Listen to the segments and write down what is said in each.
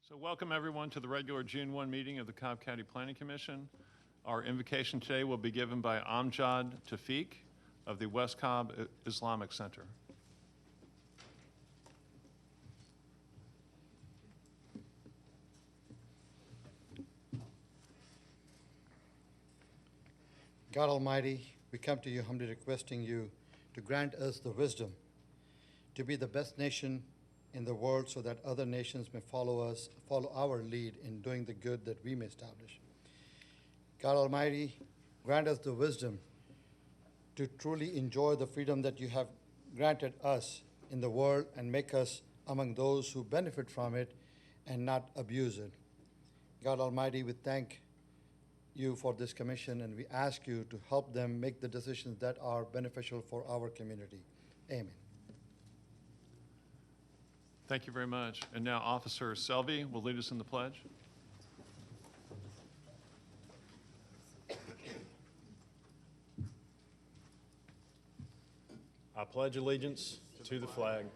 So welcome everyone to the regular June 1 meeting of the Cobb County Planning Commission. Our invocation today will be given by Amjad Tafiq of the West Cobb Islamic Center. God Almighty, we come to you humbly requesting you to grant us the wisdom to be the best nation in the world so that other nations may follow our lead in doing the good that we may establish. God Almighty, grant us the wisdom to truly enjoy the freedom that you have granted us in the world and make us among those who benefit from it and not abuse it. God Almighty, we thank you for this commission and we ask you to help them make the decisions that are beneficial for our community. Amen. Thank you very much. And now Officer Selvey will lead us in the pledge. I pledge allegiance to the flag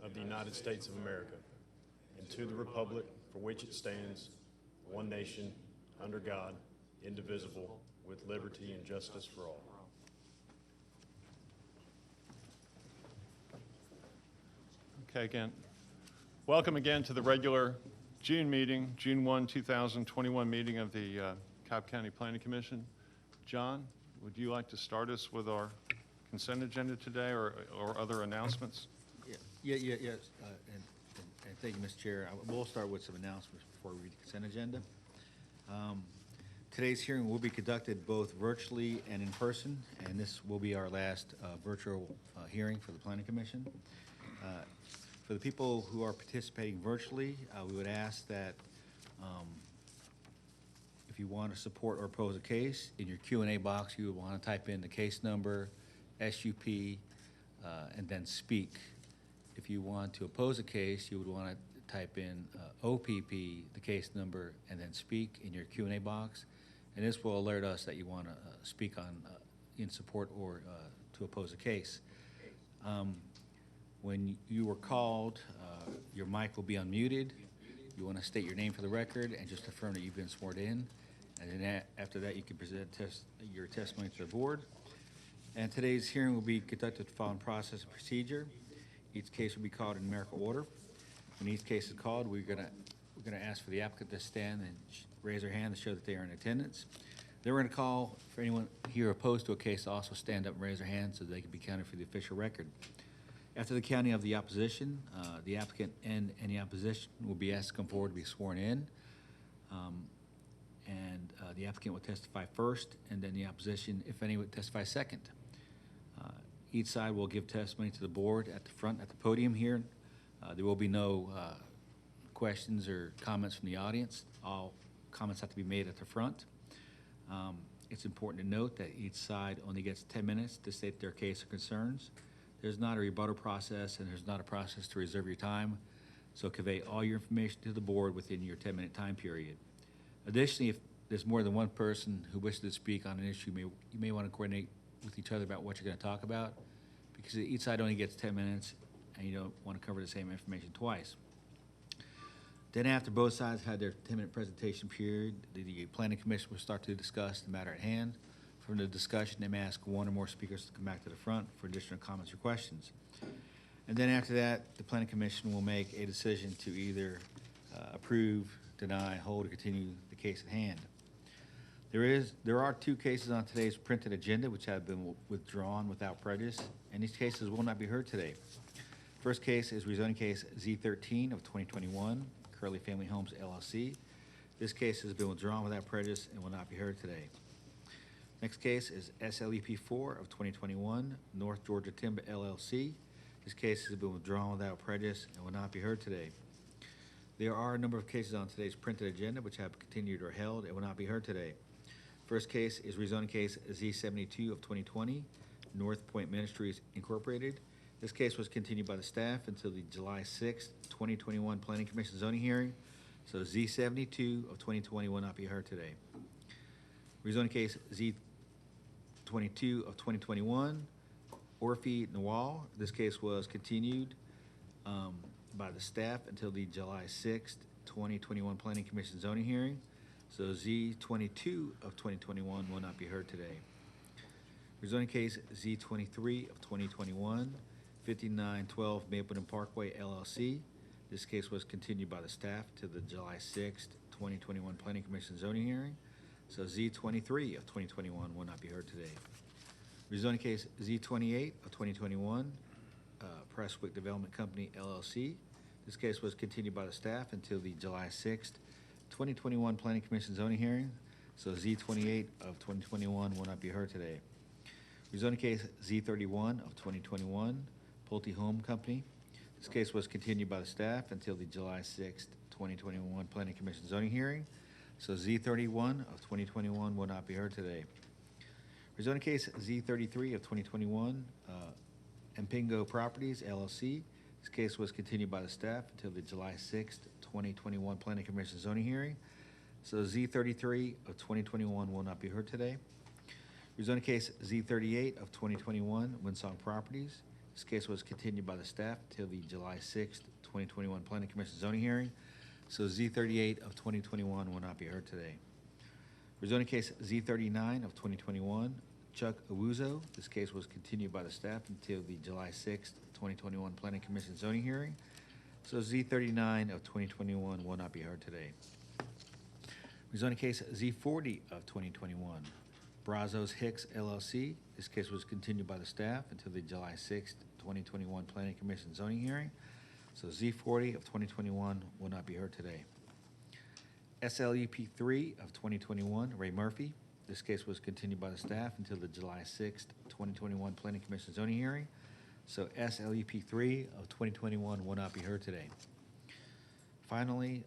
of the United States of America and to the republic for which it stands, one nation, under God, indivisible, with liberty and justice for all. Okay, again, welcome again to the regular June meeting, June 1, 2021 meeting of the Cobb County Planning Commission. John, would you like to start us with our consent agenda today or other announcements? Yes. And thank you, Mr. Chair. We'll start with some announcements before we read the consent agenda. Today's hearing will be conducted both virtually and in person, and this will be our last virtual hearing for the Planning Commission. For the people who are participating virtually, we would ask that if you want to support or oppose a case, in your Q&A box, you would want to type in the case number, SUP, and then speak. If you want to oppose a case, you would want to type in OPP, the case number, and then speak in your Q&A box. And this will alert us that you want to speak on in support or to oppose a case. When you are called, your mic will be unmuted. You want to state your name for the record and just affirm that you've been sworn in. And then after that, you can present your testimony to the board. And today's hearing will be conducted following process and procedure. Each case will be called in numerical order. When each case is called, we're gonna ask for the applicant to stand and raise their hand to show that they are in attendance. Then we're gonna call for anyone here opposed to a case to also stand up and raise their hand so they can be counted for the official record. After the counting of the opposition, the applicant and any opposition will be asked to come forward to be sworn in. The applicant will testify first, and then the opposition, if any, would testify second. Each side will give testimony to the board at the front, at the podium here. There will be no questions or comments from the audience. All comments have to be made at the front. It's important to note that each side only gets 10 minutes to state their case or concerns. There's not a rebuttal process, and there's not a process to reserve your time. So convey all your information to the board within your 10-minute time period. Additionally, if there's more than one person who wishes to speak on an issue, you may want to coordinate with each other about what you're going to talk about, because each side only gets 10 minutes, and you don't want to cover the same information twice. Then after both sides had their 10-minute presentation period, the Planning Commission will start to discuss the matter at hand. From the discussion, they may ask one or more speakers to come back to the front for additional comments or questions. And then after that, the Planning Commission will make a decision to either approve, deny, hold, or continue the case at hand. There are two cases on today's printed agenda which have been withdrawn without prejudice, and these cases will not be heard today. First case is rezoning case Z13 of 2021, Curley Family Homes LLC. This case has been withdrawn without prejudice and will not be heard today. Next case is SLEP 4 of 2021, North Georgia Timber LLC. This case has been withdrawn without prejudice and will not be heard today. There are a number of cases on today's printed agenda which have continued or held and will not be heard today. First case is rezoning case Z72 of 2020, North Point Ministries Incorporated. This case was continued by the staff until the July 6th, 2021 Planning Commission zoning hearing. So Z72 of 2020 will not be heard today. Rezoning case Z22 of 2021, Orphe Nawal. This case was continued by the staff until the July 6th, 2021 Planning Commission zoning hearing. So Z22 of 2021 will not be heard today. Rezoning case Z23 of 2021, 5912 Mapleton Parkway LLC. This case was continued by the staff to the July 6th, 2021 Planning Commission zoning hearing. So Z23 of 2021 will not be heard today. Rezoning case Z28 of 2021, Prestwick Development Company LLC. This case was continued by the staff until the July 6th, 2021 Planning Commission zoning hearing. So Z28 of 2021 will not be heard today. Rezoning case Z31 of 2021, Pulte Home Company. This case was continued by the staff until the July 6th, 2021 Planning Commission zoning hearing. So Z31 of 2021 will not be heard today. Rezoning case Z33 of 2021, MPINGO Properties LLC. This case was continued by the staff until the July 6th, 2021 Planning Commission zoning hearing. So Z33 of 2021 will not be heard today. Rezoning case Z38 of 2021, Winsong Properties. This case was continued by the staff till the July 6th, 2021 Planning Commission zoning hearing. So Z38 of 2021 will not be heard today. Rezoning case Z39 of 2021, Chuck OWUZO. This case was continued by the staff until the July 6th, 2021 Planning Commission zoning hearing. So Z39 of 2021 will not be heard today. Rezoning case Z40 of 2021, Brazos Hicks LLC. This case was continued by the staff until the July 6th, 2021 Planning Commission zoning hearing. So Z40 of 2021 will not be heard today. SLEP3 of 2021, Ray Murphy. This case was continued by the staff until the July 6th, 2021 Planning Commission zoning hearing. So SLEP3 of 2021 will not be heard today. Finally,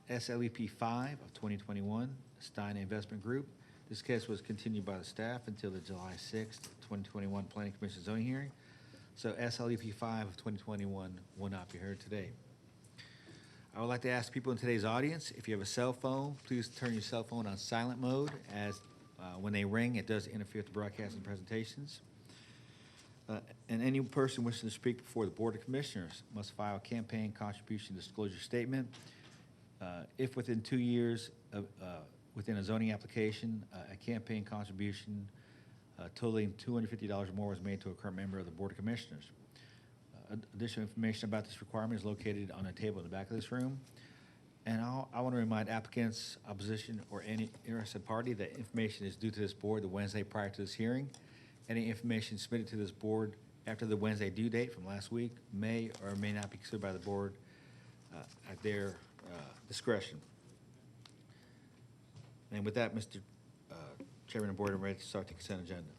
SLEP5 of 2021, Stein Investment Group. This case was continued by the staff until the July 6th, 2021 Planning Commission zoning hearing. So SLEP5 of 2021 will not be heard today. I would like to ask people in today's audience, if you have a cell phone, please turn your cell phone on silent mode, as when they ring, it does interfere with the broadcast and presentations. And any person wishing to speak before the Board of Commissioners must file a campaign contribution disclosure statement. If within 2 years of, within a zoning application, a campaign contribution totaling $250 or more was made to a current member of the Board of Commissioners. Additional information about this requirement is located on a table in the back of this room. And I want to remind applicants, opposition, or any interested party that information is due to this board the Wednesday prior to this hearing. Any information submitted to this board after the Wednesday due date from last week may or may not be considered by the board at their discretion. And with that, Mr. Chairman of the Board, I'm ready to start the consent agenda.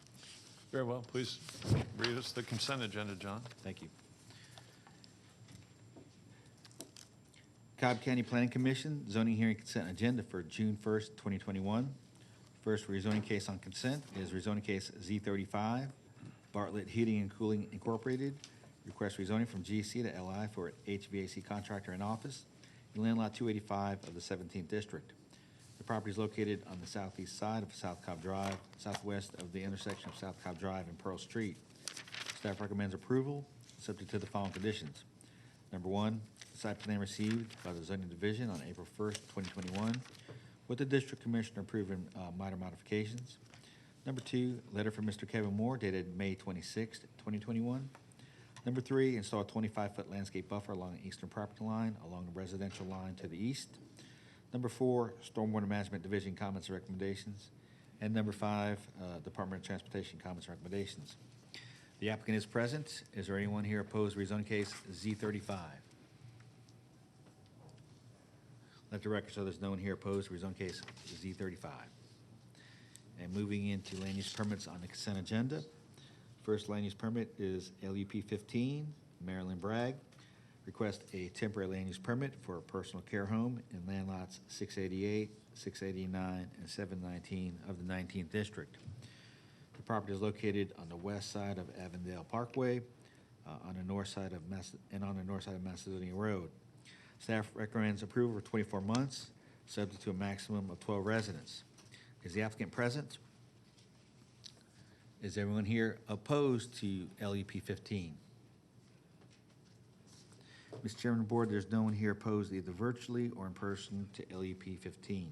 Very well. Please read us the consent agenda, John. Thank you. Cobb County Planning Commission zoning hearing consent agenda for June 1st, 2021. First rezoning case on consent is rezoning case Z35, Bartlett Heating and Cooling Incorporated. Request rezoning from GC to LI for HVAC contractor and office in land lot 285 of the 17th District. The property is located on the southeast side of South Cobb Drive, southwest of the intersection of South Cobb Drive and Pearl Street. Staff recommends approval, subject to the following conditions. Number one, site plan received by the zoning division on April 1st, 2021, with the district commissioner approving minor modifications. Number two, letter from Mr. Kevin Moore dated May 26th, 2021. Number three, install a 25-foot landscape buffer along the eastern property line, along the residential line to the east. Number four, Stormwater Management Division comments and recommendations. And number five, Department of Transportation comments and recommendations. The applicant is present. Is there anyone here opposed to rezoning case Z35? Let the record show there's no one here opposed to rezone case Z35. And moving into land use permits on the consent agenda. First land use permit is LUP 15, Marilyn Bragg. Request a temporary land use permit for a personal care home in land lots 688, 689, and 719 of the 19th District. The property is located on the west side of Avondale Parkway, on the north side of Macedonia Road. Staff recommends approval for 24 months, subject to a maximum of 12 residents. Is the applicant present? Is everyone here opposed to LEP 15? Mr. Chairman of the Board, there's no one here opposed either virtually or in person to LUP 15.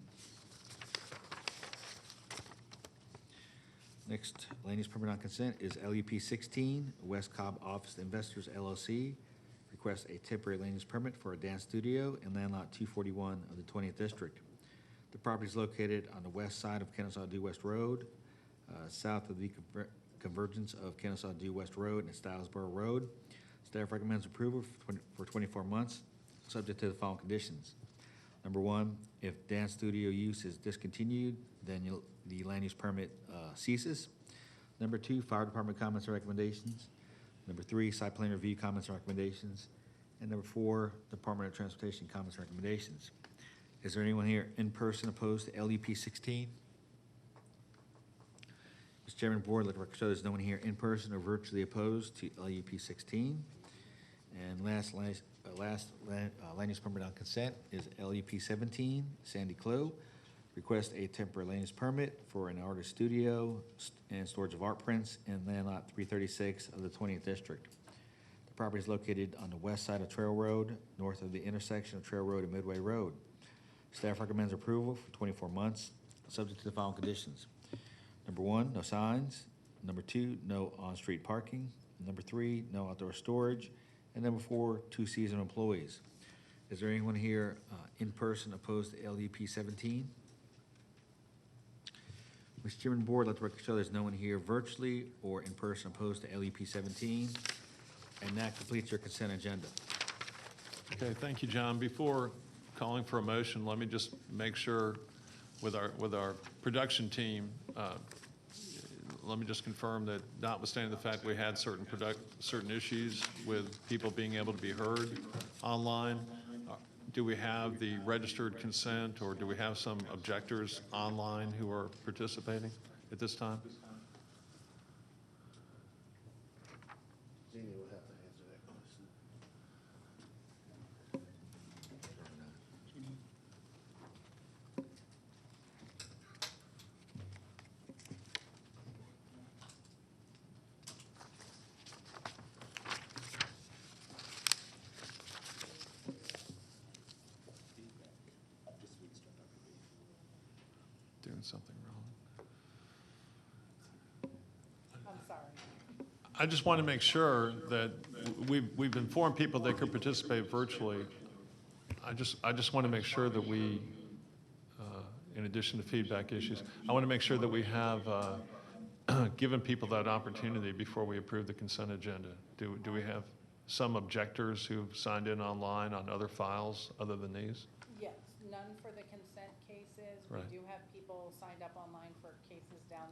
Next, land use permit on consent is LUP 16, West Cobb Office Investors LLC. Requests a temporary land use permit for a dance studio in land lot 241 of the 20th District. The property is located on the west side of Kennesaw Due West Road, south of the convergence of Kennesaw Due West Road and Stylesboro Road. Staff recommends approval for 24 months, subject to the following conditions. Number one, if dance studio use is discontinued, then the land use permit ceases. Number two, fire department comments and recommendations. Number three, site plan review comments and recommendations. And number four, Department of Transportation comments and recommendations. Is there anyone here in person opposed to LUP 16? Mr. Chairman, Board, let the record show there's no one here in person or virtually opposed to LUP 16. And last land use permit on consent is LUP 17, Sandy Clough. Request a temporary land use permit for an artist studio and storage of art prints in land lot 336 of the 20th District. The property is located on the west side of Trail Road, north of the intersection of Trail Road and Midway Road. Staff recommends approval for 24 months, subject to the following conditions. Number one, no signs. Number two, no on-street parking. Number three, no outdoor storage. And number four, 2 seasonal employees. Is there anyone here in person opposed to LUP 17? Mr. Chairman, Board, let the record show there's no one here virtually or in person opposed to LUP 17. And that completes your consent agenda. Okay, thank you, John. Before calling for a motion, let me just make sure with our production team, let me just confirm that notwithstanding the fact we had certain issues with people being able to be heard online, do we have the registered consent or do we have some objectors online who are participating at this time? Jeannie will have to answer that question. Doing something wrong. I'm sorry. I just want to make sure that we've informed people they could participate virtually. I just want to make sure that we, in addition to feedback issues, I want to make sure that we have given people that opportunity before we approve the consent agenda. Do we have some objectors who've signed in online on other files other than these? Yes, none for the consent cases. Right. We do have people signed up online for cases down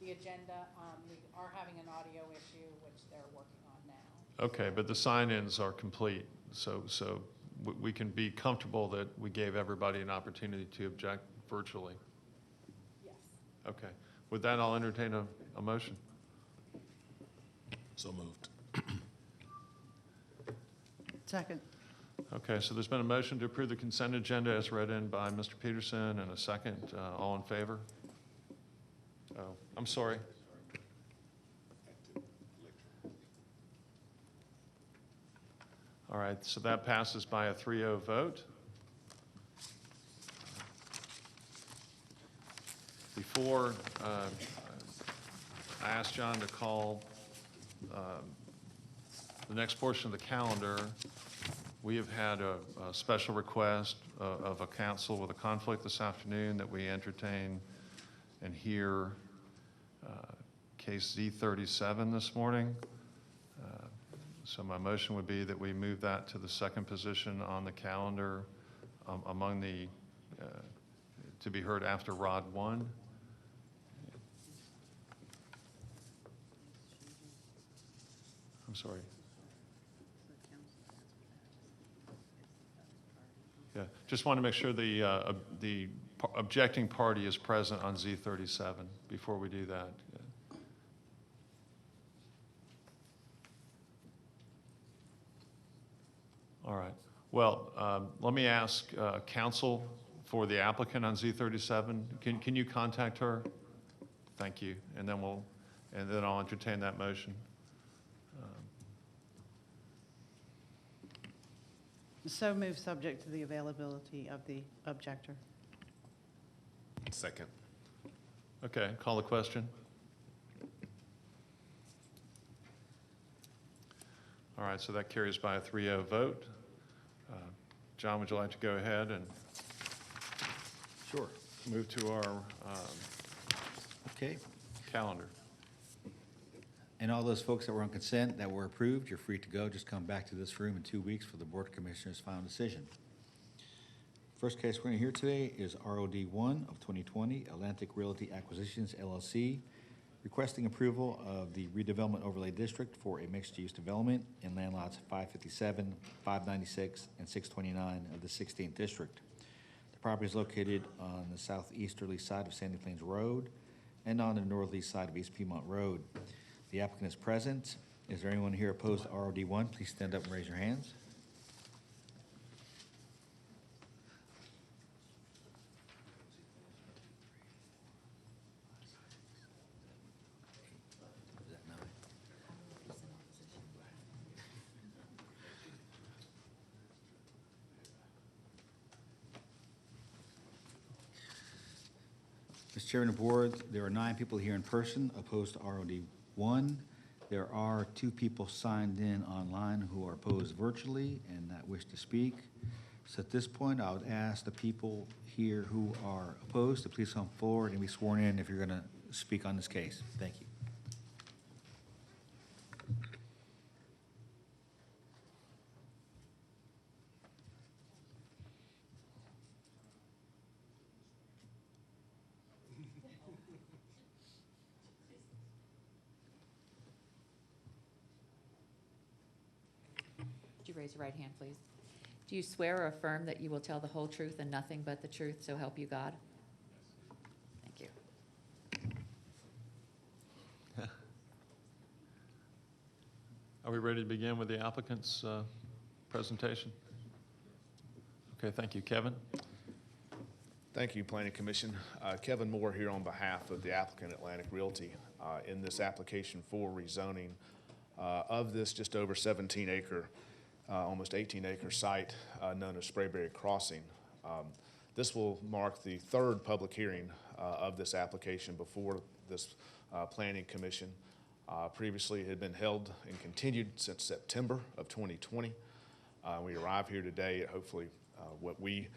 the agenda. We are having an audio issue, which they're working on now. Okay, but the sign-ins are complete, so we can be comfortable that we gave everybody an opportunity to object virtually. Yes. Okay. With that, I'll entertain a motion. So moved. Second. Okay, so there's been a motion to approve the consent agenda as read in by Mr. Peterson and a second. All in favor? Oh, I'm sorry. All right, so that passes by a 3-0 vote. Before I ask John to call the next portion of the calendar, we have had a special request of a council with a conflict this afternoon that we entertain and hear case Z37 this morning. So my motion would be that we move that to the second position on the calendar among the, to be heard after Rod 1. I'm sorry. Yeah, just want to make sure the objecting party is present on Z37 before we do that. All right. Well, let me ask counsel for the applicant on Z37. Can you contact her? Thank you. And then I'll entertain that motion. So move subject to the availability of the objector. Second. Okay, call the question. All right, so that carries by a 3-0 vote. John, would you like to go ahead and Sure. move to our Okay. calendar? And all those folks that were on consent that were approved, you're free to go. Just come back to this room in 2 weeks for the Board of Commissioners' final decision. First case we're going to hear today is ROD 1 of 2020, Atlantic Realty Acquisitions LLC, requesting approval of the redevelopment overlay district for a mixed-use development in land lots 557, 596, and 629 of the 16th district. The property is located on the southeasterly side of Sandy Plains Road and on the northeast side of East Piedmont Road. The applicant is present. Is there anyone here opposed to ROD 1? Please stand up and raise your hands. Mr. Chairman of the Board, there are 9 people here in person opposed to ROD 1. There are 2 people signed in online who are opposed virtually and that wish to speak. So at this point, I would ask the people here who are opposed to please come forward and be sworn in if you're going to speak on this case. Thank you. Would you raise your right hand, please? Do you swear or affirm that you will tell the whole truth and nothing but the truth, so help you God? Thank you. Are we ready to begin with the applicant's presentation? Okay, thank you. Kevin? Thank you, Planning Commission. Kevin Moore here on behalf of the applicant Atlantic Realty in this application for rezoning of this just over 17-acre, almost 18-acre site known as Sprayberry Crossing. This will mark the 3rd public hearing of this application before this Planning Commission. Previously, it had been held and continued since September of 2020. We arrive here today at hopefully what we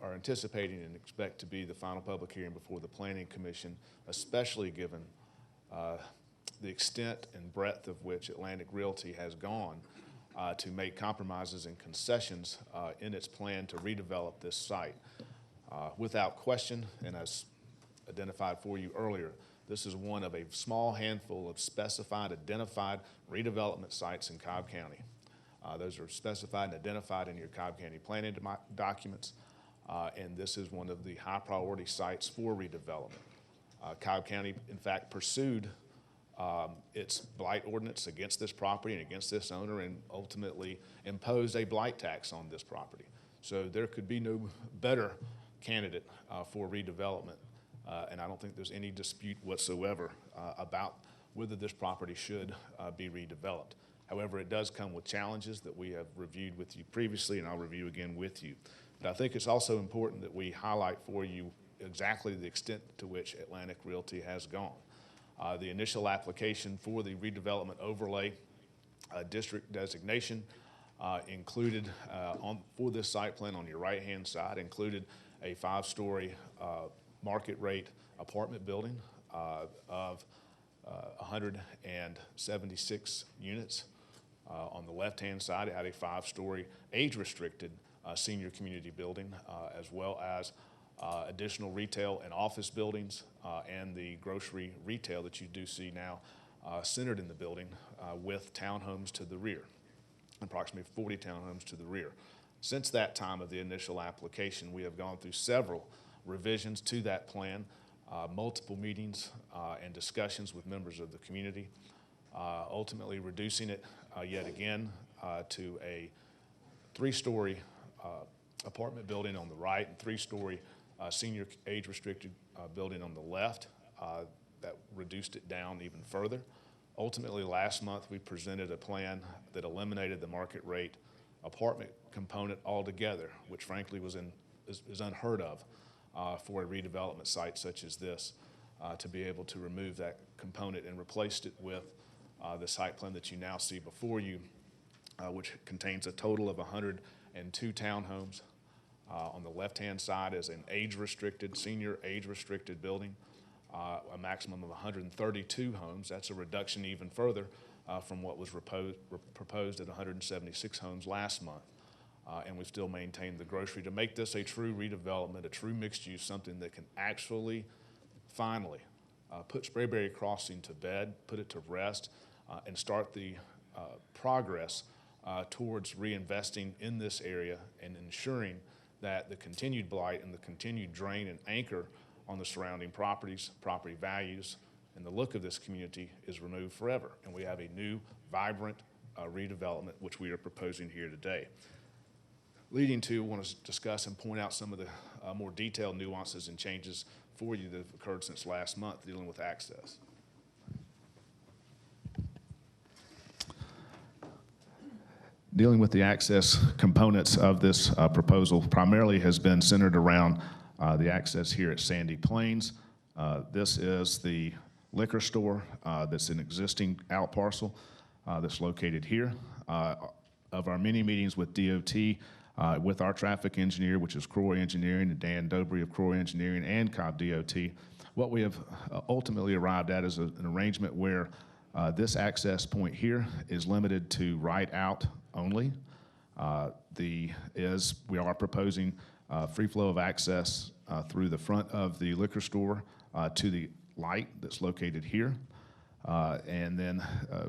are anticipating and expect to be the final public hearing before the Planning Commission, especially given the extent and breadth of which Atlantic Realty has gone to make compromises and concessions in its plan to redevelop this site. Without question, and as identified for you earlier, this is one of a small handful of specified, identified redevelopment sites in Cobb County. Those are specified and identified in your Cobb County planning documents, and this is one of the high priority sites for redevelopment. Cobb County, in fact, pursued its blight ordinance against this property and against this owner and ultimately imposed a blight tax on this property. So there could be no better candidate for redevelopment, and I don't think there's any dispute whatsoever about whether this property should be redeveloped. However, it does come with challenges that we have reviewed with you previously, and I'll review again with you. But I think it's also important that we highlight for you exactly the extent to which Atlantic Realty has gone. The initial application for the redevelopment overlay district designation included, for this site plan on your right-hand side, included a 5-story market rate apartment building of 176 units. On the left-hand side, it had a 5-story age-restricted senior community building, as well as additional retail and office buildings and the grocery retail that you do see now centered in the building with townhomes to the rear, approximately 40 townhomes to the rear. Since that time of the initial application, we have gone through several revisions to that plan, multiple meetings and discussions with members of the community, ultimately reducing it yet again to a 3-story apartment building on the right and 3-story senior age-restricted building on the left. That reduced it down even further. Ultimately, last month, we presented a plan that eliminated the market rate apartment component altogether, which frankly is unheard of for a redevelopment site such as this, to be able to remove that component and replaced it with the site plan that you now see before you, which contains a total of 102 townhomes. On the left-hand side is an age-restricted, senior age-restricted building, a maximum of 132 homes. That's a reduction even further from what was proposed at 176 homes last month. And we've still maintained the grocery to make this a true redevelopment, a true mixed use, something that can actually, finally, put Sprayberry Crossing to bed, put it to rest, and start the progress towards reinvesting in this area and ensuring that the continued blight and the continued drain and anchor on the surrounding properties, property values, and the look of this community is removed forever. And we have a new, vibrant redevelopment, which we are proposing here today. Leading to, I want to discuss and point out some of the more detailed nuances and changes for you that have occurred since last month dealing with access. Dealing with the access components of this proposal primarily has been centered around the access here at Sandy Plains. This is the liquor store that's an existing out parcel that's located here. Of our many meetings with DOT, with our traffic engineer, which is Croy Engineering, and Dan Dobry of Croy Engineering and Cobb DOT, what we have ultimately arrived at is an arrangement where this access point here is limited to right out only. We are proposing free flow of access through the front of the liquor store to the light that's located here. And then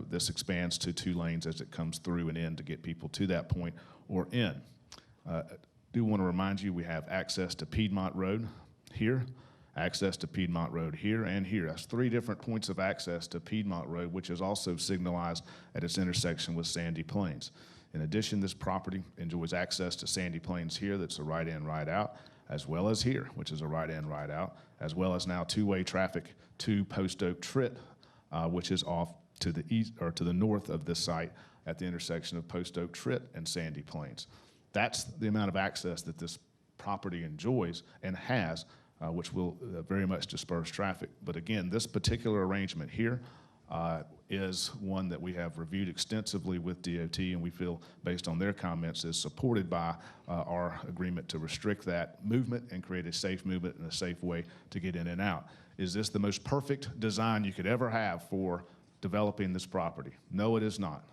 this expands to 2 lanes as it comes through and in to get people to that point or in. I do want to remind you we have access to Piedmont Road here, access to Piedmont Road here and here. That's 3 different points of access to Piedmont Road, which is also signalized at its intersection with Sandy Plains. In addition, this property enjoys access to Sandy Plains here, that's a right in, right out, as well as here, which is a right in, right out, as well as now 2-way traffic to Post Oak Tritt, which is off to the east or to the north of this site at the intersection of Post Oak Tritt and Sandy Plains. That's the amount of access that this property enjoys and has, which will very much disperse traffic. But again, this particular arrangement here is one that we have reviewed extensively with DOT, and we feel, based on their comments, is supported by our agreement to restrict that movement and create a safe movement and a safe way to get in and out. Is this the most perfect design you could ever have for developing this property? No, it is not.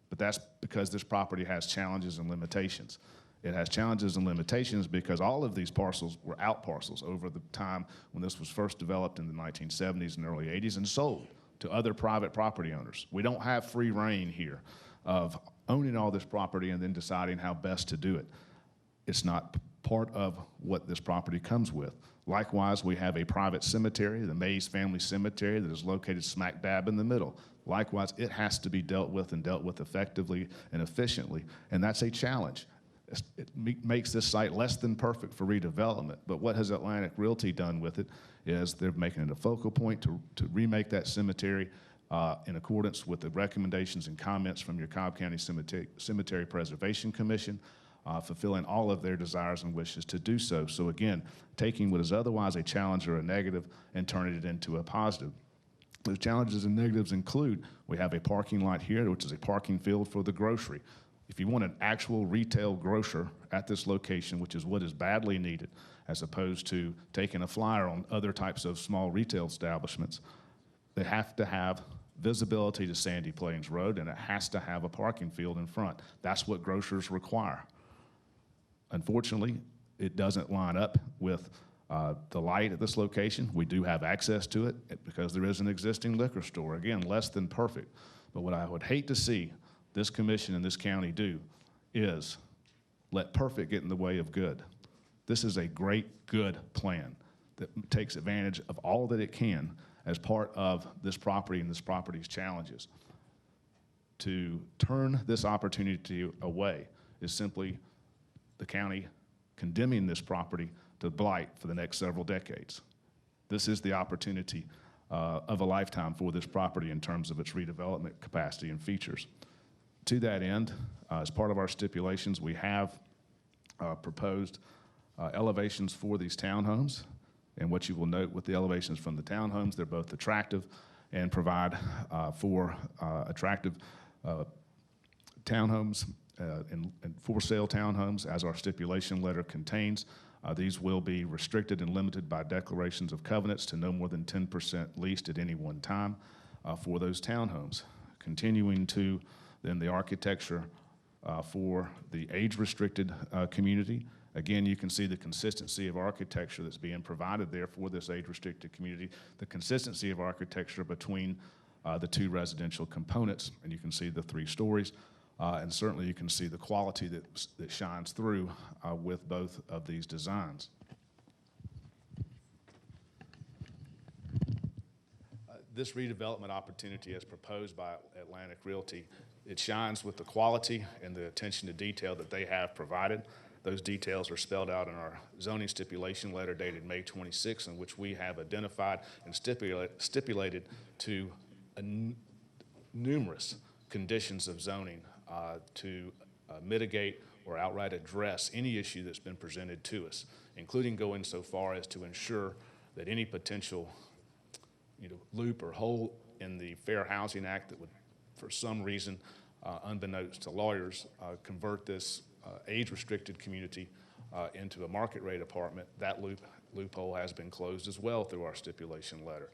But that's because this property has challenges and limitations. It has challenges and limitations because all of these parcels were out parcels over the time when this was first developed in the 1970s and early 80s and sold to other private property owners. We don't have free reign here of owning all this property and then deciding how best to do it. It's not part of what this property comes with. Likewise, we have a private cemetery, the Mays Family Cemetery, that is located smack dab in the middle. Likewise, it has to be dealt with and dealt with effectively and efficiently, and that's a challenge. It makes this site less than perfect for redevelopment, but what has Atlantic Realty done with it is they're making it a focal point to remake that cemetery in accordance with the recommendations and comments from your Cobb County Cemetery Preservation Commission, fulfilling all of their desires and wishes to do so. So again, taking what is otherwise a challenge or a negative and turning it into a positive. Those challenges and negatives include, we have a parking lot here, which is a parking field for the grocery. If you want an actual retail grocer at this location, which is what is badly needed, as opposed to taking a flyer on other types of small retail establishments, they have to have visibility to Sandy Plains Road, and it has to have a parking field in front. That's what grocers require. Unfortunately, it doesn't line up with the light at this location. We do have access to it because there is an existing liquor store. Again, less than perfect. But what I would hate to see this commission and this county do is let perfect get in the way of good. This is a great, good plan that takes advantage of all that it can as part of this property and this property's challenges. To turn this opportunity away is simply the county condemning this property to blight for the next several decades. This is the opportunity of a lifetime for this property in terms of its redevelopment capacity and features. To that end, as part of our stipulations, we have proposed elevations for these townhomes. And what you will note with the elevations from the townhomes, they're both attractive and provide for attractive townhomes and for sale townhomes, as our stipulation letter contains. These will be restricted and limited by declarations of covenants to no more than 10% leased at any one time for those townhomes. Continuing to then the architecture for the age-restricted community. Again, you can see the consistency of architecture that's being provided there for this age-restricted community, the consistency of architecture between the two residential components, and you can see the 3 stories, and certainly you can see the quality that shines through with both of these designs. This redevelopment opportunity as proposed by Atlantic Realty, it shines with the quality and the attention to detail that they have provided. Those details are spelled out in our zoning stipulation letter dated May 26, in which we have identified and stipulated to numerous conditions of zoning to mitigate or outright address any issue that's been presented to us, including going so far as to ensure that any potential loop or hole in the Fair Housing Act that would, for some reason, unbeknownst to lawyers, convert this age-restricted community into a market rate apartment, that loophole has been closed as well through our stipulation letter.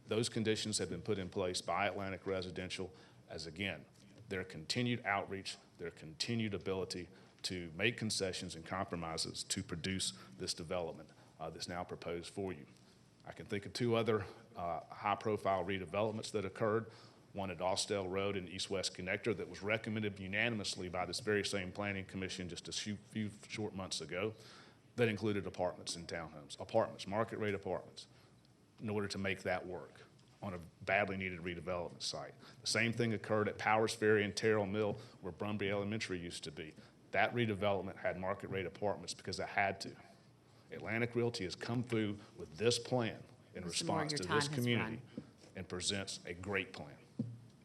Those conditions have been put in place by Atlantic Residential as, again, their continued outreach, their continued ability to make concessions and compromises to produce this development that's now proposed for you. I can think of 2 other high-profile redevelopments that occurred, one at Austell Road and East-West Connector that was recommended unanimously by this very same planning commission just a few short months ago, that included apartments and townhomes, market rate apartments, in order to make that work on a badly needed redevelopment site. The same thing occurred at Powers Ferry and Terrell Mill, where Brumby Elementary used to be. That redevelopment had market rate apartments because it had to. Atlantic Realty has come through with this plan in response to this community and presents a great plan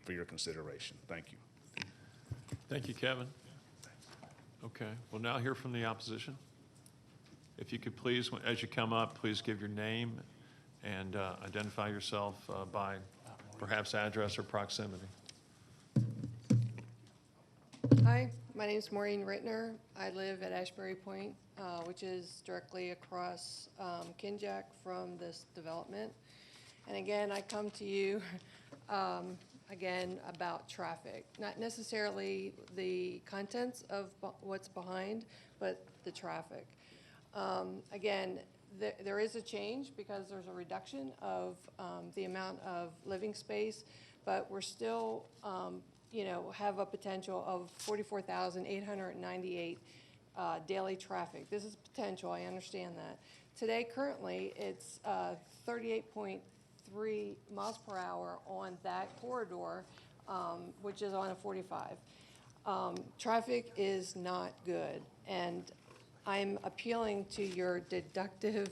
for your consideration. Thank you. Thank you, Kevin. Okay, we'll now hear from the opposition. If you could please, as you come up, please give your name and identify yourself by perhaps address or proximity. Hi, my name is Maureen Rittner. I live at Ashbury Point, which is directly across Kinjack from this development. And again, I come to you again about traffic, not necessarily the contents of what's behind, but the traffic. Again, there is a change because there's a reduction of the amount of living space, but we're still, have a potential of 44,898 daily traffic. This is potential, I understand that. Today, currently, it's 38.3 miles per hour on that corridor, which is on a 45. Traffic is not good, and I'm appealing to your deductive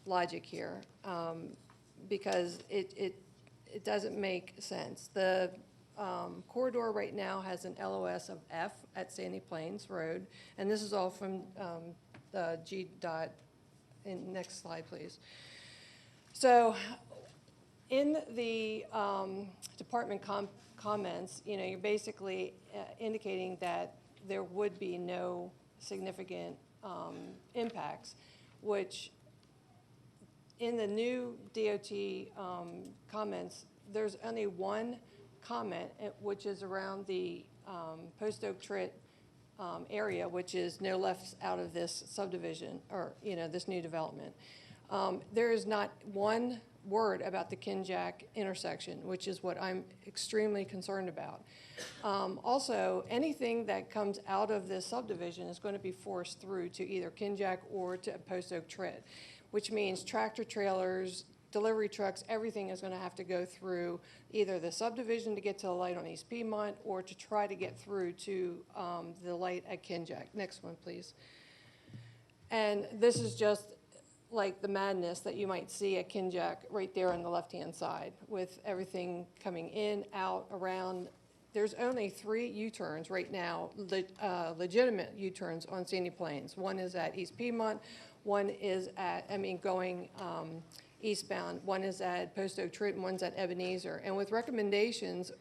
logic here because it doesn't make sense. The corridor right now has an LOS of F at Sandy Plains Road, and this is all from the GDOT. Next slide, please. So in the department comments, you're basically indicating that there would be no significant impacts, which in the new DOT comments, there's only one comment, which is around the Post Oak Tritt area, which is no left out of this subdivision or, this new development. There is not one word about the Kinjack intersection, which is what I'm extremely concerned about. Also, anything that comes out of this subdivision is going to be forced through to either Kinjack or to Post Oak Tritt, which means tractor trailers, delivery trucks, everything is going to have to go through either the subdivision to get to the light on East Piedmont or to try to get through to the light at Kinjack. Next one, please. And this is just like the madness that you might see at Kinjack right there on the left-hand side with everything coming in, out, around, there's only 3 U-turns right now, legitimate U-turns on Sandy Plains. One is at East Piedmont, one is at, going eastbound, one is at Post Oak Tritt, and one's at Ebenezer. And with recommendations,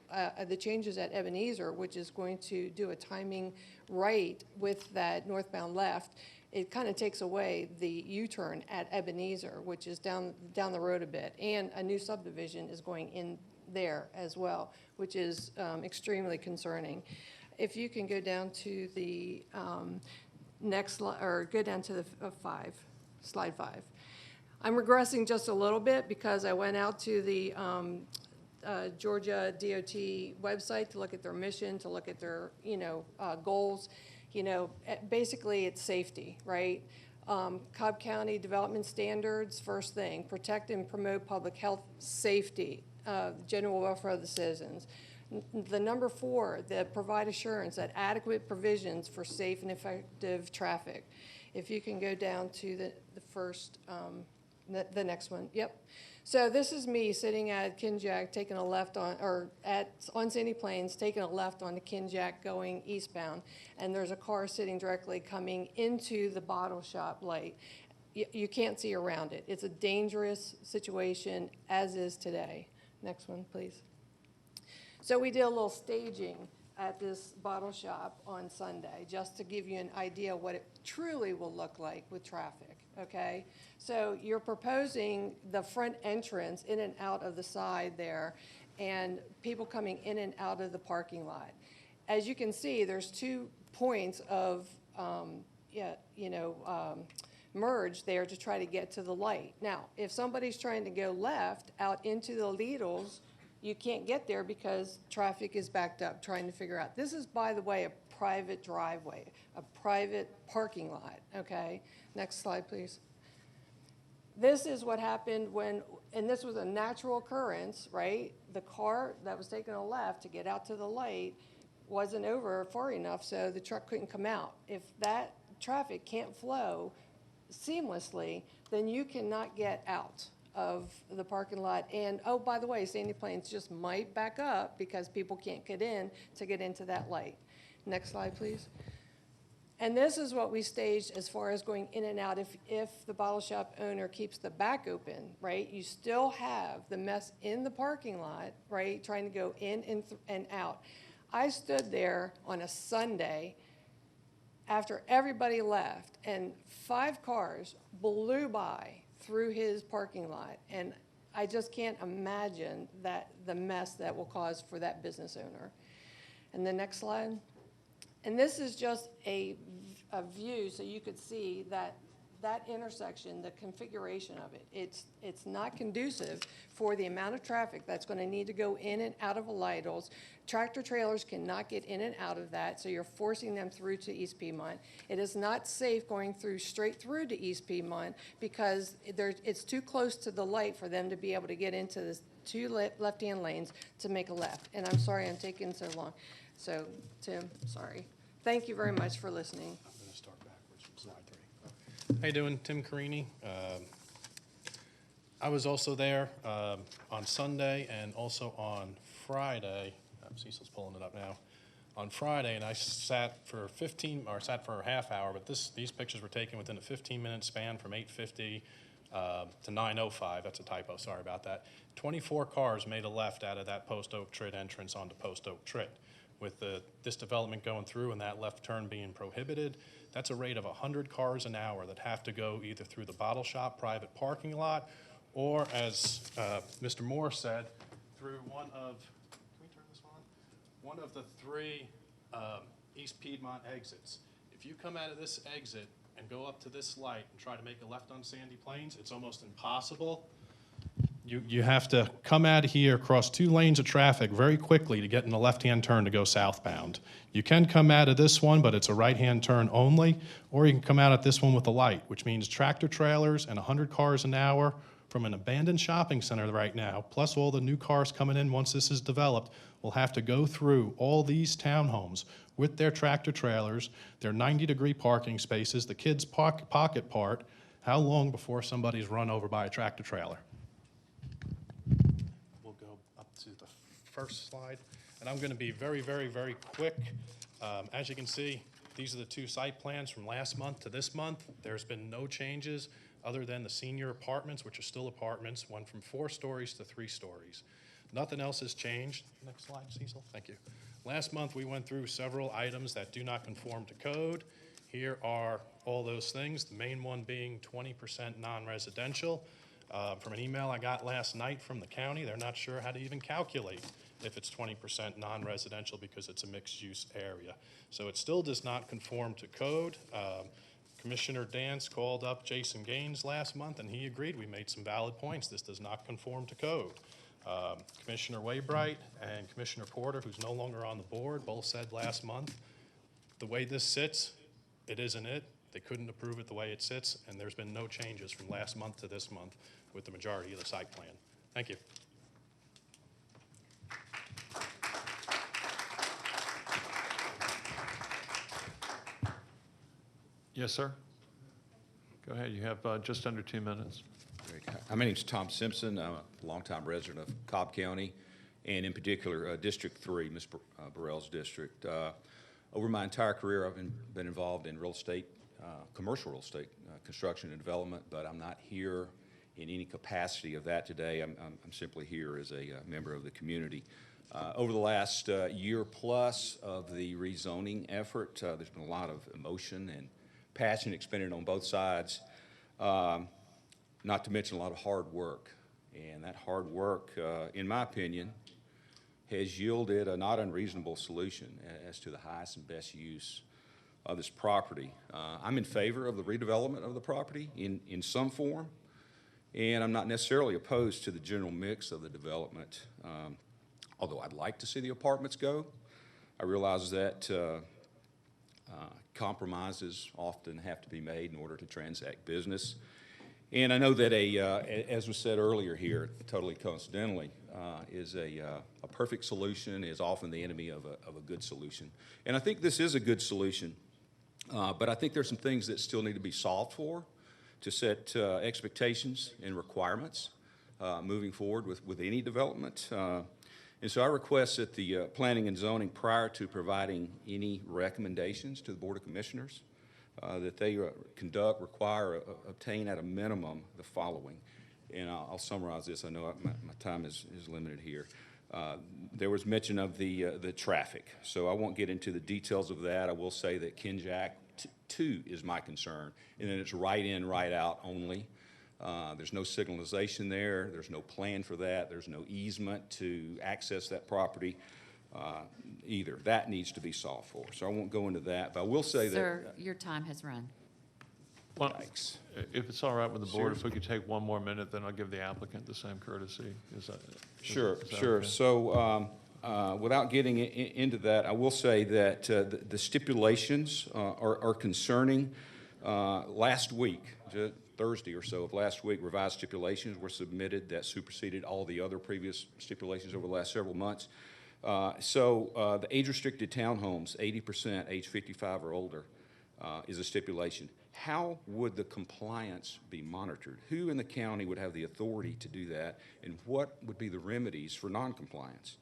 the changes at Ebenezer, which is going to do a timing right with that northbound left, it kind of takes away the U-turn at Ebenezer, which is down the road a bit. And a new subdivision is going in there as well, which is extremely concerning. If you can go down to the next, or go down to the slide 5. I'm regressing just a little bit because I went out to the Georgia DOT website to look at their mission, to look at their, goals. Basically it's safety, right? Cobb County Development Standards, first thing, protect and promote public health, safety, general welfare of the citizens. The number 4, that provide assurance that adequate provisions for safe and effective traffic. If you can go down to the first, the next one, yep. So this is me sitting at Kinjack, taking a left on, or on Sandy Plains, taking a left onto Kinjack going eastbound, and there's a car sitting directly coming into the bottle shop light. You can't see around it. It's a dangerous situation, as is today. Next one, please. So we did a little staging at this bottle shop on Sunday, just to give you an idea what it truly will look like with traffic, okay? So you're proposing the front entrance in and out of the side there, and people coming in and out of the parking lot. As you can see, there's 2 points of, merge there to try to get to the light. Now, if somebody's trying to go left out into the Lidl's, you can't get there because traffic is backed up trying to figure out. This is, by the way, a private driveway, a private parking lot, okay? Next slide, please. This is what happened when, and this was a natural occurrence, right? The car that was taking a left to get out to the light wasn't over far enough, so the truck couldn't come out. If that traffic can't flow seamlessly, then you cannot get out of the parking lot. And, oh, by the way, Sandy Plains just might back up because people can't get in to get into that light. Next slide, please. And this is what we staged as far as going in and out. If the bottle shop owner keeps the back open, right, you still have the mess in the parking lot, right, trying to go in and out. I stood there on a Sunday after everybody left, and 5 cars blew by through his parking lot, and I just can't imagine the mess that will cause for that business owner. And the next slide. And this is just a view so you could see that intersection, the configuration of it. It's not conducive for the amount of traffic that's going to need to go in and out of a Lidl's. Tractor trailers cannot get in and out of that, so you're forcing them through to East Piedmont. It is not safe going straight through to East Piedmont because it's too close to the light for them to be able to get into the 2 left-hand lanes to make a left. And I'm sorry I'm taking so long. So, Tim, sorry. Thank you very much for listening. I'm going to start backwards from slide 3. How you doing? Tim Carini. I was also there on Sunday and also on Friday. Cecil's pulling it up now. On Friday, and I sat for a half hour, but these pictures were taken within a 15-minute span from 8:50 to 9:05. That's a typo, sorry about that. 24 cars made a left out of that Post Oak Tritt entrance onto Post Oak Tritt. With this development going through and that left turn being prohibited, that's a rate of 100 cars an hour that have to go either through the bottle shop private parking lot or, as Mr. Moore said, through one of the 3 East Piedmont exits. If you come out of this exit and go up to this light and try to make a left on Sandy Plains, it's almost impossible. You have to come out of here, cross 2 lanes of traffic very quickly to get in the left-hand turn to go southbound. You can come out of this one, but it's a right-hand turn only, or you can come out at this one with a light, which means tractor trailers and 100 cars an hour from an abandoned shopping center right now, plus all the new cars coming in once this is developed, will have to go through all these townhomes with their tractor trailers, their 90-degree parking spaces, the kids' pocket part. How long before somebody's run over by a tractor trailer? We'll go up to the first slide. and I'm going to be very, very, very quick. As you can see, these are the two site plans from last month to this month. There's been no changes other than the senior apartments, which are still apartments, went from 4 stories to 3 stories. Nothing else has changed. Next slide, Cecil. Thank you. Last month, we went through several items that do not conform to code. Here are all those things, the main one being 20% non-residential. From an email I got last night from the county, they're not sure how to even calculate if it's 20% non-residential because it's a mixed-use area. So it still does not conform to code. Commissioner Dance called up Jason Gaines last month, and he agreed. We made some valid points. This does not conform to code. Commissioner Waybright and Commissioner Porter, who's no longer on the board, both said last month, the way this sits, it isn't it. They couldn't approve it the way it sits, and there's been no changes from last month to this month with the majority of the site plan. Thank you. Yes, sir. Go ahead. You have just under 2 minutes. My name's Tom Simpson. I'm a longtime resident of Cobb County, and in particular, District 3, Ms. Burrell's district. Over my entire career, I've been involved in real estate, commercial real estate, construction and development, but I'm not here in any capacity of that today. I'm simply here as a member of the community. Over the last year plus of the rezoning effort, there's been a lot of emotion and passion expended on both sides, not to mention a lot of hard work. And that hard work, in my opinion, has yielded a not unreasonable solution as to the highest and best use of this property. I'm in favor of the redevelopment of the property in some form, and I'm not necessarily opposed to the general mix of the development, although I'd like to see the apartments go. I realize that compromises often have to be made in order to transact business. And I know that as was said earlier here, totally coincidentally, is a perfect solution is often the enemy of a good solution. And I think this is a good solution, but I think there's some things that still need to be solved for to set expectations and requirements moving forward with any development. And so I request that the Planning and Zoning, prior to providing any recommendations to the Board of Commissioners, that they require, obtain at a minimum the following. And I'll summarize this. I know my time is limited here. There was mention of the traffic, so I won't get into the details of that. I will say that Kenjack 2 is my concern, and then it's right in, right out only. There's no signalization there. There's no plan for that. There's no easement to access that property either. That needs to be solved for. So I won't go into that, but I will say Sir, your time has run. Well, Yikes. if it's all right with the board, Sure. if we could take one more minute, then I'll give the applicant the same courtesy. Is that Sure, is that sure. okay? So without getting into that, I will say that the stipulations are concerning. Last week, Thursday or so of last week, revised stipulations were submitted that superseded all the other previous stipulations over the last several months. So the age-restricted townhomes, 80% age 55 or older, is a stipulation. How would the compliance be monitored? Who in the county would have the authority to do that, and what would be the remedies for noncompliance?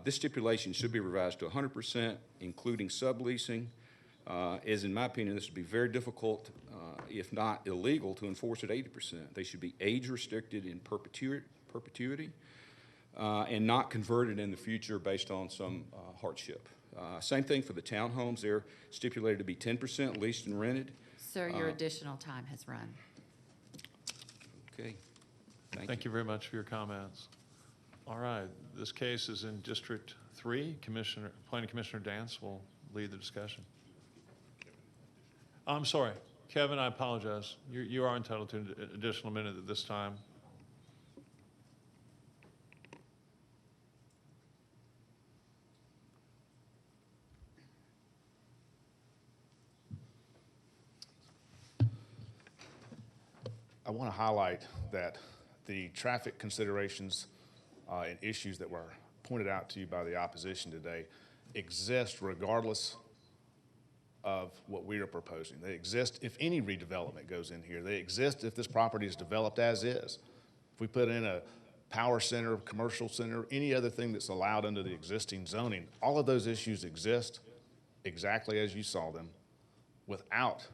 This stipulation should be revised to 100%, including subleasing, as in my opinion, this would be very difficult, if not illegal, to enforce at 80%. They should be age-restricted in perpetuity and not converted in the future based on some hardship. Same thing for the townhomes. They're stipulated to be 10% leased and rented. Sir, your additional time has run. Okay. Thank you very much for your comments. All right, this case is in District 3. Planning Commissioner Dance will lead the discussion. I'm sorry, Kevin, I apologize. You are entitled to an additional minute at this time. I want to highlight that the traffic considerations and issues that were pointed out to you by the opposition today exist regardless of what we are proposing. They exist if any redevelopment goes in here. They exist if this property is developed as is. If we put in power center, commercial center, any other thing that's allowed under the existing zoning, all of those issues exist exactly as you saw them without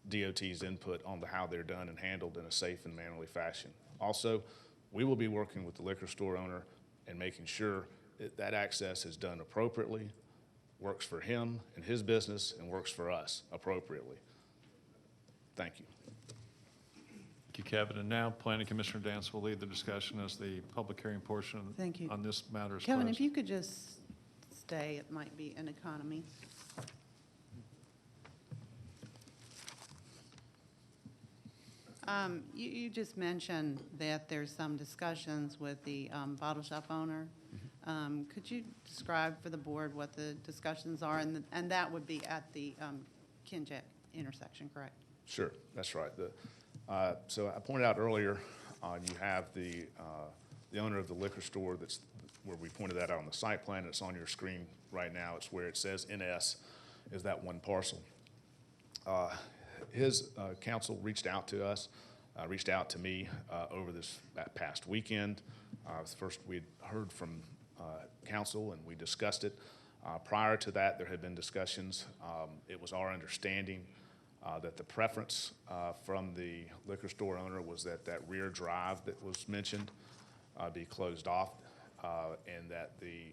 DOT's input on how they're done and handled in a safe and mannerly fashion. Also, we will be working with the liquor store owner and making sure that that access is done appropriately, works for him and his business, and works for us appropriately. Thank you. Thank you, Kevin. And now, Planning Commissioner Dance will lead the discussion as the public hearing portion Thank you. on this matter is Kevin, closed. if you could just stay, it might be an economy. You just mentioned that there's some discussions with the bottle shop owner. Could you describe for the board what the discussions are? And that would be at the Kinjack intersection, correct? Sure, that's right. So I pointed out earlier, you have the owner of the liquor store that's where we pointed that out on the site plan. It's on your screen right now. It's where it says NS is that one parcel. His counsel reached out to us, reached out to me over that past weekend. First, we'd heard from counsel and we discussed it. Prior to that, there had been discussions. It was our understanding that the preference from the liquor store owner was that that rear drive that was mentioned be closed off and that the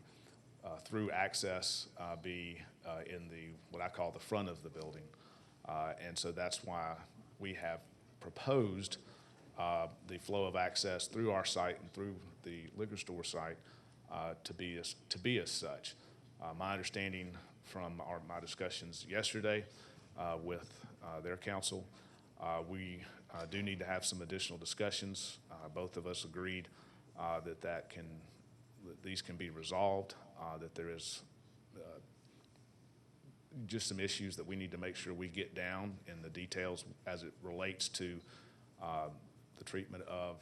through access be in what I call the front of the building. And so that's why we have proposed the flow of access through our site and through the liquor store site to be as such. My understanding from my discussions yesterday with their counsel, we do need to have some additional discussions. Both of us agreed that these can be resolved, that there is just some issues that we need to make sure we get down in the details as it relates to the treatment of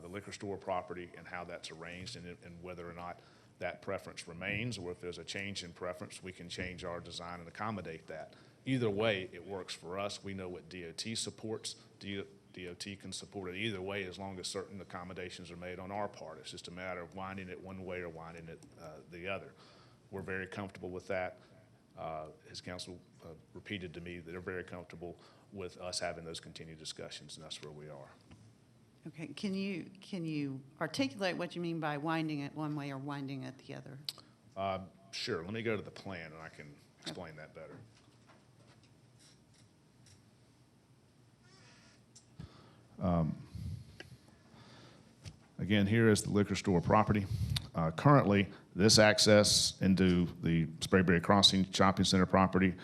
the liquor store property and how that's arranged and whether or not that preference remains, or if there's a change in preference, we can change our design and accommodate that. Either way, it works for us. We know what DOT supports. DOT can support it either way as long as certain accommodations are made on our part. It's just a matter of winding it one way or winding it the other. We're very comfortable with that. His counsel repeated to me that they're very comfortable with us having those continued discussions, and that's where we are. Okay, can you articulate what you mean by winding it one way or winding it the other? Sure, let me go to the plan and I can explain that better. Again, here is the liquor store property. Currently, this access into the Sprayberry Crossing Shopping Center property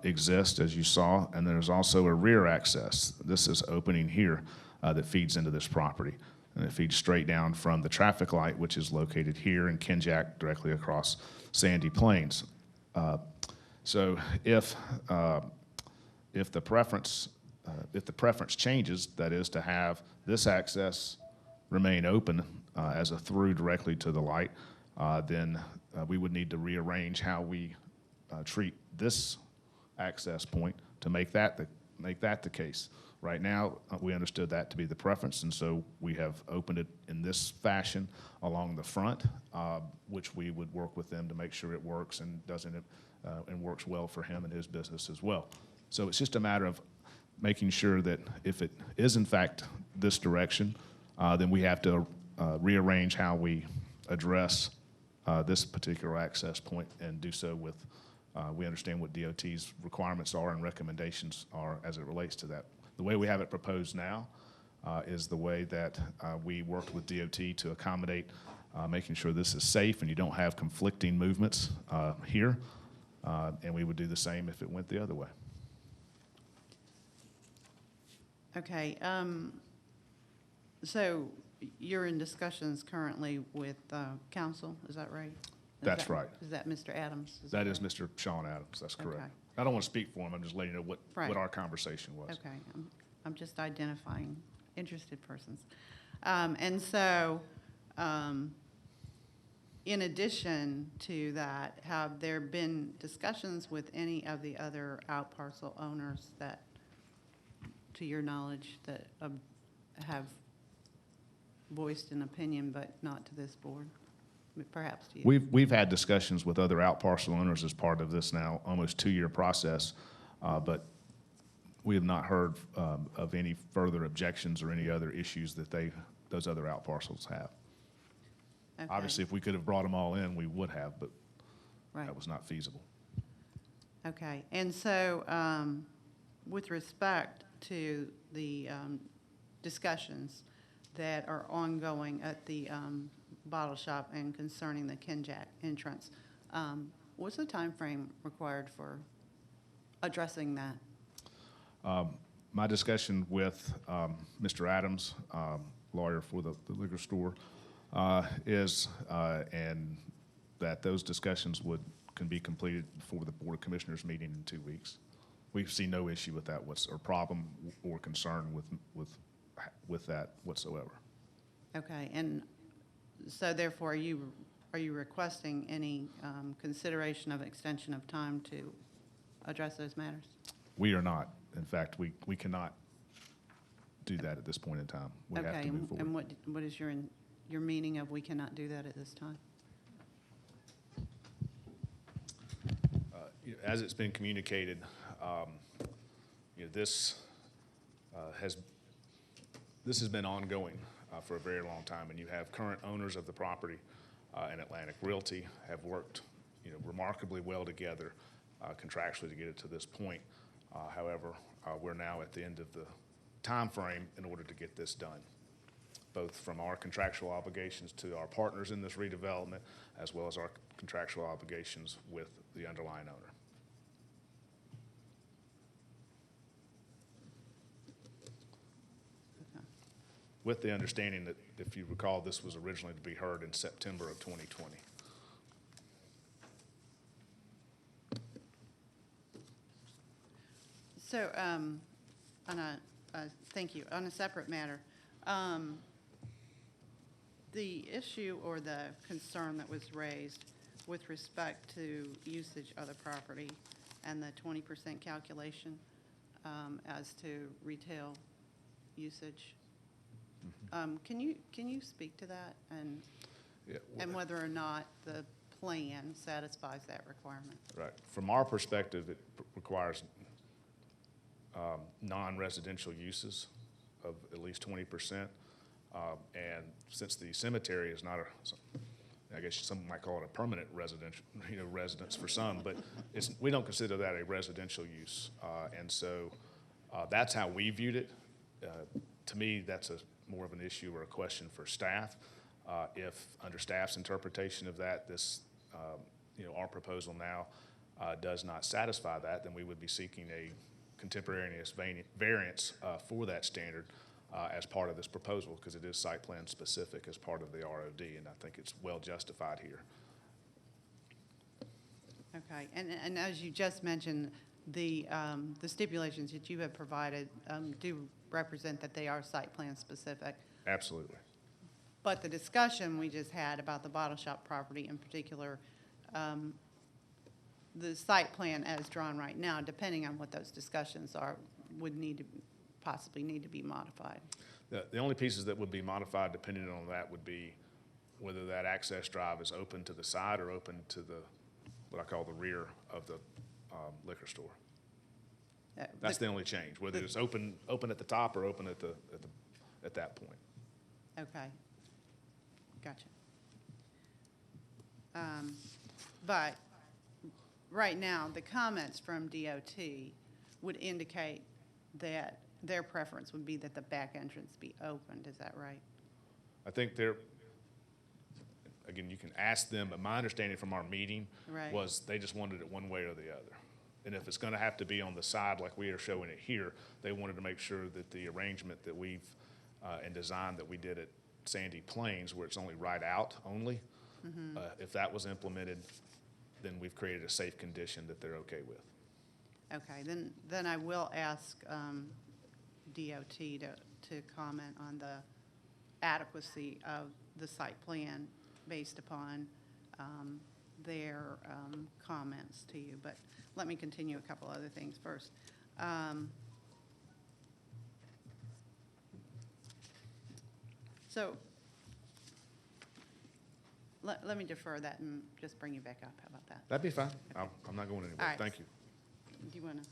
exists, as you saw, and there's also a rear access. This is opening here that feeds into this property, and it feeds straight down from the traffic light, which is located here in Kinjack, directly across Sandy Plains. So if the preference changes, that is to have this access remain open as a through directly to the light, then we would need to rearrange how we treat this access point to make that the case. Right now, we understood that to be the preference, and so we have opened it in this fashion along the front, which we would work with them to make sure it works and and works well for him and his business as well. So it's just a matter of making sure that if it is in fact this direction, then we have to rearrange how we address this particular access point and do so with, we understand what DOT's requirements are and recommendations are as it relates to that. The way we have it proposed now is the way that we worked with DOT to accommodate making sure this is safe and you don't have conflicting movements here, and we would do the same if it went the other way. Okay, so you're in discussions currently with council, is that right? That's right. Is that Mr. Adams? That is Mr. Sean Adams, that's correct. Okay. I don't want to speak for him, I'm just letting you know what Right. our conversation was. Okay, I'm just identifying interested persons. And so, in addition to that, have there been discussions with any of the other out parcel owners that, to your knowledge, that have voiced an opinion, but not to this board, perhaps to you. We've had discussions with other out parcel owners as part of this now almost 2-year process, but we have not heard of any further objections or any other issues that those other out parcels have. Okay. Obviously, if we could have brought them all in, we would have, but Right. that was not feasible. Okay, and so with respect to the discussions that are ongoing at the bottle shop and concerning the Kenjack entrance, what's the time frame required for addressing that? My discussion with Mr. Adams, lawyer for the liquor store, is, and that those discussions can be completed before the Board of Commissioners meeting in 2 weeks. We see no issue with that or problem or concern with that whatsoever. Okay, and so therefore, are you requesting any consideration of extension of time to address those matters? We are not. In fact, we cannot do that at this point in time. We have to move forward. And what is your meaning of we cannot do that at this time? As it's been communicated, this has been ongoing for a very long time, and you have current owners of the property and Atlantic Realty have worked, remarkably well together contractually to get it to this point. However, we're now at the end of the time frame in order to get this done, both from our contractual obligations to our partners in this redevelopment, as well as our contractual obligations with the underlying owner. With the understanding that, if you recall, this was originally to be heard in September of 2020. So, thank you. On a separate matter, the issue or the concern that was raised with respect to usage of the property and the 20% calculation as to retail usage, can you speak to that and whether or not the plan satisfies that requirement? Right. From our perspective, it requires non-residential uses of at least 20%. And since the cemetery is not I guess some might call it a permanent residential, residence for some, but we don't consider that a residential use. And so that's how we viewed it. To me, that's more of an issue or a question for staff. If under staff's interpretation of that, our proposal now does not satisfy that, then we would be seeking a contemporaneous variance for that standard as part of this proposal, because it is site plan specific as part of the ROD, and I think it's well justified here. Okay, and as you just mentioned, the stipulations that you have provided do represent that they are site plan specific. Absolutely. But the discussion we just had about the bottle shop property in particular, the site plan as drawn right now, depending on what those discussions are, would possibly need to be modified. The only pieces that would be modified depending on that would be whether that access drive is open to the side or open to what I call the rear of the liquor store. That's the only change, whether it's open at the top or open at that point. Okay, gotcha. But right now, the comments from DOT would indicate that their preference would be that the back entrance be opened. Is that right? I think again, you can ask them, but my understanding from our meeting was they just wanted it one way or the other. And if it's going to have to be on the side like we are showing it here, they wanted to make sure that the arrangement that we've and design that we did at Sandy Plains, where it's only right out only, if that was implemented, then we've created a safe condition that they're okay with. Okay, then I will ask DOT to comment on the adequacy of the site plan based upon their comments to you. But let me continue a couple other things first. So let me defer that and just bring you back up. How about that? That'd be fine. I'm not going anywhere. All right. Thank you. Do you want to?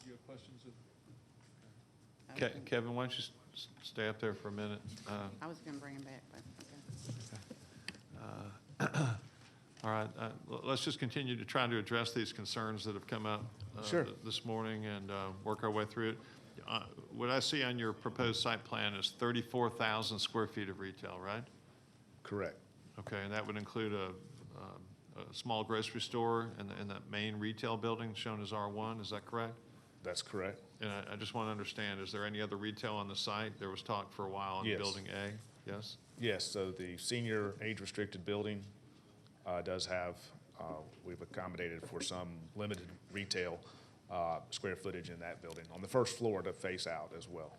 You have questions? Kevin, why don't you stay up there for a minute? I was going to bring him back, but, All right, let's just continue to try to address these concerns that have come up Sure. this morning and work our way through it. What I see on your proposed site plan is 34,000 square feet of retail, right? Correct. Okay, and that would include a small grocery store in that main retail building shown as R1, is that correct? That's correct. And I just want to understand, is there any other retail on the site? There was talk for a while on Yes. Building A, yes? Yes, so the senior age-restricted building does have, we've accommodated for some limited retail square footage in that building, on the first floor to face out as well.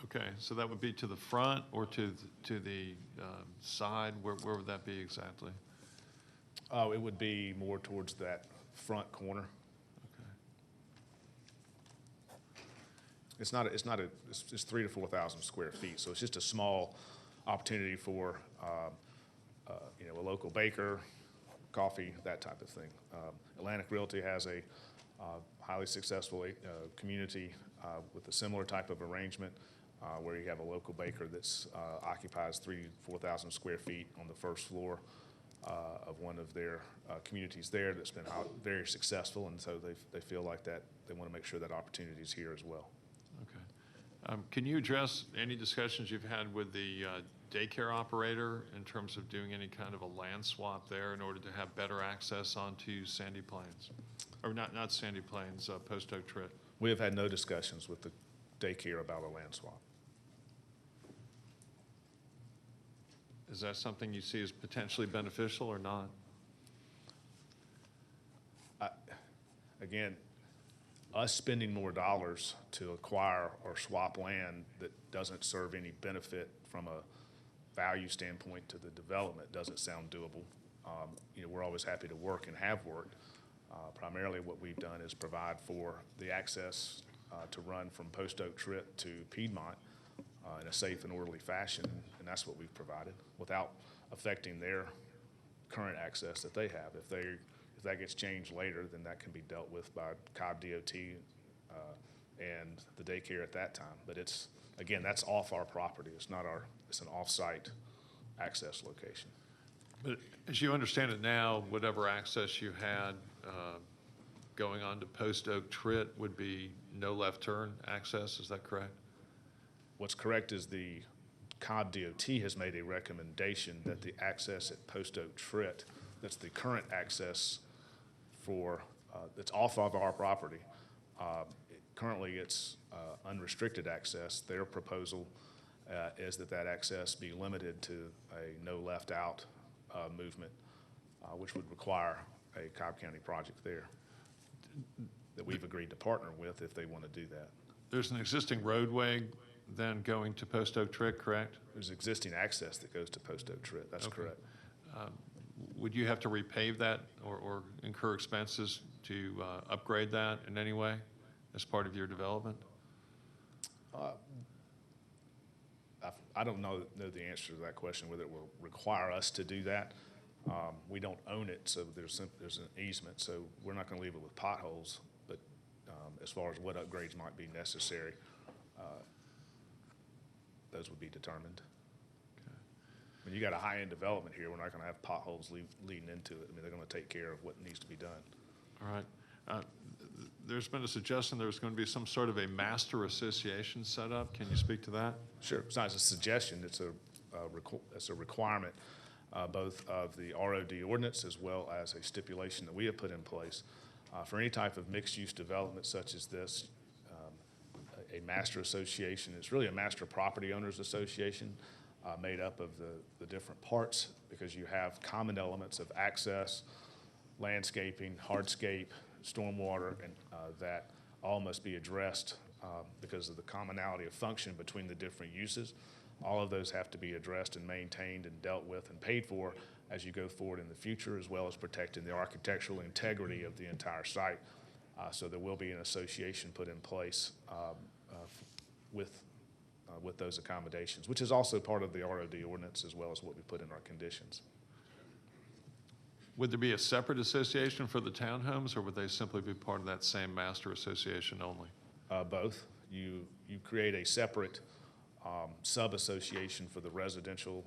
Okay, so that would be to the front or to the side? Where would that be exactly? Oh, it would be more towards that front corner. Okay. It's 3,000 to 4,000 square feet, so it's just a small opportunity for, a local baker, coffee, that type of thing. Atlantic Realty has a highly successful community with a similar type of arrangement where you have a local baker that's occupies 3,000 to 4,000 square feet on the first floor of one of their communities there that's been very successful, and so they feel like that they want to make sure that opportunity is here as well. Okay. Can you address any discussions you've had with the daycare operator in terms of doing any kind of a land swap there in order to have better access onto Sandy Plains? Or not Sandy Plains, Post Oak Tritt? We have had no discussions with the daycare about a land swap. Is that something you see as potentially beneficial or not? Again, us spending more dollars to acquire or swap land that doesn't serve any benefit from a value standpoint to the development doesn't sound doable. We're always happy to work and have worked. Primarily what we've done is provide for the access to run from Post Oak Tritt to Piedmont in a safe and orderly fashion, and that's what we've provided without affecting their current access that they have. If that gets changed later, then that can be dealt with by Cobb DOT and the daycare at that time. But again, that's off our property. It's an off-site access location. But as you understand it now, whatever access you had going on to Post Oak Tritt would be no left turn access, is that correct? What's correct is the Cobb DOT has made a recommendation that the access at Post Oak Tritt, that's the current access that's off of our property. Currently, it's unrestricted access. Their proposal is that access be limited to a no left out movement, which would require a Cobb County project there that we've agreed to partner with if they want to do that. There's an existing roadway then going to Post Oak Tritt, correct? There's existing access that goes to Post Oak Tritt. That's Okay. correct. Would you have to repave that or incur expenses to upgrade that in any way as part of your development? I don't know the answer to that question, whether it will require us to do that. We don't own it, so there's an easement, so we're not going to leave it with potholes. But as far as what upgrades might be necessary, those would be determined. When you got a high-end development here, we're not going to have potholes leading into it. I mean, they're going to take care of what needs to be done. All right. There's been a suggestion there's going to be some sort of a master association set up. Can you speak to that? Sure. It's not a suggestion. It's a requirement, both of the ROD ordinance as well as a stipulation that we have put in place for any type of mixed-use development such as this. A master association is really a master property owners association made up of the different parts, because you have common elements of access, landscaping, hardscape, stormwater, and that all must be addressed because of the commonality of function between the different uses. All of those have to be addressed and maintained and dealt with and paid for as you go forward in the future, as well as protecting the architectural integrity of the entire site. So there will be an association put in place with with those accommodations, which is also part of the ROD ordinance as well as what we put in our conditions. Would there be a separate association for the townhomes, or would they simply be part of that same master association only? Both. You create a separate sub-association for the residential,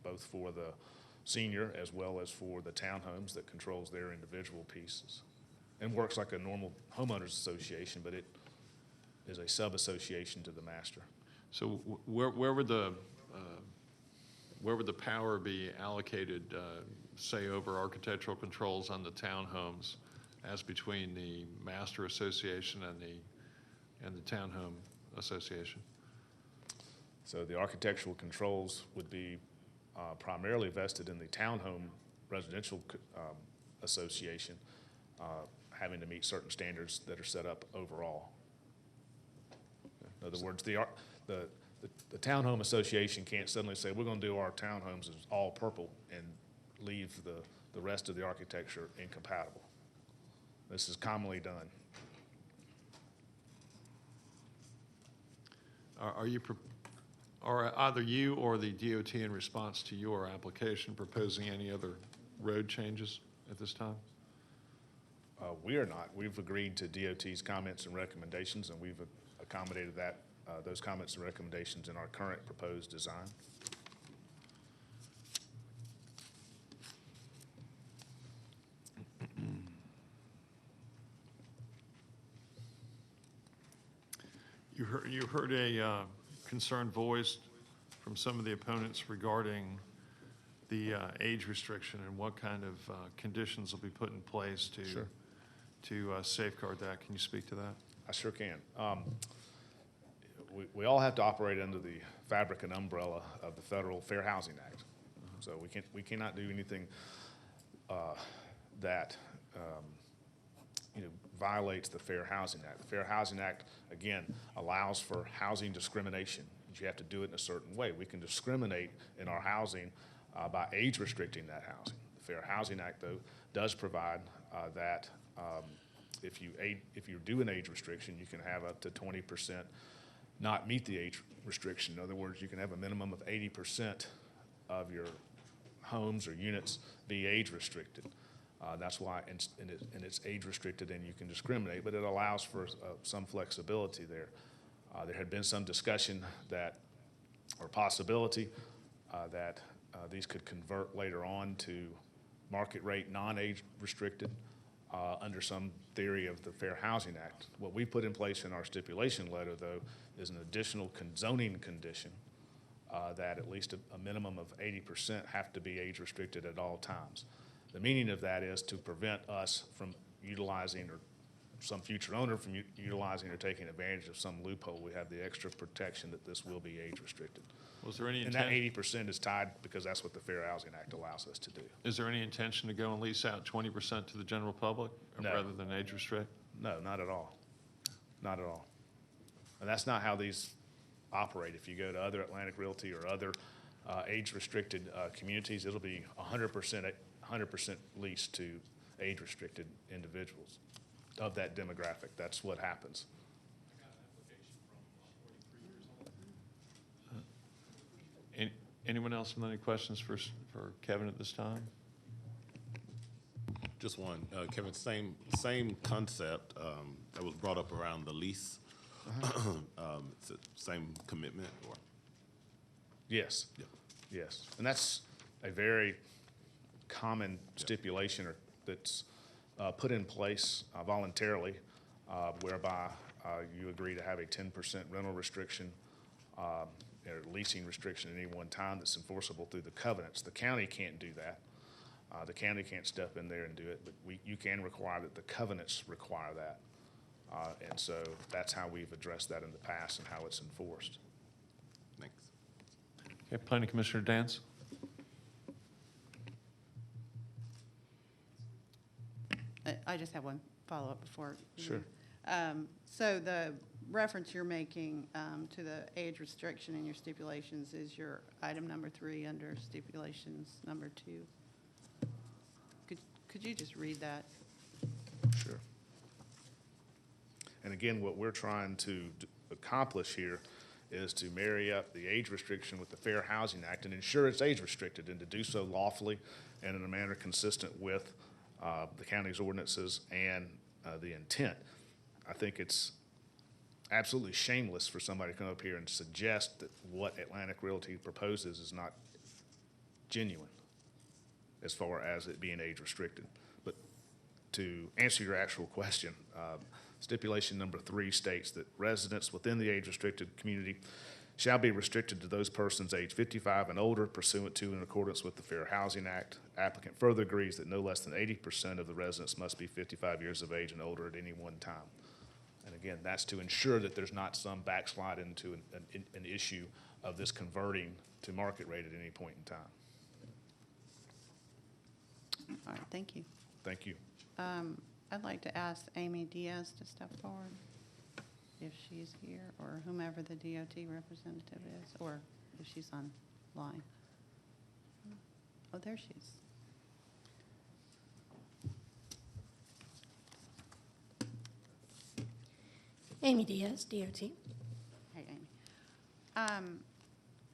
both for the senior as well as for the townhomes that controls their individual pieces. And works like a normal homeowners association, but it is a sub-association to the master. So where would the power be allocated, say, over architectural controls on the townhomes as between the master association and the townhome association? So the architectural controls would be primarily vested in the townhome residential association, having to meet certain standards that are set up overall. In other words, the townhome association can't suddenly say, we're going to do our townhomes as all purple and leave the rest of the architecture incompatible. This is commonly done. Are either you or the DOT, in response to your application, proposing any other road changes at this time? We are not. We've agreed to DOT's comments and recommendations, and we've accommodated those comments and recommendations in our current proposed design. You heard a concern voiced from some of the opponents regarding the age restriction and what kind of conditions will be put in place to safeguard that. Can you speak to that? I sure can. We all have to operate under the fabric and umbrella of the Federal Fair Housing Act. So we cannot do anything that violates the Fair Housing Act. The Fair Housing Act, again, allows for housing discrimination. But you have to do it in a certain way. We can discriminate in our housing by age restricting that housing. The Fair Housing Act, though, does provide that if you do an age restriction, you can have up to 20% not meet the age restriction. In other words, you can have a minimum of 80% of your homes or units be age restricted. That's why, and it's age restricted and you can discriminate, but it allows for some flexibility there. There had been some discussion or possibility that these could convert later on to market rate non-age restricted under some theory of the Fair Housing Act. What we put in place in our stipulation letter, though, is an additional zoning condition that at least a minimum of 80% have to be age restricted at all times. The meaning of that is to prevent us from utilizing, or some future owner from utilizing or taking advantage of some loophole. We have the extra protection that this will be age restricted. Was there any And that 80% is tied because that's what the Fair Housing Act allows us to do. Is there any intention to go and lease out 20% to the general public No. rather than age restrict? No, not at all. Not at all. And that's not how these operate. If you go to other Atlantic Realty or other age-restricted communities, it'll be 100% leased to age-restricted individuals of that demographic. That's what happens. Anyone else with any questions for Kevin at this time? Just one, Kevin, same concept that was brought up around the lease. It's the same commitment, or? Yes. Yep. Yes. And that's a very common stipulation that's put in place voluntarily, whereby you agree to have a 10% rental restriction or leasing restriction at any one time that's enforceable through the covenants. The county can't do that. The county can't step in there and do it, but you can require that the covenants require that. And so that's how we've addressed that in the past and how it's enforced. Thanks. Okay, Planning Commissioner Dance? I just have one follow-up before. Sure. So the reference you're making to the age restriction in your stipulations is your item number 3 under stipulations number 2. Could you just read that? Sure. And again, what we're trying to accomplish here is to marry up the age restriction with the Fair Housing Act and ensure it's age restricted, and to do so lawfully and in a manner consistent with the county's ordinances and the intent. I think it's absolutely shameless for somebody to come up here and suggest that what Atlantic Realty proposes is not genuine as far as it being age restricted. But to answer your actual question, stipulation number 3 states that residents within the age restricted community shall be restricted to those persons age 55 and older pursuant to and in accordance with the Fair Housing Act. Applicant further agrees that no less than 80% of the residents must be 55 years of age and older at any one time. And again, that's to ensure that there's not some backslide into an issue of this converting to market rate at any point in time. All right, thank you. Thank you. I'd like to ask Amy Diaz to step forward, if she's here, or whomever the DOT representative is, or if she's online. Oh, there she is. Amy Diaz, DOT. Hey, Amy.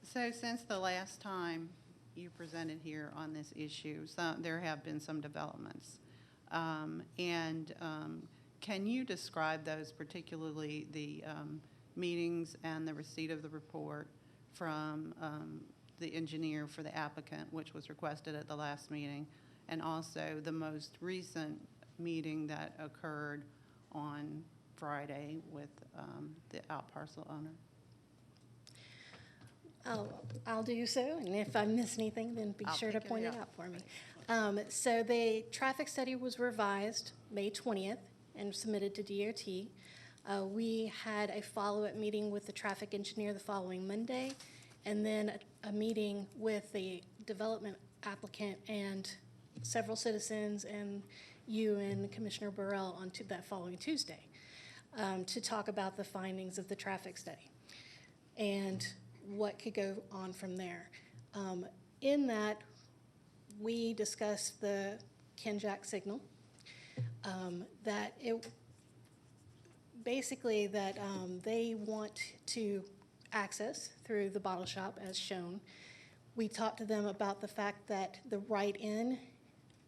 So since the last time you presented here on this issue, there have been some developments. Can you describe those, particularly the meetings and the receipt of the report from the engineer for the applicant, which was requested at the last meeting, and also the most recent meeting that occurred on Friday with the out parcel owner? I'll do so, and if I miss anything, then be I'll sure to pick it point it up. out for me. So the traffic study was revised May 20th and submitted to DOT. We had a follow-up meeting with the traffic engineer the following Monday, and then a meeting with the development applicant and several citizens and you and Commissioner Burrell on that following Tuesday to talk about the findings of the traffic study and what could go on from there. In that, we discussed the Kenjack signal, that it basically that they want to access through the bottle shop as shown. We talked to them about the fact that the right in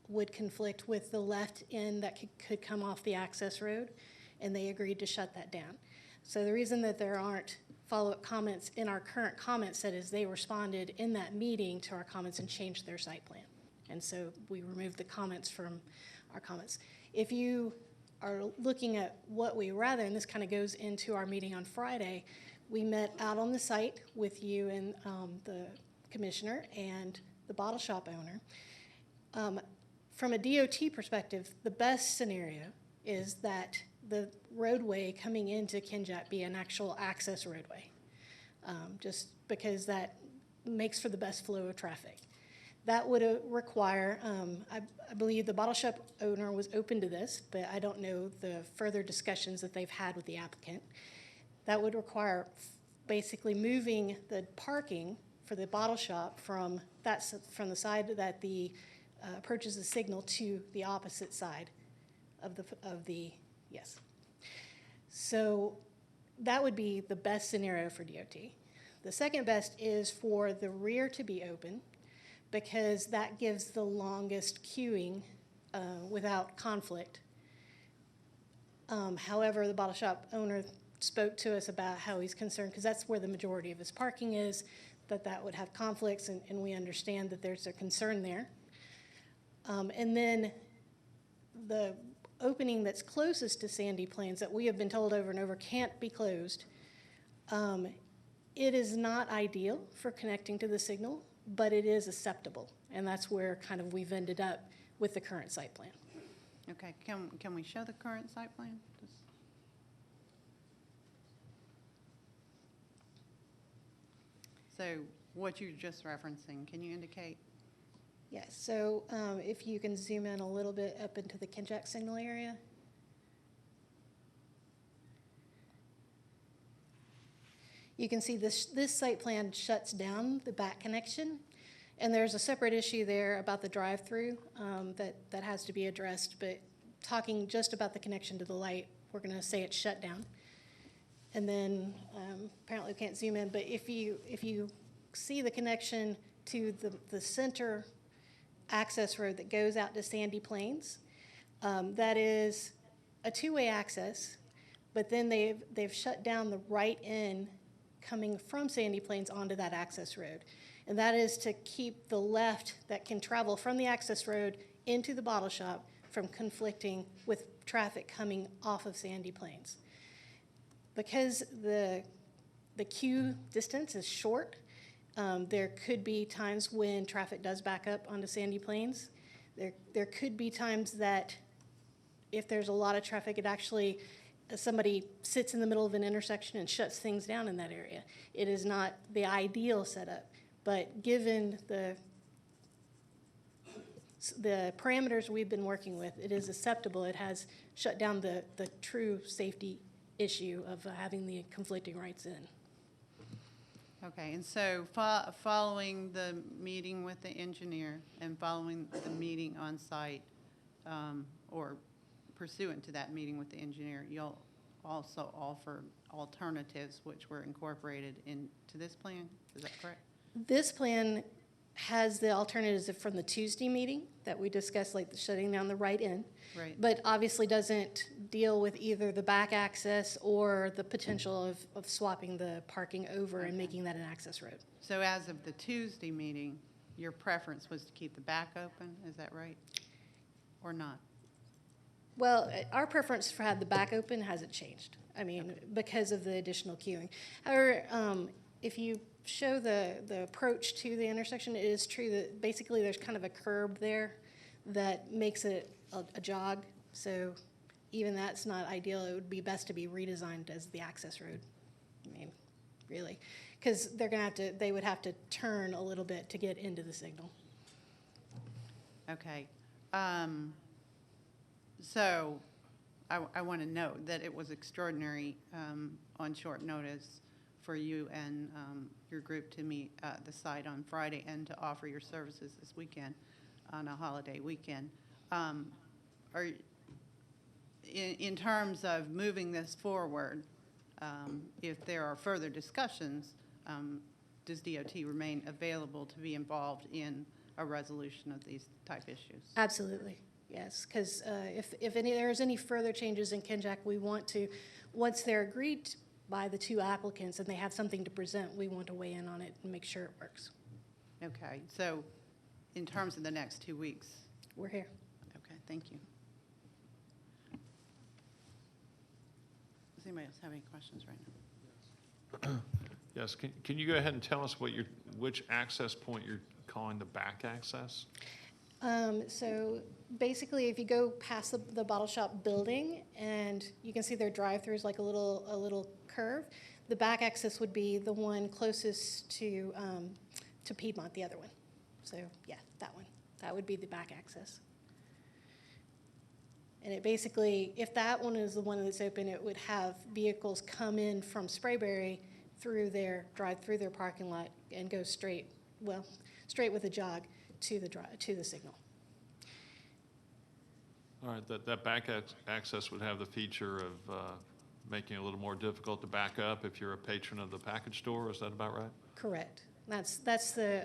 would conflict with the left in that could come off the access road, and they agreed to shut that down. So the reason that there aren't follow-up comments in our current comment set is they responded in that meeting to our comments and changed their site plan. And so we removed the comments from our comments. If you are looking at what we rather, and this kind of goes into our meeting on Friday, we met out on the site with you and the commissioner and the bottle shop owner. From a DOT perspective, the best scenario is that the roadway coming into Kenjack be an actual access roadway, just because that makes for the best flow of traffic. That would require, I believe the bottle shop owner was open to this, but I don't know the further discussions that they've had with the applicant. That would require basically moving the parking for the bottle shop from the side that the approaches the signal to the opposite side of the yes. So that would be the best scenario for DOT. The second best is for the rear to be open, because that gives the longest queuing without conflict. However, the bottle shop owner spoke to us about how he's concerned, because that's where the majority of his parking is, that would have conflicts, and we understand that there's a concern there. And then the opening that's closest to Sandy Plains that we have been told over and over can't be closed, it is not ideal for connecting to the signal, but it is acceptable, and that's where kind of we've ended up with the current site plan. Okay, can we show the current site plan? So what you're just referencing, can you indicate? Yes, so if you can zoom in a little bit up into the Kenjack signal area. You can see this site plan shuts down the back connection, and there's a separate issue there about the drive-through that has to be addressed, but talking just about the connection to the light, we're going to say it's shut down. And then apparently we can't zoom in, but if you see the connection to the center access road that goes out to Sandy Plains, that is a two-way access, but then they've shut down the right end coming from Sandy Plains onto that access road. And that is to keep the left that can travel from the access road into the bottle shop from conflicting with traffic coming off of Sandy Plains. Because the queue distance is short, there could be times when traffic does back up onto Sandy Plains. There could be times that if there's a lot of traffic, it actually, somebody sits in the middle of an intersection and shuts things down in that area. It is not the ideal setup, but given the parameters we've been working with, it is acceptable. It has shut down the true safety issue of having the conflicting rights in. Okay, and so following the meeting with the engineer and following the meeting on site, or pursuant to that meeting with the engineer, you'll also offer alternatives which were incorporated into this plan? Is that correct? This plan has the alternatives from the Tuesday meeting that we discussed, like shutting down the right end. Right. But obviously doesn't deal with either the back access or the potential of swapping the parking over and making that an access road. So as of the Tuesday meeting, your preference was to keep the back open, is that right? Or not? Well, our preference for have the back open hasn't changed. I mean, because of the additional queuing. However, if you show the approach to the intersection, it is true that basically there's kind of a curb there that makes it a jog. So even that's not ideal. It would be best to be redesigned as the access road. I mean, really, because they would have to turn a little bit to get into the signal. Okay. So I want to note that it was extraordinary on short notice for you and your group to meet at the site on Friday and to offer your services this weekend on a holiday weekend. In terms of moving this forward, if there are further discussions, does DOT remain available to be involved in a resolution of these type issues? Absolutely, yes. Because if there's any further changes in Kenjac, we want to, once they're agreed by the two applicants and they have something to present, we want to weigh in on it and make sure it works. Okay, so in terms of the next 2 weeks? We're here. Okay, thank you. Does anybody else have any questions right now? Yes, can you go ahead and tell us which access point you're calling the back access? So basically, if you go past the bottle shop building and you can see their drive-throughs like a little curve, the back access would be the one closest to Piedmont, the other one. So yeah, that one. That would be the back access. And it basically, if that one is the one that's open, it would have vehicles come in from Sprayberry drive through their parking lot and go straight with a jog to the signal. All right, that back access would have the feature of making it a little more difficult to back up if you're a patron of the package store. Is that about right? Correct. That's the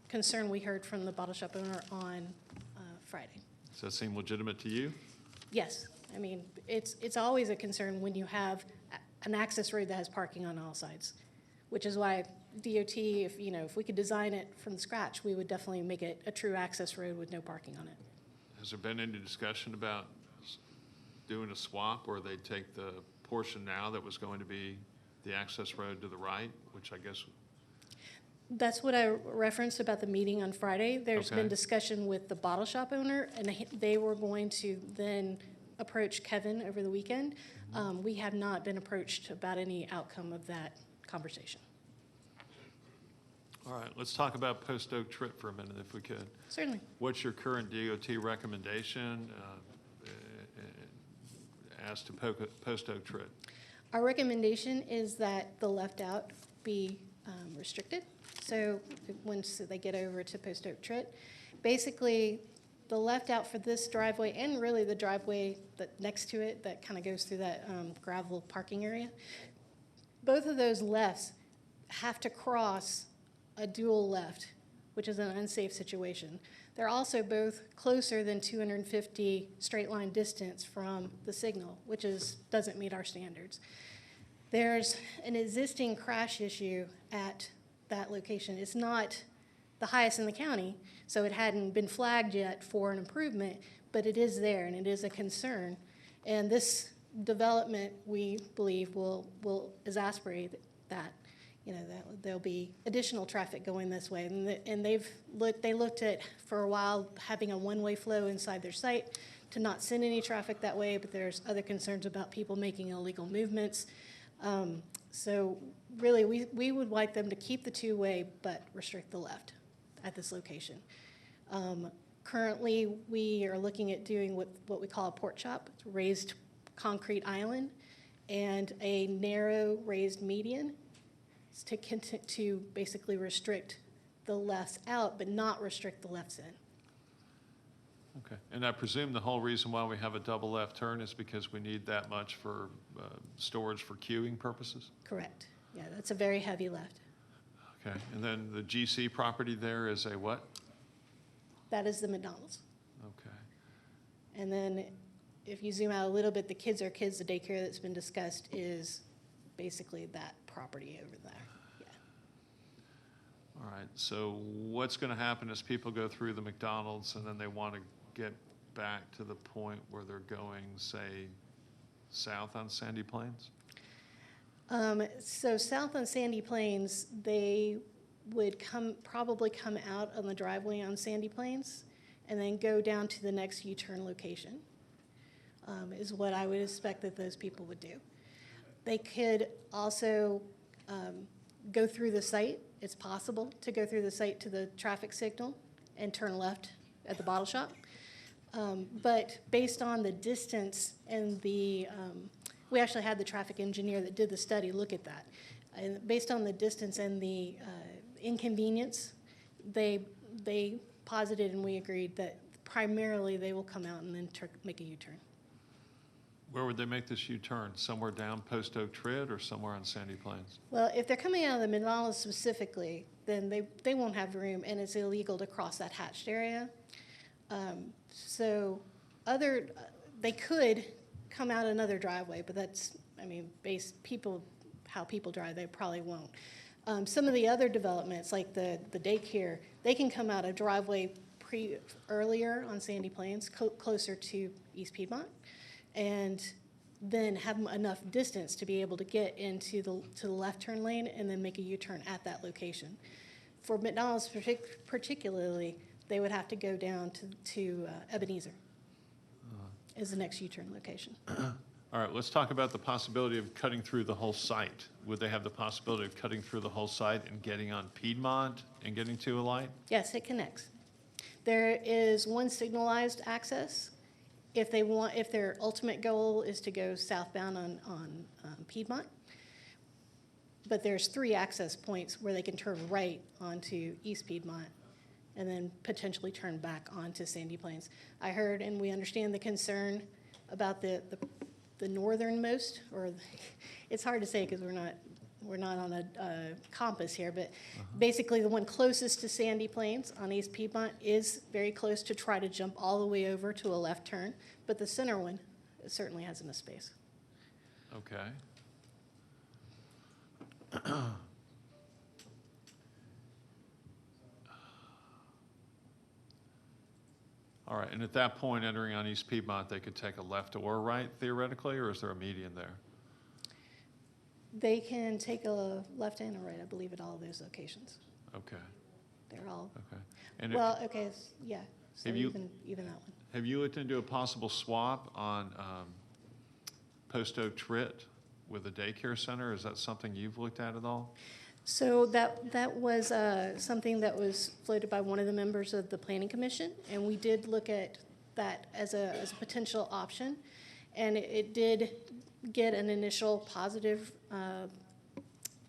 concern we heard from the bottle shop owner on Friday. Does that seem legitimate to you? Yes. I mean, it's always a concern when you have an access road that has parking on all sides, which is why DOT, if we could design it from scratch, we would definitely make it a true access road with no parking on it. Has there been any discussion about doing a swap where they take the portion now that was going to be the access road to the right, which I guess... That's what I referenced about the meeting on Friday. There's been discussion with the bottle shop owner, and they were going to then approach Kevin over the weekend. We have not been approached about any outcome of that conversation. All right, let's talk about Post Oak Trip for a minute, if we could. Certainly. What's your current DOT recommendation as to Post Oak Trip? Our recommendation is that the left out be restricted. So once they get over to Post Oak Trip, basically the left out for this driveway and really the driveway that next to it that kind of goes through that gravel parking area, both of those lefts have to cross a dual left, which is an unsafe situation. They're also both closer than 250 straight line distance from the signal, which doesn't meet our standards. There's an existing crash issue at that location. It's not the highest in the county, so it hadn't been flagged yet for an improvement, but it is there and it is a concern. And this development, we believe, will exasperate that. You know, that there'll be additional traffic going this way. And they looked at, for a while, having a one-way flow inside their site to not send any traffic that way, but there's other concerns about people making illegal movements. So really, we would like them to keep the two-way, but restrict the left at this location. Currently, we are looking at doing what we call a pork chop. It's a raised concrete island and a narrow raised median to basically restrict the lefts out, but not restrict the lefts in. Okay, and I presume the whole reason why we have a double left turn is because we need that much for storage for queuing purposes? Correct. Yeah, that's a very heavy left. Okay, and then the GC property there is a what? That is the McDonald's. Okay. And then if you zoom out a little bit, the Kids Are Kids, the daycare that's been discussed, is basically that property over there. Yeah. All right, so what's going to happen is people go through the McDonald's and then they want to get back to the point where they're going, say, south on Sandy Plains? So south on Sandy Plains, they would probably come out on the driveway on Sandy Plains and then go down to the next U-turn location, is what I would expect that those people would do. They could also go through the site. It's possible to go through the site to the traffic signal and turn left at the bottle shop. But based on the distance and the, we actually had the traffic engineer that did the study look at that. And based on the distance and the inconvenience, they posited and we agreed that primarily they will come out and then make a U-turn. Where would they make this U-turn? Somewhere down Post Oak Trid or somewhere on Sandy Plains? Well, if they're coming out of the McDonald's specifically, then they won't have room, and it's illegal to cross that hatched area. So they could come out another driveway, but that's, I mean, how people drive, they probably won't. Some of the other developments, like the daycare, they can come out a driveway earlier on Sandy Plains, closer to East Piedmont, and then have enough distance to be able to get into the left turn lane and then make a U-turn at that location. For McDonald's particularly, they would have to go down to Ebenezer as the next U-turn location. All right, let's talk about the possibility of cutting through the whole site. Would they have the possibility of cutting through the whole site and getting on Piedmont and getting to a light? Yes, it connects. There is one signalized access. If their ultimate goal is to go southbound on Piedmont, but there's 3 access points where they can turn right onto East Piedmont and then potentially turn back onto Sandy Plains. I heard and we understand the concern about the northernmost, or it's hard to say because we're not on a compass here, but basically the one closest to Sandy Plains on East Piedmont is very close to try to jump all the way over to a left turn, but the center one certainly has enough space. Okay. All right, and at that point, entering on East Piedmont, they could take a left or a right theoretically, or is there a median there? They can take a left and a right, I believe, at all of those locations. Okay. They're all, Okay. And well, okay, yeah, so Have you- even that one. have you looked into a possible swap on Post Oak Trit with a daycare center? Is that something you've looked at all? So that was something that was floated by one of the members of the Planning Commission, and we did look at that as a potential option, and it did get an initial positive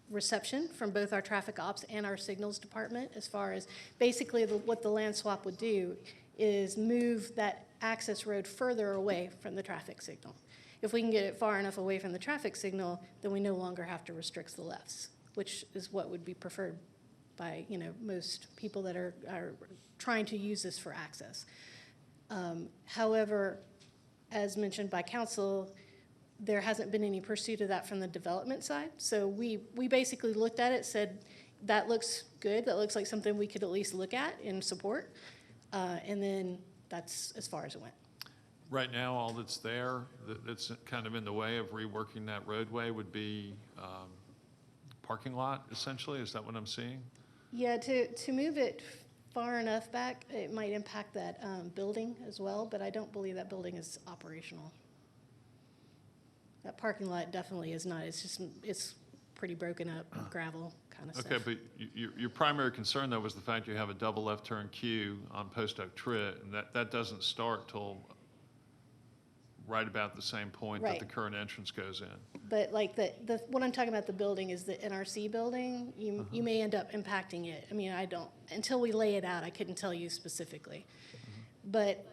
reception from both our traffic ops and our signals department, as far as basically what the land swap would do is move that access road further away from the traffic signal. if we can get it far enough away from the traffic signal, then we no longer have to restrict the lefts, which is what would be preferred by, most people that are trying to use this for access. However, as mentioned by council, there hasn't been any pursuit of that from the development side. So we basically looked at it, said, that looks good, that looks like something we could at least look at and support. And then that's as far as it went. Right now, all that's there, that's kind of in the way of reworking that roadway would be parking lot, essentially? Is that what I'm seeing? Yeah, to move it far enough back, it might impact that building as well, but I don't believe that building is operational. That parking lot definitely is not. It's pretty broken up, gravel kind of stuff. Okay, but your primary concern, though, was the fact you have a double left turn queue on Post Oak Trit, and that doesn't start till right about the same point that Right. the current entrance goes in. But like what I'm talking about, the building is the NRC building. You may end up impacting it. I mean, I don't, until we lay it out, I couldn't tell you specifically. But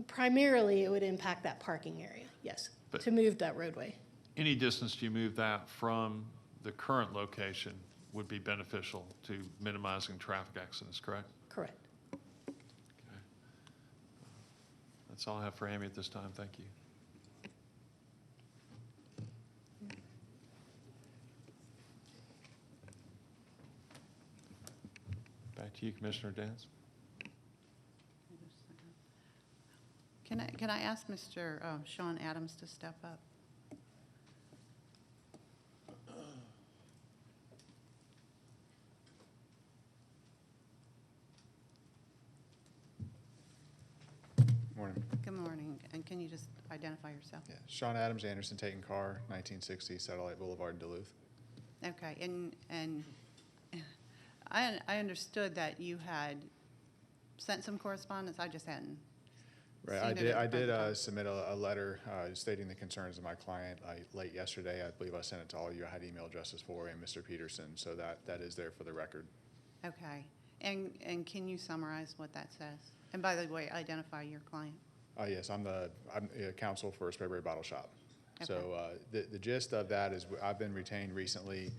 primarily, it would impact that parking area, yes, But- to move that roadway. Any distance you move that from the current location would be beneficial to minimizing traffic accidents, correct? Correct. Okay. That's all I have for Amy at this time. Thank you. Back to you, Commissioner Dance. Can I ask Mr. Sean Adams to step up? Morning. Good morning, and can you just identify yourself? Yeah, Sean Adams, Anderson, Taken Car, 1960 Satellite Boulevard, Duluth. Okay, and I understood that you had sent some correspondence. I just hadn't. Right, seen it I at the did front door. submit a letter stating the concerns of my client late yesterday. I believe I sent it to all you. I had email addresses for and Mr. Peterson, so that is there for the record. Okay, and can you summarize what that says? And by the way, identify your client. Yes, I'm counsel for Spraberry Bottle Shop. Okay. So the gist of that is I've been retained recently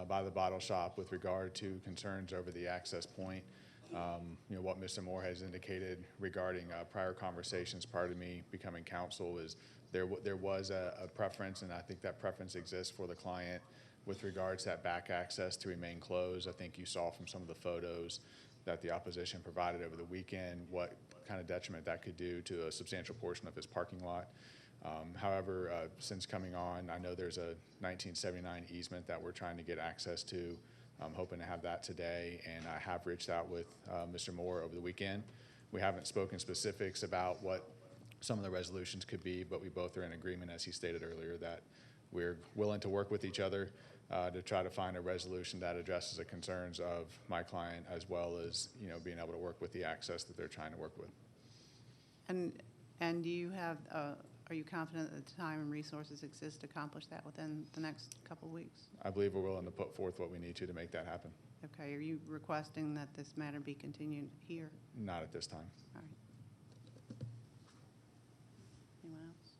by the bottle shop with regard to concerns over the access point. What Mr. Moore has indicated regarding prior conversations prior to me becoming counsel is there was a preference, and I think that preference exists for the client with regards to that back access to remain closed. I think you saw from some of the photos that the opposition provided over the weekend what kind of detriment that could do to a substantial portion of his parking lot. However, since coming on, I know there's a 1979 easement that we're trying to get access to. I'm hoping to have that today, and I have reached out with Mr. Moore over the weekend. We haven't spoken specifics about what some of the resolutions could be, but we both are in agreement, as he stated earlier, that we're willing to work with each other to try to find a resolution that addresses the concerns of my client, as well as being able to work with the access that they're trying to work with. And do you have, are you confident that the time and resources exist to accomplish that within the next couple of weeks? I believe we're willing to put forth what we need to make that happen. Okay, are you requesting that this matter be continued here? Not at this time. All right. Anyone else?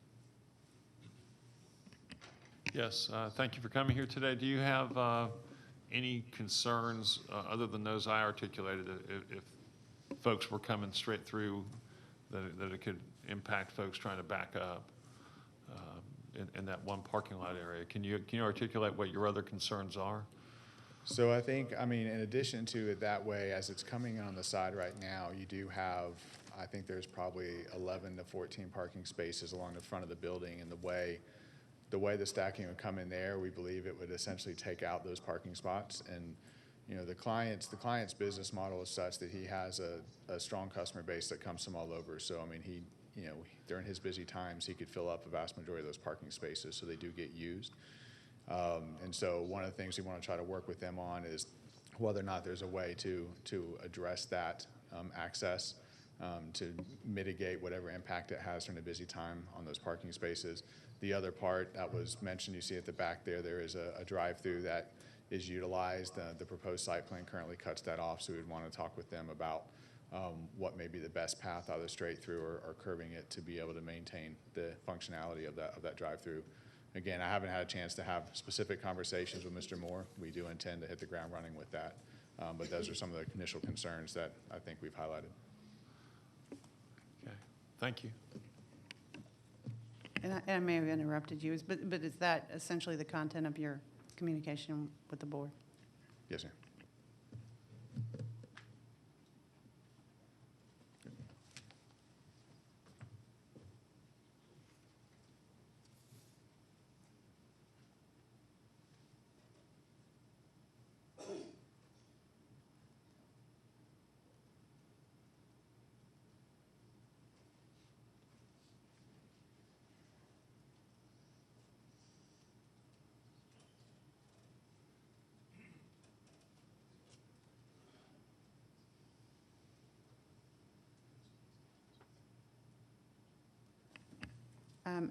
Yes, thank you for coming here today. Do you have any concerns other than those I articulated if folks were coming straight through, that it could impact folks trying to back up in that one parking lot area? Can you articulate what your other concerns are? So I think, in addition to it that way, as it's coming on the side right now, you do have, I think there's probably 11 to 14 parking spaces along the front of the building, and the way the stacking would come in there, we believe it would essentially take out those parking spots. And the client's business model is such that he has a strong customer base that comes from all over. So he during his busy times, he could fill up a vast majority of those parking spaces, so they do get used. And so one of the things we want to try to work with them on is whether or not there's a way to address that access to mitigate whatever impact it has during a busy time on those parking spaces. The other part that was mentioned, you see at the back there is a drive-through that is utilized. The proposed site plan currently cuts that off, so we would want to talk with them about what may be the best path, either straight through or curving it to be able to maintain the functionality of that drive-through. Again, I haven't had a chance to have specific conversations with Mr. Moore. We do intend to hit the ground running with that, but those are some of the initial concerns that I think we've highlighted. Okay, thank you. And I may have interrupted you, but is that essentially the content of your communication with the board? Yes, ma'am.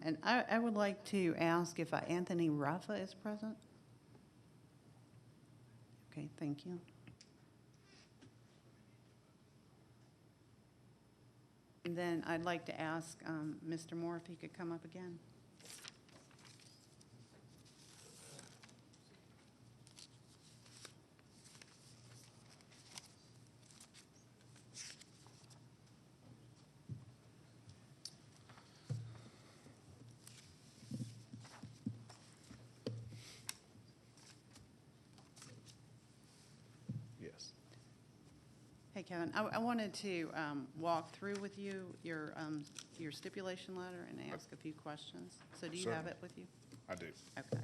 And I would like to ask if Anthony Rafa is present. Okay, thank you. And then I'd like to ask Mr. Moore if he could come up again. Yes. Hey, Kevin, I wanted to walk through with you your stipulation letter and ask a few questions. So do you have Certainly. it with you? I do. Okay.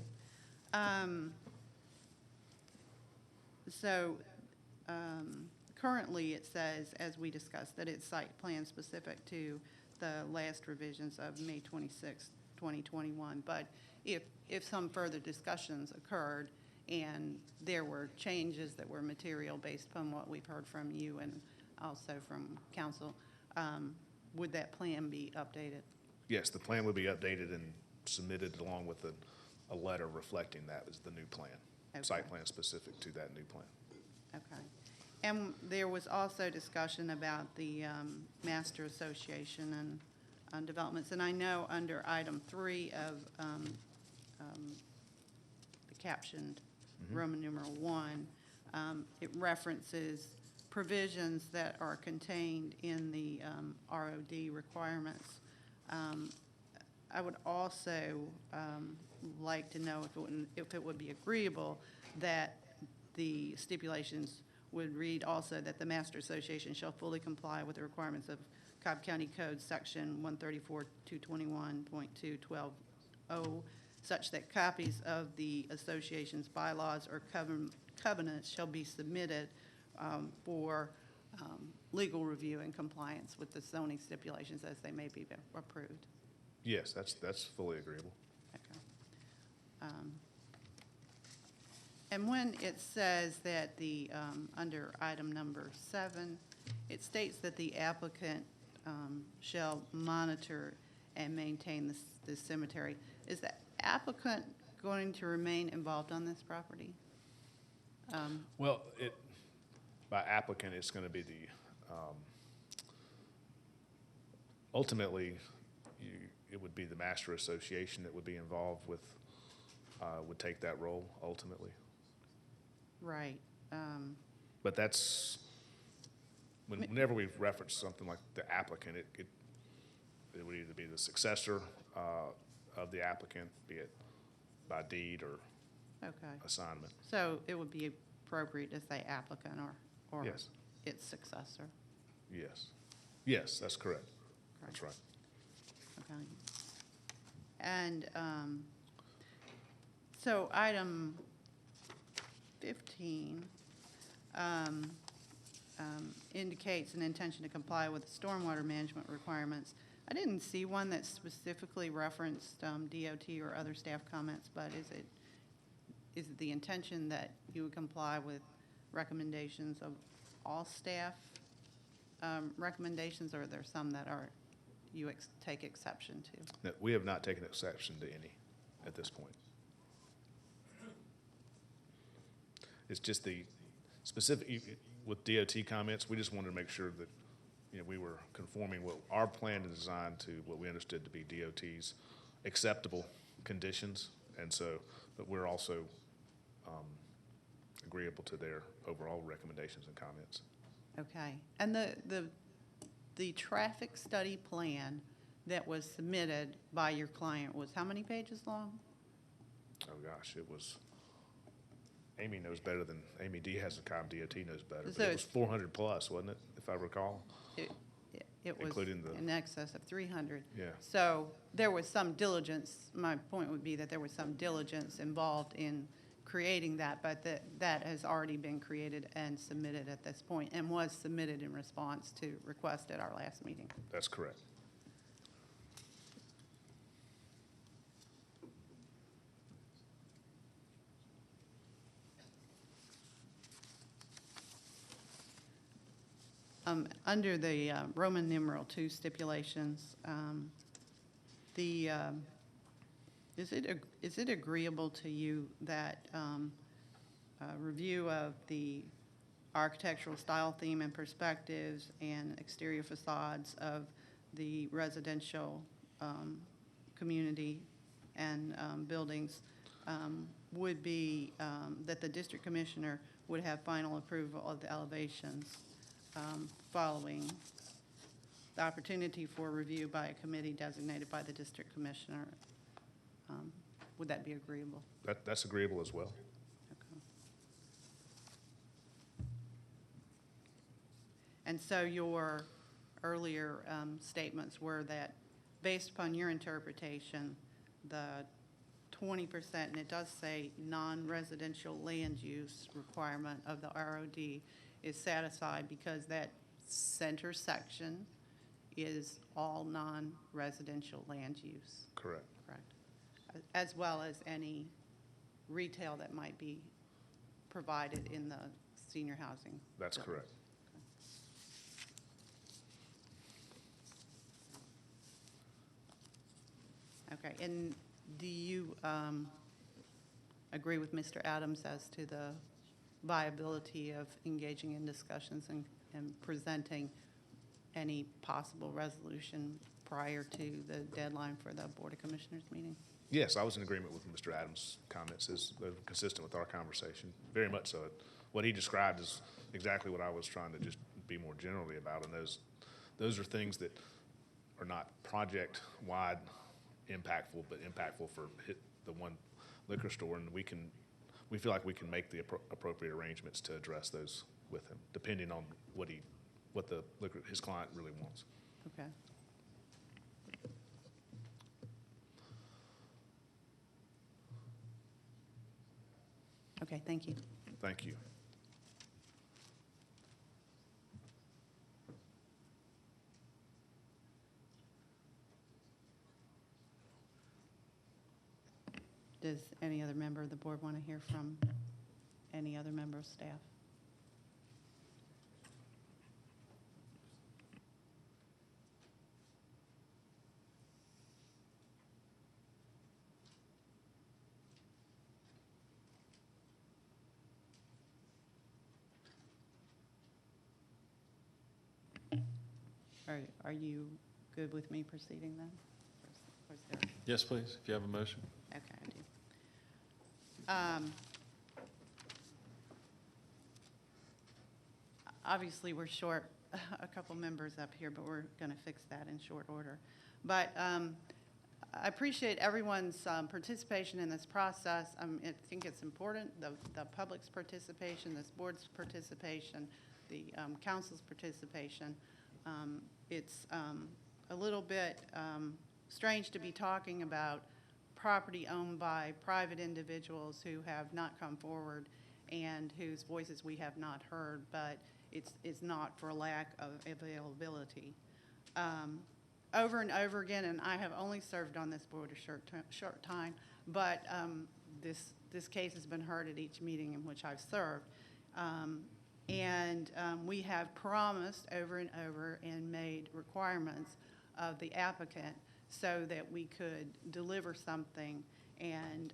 Currently, it says, as we discussed, that it's site plan specific to the last revisions of May 26, 2021. But if some further discussions occurred and there were changes that were material based upon what we've heard from you and also from council, would that plan be updated? Yes, the plan will be updated and submitted along with a letter reflecting that as the new plan. Okay. Site plan specific to that new plan. Okay. And there was also discussion about the Master Association and developments. And I know under item 3 of the captioned Roman numeral 1, it references provisions that are contained in the ROD requirements. I would also like to know if it would be agreeable that the stipulations would read also that the Master Association shall fully comply with the requirements of Cobb County Code Section 134-221.212O, such that copies of the association's bylaws or covenants shall be submitted for legal review and compliance with the zoning stipulations as they may be approved. Yes, that's fully agreeable. Okay. And when it says that the, under item number 7, it states that the applicant shall monitor and maintain the cemetery. Is the applicant going to remain involved on this property? Well, by applicant, it's going to be ultimately, it would be the Master Association that would be involved with, would take that role ultimately. Right. But that's, whenever we reference something like the applicant, it would either be the successor of the applicant, be it by deed or Okay. assignment. So it would be appropriate to say applicant or Yes. its successor? Yes. Yes, that's correct. That's right. Okay. And so item 15 indicates an intention to comply with the stormwater management requirements. I didn't see one that specifically referenced DOT or other staff comments, but is it the intention that you would comply with recommendations of all staff recommendations, or are there some that are you take exception to? No, we have not taken exception to any at this point. It's just the specific, with DOT comments, we just wanted to make sure that we were conforming what our plan is designed to what we understood to be DOT's acceptable conditions. And so, but we're also agreeable to their overall recommendations and comments. Okay. And the traffic study plan that was submitted by your client was how many pages long? Oh, gosh, it was, Amy knows better than, Amy Diaz and Cobb DOT knows better, but So it was 400 plus, wasn't it, if I recall? It was Including the- in excess of 300. Yeah. So there was some diligence, my point would be that there was some diligence involved in creating that, but that has already been created and submitted at this point, and was submitted in response to request at our last meeting. That's correct. Under the Roman numeral II stipulations, is it agreeable to you that a review of the architectural style, theme, and perspectives and exterior facades of the residential community and buildings would be that the district commissioner would have final approval of the elevations following the opportunity for review by a committee designated by the district commissioner? Would that be agreeable? That's agreeable as well. Okay. And so your earlier statements were that, based upon your interpretation, the 20%, and it does say non-residential land use requirement of the ROD is satisfied because that center section is all non-residential land use. Correct. Correct. As well as any retail that might be provided in the senior housing. That's buildings. correct. Okay, and do you agree with Mr. Adams as to the viability of engaging in discussions and presenting any possible resolution prior to the deadline for the Board of Commissioners meeting? Yes, I was in agreement with Mr. Adams' comments, as they're consistent with our conversation, very much so. What he described is exactly what I was trying to just be more generally about, and those are things that are not project-wide impactful, but impactful for the one liquor store, and we feel like we can make the appropriate arrangements to address those with him, depending on what his client really wants. Okay. Okay, thank you. Thank you. Does any other member of the board want to hear from any other member of staff? Are you good with me proceeding then? Or is there? Yes, please, if you have a motion. Okay, I do. Obviously, we're short a couple members up here, but we're going to fix that in short order. But I appreciate everyone's participation in this process. I think it's important, the public's participation, this board's participation, the council's participation. It's a little bit strange to be talking about property owned by private individuals who have not come forward and whose voices we have not heard, but it's not for lack of availability. Over and over again, and I have only served on this board a short time, but this case has been heard at each meeting in which I've served. We have promised over and over and made requirements of the applicant so that we could deliver something and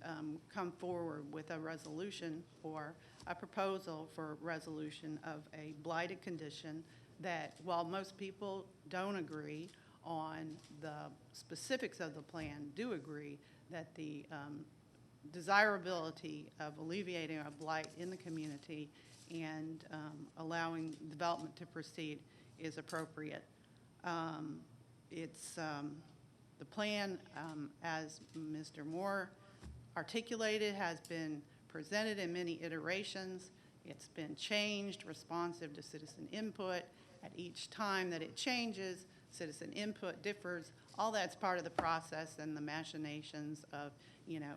come forward with a resolution or a proposal for resolution of a blighted condition that while most people don't agree on the specifics of the plan, do agree that the desirability of alleviating a blight in the community and allowing development to proceed is appropriate. The plan, as Mr. Moore articulated, has been presented in many iterations. It's been changed, responsive to citizen input. At each time that it changes, citizen input differs. All that's part of the process and the machinations of,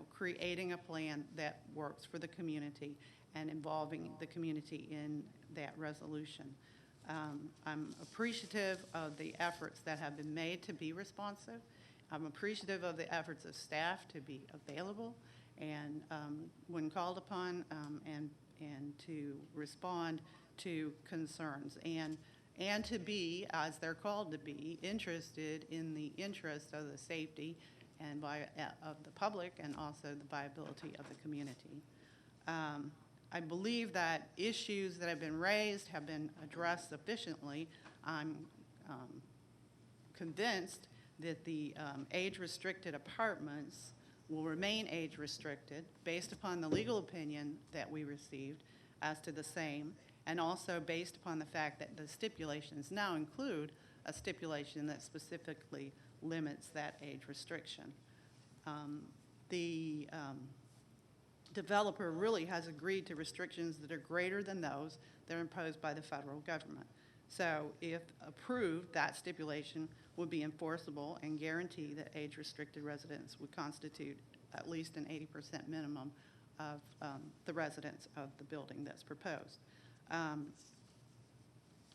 creating a plan that works for the community and involving the community in that resolution. I'm appreciative of the efforts that have been made to be responsive. I'm appreciative of the efforts of staff to be available and when called upon and to respond to concerns and to be, as they're called to be, interested in the interest of the safety and of the public and also the viability of the community. I believe that issues that have been raised have been addressed sufficiently. I'm convinced that the age-restricted apartments will remain age-restricted based upon the legal opinion that we received as to the same, and also based upon the fact that the stipulations now include a stipulation that specifically limits that age restriction. The developer really has agreed to restrictions that are greater than those that are imposed by the federal government. So if approved, that stipulation would be enforceable and guarantee that age-restricted residents would constitute at least an 80% minimum of the residents of the building that's proposed.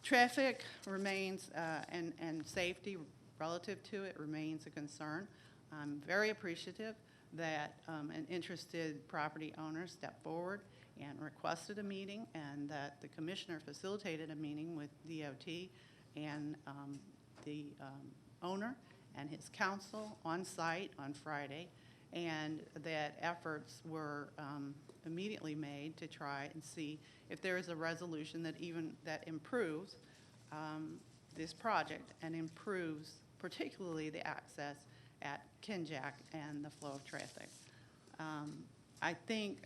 Traffic remains, and safety relative to it remains a concern. I'm very appreciative that an interested property owner stepped forward and requested a meeting, and that the commissioner facilitated a meeting with DOT and the owner and his counsel on site on Friday, and that efforts were immediately made to try and see if there is a resolution that improves this project and improves particularly the access at Kinjack and the flow of traffic. I think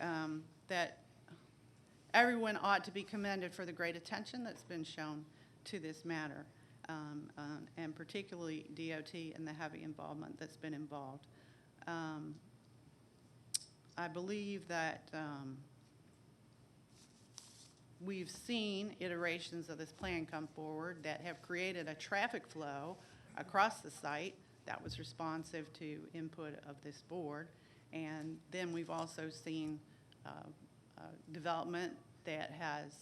that everyone ought to be commended for the great attention that's been shown to this matter, and particularly DOT and the heavy involvement that's been involved. I believe that we've seen iterations of this plan come forward that have created a traffic flow across the site that was responsive to input of this board. And then we've also seen development that has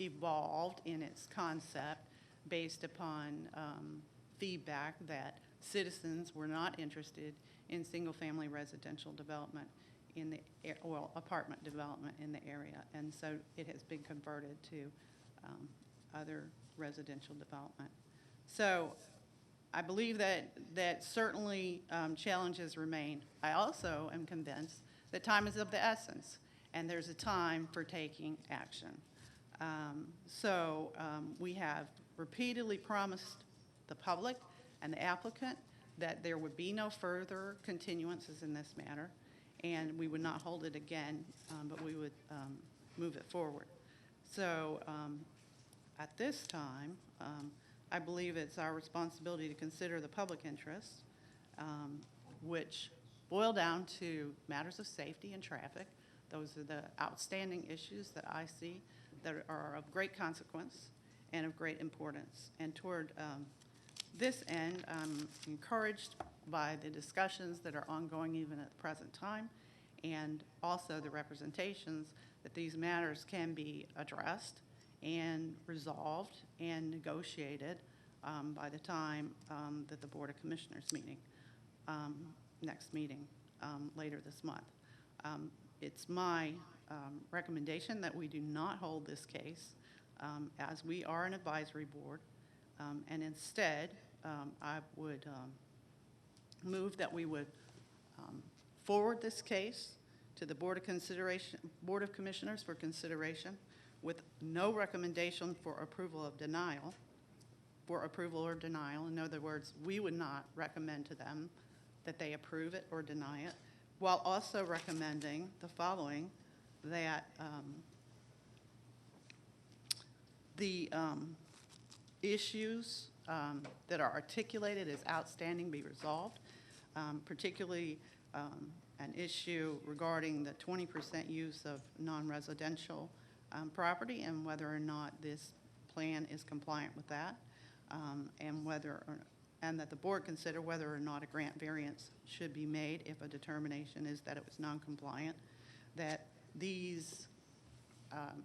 evolved in its concept based upon feedback that citizens were not interested in single-family residential development in the, apartment development in the area. And so it has been converted to other residential development. So I believe that certainly challenges remain. I also am convinced that time is of the essence, and there's a time for taking action. We have repeatedly promised the public and the applicant that there would be no further continuances in this matter, and we would not hold it again, but we would move it forward. So at this time, I believe it's our responsibility to consider the public interest, which boil down to matters of safety and traffic. Those are the outstanding issues that I see that are of great consequence and of great importance. And toward this end, I'm encouraged by the discussions that are ongoing even at the present time, and also the representations that these matters can be addressed and resolved and negotiated by the time that the Board of Commissioners meeting, next meeting later this month. It's my recommendation that we do not hold this case as we are an advisory board, and instead I would move that we would forward this case to the Board of Commissioners for consideration with no recommendation for approval of denial, for approval or denial. In other words, we would not recommend to them that they approve it or deny it, while also recommending the following, that the issues that are articulated as outstanding be resolved, particularly an issue regarding the 20% use of non-residential property and whether or not this plan is compliant with that, and that the board consider whether or not a grant variance should be made if a determination is that it was non-compliant, that these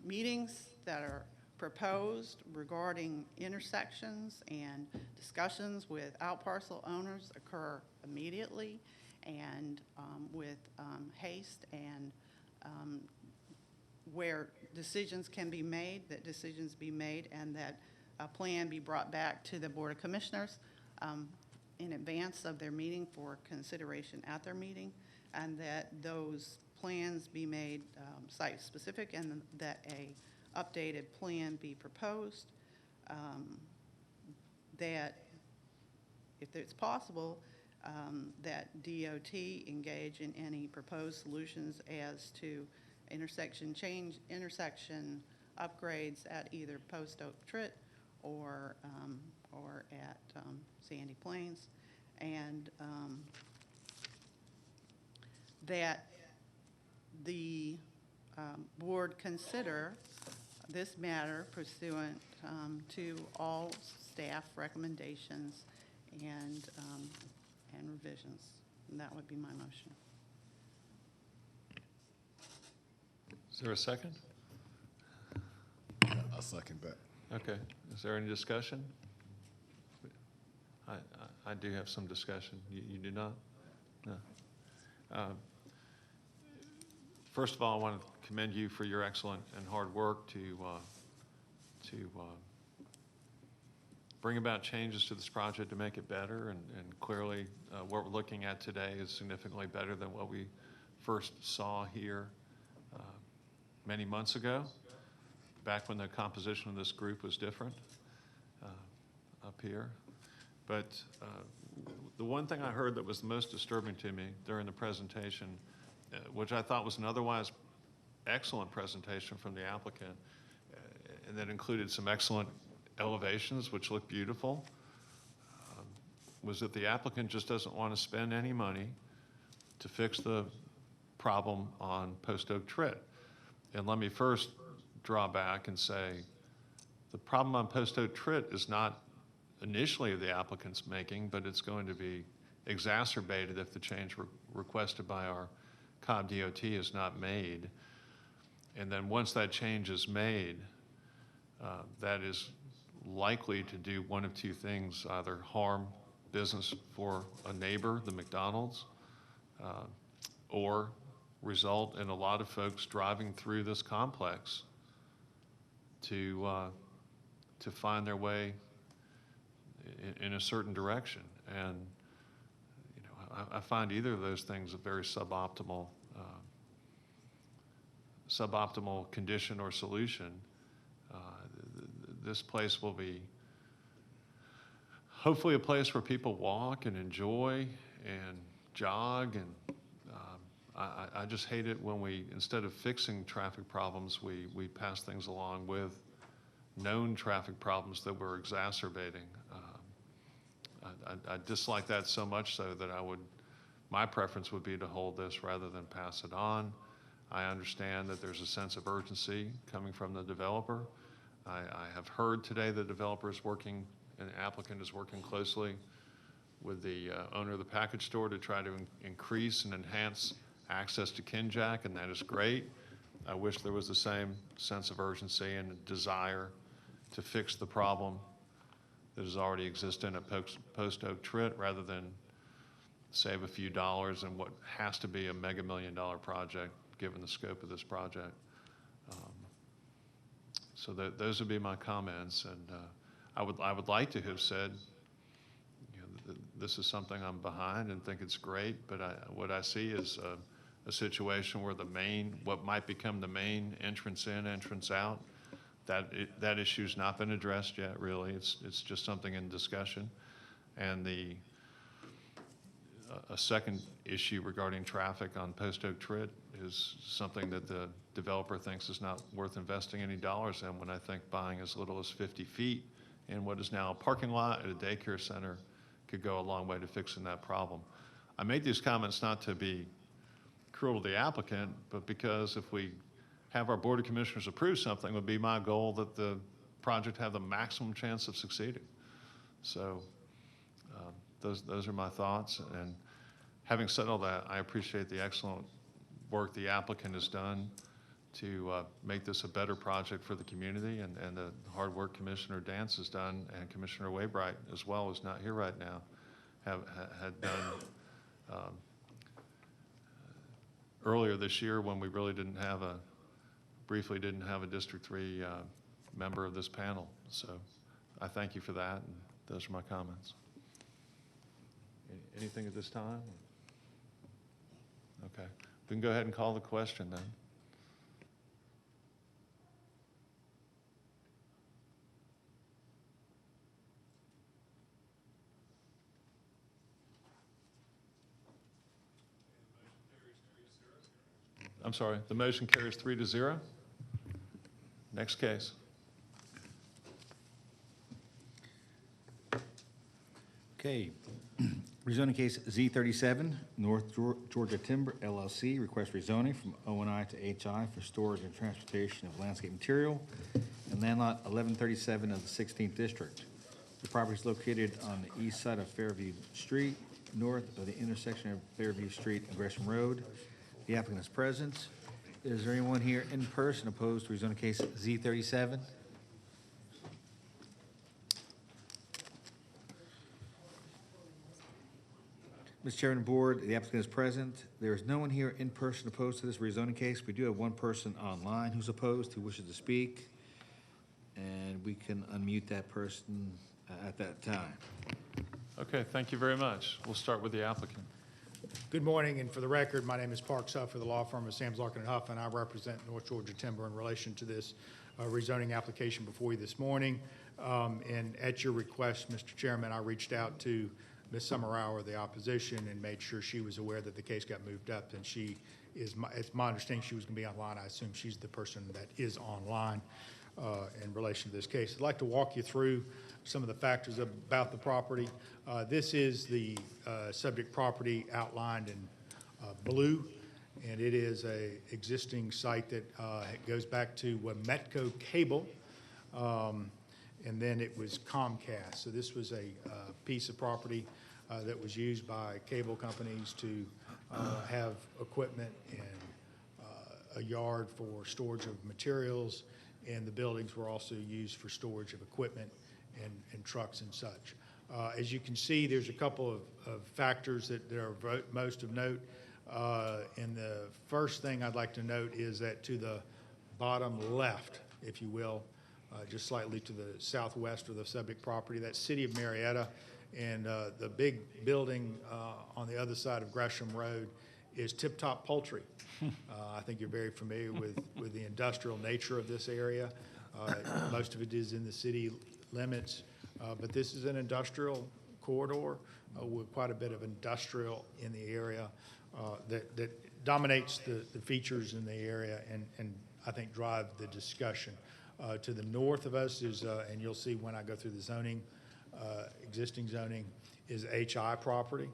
meetings that are proposed regarding intersections and discussions with out-parcel owners occur immediately and with haste, and where decisions can be made, that decisions be made, and that a plan be brought back to the Board of Commissioners in advance of their meeting for consideration at their meeting, and that those plans be made site-specific, and that a updated plan be proposed, that if it's possible, that DOT engage in any proposed solutions as to intersection upgrades at either Post Oak Tritt or at Sandy Plains, and that the board consider this matter pursuant to all staff recommendations and revisions. And that would be my motion. Is there a second? I'll second that. Okay. Is there any discussion? I do have some discussion. You do not? No. First of all, I want to commend you for your excellent and hard work to bring about changes to this project to make it better. And clearly, what we're looking at today is significantly better than what we first saw here many months ago, back when the composition of this group was different up here. But the one thing I heard that was the most disturbing to me during the presentation, which I thought was an otherwise excellent presentation from the applicant, and that included some excellent elevations, which look beautiful, was that the applicant just doesn't want to spend any money to fix the problem on Post Oak Tritt. And let me first draw back and say the problem on Post Oak Tritt is not initially the applicant's making, but it's going to be exacerbated if the change requested by our Cobb DOT is not made. And then once that change is made, that is likely to do one of two things: either harm business for a neighbor, the McDonald's, or result in a lot of folks driving through this complex to find their way in a certain direction. And you know, I find either of those things a very suboptimal condition or solution. This place will be hopefully a place where people walk and enjoy and jog, and I just hate it when we, instead of fixing traffic problems, we pass things along with known traffic problems that we're exacerbating. I dislike that so much so that my preference would be to hold this rather than pass it on. I understand that there's a sense of urgency coming from the developer. I have heard today the developer is working, and the applicant is working closely with the owner of the package store to try to increase and enhance access to Kinjack, and that is great. I wish there was the same sense of urgency and desire to fix the problem that is already existing at Post Oak Tritt, rather than save a few dollars in what has to be a mega $1-million project, given the scope of this project. So those would be my comments, and I would like to have said, you know, this is something I'm behind and think it's great, but what I see is a situation where what might become the main entrance in, entrance out, That issue's not been addressed yet, really. It's just something in discussion. And a second issue regarding traffic on Post Oak Trid is something that the developer thinks is not worth investing any dollars in, when I think buying as little as 50 feet in what is now a parking lot at a daycare center could go a long way to fixing that problem. I made these comments not to be cruel to the applicant, but because if we have our Board of Commissioners approve something, it would be my goal that the project have the maximum chance of succeeding. So those are my thoughts. And having said all that, I appreciate the excellent work the applicant has done to make this a better project for the community, and the hard work Commissioner Dance has done, and Commissioner Waybright as well, who's not here right now, had done earlier this year, when we really briefly didn't have a District 3 member of this panel. So I thank you for that, and those are my comments. Anything at this time? Okay, we can go ahead and call the question then. I'm sorry, the motion carries 3-0. Next case. Okay, rezoning case Z37, North Georgia Timber LLC, request rezoning from O&I to HI for storage and transportation of landscape material in land lot 1137 of the 16th District. The property is located on the east side of Fairview Street, north of the intersection of Fairview Street and Gresham Road. The applicant is present. Is there anyone here in person opposed to rezoning case Z37? Mr. Chairman and Board, the applicant is present. There is no one here in person opposed to this rezoning case. We do have one person online who's opposed, who wishes to speak, and we can unmute that person at that time. Okay, thank you very much. We'll start with the applicant. Good morning, and for the record, my name is Parks Huff for the law firm of Sams Larkin and Huff, and I represent North Georgia Timber in relation to this rezoning application before you this morning. And at your request, Mr. Chairman, I reached out to Ms. Summerauer, the opposition, and made sure she was aware that the case got moved up, and it's my understanding she was going to be online. I assume she's the person that is online in relation to this case. I'd like to walk you through some of the factors about the property. This is the subject property outlined in blue, and it is a existing site that goes back to Metco Cable, and then it was Comcast. So this was a piece of property that was used by cable companies to have equipment and a yard for storage of materials, and the buildings were also used for storage of equipment and trucks and such. As you can see, there's a couple of factors that are most of note. And the first thing I'd like to note is that to the bottom left, if you will, just slightly to the southwest of the subject property, that's City of Marietta, and the big building on the other side of Gresham Road is Tip Top Poultry. I think you're very familiar with the industrial nature of this area. Most of it is in the city limits, but this is an industrial corridor with quite a bit of industrial in the area that dominates the features in the area and I think drive the discussion. To the north of us is, and you'll see when I go through the zoning, existing zoning, is HI property.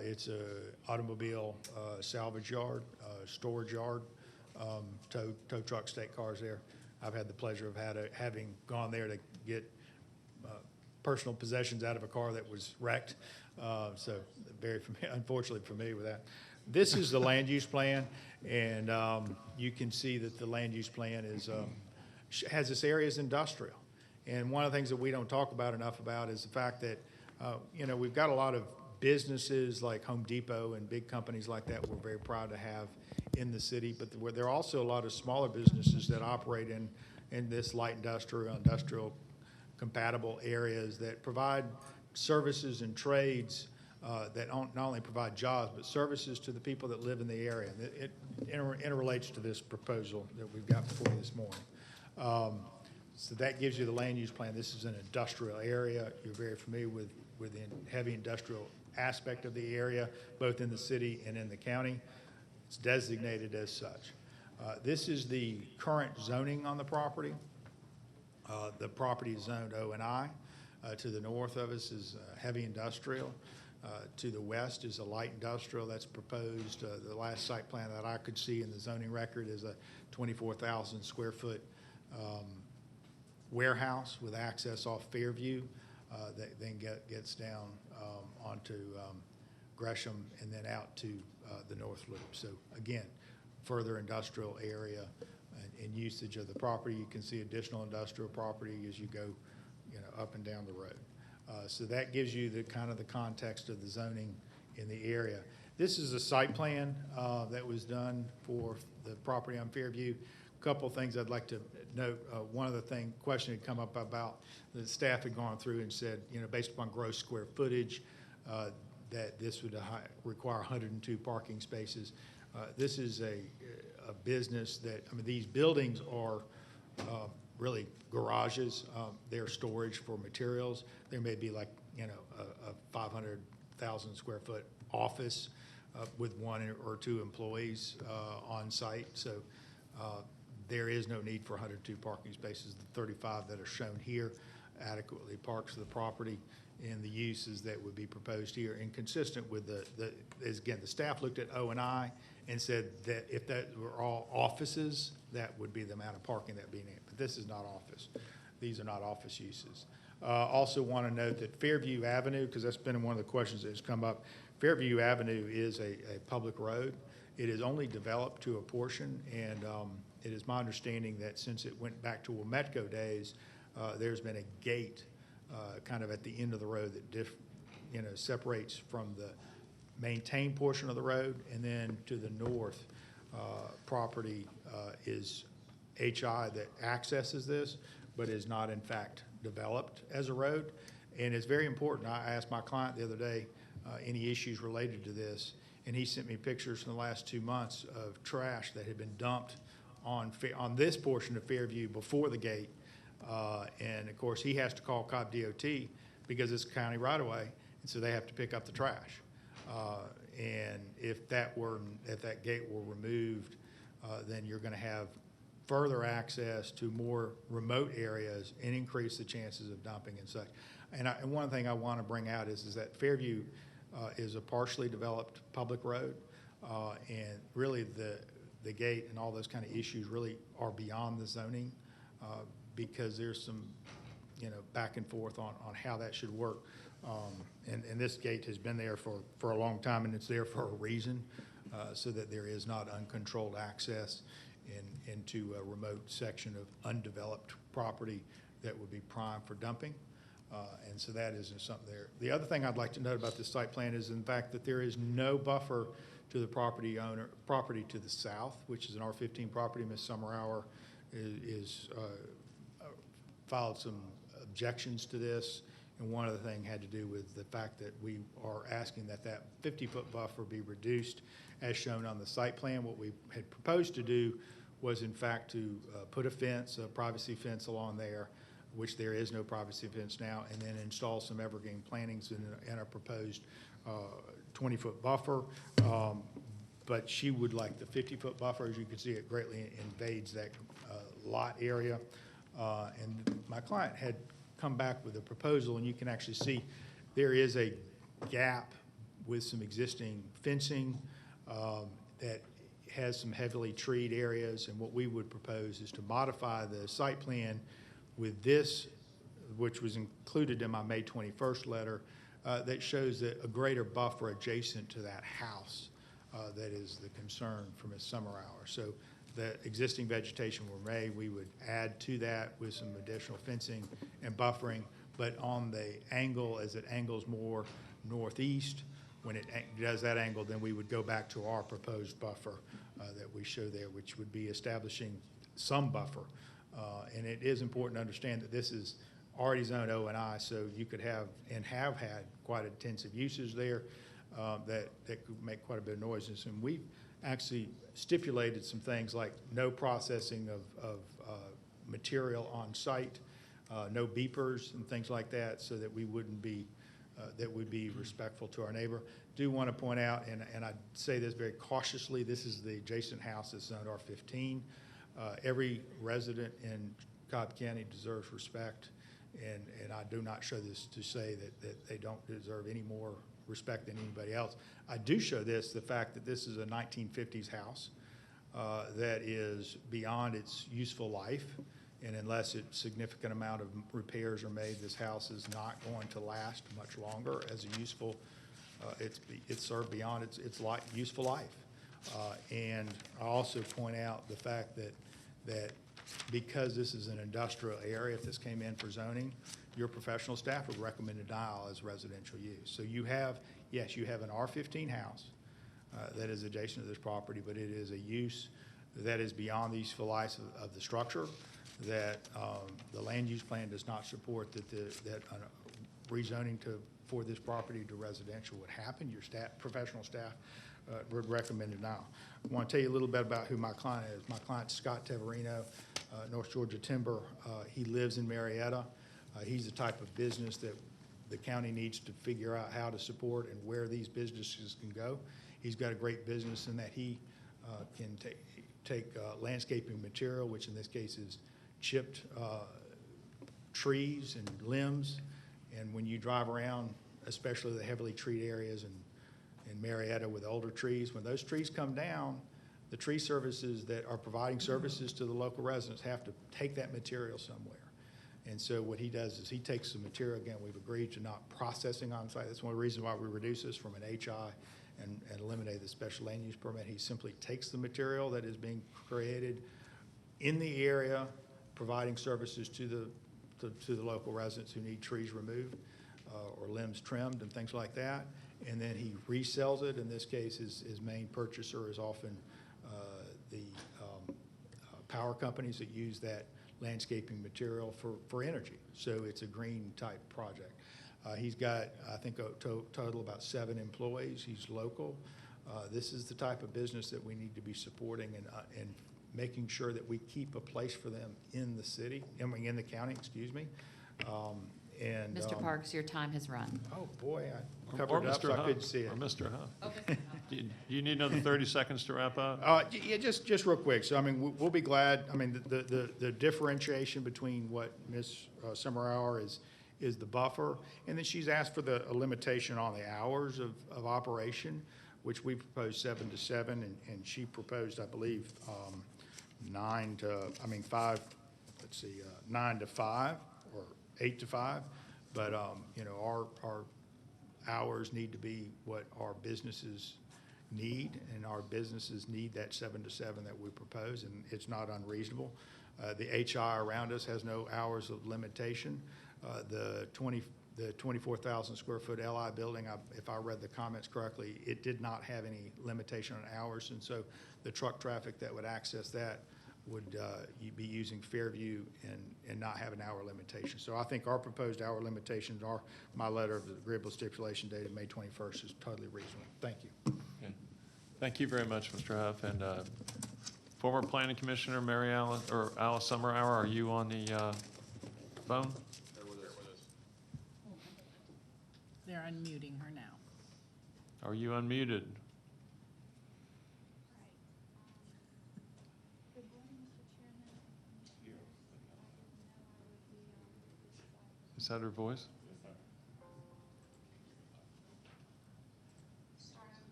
It's a automobile salvage yard, storage yard, tow truck, state cars there. I've had the pleasure of having gone there to get personal possessions out of a car that was wrecked. So very unfortunately familiar with that. This is the land use plan, and you can see that the land use plan has this area as industrial. And one of the things that we don't talk about enough about is the fact that we've got a lot of businesses like Home Depot and big companies like that we're very proud to have in the city, but there are also a lot of smaller businesses that operate in this light industrial compatible areas that provide services and trades that not only provide jobs, but services to the people that live in the area. It interrelates to this proposal that we've got before you this morning. So that gives you the land use plan. This is an industrial area. You're very familiar with the heavy industrial aspect of the area, both in the city and in the county. It's designated as such. This is the current zoning on the property. The property is zoned O and I. To the north of us is heavy industrial. To the west is a light industrial that's proposed. The last site plan that I could see in the zoning record is a 24,000 square foot warehouse with access off Fairview that then gets down onto Gresham and then out to the North Loop. So again, further industrial area and usage of the property. You can see additional industrial property as you go, up and down the road. So that gives you the kind of the context of the zoning in the area. This is a site plan that was done for the property on Fairview. A couple things I'd like to note. One of the question had come up about the staff had gone through and said, based upon gross square footage, that this would require 102 parking spaces. This is a business that, these buildings are really garages. They're storage for materials. There may be like, a 500,000 square foot office with 1 or 2 employees on site. So there is no need for 102 parking spaces. The 35 that are shown here adequately parks the property and the uses that would be proposed here, and consistent with again, the staff looked at O and I and said that if that were all offices, that would be the amount of parking that being in. But this is not office. These are not office uses. Also want to note that Fairview Avenue, because that's been one of the questions that has come up, Fairview Avenue is a public road. It is only developed to a portion, and it is my understanding that since it went back to Wilmetco days, there's been a gate kind of at the end of the road that separates from the maintained portion of the road, and then to the north property is HI that accesses this, but is not in fact developed as a road. And it's very important. I asked my client the other day any issues related to this, and he sent me pictures from the last 2 months of trash that had been dumped on this portion of Fairview before the gate. And of course, he has to call Cobb DOT because it's county right of way, and so they have to pick up the trash. And if that gate were removed, then you're going to have further access to more remote areas and increase the chances of dumping and such. And one thing I want to bring out is that Fairview is a partially developed public road, and really the gate and all those kind of issues really are beyond the zoning because there's some back and forth on how that should work. And this gate has been there for a long time, and it's there for a reason, so that there is not uncontrolled access into a remote section of undeveloped property that would be prime for dumping. And so that isn't something there. The other thing I'd like to note about this site plan is in fact that there is no buffer to the property to the south, which is an R15 property. Ms. Summerhour is filed some objections to this. And one of the things had to do with the fact that we are asking that 50-foot buffer be reduced as shown on the site plan. What we had proposed to do was in fact to put a fence, a privacy fence along there, which there is no privacy fence now, and then install some evergreen plantings in a proposed 20-foot buffer. But she would like the 50-foot buffer. As you can see, it greatly invades that lot area. And my client had come back with a proposal, and you can actually see there is a gap with some existing fencing that has some heavily treed areas. And what we would propose is to modify the site plan with this, which was included in my May 21st letter, that shows that a greater buffer adjacent to that house that is the concern for Ms. Summerhour. So the existing vegetation were made, we would add to that with some additional fencing and buffering, but on the angle, as it angles more northeast, when it does that angle, then we would go back to our proposed buffer that we show there, which would be establishing some buffer. And it is important to understand that this is already zoned O and I, so you could have and have had quite intensive uses there that could make quite a bit of noise. And we've actually stipulated some things like no processing of material on site, no beepers and things like that, so that we wouldn't be, that would be respectful to our neighbor. Do want to point out, and I say this very cautiously, this is the adjacent house that's zoned R15. Every resident in Cobb County deserves respect, and I do not show this to say that they don't deserve any more respect than anybody else. I do show this, the fact that this is a 1950s house that is beyond its useful life, and unless a significant amount of repairs are made, this house is not going to last much longer as a useful, it's served beyond its useful life. And I also point out the fact that because this is an industrial area, if this came in for zoning, your professional staff would recommend a denial as residential use. So you have, yes, you have an R15 house that is adjacent to this property, but it is a use that is beyond the useful life of the structure, that the land use plan does not support that rezoning for this property to residential would happen. Your professional staff would recommend it now. I want to tell you a little bit about who my client is. My client's Scott Teverino, North Georgia Timber. He lives in Marietta. He's the type of business that the county needs to figure out how to support and where these businesses can go. He's got a great business in that he can take landscaping material, which in this case is chipped trees and limbs. And when you drive around, especially the heavily treed areas in Marietta with older trees, when those trees come down, the tree services that are providing services to the local residents have to take that material somewhere. And so what he does is he takes the material, again, we've agreed to not processing on site. That's one of the reasons why we reduce this from an HI and eliminate the special land use permit. He simply takes the material that is being created in the area, providing services to the local residents who need trees removed or limbs trimmed and things like that. And then he resells it. In this case, his main purchaser is often the power companies that use that landscaping material for energy. So it's a green type project. He's got, I think, a total about 7 employees. He's local. This is the type of business that we need to be supporting and making sure that we keep a place for them in the city, in the county, excuse me. Mr. Parks, your time has run. Oh, boy, I covered it up so I couldn't see it. Or Mr. Huff. Do you need another 30 seconds to wrap up? Yeah, just real quick. So, I mean, we'll be glad. I mean, the differentiation between what Ms. Summerhour is the buffer, and then she's asked for a limitation on the hours of operation, which we proposed 7 to 7, and she proposed, I believe, 9 to 5 or 8 to 5. But you know, our hours need to be what our businesses need, and our businesses need that 7 to 7 that we propose, and it's not unreasonable. The HI around us has no hours of limitation. The 24,000 square foot LI building, if I read the comments correctly, it did not have any limitation on hours, and so the truck traffic that would access that would be using Fairview and not have an hour limitation. So I think our proposed hour limitations are, my letter of agreeable stipulation dated May 21st is totally reasonable. Thank you. Okay. Thank you very much, Mr. Huff. And former Planning Commissioner Mary Alice, or Alice Summerhour, are you on the phone? They're unmuting her now. Are you unmuted? Is that her voice?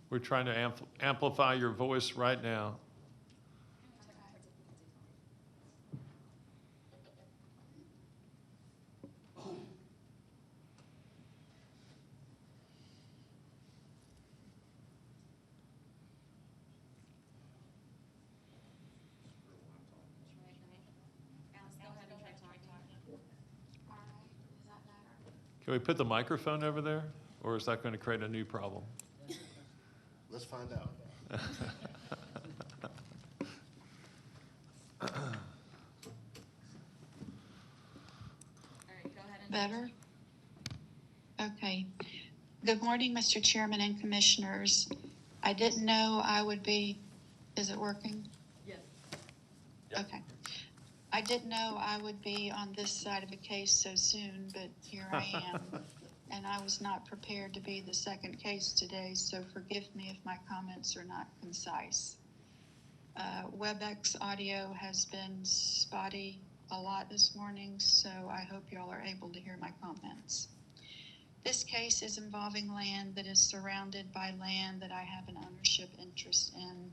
We're trying to amplify your voice right now. Can we put the microphone over there, or is that going to create a new problem? Let's find out. Better? Okay. Good morning, Mr. Chairman and Commissioners. I didn't know I would be, is it working? Yes. Okay. I didn't know I would be on this side of a case so soon, but here I am. And I was not prepared to be the second case today, so forgive me if my comments are not concise. WebEx audio has been spotty a lot this morning, so I hope y'all are able to hear my comments. This case is involving land that is surrounded by land that I have an ownership interest in.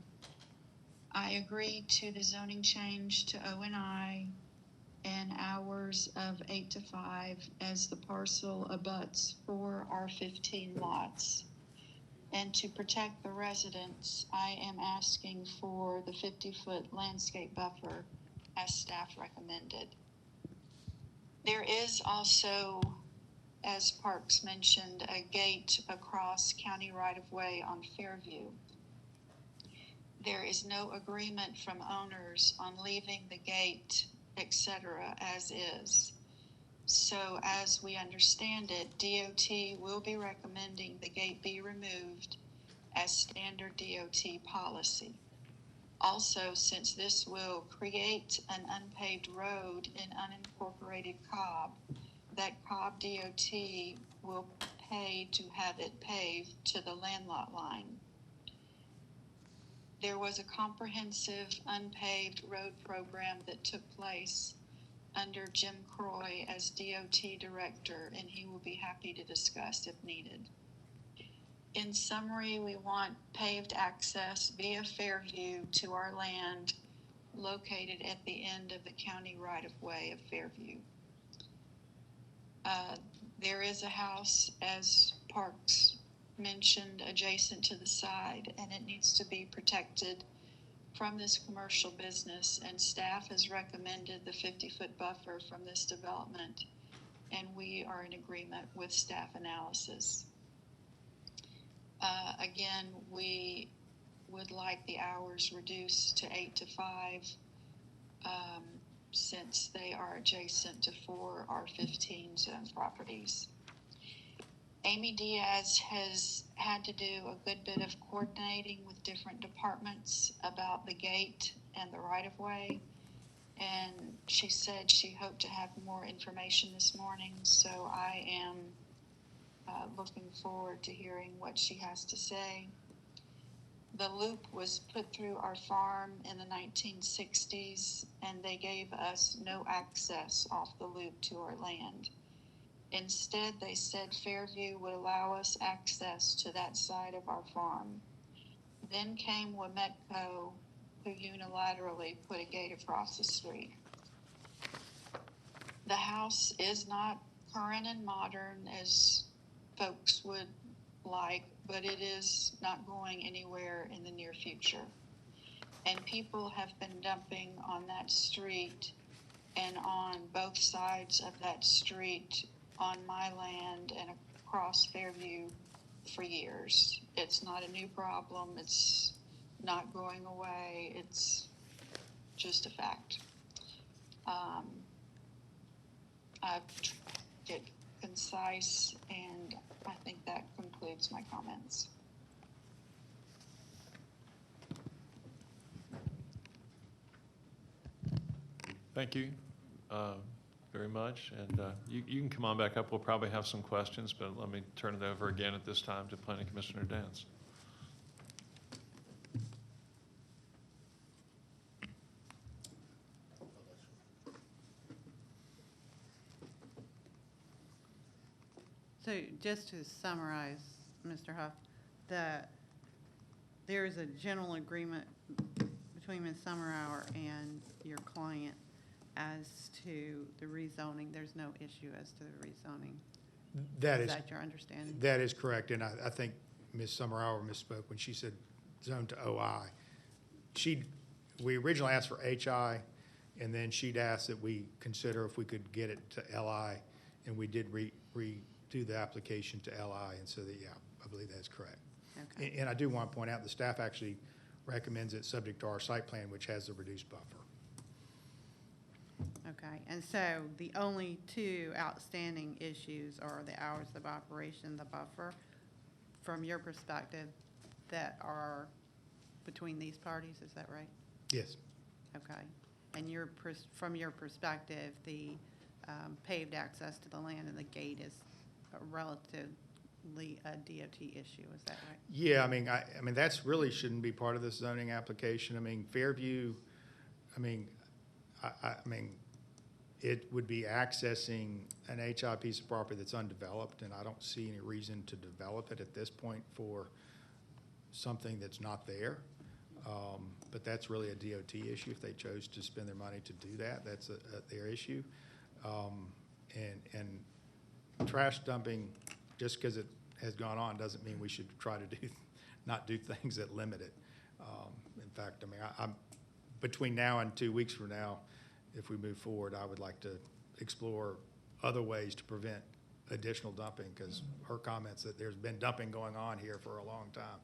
I agreed to the zoning change to O&I and hours of 8 to 5 as the parcel abuts 4 R15 lots. And to protect the residents, I am asking for the 50-foot landscape buffer as staff recommended. There is also, as Parks mentioned, a gate across county right-of-way on Fairview. There is no agreement from owners on leaving the gate, etc., as is. So as we understand it, DOT will be recommending the gate be removed as standard DOT policy. Also, since this will create an unpaved road in unincorporated Cobb, that Cobb DOT will pay to have it paved to the landlot line. There was a comprehensive unpaved road program that took place under Jim Croy as DOT director, and he will be happy to discuss if needed. In summary, we want paved access via Fairview to our land located at the end of the county right-of-way of Fairview. There is a house, as Parks mentioned, adjacent to the side, and it needs to be protected from this commercial business, and staff has recommended the 50-foot buffer from this development, and we are in agreement with staff analysis. Again, we would like the hours reduced to 8 to 5 since they are adjacent to 4 R15 zone properties. Amy Diaz has had to do a good bit of coordinating with different departments about the gate and the right-of-way, and she said she hoped to have more information this morning, so I am looking forward to hearing what she has to say. The loop was put through our farm in the 1960s, and they gave us no access off the loop to our land. Instead, they said Fairview would allow us access to that side of our farm. Then came Wametco, who unilaterally put a gate across the street. The house is not current and modern as folks would like, but it is not going anywhere in the near future. And people have been dumping on that street and on both sides of that street on my land and across Fairview for years. It's not a new problem. It's not going away. It's just a fact. I've get concise, and I think that concludes my comments. Thank you very much. And you can come on back up. We'll probably have some questions, but let me turn it over again at this time to Planning Commissioner Dance. So just to summarize, Mr. Huff, that there is a general agreement between Ms. Summerhour and your client as to the rezoning. There's no issue as to the rezoning. Is that your understanding? That is correct, and I think Ms. Summerhour misspoke when she said zone to OI. We originally asked for HI, and then she'd asked that we consider if we could get it to LI, and we did redo the application to LI, and so that, yeah, I believe that's correct. Okay. And I do want to point out the staff actually recommends it subject to our site plan, which has the reduced buffer. Okay, and so the only two outstanding issues are the hours of operation, the buffer, from your perspective, that are between these parties, is that right? Yes. Okay. And from your perspective, the paved access to the land and the gate is a relatively a DOT issue, is that right? Yeah, I mean, that's really shouldn't be part of this zoning application. I mean, Fairview, I mean, I mean, it would be accessing an HI piece of property that's undeveloped, and I don't see any reason to develop it at this point for something that's not there. But that's really a DOT issue. If they chose to spend their money to do that, that's their issue. And trash dumping, just because it has gone on, doesn't mean we should try to not do things that limit it. In fact, I mean, I'm between now and 2 weeks from now, if we move forward, I would like to explore other ways to prevent additional dumping, because her comments that there's been dumping going on here for a long time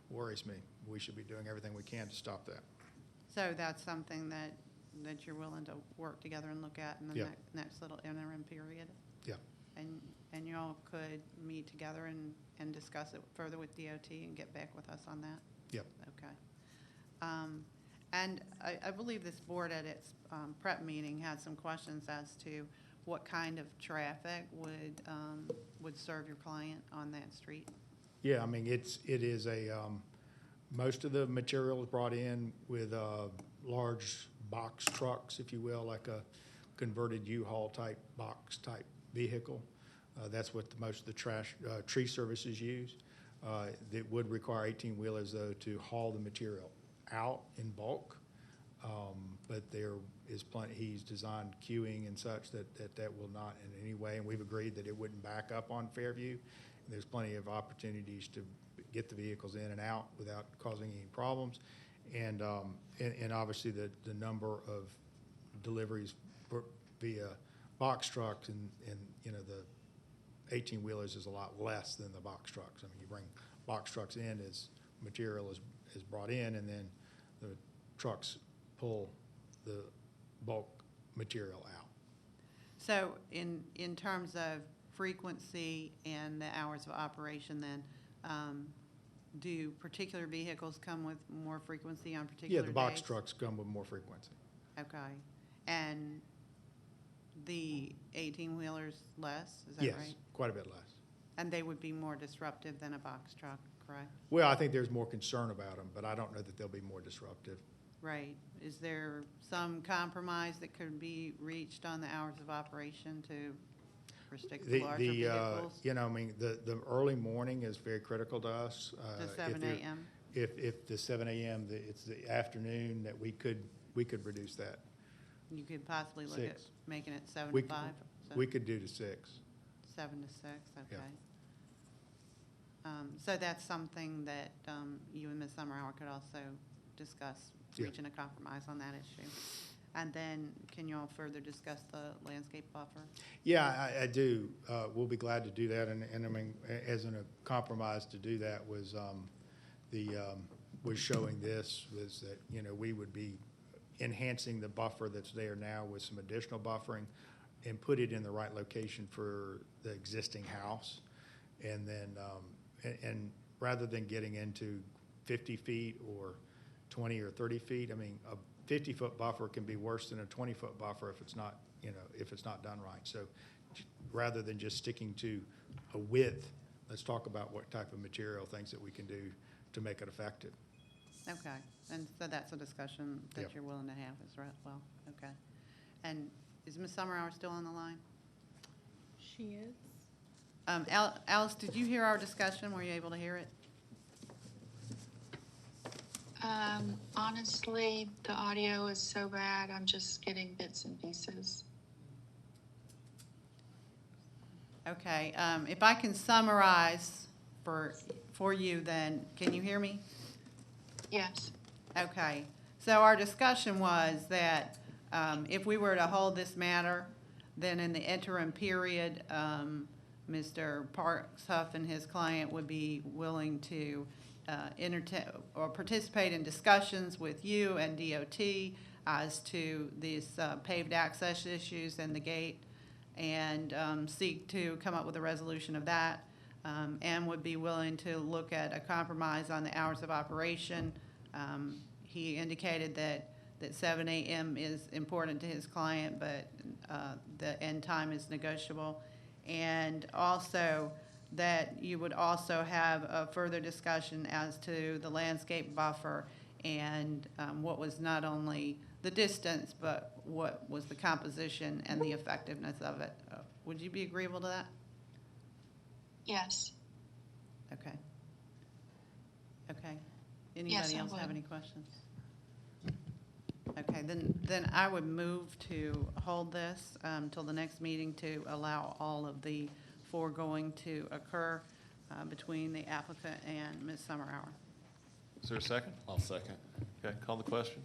worries me. We should be doing everything we can to stop that. So that's something that you're willing to work together and look at in the Yeah. next little interim period? Yeah. And you all could meet together and discuss it further with DOT and get back with us on that? Yep. Okay. And I believe this board at its prep meeting had some questions as to what kind of traffic would serve your client on that street? Yeah, I mean, it is a, most of the material is brought in with large box trucks, if you will, like a converted U-Haul type box type vehicle. That's what most of the tree services use. It would require 18-wheelers, though, to haul the material out in bulk. But there is plenty, he's designed queuing and such that will not in any way, and we've agreed that it wouldn't back up on Fairview. And there's plenty of opportunities to get the vehicles in and out without causing any problems. And obviously the number of deliveries via box trucks and you know, the 18-wheelers is a lot less than the box trucks. I mean, you bring box trucks in as material is brought in, and then the trucks pull the bulk material out. So in terms of frequency and the hours of operation then, do particular vehicles come with more frequency on particular days? Yeah, the box trucks come with more frequency. Okay. And the 18-wheelers less, is that right? Yes, quite a bit less. And they would be more disruptive than a box truck, correct? Well, I think there's more concern about them, but I don't know that they'll be more disruptive. Right. Is there some compromise that could be reached on the hours of operation to restrict the larger vehicles? You know, I mean, the early morning is very critical to us. To 7 a.m.? If the 7 a.m., it's the afternoon that we could reduce that. You could possibly look at 6. making it 7 We to 5? We could do to 6. 7 to 6, okay. Yeah. So that's something that you and Ms. Summerhour could also discuss, Yeah. reaching a compromise on that issue. And then can you all further discuss the landscape buffer? Yeah, I do. We'll be glad to do that. And I mean, as in a compromise to do that was was showing this, was that, you know, we would be enhancing the buffer that's there now with some additional buffering and put it in the right location for the existing house. And then, and rather than getting into 50 feet or 20 or 30 feet, I mean, a 50-foot buffer can be worse than a 20-foot buffer if it's not, you know, if it's not done right. So rather than just sticking to a width, let's talk about what type of material, things that we can do to make it effective. Okay, and so that's a discussion that Yep. you're willing to have as well, okay. And is Ms. Summerhour still on the line? She is. Alice, did you hear our discussion? Were you able to hear it? Honestly, the audio is so bad, I'm just getting bits and pieces. Okay, if I can summarize for you then, can you hear me? Yes. Okay, so our discussion was that if we were to hold this matter, then in the interim period, Mr. Parks Huff and his client would be willing to entertain or participate in discussions with you and DOT as to these paved access issues and the gate, and seek to come up with a resolution of that, and would be willing to look at a compromise on the hours of operation. He indicated that that 7 a.m. is important to his client, but the end time is negotiable. And also that you would also have a further discussion as to the landscape buffer and what was not only the distance, but what was the composition and the effectiveness of it. Would you be agreeable to that? Yes. Okay. Okay. Yes, Anybody I else have would. any questions? Okay, then I would move to hold this till the next meeting to allow all of the foregoing to occur between the applicant and Ms. Summerhour. Is there a second? I'll second. Okay, call the question.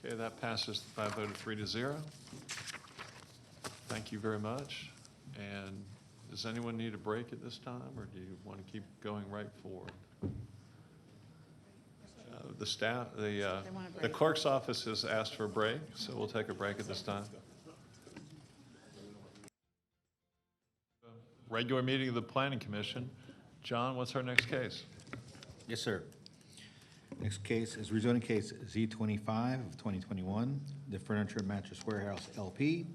Okay, that passes by a vote of 3-0. Thank you very much. And does anyone need a break at this time, or do you want to keep going right forward? The staff, the clerk's office has asked for a break, so we'll take a break at this time. Regular meeting of the Planning Commission. John, what's our next case? Yes, sir. Next case is rezoning case Z25 of 2021, the Furniture and Mattress Warehouse LP,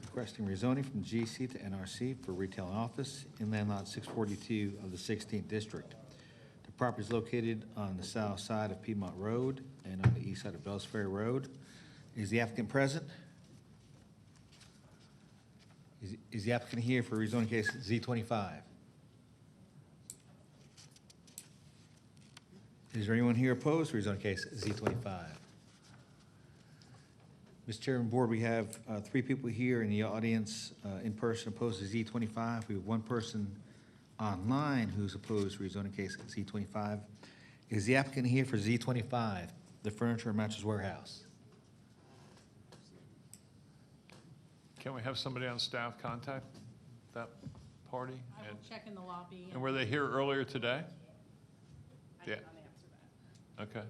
requesting rezoning from GC to NRC for retail and office in land lot 642 of the 16th District. The property is located on the south side of Piedmont Road and on the east side of Bells Ferry Road. Is the applicant present? Is the applicant here for rezoning case Z25? Is there anyone here opposed to rezoning case Z25? Mr. Chairman, Board, we have 3 people here in the audience in person opposed to Z25. We have 1 person online who's opposed to rezoning case Z25. Is the applicant here for Z25, the Furniture and Mattress Warehouse? Can we have somebody on staff contact that party? I will check in the lobby. And were they here earlier today? I cannot answer that. Okay.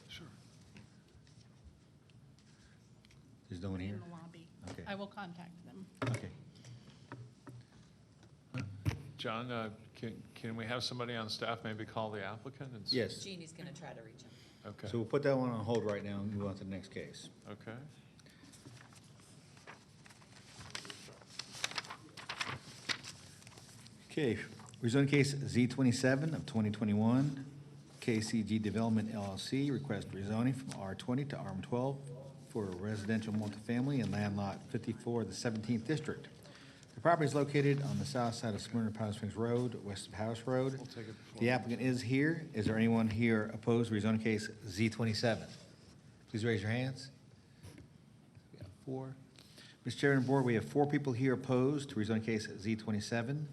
Sure. There's no one here? In the lobby. Okay. I will contact them. Okay. John, can we have somebody on staff maybe call the applicant? And Yes. Jeannie's going to try to reach him. Okay. So we'll put that one on hold right now and move on to the next case. Okay. Okay, rezoning case Z27 of 2021, KCG Development LLC, request rezoning from R20 to RM12 for residential multifamily in land lot 54 of the 17th District. The property is located on the south side of Smyrna Powder Springs Road, west of House Road. The applicant is here. Is there anyone here opposed to rezoning case Z27? Please raise your hands. We got 4. Mr. Chairman and Board, we have 4 people here opposed to rezoning case Z27.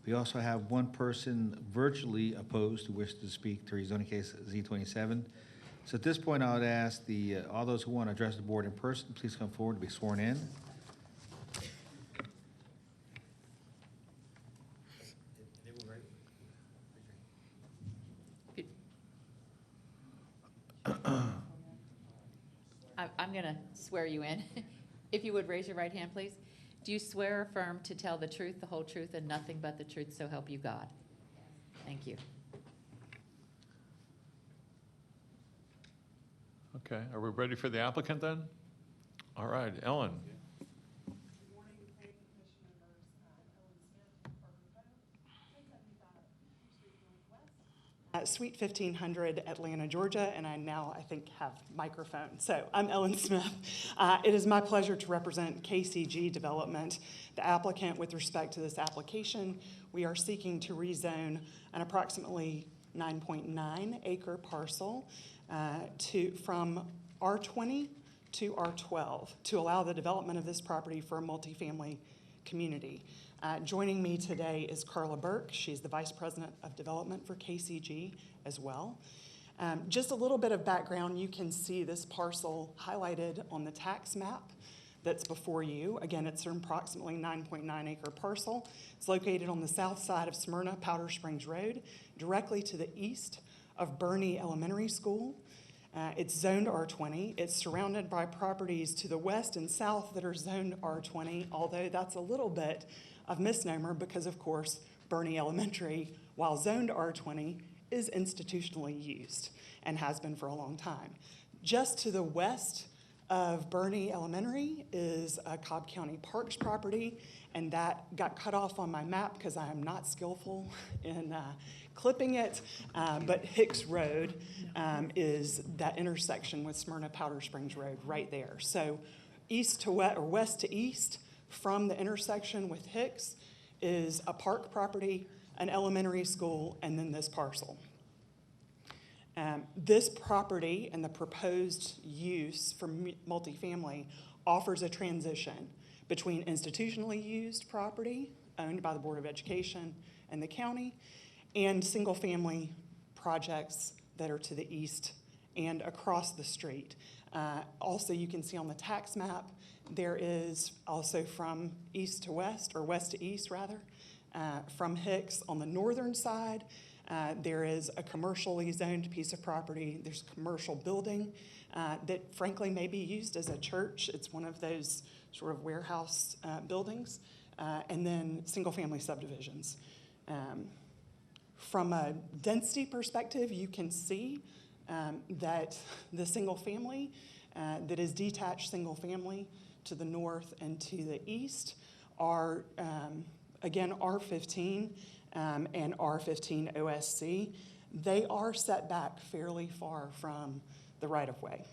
We also have 1 person virtually opposed who wishes to speak to rezoning case Z27. So at this point, I would ask all those who want to address the board in person, please come forward to be sworn in. I'm going to swear you in. If you would raise your right hand, please. Do you swear or affirm to tell the truth, the whole truth, and nothing but the truth, so help you God? Thank you. Okay, are we ready for the applicant then? All right, Ellen. Suite 1500, Atlanta, Georgia, and I think, have microphone. So I'm Ellen Smith. It is my pleasure to represent KCG Development, the applicant with respect to this application. We are seeking to rezone an approximately 9.9 acre parcel from R20 to R12 to allow the development of this property for a multifamily community. Joining me today is Carla Burke. She's the Vice President of Development for KCG as well. Just a little bit of background, you can see this parcel highlighted on the tax map that's before you. Again, it's an approximately 9.9 acre parcel. It's located on the south side of Smyrna Powder Springs Road, directly to the east of Burney Elementary School. It's zoned R20. It's surrounded by properties to the west and south that are zoned R20, although that's a little bit of misnomer because, of course, Burney Elementary, while zoned R20, is institutionally used and has been for a long time. Just to the west of Burney Elementary is a Cobb County Parks property, and that got cut off on my map because I am not skillful in clipping it, but Hicks Road is that intersection with Smyrna Powder Springs Road right there. So east to west, or west to east from the intersection with Hicks is a park property, an elementary school, and then this parcel. This property and the proposed use for multifamily offers a transition between institutionally used property owned by the Board of Education and the county and single-family projects that are to the east and across the street. Also, you can see on the tax map, there is also from east to west, or west to east rather, from Hicks on the northern side, there is a commercially zoned piece of property. There's a commercial building that frankly may be used as a church. It's one of those sort of warehouse buildings, and then single-family subdivisions. From a density perspective, you can see that the single-family that is detached single-family to the north and to the east are, again, R15 and R15 OSC. They are set back fairly far from the right-of-way.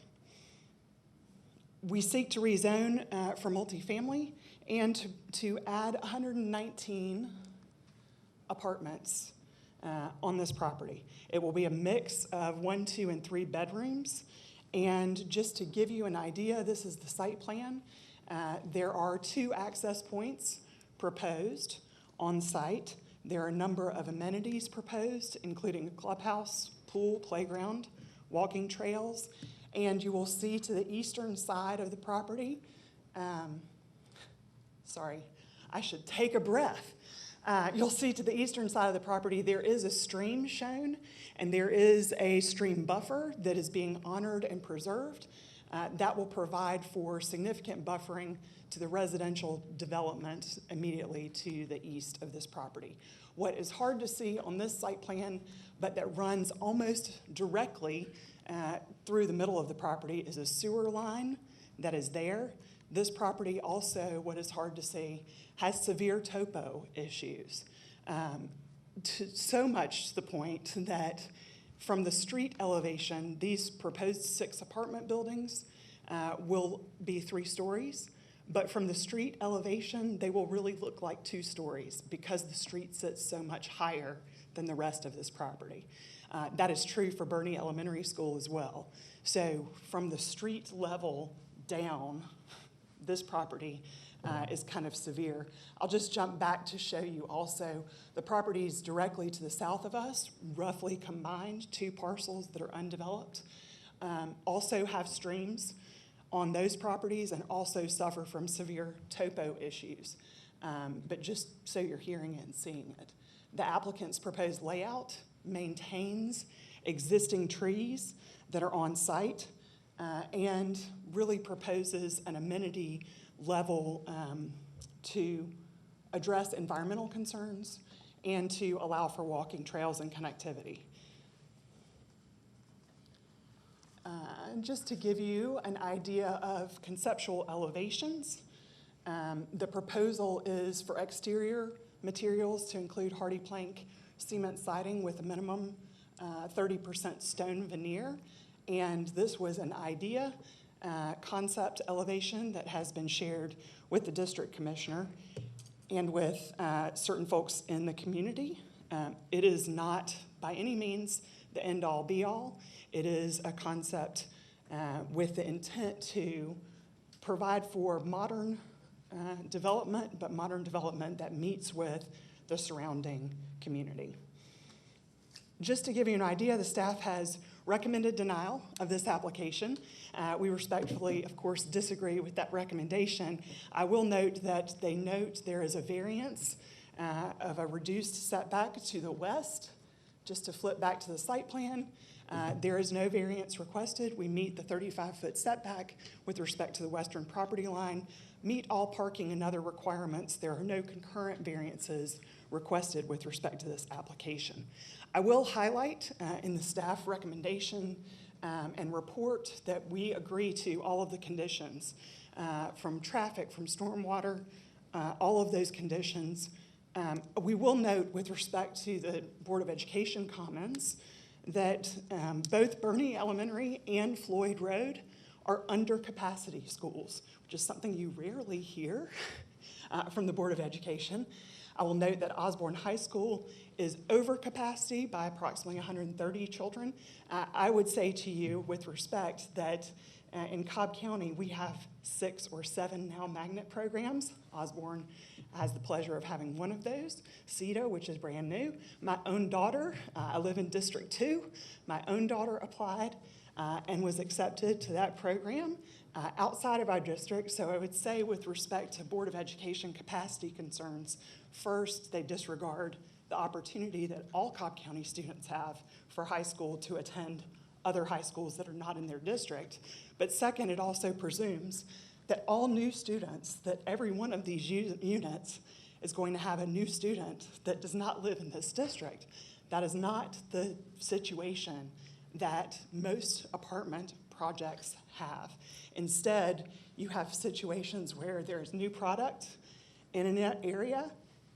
We seek to rezone for multifamily and to add 119 apartments on this property. It will be a mix of 1, 2, and 3 bedrooms. And just to give you an idea, this is the site plan. There are 2 access points proposed on site. There are a number of amenities proposed, including a clubhouse, pool, playground, walking trails, and you will see to the eastern side of the property, sorry, I should take a breath. You'll see to the eastern side of the property there is a stream shown, and there is a stream buffer that is being honored and preserved. That will provide for significant buffering to the residential development immediately to the east of this property. What is hard to see on this site plan, but that runs almost directly through the middle of the property, is a sewer line that is there. This property also, what is hard to see, has severe topo issues. So much to the point that from the street elevation, these proposed 6 apartment buildings will be 3 stories, but from the street elevation, they will really look like 2 stories because the street sits so much higher than the rest of this property. That is true for Burney Elementary School as well. So from the street level down, this property is kind of severe. I'll just jump back to show you also the properties directly to the south of us, roughly combined 2 parcels that are undeveloped, also have streams on those properties and also suffer from severe topo issues. But just so you're hearing it and seeing it. The applicant's proposed layout maintains existing trees that are on site and really proposes an amenity level to address environmental concerns and to allow for walking trails and connectivity. Just to give you an idea of conceptual elevations, the proposal is for exterior materials to include hardy plank cement siding with a minimum 30% stone veneer. And this was an idea concept elevation that has been shared with the district commissioner and with certain folks in the community. It is not by any means the end-all be-all. It is a concept with the intent to provide for modern development, but modern development that meets with the surrounding community. Just to give you an idea, the staff has recommended denial of this application. We respectfully, of course, disagree with that recommendation. I will note that they note there is a variance of a reduced setback to the west. Just to flip back to the site plan, there is no variance requested. We meet the 35-foot setback with respect to the western property line, meet all parking and other requirements. There are no concurrent variances requested with respect to this application. I will highlight in the staff recommendation and report that we agree to all of the conditions from traffic, from stormwater, all of those conditions. We will note with respect to the Board of Education comments that both Burney Elementary and Floyd Road are under capacity schools, which is something you rarely hear from the Board of Education. I will note that Osborne High School is over capacity by approximately 130 children. I would say to you with respect that in Cobb County, we have 6 or 7 now magnet programs. Osborne has the pleasure of having one of those. CEDO, which is brand new. My own daughter, I live in District 2. My own daughter applied and was accepted to that program outside of our district. So I would say with respect to Board of Education capacity concerns, first, they disregard the opportunity that all Cobb County students have for high school to attend other high schools that are not in their district. But second, it also presumes that all new students, that every one of these units is going to have a new student that does not live in this district. That is not the situation that most apartment projects have. Instead, you have situations where there's new product in an area.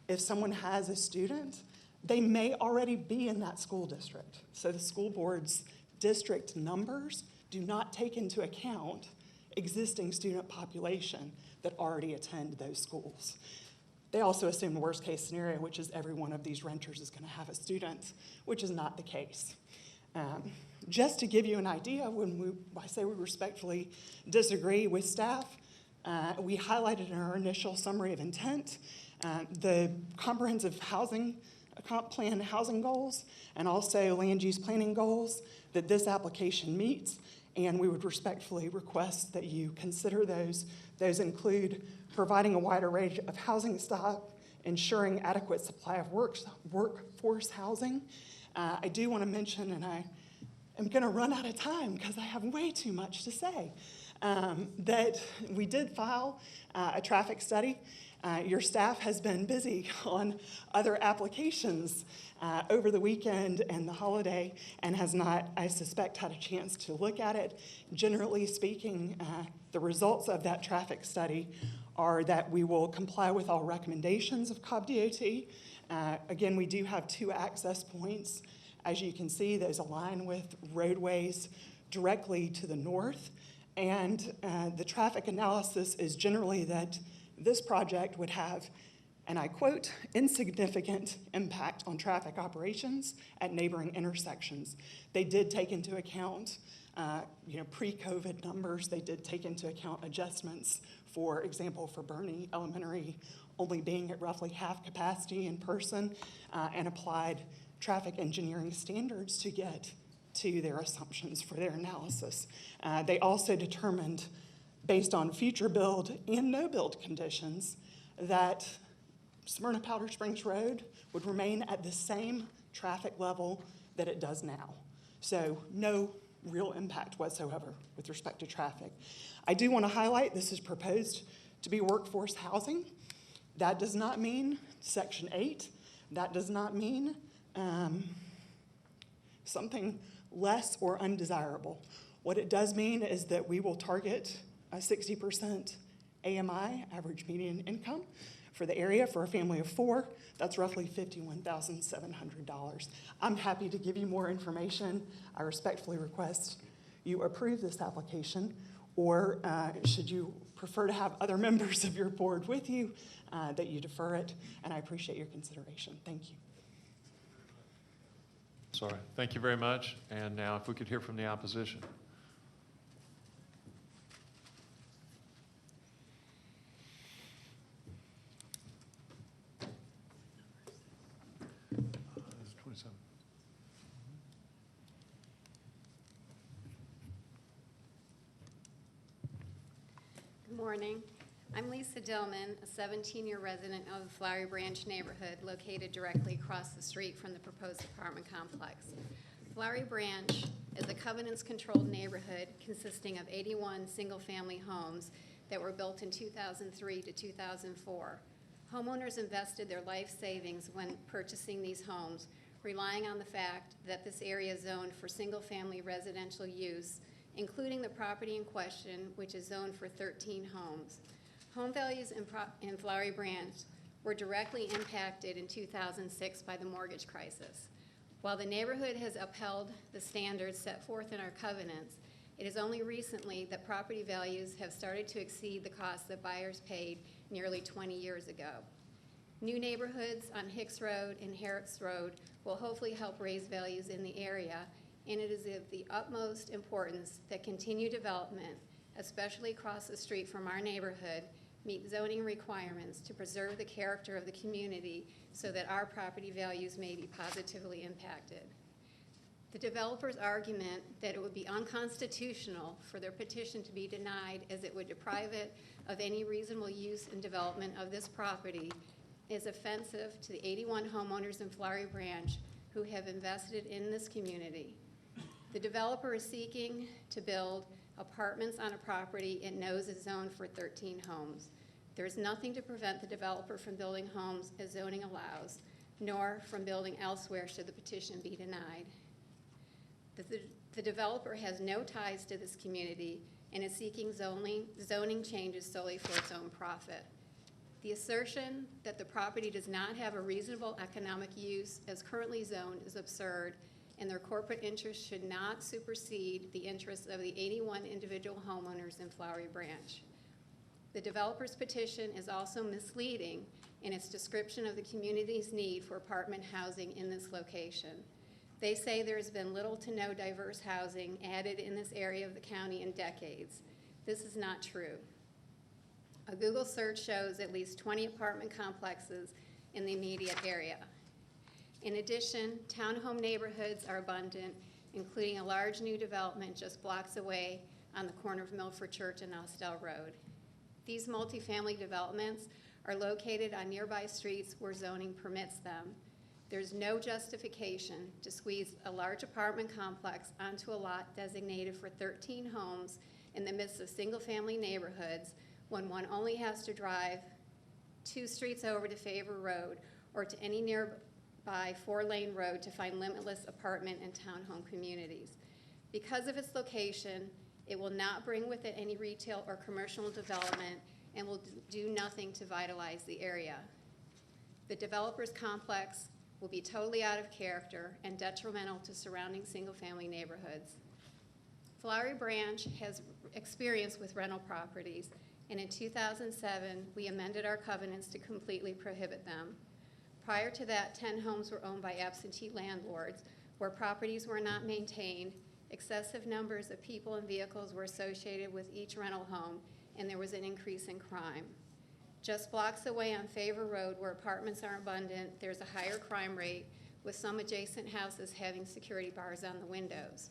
If someone has a student, they may already be in that school district. So the school board's district numbers do not take into account existing student population that already attend those schools. They also assume the worst case scenario, which is every one of these renters is going to have a student, which is not the case. Just to give you an idea, when I say we respectfully disagree with staff, we highlighted in our initial summary of intent the comprehensive housing comp plan housing goals and also land use planning goals that this application meets, and we would respectfully request that you consider those. Those include providing a wider range of housing stock, ensuring adequate supply of workforce housing. I do want to mention, and I am going to run out of time because I have way too much to say, that we did file a traffic study. Your staff has been busy on other applications over the weekend and the holiday and has not, I suspect, had a chance to look at it. Generally speaking, the results of that traffic study are that we will comply with all recommendations of Cobb DOT. Again, we do have 2 access points. As you can see, those align with roadways directly to the north. And the traffic analysis is generally that this project would have, and I quote, insignificant impact on traffic operations at neighboring intersections. They did take into account pre-COVID numbers. They did take into account adjustments, for example, for Burney Elementary only being at roughly half capacity in person, and applied traffic engineering standards to get to their assumptions for their analysis. They also determined, based on future build and no build conditions, that Smyrna Powder Springs Road would remain at the same traffic level that it does now. So no real impact whatsoever with respect to traffic. I do want to highlight this is proposed to be workforce housing. That does not mean Section 8. That does not mean something less or undesirable. What it does mean is that we will target a 60% AMI, average median income, for the area for a family of 4. That's roughly $51,700. I'm happy to give you more information. I respectfully request you approve this application, or should you prefer to have other members of your board with you, that you defer it, and I appreciate your consideration. Thank you. Sorry. Thank you very much. And now if we could hear from the opposition. morning. I'm Lisa Dillman, a 17-year resident of the Flowery Branch neighborhood located directly across the street from the proposed apartment complex. Flowery Branch is a covenants-controlled neighborhood consisting of 81 single-family homes that were built in 2003 to 2004. Homeowners invested their life savings when purchasing these homes, relying on the fact that this area is zoned for single-family residential use, including the property in question, which is zoned for 13 homes. Home values in Flowery Branch were directly impacted in 2006 by the mortgage crisis. While the neighborhood has upheld the standards set forth in our covenants, it is only recently that property values have started to exceed the costs that buyers paid nearly 20 years ago. New neighborhoods on Hicks Road and Herrick's Road will hopefully help raise values in the area, and it is of the utmost importance that continued development, especially across the street from our neighborhood, meet zoning requirements to preserve the character of the community so that our property values may be positively impacted. The developer's argument that it would be unconstitutional for their petition to be denied as it would deprive it of any reasonable use and development of this property is offensive to the 81 homeowners in Flowery Branch who have invested in this community. The developer is seeking to build apartments on a property it knows is zoned for 13 homes. There is nothing to prevent the developer from building homes as zoning allows, nor from building elsewhere should the petition be denied. The developer has no ties to this community and is seeking zoning changes solely for its own profit. The assertion that the property does not have a reasonable economic use as currently zoned is absurd, and their corporate interests should not supersede the interests of the 81 individual homeowners in Flowery Branch. The developer's petition is also misleading in its description of the community's need for apartment housing in this location. They say there has been little to no diverse housing added in this area of the county in decades. This is not true. A Google search shows at least 20 apartment complexes in the immediate area. In addition, townhome neighborhoods are abundant, including a large new development just blocks away on the corner of Milford Church and Austell Road. These multifamily developments are located on nearby streets where zoning permits them. There's no justification to squeeze a large apartment complex onto a lot designated for 13 homes in the midst of single-family neighborhoods when one only has to drive 2 streets over to Favor Road or to any nearby 4-lane road to find limitless apartment and townhome communities. Because of its location, it will not bring with it any retail or commercial development and will do nothing to vitalize the area. The developer's complex will be totally out of character and detrimental to surrounding single-family neighborhoods. Flowery Branch has experience with rental properties, and in 2007, we amended our covenants to completely prohibit them. Prior to that, 10 homes were owned by absentee landlords, where properties were not maintained, excessive numbers of people and vehicles were associated with each rental home, and there was an increase in crime. Just blocks away on Favor Road, where apartments are abundant, there's a higher crime rate, with some adjacent houses having security bars on the windows.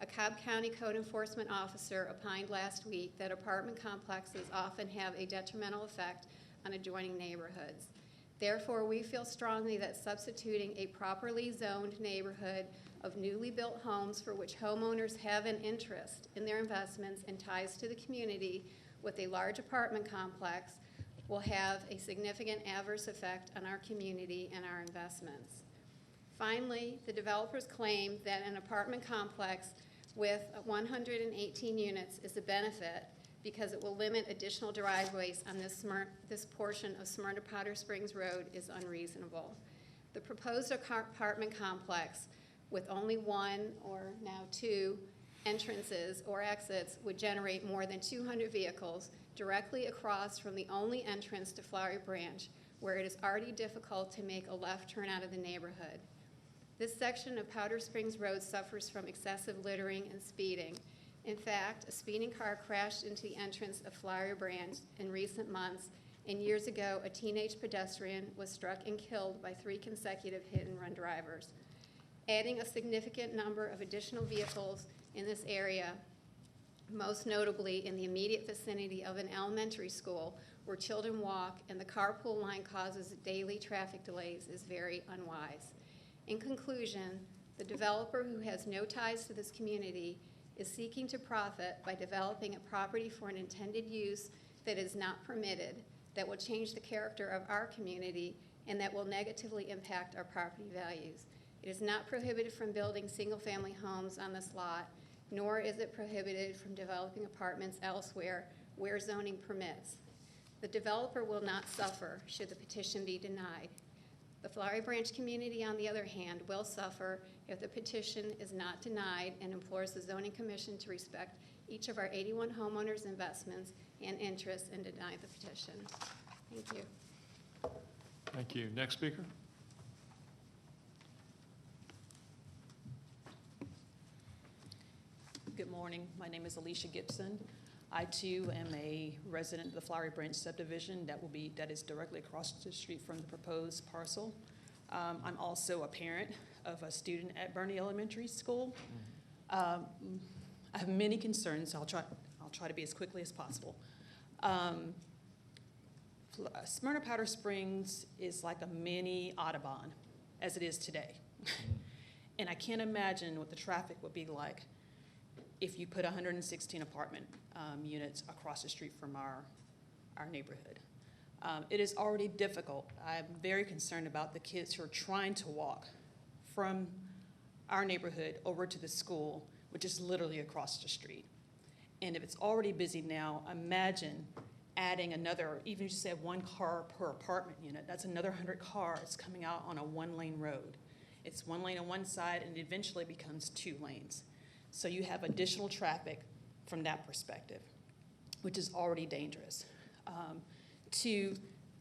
A Cobb County code enforcement officer opined last week that apartment complexes often have a detrimental effect on adjoining neighborhoods. Therefore, we feel strongly that substituting a properly zoned neighborhood of newly built homes for which homeowners have an interest in their investments and ties to the community with a large apartment complex will have a significant adverse effect on our community and our investments. Finally, the developers claim that an apartment complex with 118 units is a benefit because it will limit additional driveways on this portion of Smyrna Powder Springs Road is unreasonable. The proposed apartment complex with only 1 or now 2 entrances or exits would generate more than 200 vehicles directly across from the only entrance to Flowery Branch, where it is already difficult to make a left turn out of the neighborhood. This section of Powder Springs Road suffers from excessive littering and speeding. In fact, a speeding car crashed into the entrance of Flowery Branch in recent months, and years ago, a teenage pedestrian was struck and killed by 3 consecutive hit-and-run drivers. Adding a significant number of additional vehicles in this area most notably in the immediate vicinity of an elementary school where children walk and the carpool line causes daily traffic delays, is very unwise. In conclusion, the developer, who has no ties to this community, is seeking to profit by developing a property for an intended use that is not permitted, that will change the character of our community, and that will negatively impact our property values. It is not prohibited from building single-family homes on this lot, nor is it prohibited from developing apartments elsewhere where zoning permits. The developer will not suffer should the petition be denied. The Flowery Branch community, on the other hand, will suffer if the petition is not denied, and implores the Zoning Commission to respect each of our 81 homeowners' investments and interests and deny the petition. Thank you. Thank you. Next speaker. Good morning. My name is Alicia Gibson. I too am a resident of the Flowery Branch subdivision that is directly across the street from the proposed parcel. I'm also a parent of a student at Burney Elementary School. I have many concerns. I'll try to be as quickly as possible. Smyrna Powder Springs is like a mini Audubon, as it is today. And I can't imagine what the traffic would be like if you put 116 apartment units across the street from our neighborhood. It is already difficult. I'm very concerned about the kids who are trying to walk from our neighborhood over to the school, which is literally across the street. And if it's already busy now, imagine adding another, even if you say 1 car per apartment unit, that's another 100 cars coming out on a 1-lane road. It's 1 lane on one side and it eventually becomes 2 lanes. So you have additional traffic from that perspective, which is already dangerous.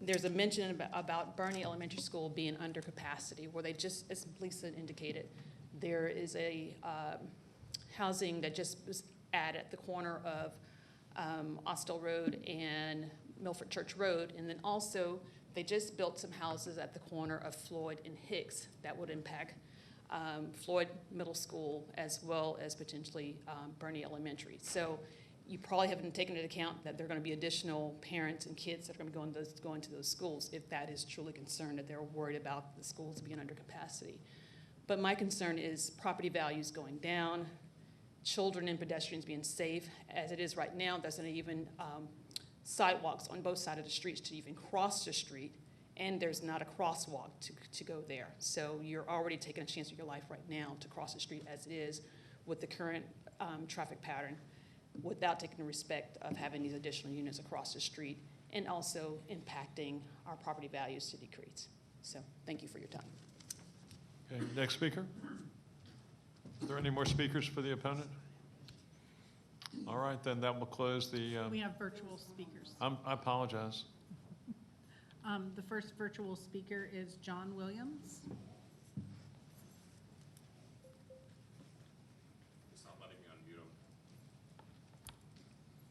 There's a mention about Burney Elementary School being under capacity, where they just, as Lisa indicated, there is a housing that just was added at the corner of Austell Road and Milford Church Road, and then also they just built some houses at the corner of Floyd and Hicks that would impact Floyd Middle School as well as potentially Burney Elementary. So you probably haven't taken into account that there are going to be additional parents and kids that are going to be going to those schools, if that is truly concerned, that they're worried about the schools being under capacity. But my concern is property values going down, children and pedestrians being safe. As it is right now, there's not even sidewalks on both sides of the streets to even cross the street, and there's not a crosswalk to go there. So you're already taking a chance of your life right now to cross the street as it is with the current traffic pattern, without taking the respect of having these additional units across the street, and also impacting our property values to decrease. So thank you for your time. Okay, next speaker. Are there any more speakers for the opponent? All right, then that will close the. We have virtual speakers. I apologize. The first virtual speaker is John Williams. It's not letting me unmute him.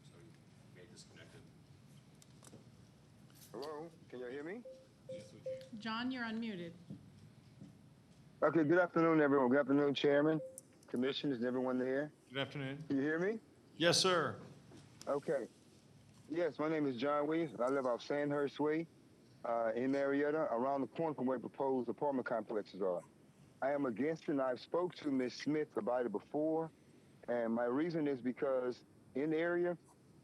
So he may have disconnected. Hello, can you hear me? Yes, we can. John, you're unmuted. Okay, good afternoon, everyone. Good afternoon, Chairman, Commissioners, and everyone there. Good afternoon. Can you hear me? Yes, sir. Okay. Yes, my name is John Williams. I live off Sandhurst Way in Marietta, around the corner from where proposed apartment complexes are. I am against it, and I've spoke to Ms. Smith about it before, and my reason is because in the area,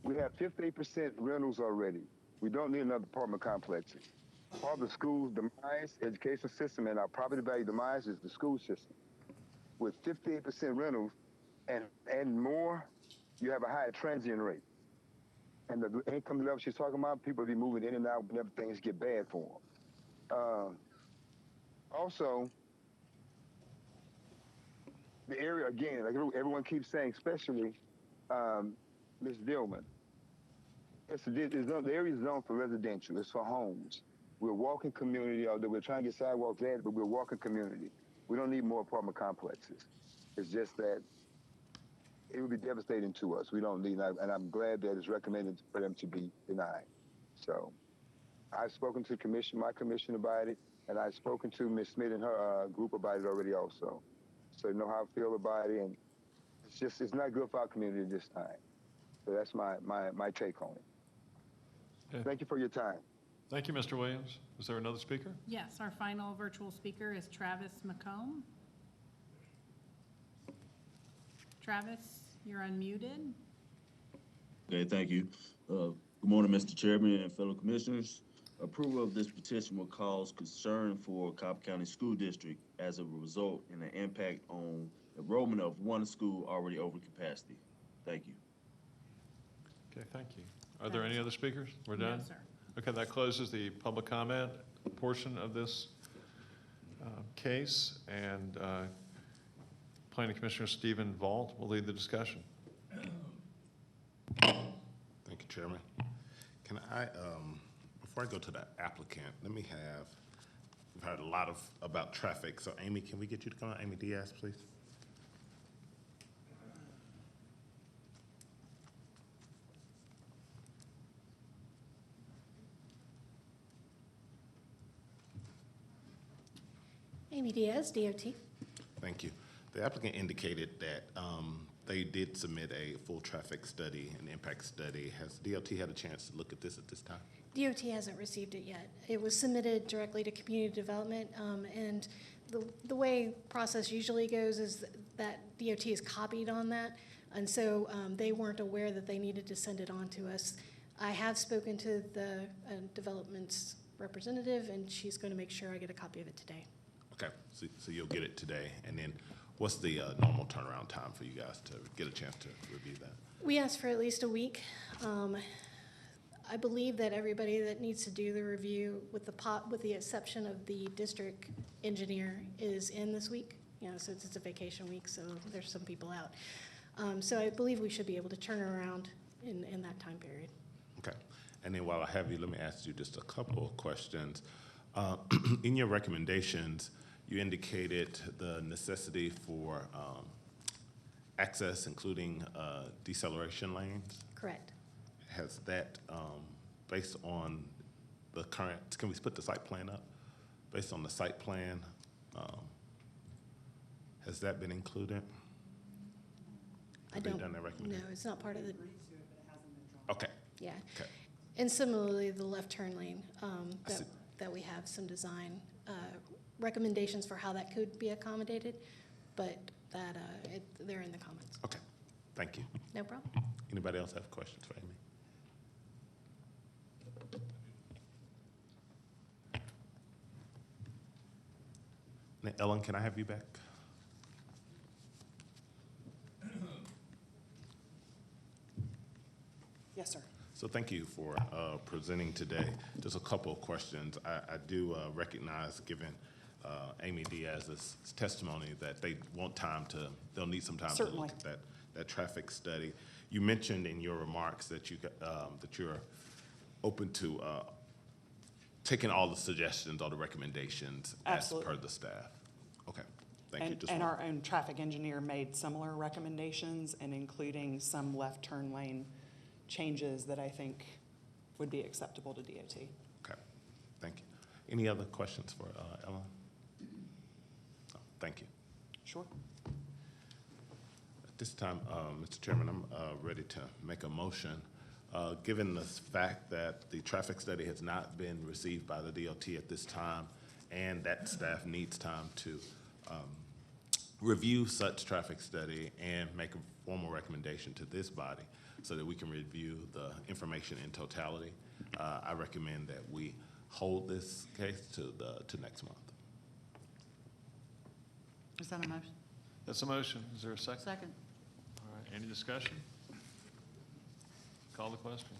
we have 58% rentals already. We don't need another apartment complexes. Part of the school's demise, education system, and our property value demise is the school system. With 58% rentals and more, you have a higher transient rate. And the income level she's talking about, people be moving in and out whenever things get bad for them. Also, the area, again, like everyone keeps saying, especially Ms. Dillman, the area is zoned for residential. It's for homes. We're a walking community, although we're trying to get sidewalks added, but we're a walking community. We don't need more apartment complexes. It's just that it would be devastating to us. We don't need, and I'm glad that it's recommended for them to be denied. So I've spoken to the commission, my commission about it, and I've spoken to Ms. Smith and her group about it already also. So you know how I feel about it, and it's not good for our community this time. So that's my take on it. Okay. Thank you for your time. Thank you, Mr. Williams. Is there another speaker? Yes, our final virtual speaker is Travis McComb. Travis, you're unmuted. Okay, thank you. Good morning, Mr. Chairman and fellow commissioners. Approval of this petition will cause concern for Cobb County School District as a result in an impact on enrollment of one school already over capacity. Thank you. Okay, thank you. Are there any other speakers? We're No, done? sir. Okay, that closes the public comment portion of this case, and Planning Commissioner Stephen Vault will lead the discussion. Thank you, Chairman. Can I, before I go to the applicant, we've heard a lot about traffic. So Amy, can we get you to come on? Amy Diaz, please. Amy Diaz, DOT. Thank you. The applicant indicated that they did submit a full traffic study, an impact study. Has DOT had a chance to look at this at this time? DOT hasn't received it yet. It was submitted directly to community development, and the way process usually goes is that DOT is copied on that, and so they weren't aware that they needed to send it on to us. I have spoken to the development's representative, and she's going to make sure I get a copy of it today. Okay, so you'll get it today, and then what's the normal turnaround time for you guys to get a chance to review that? We asked for at least a week. I believe that everybody that needs to do the review, with the exception of the district engineer, is in this week. You know, so it's a vacation week, so there's some people out. So I believe we should be able to turn around in that time period. Okay, and then while I have you, let me ask you just a couple of questions. In your recommendations, you indicated the necessity for access, including deceleration lanes. Correct. Has that, based on the current, can we put the site plan up? Based on the site plan, has that been included? Have they done that recommendation? No, it's not part of the, Okay. yeah. Okay. And similarly, the left turn lane, that we have some design recommendations for how that could be accommodated, but that they're in the comments. Okay, thank you. No problem. Anybody else have questions for Amy? Now, Ellen, can I have you back? Yes, sir. So thank you for presenting today. Just a couple of questions. I do recognize, given Amy Diaz's testimony, that they want time to, they'll need some time Certainly. to look at that traffic study. You mentioned in your remarks that that you're open to taking all the suggestions, all the recommendations Absolutely. as per the staff. Okay, thank you. Just And one- our own traffic engineer made similar recommendations, and including some left turn lane changes that I think would be acceptable to DOT. Okay, thank you. Any other questions for Ellen? No, thank you. Sure. At this time, Mr. Chairman, I'm ready to make a motion. Given the fact that the traffic study has not been received by the DOT at this time, and that staff needs time to review such traffic study and make a formal recommendation to this body so that we can review the information in totality, I recommend that we hold this case to next month. Is that a motion? That's a motion. Is there a second? Second. All right, any discussion? Call the question.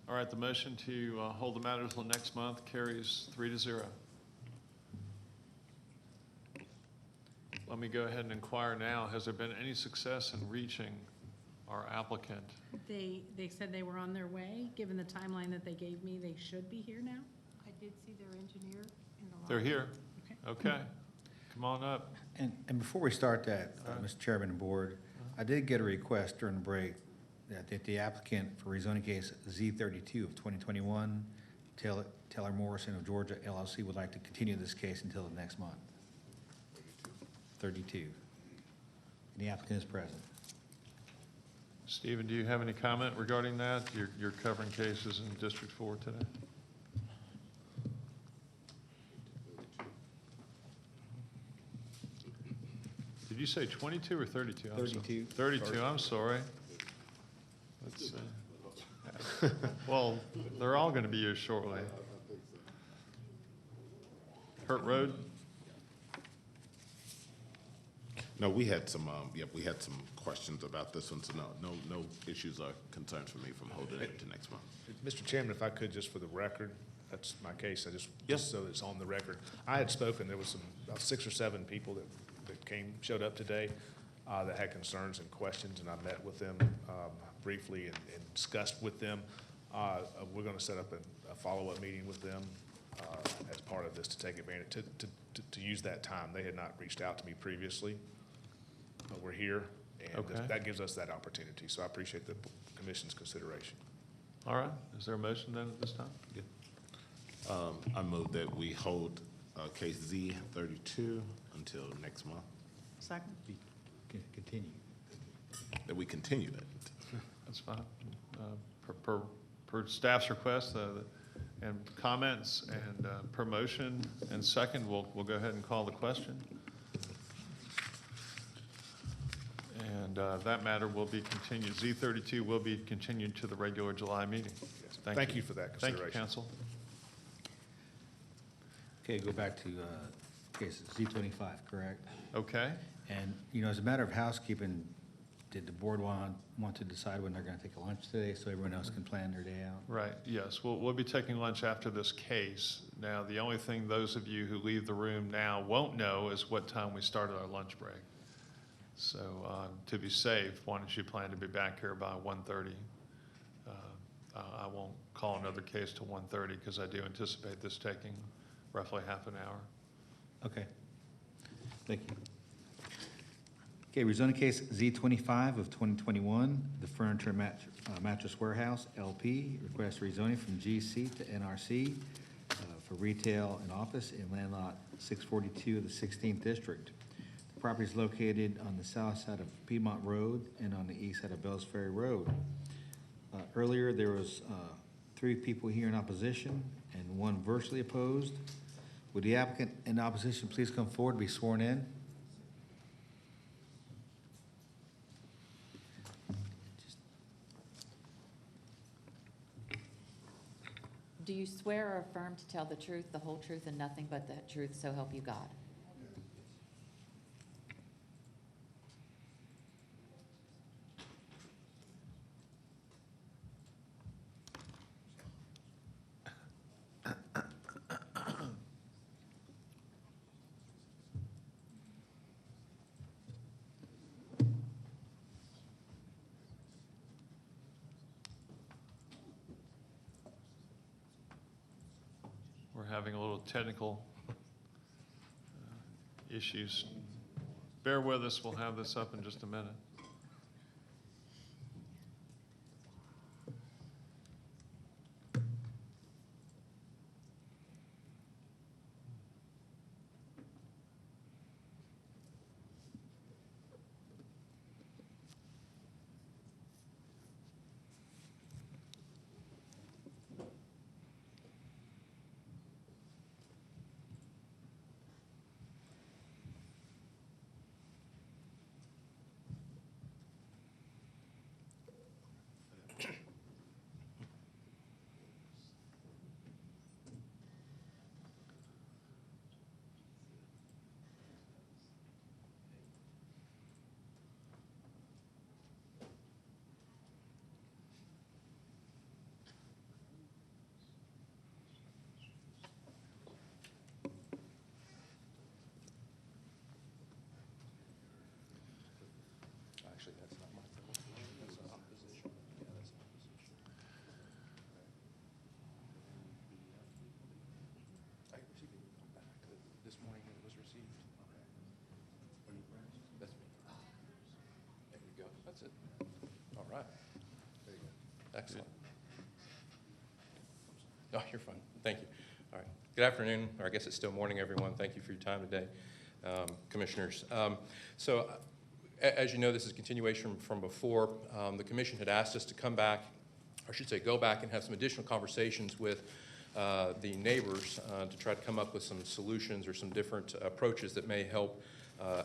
All right, the motion to hold the matter until next month carries 3-0. Let me go ahead and inquire now, has there been any success in reaching our applicant? They said they were on their way. Given the timeline that they gave me, they should be here now. I did see their engineer in the lobby. They're here? Okay. Come on up. And before we start that, Mr. Chairman and Board, I did get a request during the break that the applicant for rezoning case Z32 of 2021, Taylor Morrison of Georgia LLC, would like to continue this case until the next month. 32. And the applicant is present. Stephen, do you have any comment regarding that? You're covering cases in District 4 today? Did you say 22 or 32? 32. 32, I'm sorry. Let's see. Well, they're all going to be yours shortly. Hurt Road? No, we had some, we had some questions about this one, so no issues or concerns for me from holding it to next month. Mr. Chairman, if I could, just for the record, that's my case, just Yes. so it's on the record. I had spoken, there was about 6 or 7 people that showed up today that had concerns and questions, and I met with them briefly and discussed with them. We're gonna set up a follow-up meeting with them as part of this to take advantage, to use that time. They had not reached out to me previously, but we're here, and Okay. that gives us that opportunity, so I appreciate the commission's consideration. All right. Is there a motion then at this time? I move that we hold case Z32 until next month, Second? Continue. that we continue that. That's fine. Per staff's request and comments and per motion and second, we'll go ahead and call the question. And that matter will be continued. Z32 will be continued to the regular July meeting. Thank you for that Thank consideration. you, counsel. Okay, go back to case Z25, correct? Okay. And, as a matter of housekeeping, did the board want to decide when they're going to take a lunch today so everyone else can plan their day out? Right, yes. We'll be taking lunch after this case. Now, the only thing those of you who leave the room now won't know is what time we started our lunch break. So to be safe, why don't you plan to be back here by 1:30? I won't call another case till 1:30 because I do anticipate this taking roughly half an hour. Okay. Thank you. Okay, rezoning case Z25 of 2021, the Furniture Mattress Warehouse LP requests rezoning from GC to NRC for retail and office in land lot 642 of the 16th District. The property is located on the south side of Piedmont Road and on the east side of Bells Ferry Road. Earlier, there was 3 people here in opposition and 1 virtually opposed. Would the applicant in opposition please come forward and be sworn in? Do you swear or affirm to tell the truth, the whole truth, and nothing but the truth, so help you God? We're having a little technical issues. Bear with us, we'll have this up in just a minute. Actually, that's not my that's opposition. Yeah, that's opposition. I received it back this morning when it was received. That's me. There you go. That's it. All right. There you go. Excellent. Oh, you're fine. Thank you. All right. Good afternoon, or I guess it's still morning, everyone. Thank you for your time today, commissioners. So As you know, this is a continuation from before. The commission had asked us to come back, or I should say go back and have some additional conversations with the neighbors to try to come up with some solutions or some different approaches that may help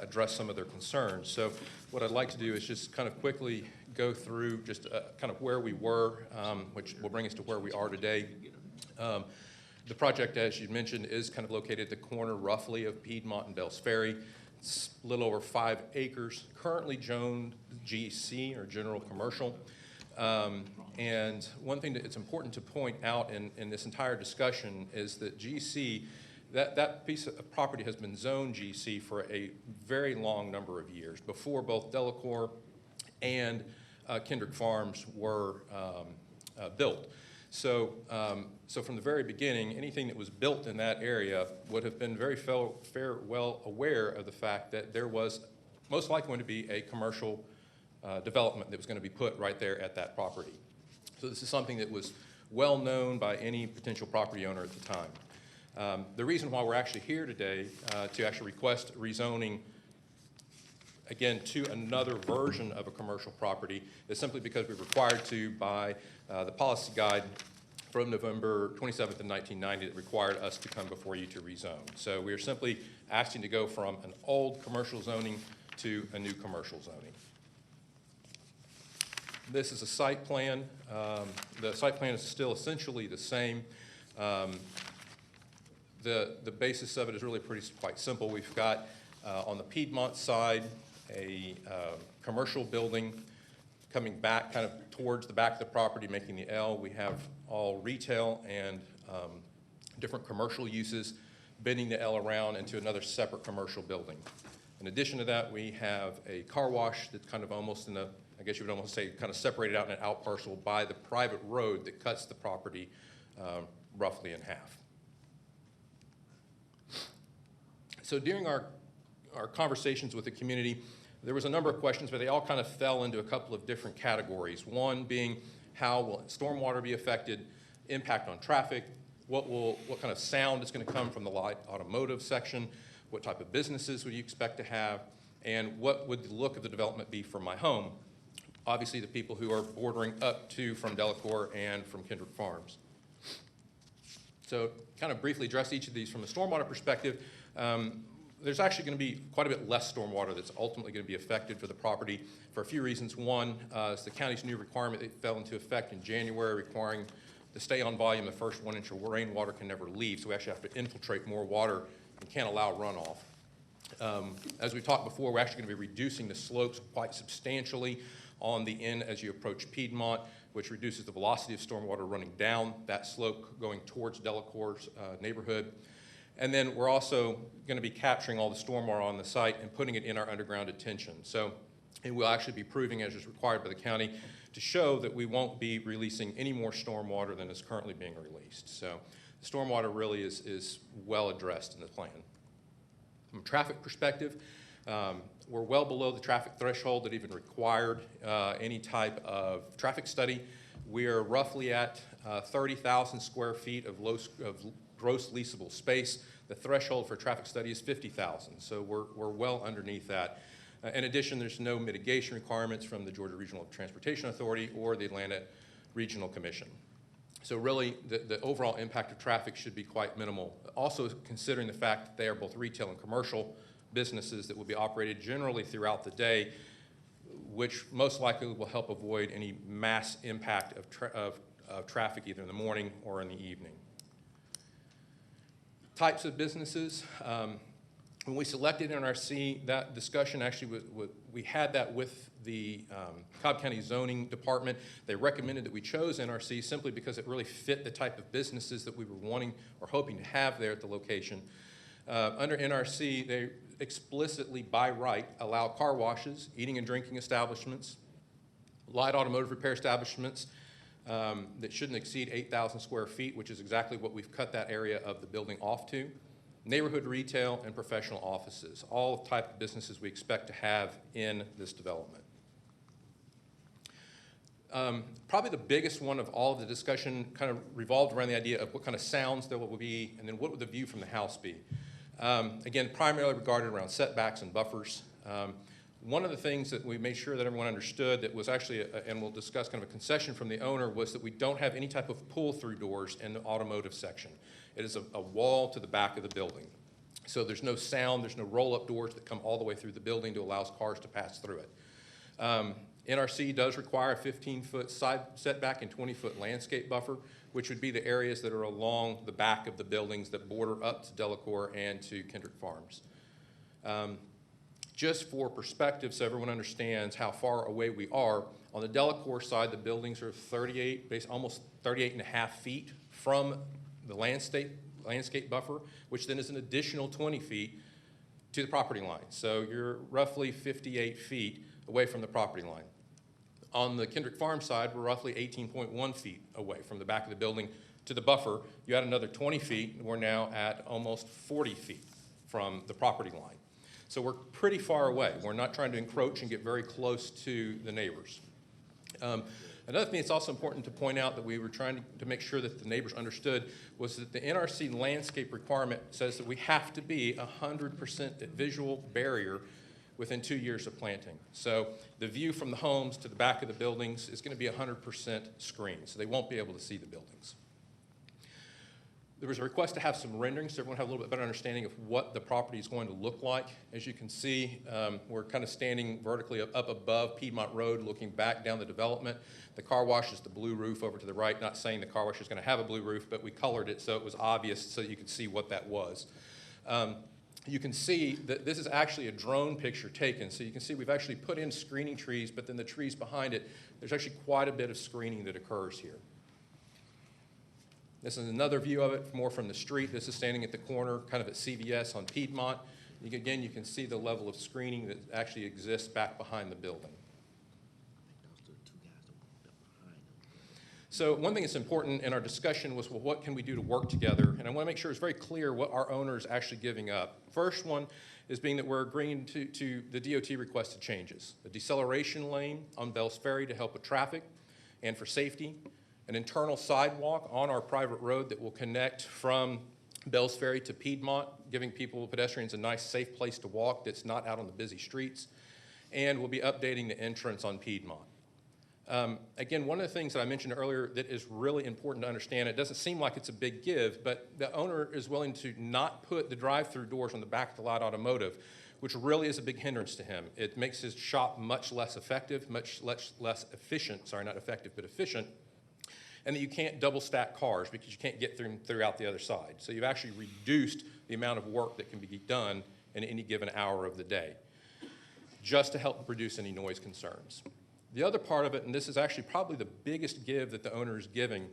address some of their concerns. So what I'd like to do is just kind of quickly go through just kind of where we were, which will bring us to where we are today. The project, as you mentioned, is kind of located at the corner roughly of Piedmont and Bells Ferry. It's a little over 5 acres, currently zoned GC, or general commercial. And one thing that it's important to point out in this entire discussion is that GC, that piece of property has been zoned GC for a very long number of years, before both Delacour and Kendrick Farms were built. So from the very beginning, anything that was built in that area would have been very well aware of the fact that there was most likely going to be a commercial development that was going to be put right there at that property. So this is something that was well known by any potential property owner at the time. The reason why we're actually here today to actually request rezoning again to another version of a commercial property is simply because we're required to by the policy guide from November 27th of 1990 that required us to come before you to rezone. So we are simply asking to go from an old commercial zoning to a new commercial zoning. This is a site plan. The site plan is still essentially the same. The basis of it is really quite simple. We've got on the Piedmont side a commercial building coming back kind of towards the back of the property, making the L. We have all retail and different commercial uses, bending the L around into another separate commercial building. In addition to that, we have a car wash that's kind of almost in a, I guess you would almost say, kind of separated out in an out parcel by the private road that cuts the property roughly in half. So during our conversations with the community, there was a number of questions, but they all kind of fell into a couple of different categories. One being, how will stormwater be affected, impact on traffic, what kind of sound is going to come from the light automotive section, what type of businesses would you expect to have, and what would the look of the development be for my home? Obviously, the people who are bordering up to from Delacour and from Kendrick Farms. So kind of briefly address each of these from a stormwater perspective. There's actually going to be quite a bit less stormwater that's ultimately going to be affected for the property for a few reasons. One is the county's new requirement that fell into effect in January, requiring to stay on volume, the first 1 inch of rainwater can never leave, so we actually have to infiltrate more water and can't allow runoff. As we talked before, we're actually going to be reducing the slopes quite substantially on the end as you approach Piedmont, which reduces the velocity of stormwater running down that slope going towards Delacour's neighborhood. And then we're also going to be capturing all the stormwater on the site and putting it in our underground detention. So it will actually be proving, as is required by the county, to show that we won't be releasing any more stormwater than is currently being released. So the stormwater really is well addressed in the plan. From a traffic perspective, we're well below the traffic threshold that even required any type of traffic study. We are roughly at 30,000 square feet of gross leasable space. The threshold for traffic study is 50,000, so we're well underneath that. In addition, there's no mitigation requirements from the Georgia Regional Transportation Authority or the Atlanta Regional Commission. So really, the overall impact of traffic should be quite minimal. Also considering the fact that they are both retail and commercial businesses that will be operated generally throughout the day, which most likely will help avoid any mass impact of traffic either in the morning or in the evening. Types of businesses. When we selected NRC, that discussion actually, we had that with the Cobb County Zoning Department. They recommended that we chose NRC simply because it really fit the type of businesses that we were wanting or hoping to have there at the location. Under NRC, they explicitly, by right, allow car washes, eating and drinking establishments, light automotive repair establishments that shouldn't exceed 8,000 square feet, which is exactly what we've cut that area of the building off to, neighborhood retail, and professional offices, all type of businesses we expect to have in this development. Probably the biggest one of all of the discussion kind of revolved around the idea of what kind of sounds there will be, and then what would the view from the house be. Again, primarily regarded around setbacks and buffers. One of the things that we made sure that everyone understood that was actually, and we'll discuss kind of a concession from the owner, was that we don't have any type of pull-through doors in the automotive section. It is a wall to the back of the building. So there's no sound, there's no roll-up doors that come all the way through the building to allow cars to pass through it. NRC does require a 15-foot side setback and 20-foot landscape buffer, which would be the areas that are along the back of the buildings that border up to Delacorte and to Kendrick Farms. Just for perspective, so everyone understands how far away we are, on the Delacorte side, the buildings are almost 38 and a half feet from the landscape buffer, which then is an additional 20 feet to the property line. So you're roughly 58 feet away from the property line. On the Kendrick Farm side, we're roughly 18.1 feet away from the back of the building to the buffer. You add another 20 feet, and we're now at almost 40 feet from the property line. So we're pretty far away. We're not trying to encroach and get very close to the neighbors. Another thing that's also important to point out that we were trying to make sure that the neighbors understood was that the NRC landscape requirement says that we have to be 100% visual barrier within 2 years of planting. So the view from the homes to the back of the buildings is going to be 100% screened, so they won't be able to see the buildings. There was a request to have some renderings so everyone have a little bit better understanding of what the property is going to look like. As you can see, we're kind of standing vertically up above Piedmont Road, looking back down the development. The car wash is the blue roof over to the right. Not saying the car wash is going to have a blue roof, but we colored it so it was obvious so you could see what that was. You can see that this is actually a drone picture taken. So you can see we've actually put in screening trees, but then the trees behind it, there's actually quite a bit of screening that occurs here. This is another view of it, more from the street. This is standing at the corner, kind of at CVS on Piedmont. Again, you can see the level of screening that actually exists back behind the building. So one thing that's important in our discussion was, well, what can we do to work together? And I want to make sure it's very clear what our owner is actually giving up. First one is being that we're agreeing to the DOT requested changes. A deceleration lane on Bells Ferry to help with traffic and for safety. An internal sidewalk on our private road that will connect from Bells Ferry to Piedmont, giving pedestrians a nice, safe place to walk that's not out on the busy streets. And we'll be updating the entrance on Piedmont. Again, one of the things that I mentioned earlier that is really important to understand, it doesn't seem like it's a big give, but the owner is willing to not put the drive-through doors on the back of the lot automotive, which really is a big hindrance to him. It makes his shop much less effective, much less efficient, sorry, not effective, but efficient, and that you can't double stack cars because you can't get throughout the other side. So you've actually reduced the amount of work that can be done in any given hour of the day, just to help reduce any noise concerns. The other part of it, and this is actually probably the biggest give that the owner is giving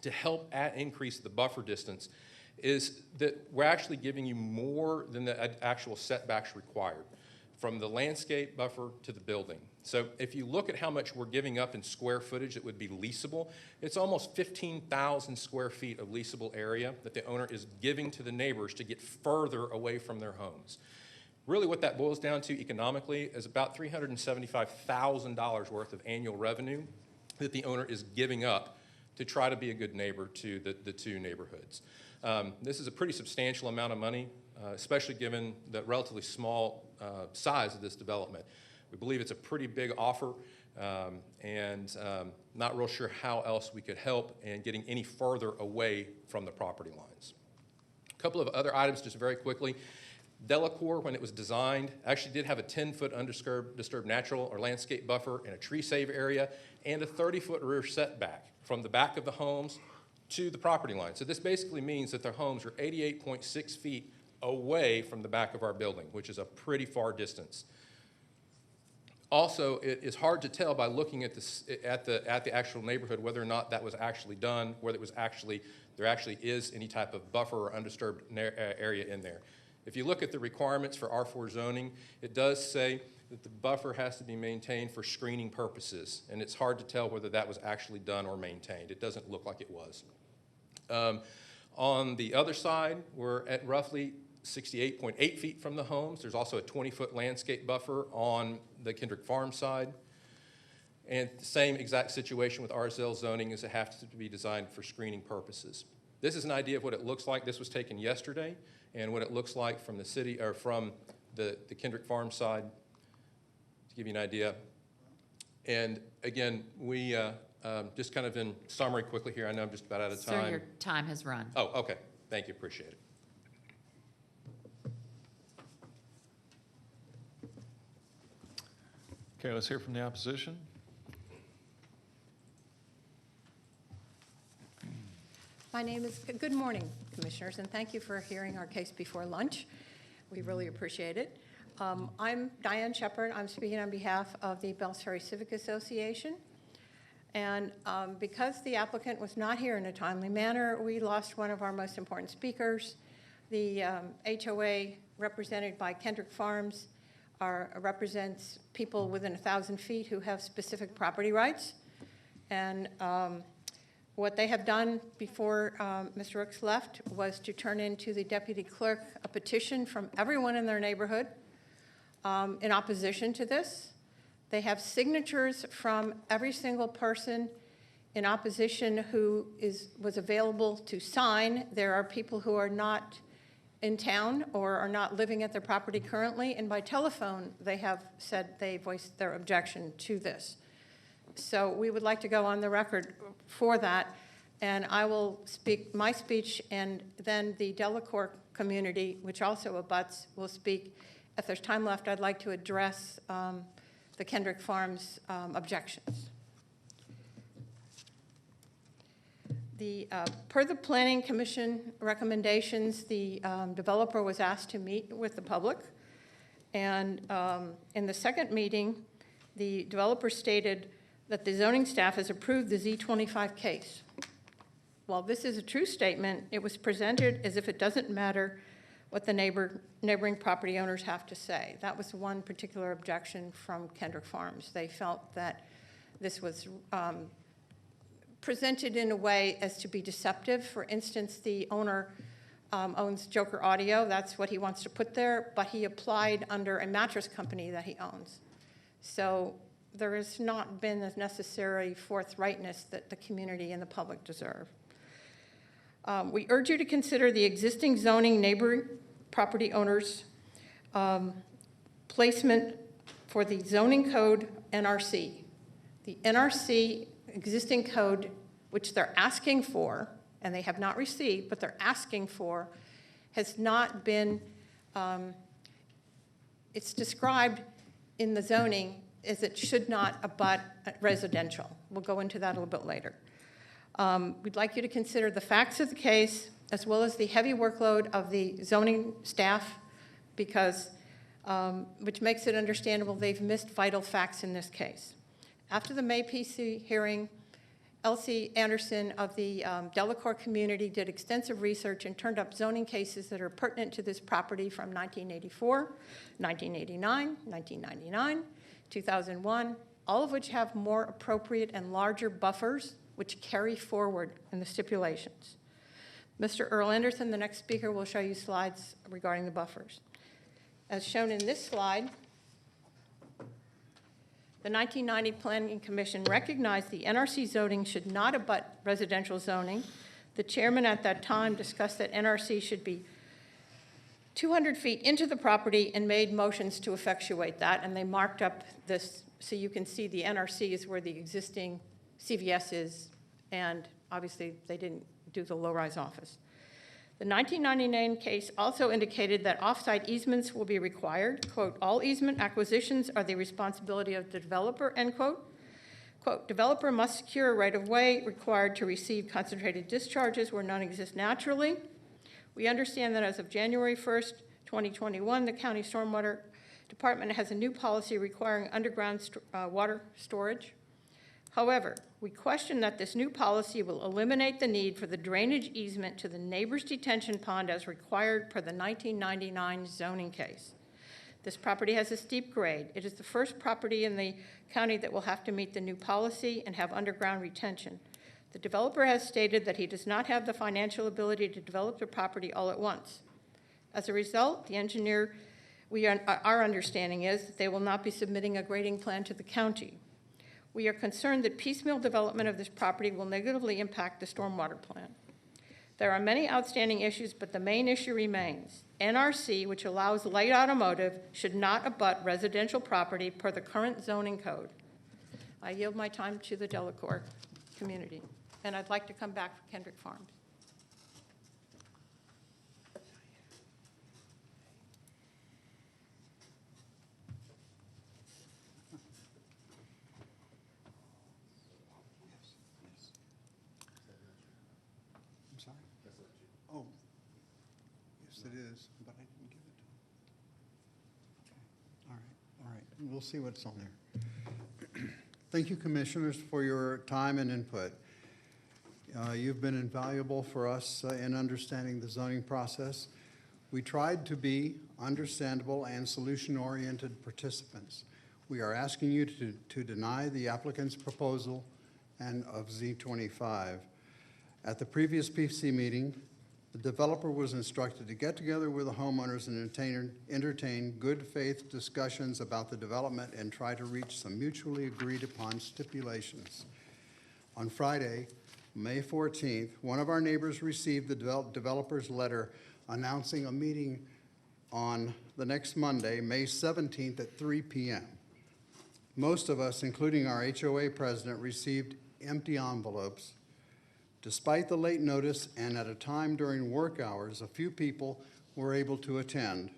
to help increase the buffer distance, is that we're actually giving you more than the actual setbacks required, from the landscape buffer to the building. So if you look at how much we're giving up in square footage that would be leasable, it's almost 15,000 square feet of leasable area that the owner is giving to the neighbors to get further away from their homes. Really what that boils down to economically is about $375,000 worth of annual revenue that the owner is giving up to try to be a good neighbor to the two neighborhoods. This is a pretty substantial amount of money, especially given the relatively small size of this development. We believe it's a pretty big offer, and not real sure how else we could help in getting any further away from the property lines. A couple of other items just very quickly. Delacorte, when it was designed, actually did have a 10-foot undisturbed natural or landscape buffer and a tree save area and a 30-foot rear setback from the back of the homes to the property line. So this basically means that their homes are 88.6 feet away from the back of our building, which is a pretty far distance. Also, it is hard to tell by looking at the actual neighborhood whether or not that was actually done, whether it was there actually is any type of buffer or undisturbed area in there. If you look at the requirements for R4 zoning, it does say that the buffer has to be maintained for screening purposes, and it's hard to tell whether that was actually done or maintained. It doesn't look like it was. On the other side, we're at roughly 68.8 feet from the homes. There's also a 20-foot landscape buffer on the Kendrick Farm side. And the same exact situation with RZL zoning, is it has to be designed for screening purposes. This is an idea of what it looks like. This was taken yesterday, and what it looks like from the city, or from the Kendrick Farm side. give you an idea. And again, we, just kind of in summary quickly here, I know I'm just about out of time. Sir, your time has run. Oh, okay. Thank you. Appreciate it. Okay, let's hear from the opposition. My name is, good morning, Commissioners, and thank you for hearing our case before lunch. We really appreciate it. I'm Diane Shepard. I'm speaking on behalf of the Bells Ferry Civic Association. And because the applicant was not here in a timely manner, we lost one of our most important speakers. The HOA, represented by Kendrick Farms, represents people within 1,000 feet who have specific property rights. And what they have done before Mr. Rooks left was to turn into the deputy clerk a petition from everyone in their neighborhood in opposition to this. They have signatures from every single person in opposition who was available to sign. There are people who are not in town or are not living at their property currently, and by telephone they have said they voiced their objection to this. So we would like to go on the record for that, and I will speak my speech, and then the Delacorte community, which also abuts, will speak. If there's time left, I'd like to address the Kendrick Farms objections. Per the Planning Commission recommendations, the developer was asked to meet with the public, and in the second meeting, the developer stated that the zoning staff has approved the Z25 case. While this is a true statement, it was presented as if it doesn't matter what the neighboring property owners have to say. That was one particular objection from Kendrick Farms. They felt that this was presented in a way as to be deceptive. For instance, the owner owns Joker Audio. That's what he wants to put there, but he applied under a mattress company that he owns. So there has not been the necessary forthrightness that the community and the public deserve. We urge you to consider the existing zoning neighboring property owners' placement for the zoning code NRC. The NRC existing code, which they're asking for, and they have not received, but they're asking for, has not been, it's described in the zoning as it should not abut residential. We'll go into that a little bit later. We'd like you to consider the facts of the case as well as the heavy workload of the zoning staff, because, which makes it understandable they've missed vital facts in this case. After the May PC hearing, Elsie Anderson of the Delacorte community did extensive research and turned up zoning cases that are pertinent to this property from 1984, 1989, 1999, 2001, all of which have more appropriate and larger buffers which carry forward in the stipulations. Mr. Earl Anderson, the next speaker, will show you slides regarding the buffers. As shown in this slide, the 1990 Planning Commission recognized the NRC zoning should not abut residential zoning. The chairman at that time discussed that NRC should be 200 feet into the property and made motions to effectuate that, and they marked up this so you can see the NRC is where the existing CVS is, and obviously they didn't do the low-rise office. The 1999 case also indicated that off-site easements will be required. Quote, all easement acquisitions are the responsibility of the developer, end quote. Quote, developer must secure a right-of-way required to receive concentrated discharges where none exist naturally. We understand that as of January 1st, 2021, the county stormwater department has a new policy requiring underground water storage. However, we question that this new policy will eliminate the need for the drainage easement to the neighbor's detention pond as required per the 1999 zoning case. This property has a steep grade. It is the first property in the county that will have to meet the new policy and have underground retention. The developer has stated that he does not have the financial ability to develop the property all at once. As a result, the engineer, our understanding is that they will not be submitting a grading plan to the county. We are concerned that piecemeal development of this property will negatively impact the stormwater plan. There are many outstanding issues, but the main issue remains. NRC, which allows light automotive, should not abut residential property per the current zoning code. I yield my time to the Delacorte community, and I'd like to come back for Kendrick Farms. I'm sorry? Oh, yes, it is, but I didn't give it to him. Okay. All right. We'll see what's on there. Thank you, commissioners, for your time and input. You've been invaluable for us in understanding the zoning process. We tried to be understandable and solution-oriented participants. We are asking you to deny the applicant's proposal and of Z25. At the previous PC meeting, the developer was instructed to get together with the homeowners and entertain good faith discussions about the development and try to reach some mutually agreed upon stipulations. On Friday, May 14th, one of our neighbors received the developer's letter announcing a meeting on the next Monday, May 17th at 3 p.m. Most of us, including our HOA president, received empty envelopes. Despite the late notice and at a time during work hours, a few people were able to attend.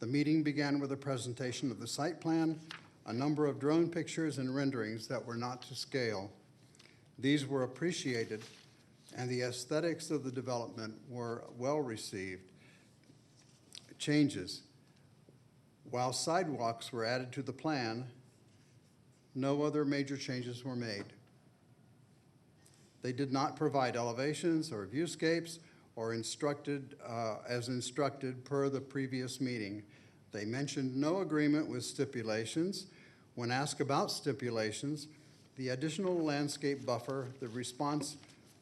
The meeting began with a presentation of the site plan, a number of drone pictures and renderings that were not to scale. These were appreciated, and the aesthetics of the development were well received. Changes. While sidewalks were added to the plan, no other major changes were made. They did not provide elevations or viewscapes or as instructed per the previous meeting. They mentioned no agreement with stipulations. When asked about stipulations, the additional landscape buffer, the response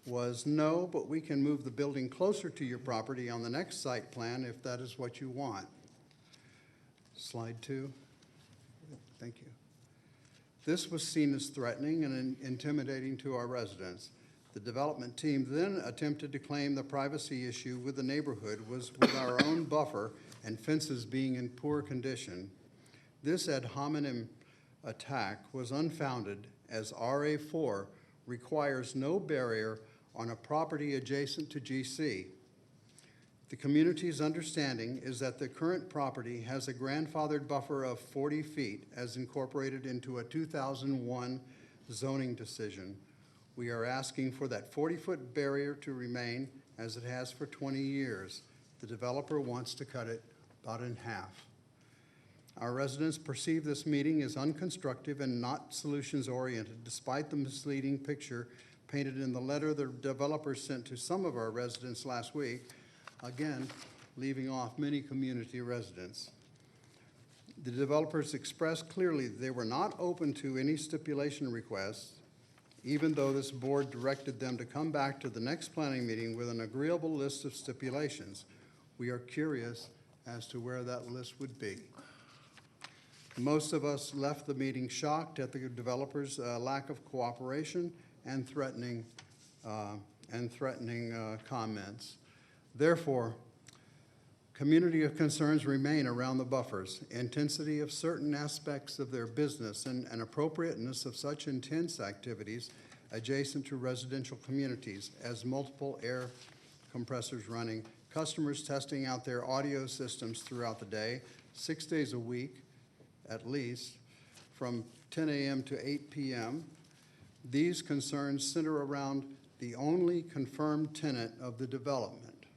was no, but we can move the building closer to your property on the next site plan if that is what you want. Slide 2. Thank you. This was seen as threatening and intimidating to our residents. The development team then attempted to claim the privacy issue with the neighborhood was with our own buffer and fences being in poor condition. This ad hominem attack was unfounded as RA4 requires no barrier on a property adjacent to GC. The community's understanding is that the current property has a grandfathered buffer of 40 feet as incorporated into a 2001 zoning decision. We are asking for that 40-foot barrier to remain as it has for 20 years. The developer wants to cut it about in half. Our residents perceive this meeting as unconstructive and not solutions-oriented, despite the misleading picture painted in the letter the developer sent to some of our residents last week, again, leaving off many community residents. The developers expressed clearly they were not open to any stipulation requests, even though this board directed them to come back to the next planning meeting with an agreeable list of stipulations. We are curious as to where that list would be. Most of us left the meeting shocked at the developers' lack of cooperation and threatening comments. Therefore, community of concerns remain around the buffers, intensity of certain aspects of their business and appropriateness of such intense activities adjacent to residential communities as multiple air compressors running, customers testing out their audio systems throughout the day, 6 days a week at least, from 10 a.m. to 8 p.m. These concerns center around the only confirmed tenant of the development,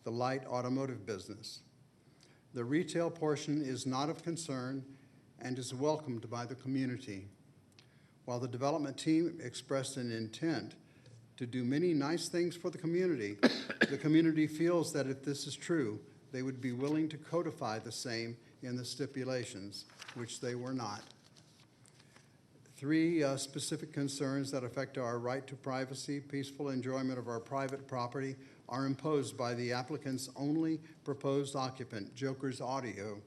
the light automotive business. The retail portion is not of concern and is welcomed by the community. While the development team expressed an intent to do many nice things for the community feels that if this is true, they would be willing to codify the same in the stipulations, which they were not. 3 specific concerns that affect our right to privacy, peaceful enjoyment of our private property, are imposed by the applicant's only proposed occupant, Joker's Audio.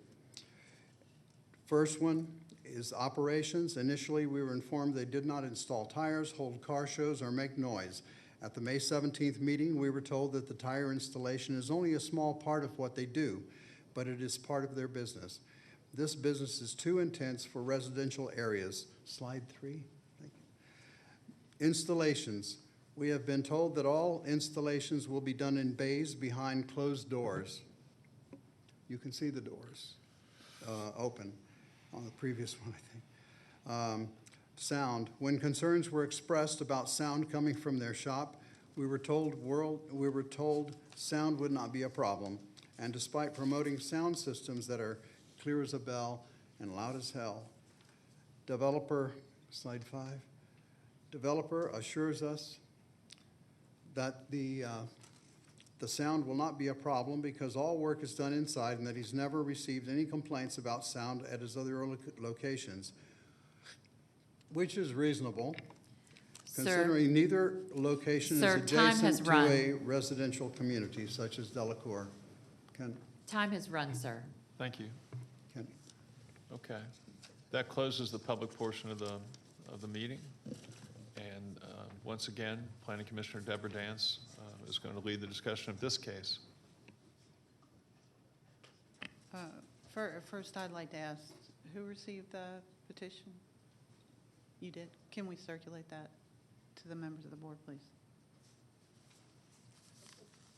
First one is operations. Initially, we were informed they did not install tires, hold car shows, or make noise. At the May 17th meeting, we were told that the tire installation is only a small part of what they do, but it is part of their business. This business is too intense for residential areas. Slide 3. Thank you. Installations. We have been told that all installations will be done in bays behind closed doors. You can see the doors open on the previous one, I think. Sound. When concerns were expressed about sound coming from their shop, we were told sound would not be a problem. And despite promoting sound systems that are clear as a bell and loud as hell, developer, slide 5, developer assures us that the sound will not be a problem because all work is done inside and that he's never received any complaints about sound at his other locations, which is reasonable, considering neither location is adjacent to a residential community such as Delacour. Time has run, sir. Thank you. Okay. That closes the public portion of the meeting. And once again, Planning Commissioner Deborah Dance is going to lead the discussion of this case. First, I'd like to ask, who received the petition? You did? Can we circulate that to the members of the board, please?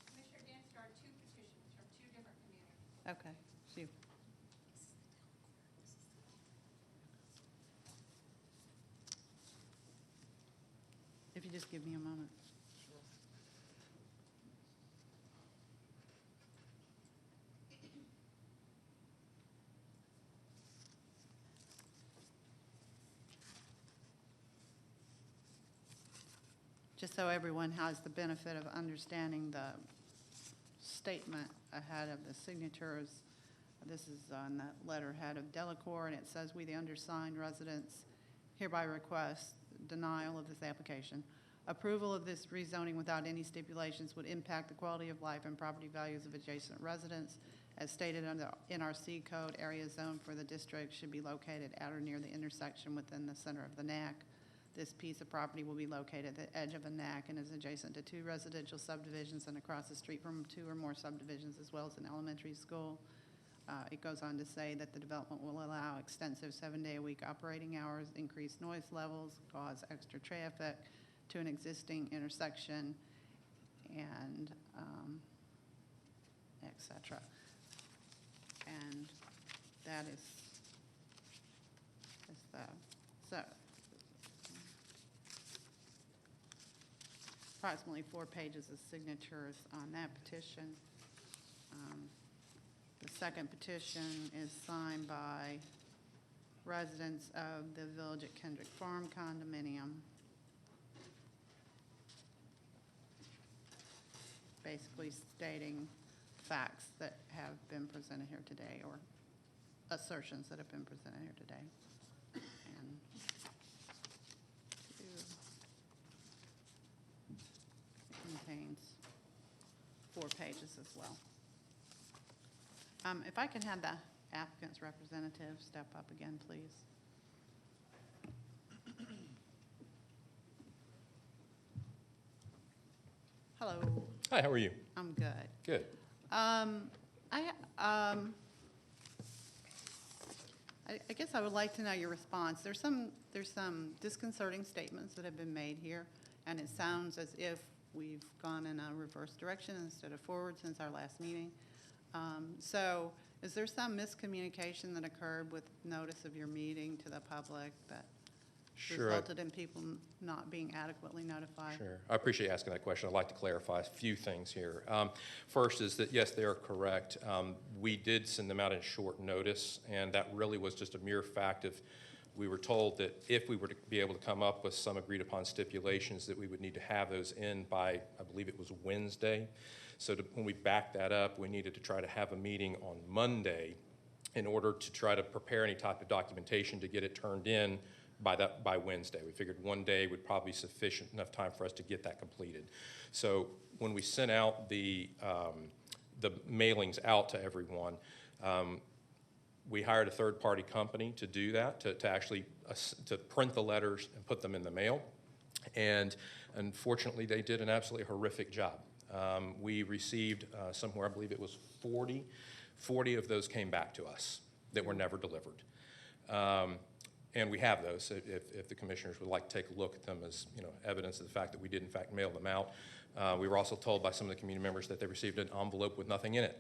Commissioner Dance, there are 2 petitions from 2 different communities. Okay. So you- If you just give me a moment. Just so everyone has the benefit of understanding the statement ahead of the signatures, this is on that letterhead of Delacour, and it says, "We, the undersigned residents, hereby request denial of this application. Approval of this rezoning without any stipulations would impact the quality of life and property values of adjacent residents. As stated under NRC code, area zone for the district should be located at or near the intersection within the center of the NAC. This piece of property will be located at the edge of a NAC and is adjacent to 2 residential subdivisions and across the street from 2 or more subdivisions, as well as an elementary school." It goes on to say that the development will allow extensive 7-day-a-week operating hours, increase noise levels, cause extra traffic to an existing intersection, and et cetera. And that is so approximately 4 pages of signatures on that petition. The second petition is signed by residents of the Village at Kendrick Farm condominium, basically stating facts that have been presented here today, or assertions that have been presented here today. And it contains 4 pages as well. If I could have the applicant's representative step up again, please. Hello. Hi, how are you? I'm good. Good. I guess I would like to know your response. There's some disconcerting statements that have been made here, and it sounds as if we've gone in a reverse direction instead of forward since our last meeting. So is there some miscommunication that occurred with notice of your meeting to the public that resulted in people not being adequately notified? Sure. I appreciate you asking that question. I'd like to clarify a few things here. First is that, yes, they are correct. We did send them out in short notice, and that really was just a mere fact of we were told that if we were to be able to come up with some agreed-upon stipulations, that we would need to have those in by, I believe it was Wednesday. So when we backed that up, we needed to try to have a meeting on Monday in order to try to prepare any type of documentation to get it turned in by Wednesday. We figured one day would probably be sufficient enough time for us to get that completed. So when we sent out the mailings out to everyone, we hired a third-party company to do that, to actually to print the letters and put them in the mail. And unfortunately, they did an absolutely horrific job. We received somewhere, I believe it was 40 of those came back to us that were never delivered. And we have those if the commissioners would like to take a look at them as evidence of the fact that we did in fact mail them out. We were also told by some of the community members that they received an envelope with nothing in it.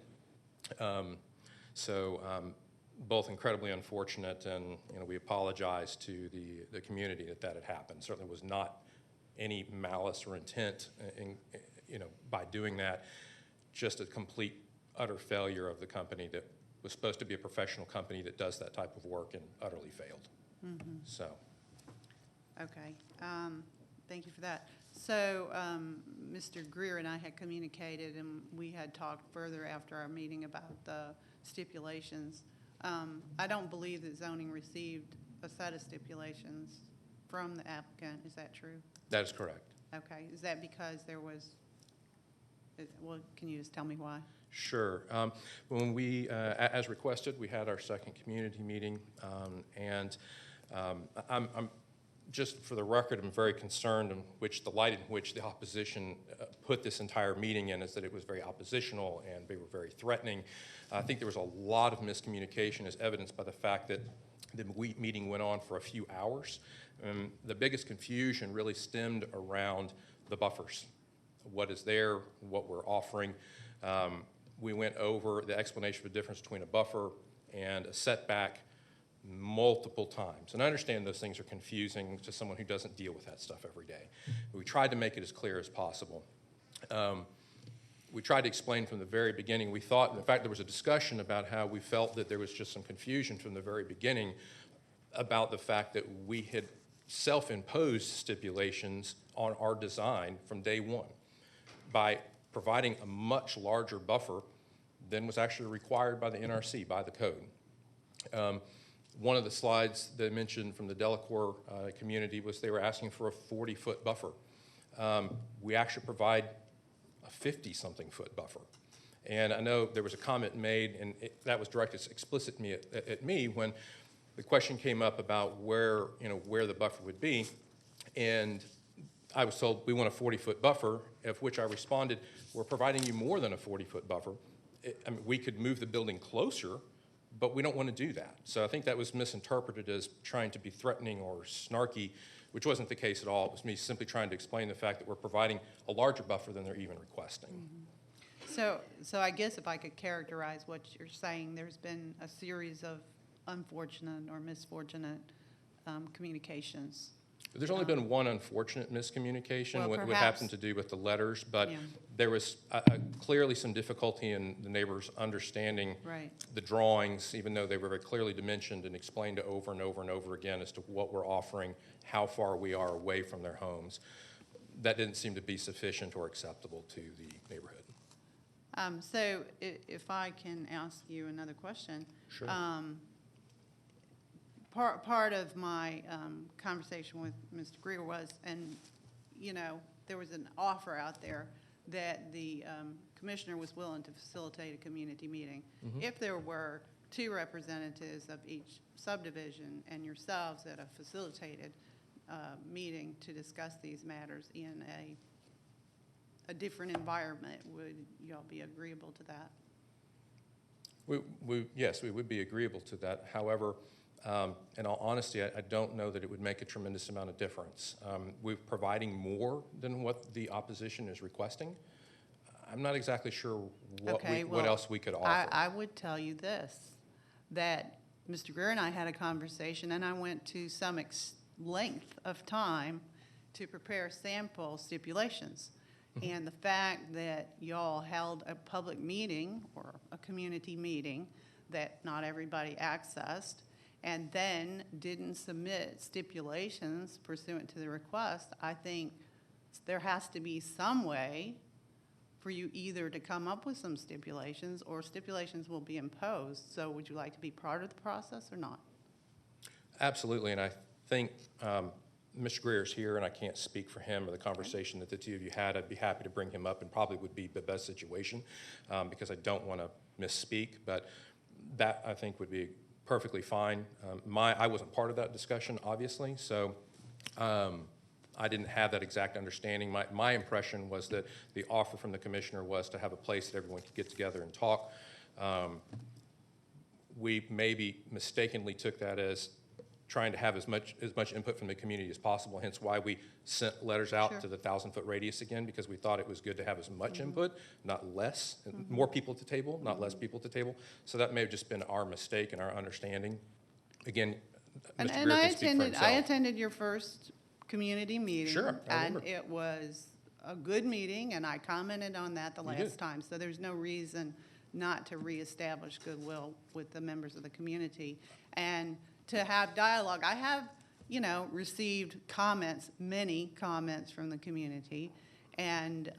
Both incredibly unfortunate, and we apologize to the community that had happened. Certainly was not any malice or intent by doing that, just a complete utter failure of the company that was supposed to be a professional company that does that type of work and utterly failed. So. Okay, thank you for that. So Mr. Greer and I had communicated, and we had talked further after our meeting about the stipulations. I don't believe that zoning received a set of stipulations from the applicant. Is that true? That is correct. Okay, is that because there was, well, can you just tell me why? Sure. When we, as requested, we had our second community meeting, and I'm just for the record, I'm very concerned in the light in which the opposition put this entire meeting in, is that it was very oppositional and they were very threatening. I think there was a lot of miscommunication, as evidenced by the fact that the meeting went on for a few hours. The biggest confusion really stemmed around the buffers. What is there, what we're offering. We went over the explanation of the difference between a buffer and a setback multiple times. And I understand those things are confusing to someone who doesn't deal with that stuff every day. But we tried to make it as clear as possible. We tried to explain from the very beginning. We thought, in fact, there was a discussion about how we felt that there was just some confusion from the very beginning about the fact that we had self-imposed stipulations on our design from day one by providing a much larger buffer than was actually required by the NRC, by the code. One of the slides that I mentioned from the Delacorte community was they were asking for a 40-foot buffer. We actually provide a 50-something foot buffer. And I know there was a comment made, and that was directed explicitly at me when the question came up about where the buffer would be. And I was told we want a 40-foot buffer, of which I responded, we're providing you more than a 40-foot buffer. I mean, we could move the building closer, but we don't want to do that. So I think that was misinterpreted as trying to be threatening or snarky, which wasn't the case at all. It was me simply trying to explain the fact that we're providing a larger buffer than they're even requesting. So I guess if I could characterize what you're saying, there's been a series of unfortunate or misfortunate communications. There's only been one unfortunate miscommunication, Well, what perhaps. happened to do with the letters, but Yeah. there was clearly some difficulty in the neighbors understanding Right. the drawings, even though they were very clearly dimensioned and explained over and over and over again as to what we're offering, how far we are away from their homes. That didn't seem to be sufficient or acceptable to the neighborhood. So if I can ask you another question. Sure. Part of my conversation with Mr. Greer was, and there was an offer out there that the commissioner was willing to facilitate a community meeting. If there were two representatives of each subdivision and yourselves at a facilitated meeting to discuss these matters in a different environment, would y'all be agreeable to that? Yes, we would be agreeable to that. However, in all honesty, I don't know that it would make a tremendous amount of difference. We're providing more than what the opposition is requesting. I'm not exactly sure what else we could offer. I would tell you this, that Mr. Greer and I had a conversation, and I went to some length of time to prepare sample stipulations. And the fact that y'all held a public meeting or a community meeting that not everybody accessed, and then didn't submit stipulations pursuant to the request, I think there has to be some way for you either to come up with some stipulations or stipulations will be imposed. So would you like to be part of the process or not? Absolutely, and I think Mr. Greer's here, and I can't speak for him or the conversation that the two of you had. I'd be happy to bring him up, and probably would be the best situation because I don't want to misspeak, but that I think would be perfectly fine. I wasn't part of that discussion, obviously, so I didn't have that exact understanding. My impression was that the offer from the commissioner was to have a place that everyone could get together and talk. We maybe mistakenly took that as trying to have as much input from the community as possible, hence why we sent letters out to the 1,000-foot radius again, because we thought it was good to have as much input, not less, more people at the table, not less people at the table. So that may have just been our mistake and our understanding. Again, And, Mr. and Greer I can speak for attended, I himself. attended your first community meeting. Sure, I And remember. it was a good meeting, and I commented on that the You last did. time. So there's no reason not to reestablish goodwill with the members of the community. And to have dialogue, I have, you know, received comments, many comments from the community, and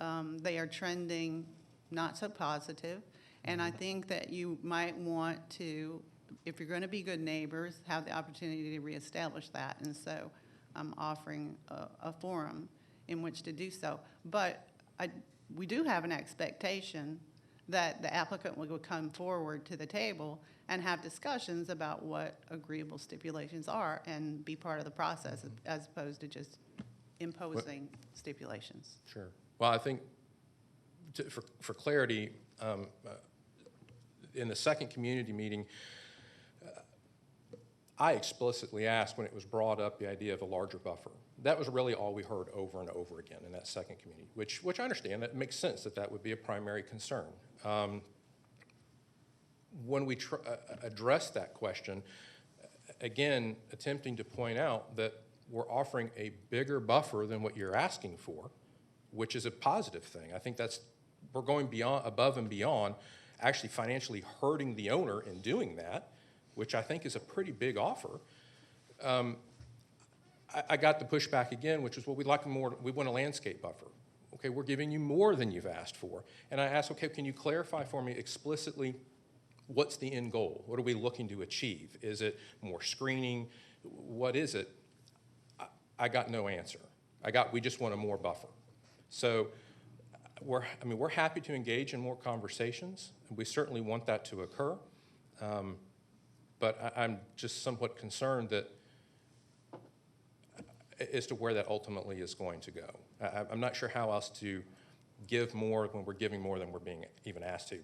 they are trending not so positive. And I think that you might want to, if you're going to be good neighbors, have the opportunity to reestablish that. And so I'm offering a forum in which to do so. But we do have an expectation that the applicant will come forward to the table and have discussions about what agreeable stipulations are and be part of the process as opposed to just imposing stipulations. Sure. Well, I think for clarity, in the second community meeting, I explicitly asked when it was brought up the idea of a larger buffer. That was really all we heard over and over again in that second community, which I understand. That makes sense that that would be a primary concern. When we address that question, again, attempting to point out that we're offering a bigger buffer than what you're asking for, which is a positive thing. I think we're going above and beyond actually financially hurting the owner in doing that, which I think is a pretty big offer. I got the pushback again, which is, well, we'd like more, we want a landscape buffer. Okay, we're giving you more than you've asked for. And I asked, okay, can you clarify for me explicitly what's the end goal? What are we looking to achieve? Is it more screening? What is it? I got no answer. We just want a more buffer. So we're happy to engage in more conversations, and we certainly want that to occur. But I'm just somewhat concerned as to where that ultimately is going to go. I'm not sure how else to give more when we're giving more than we're being even asked to.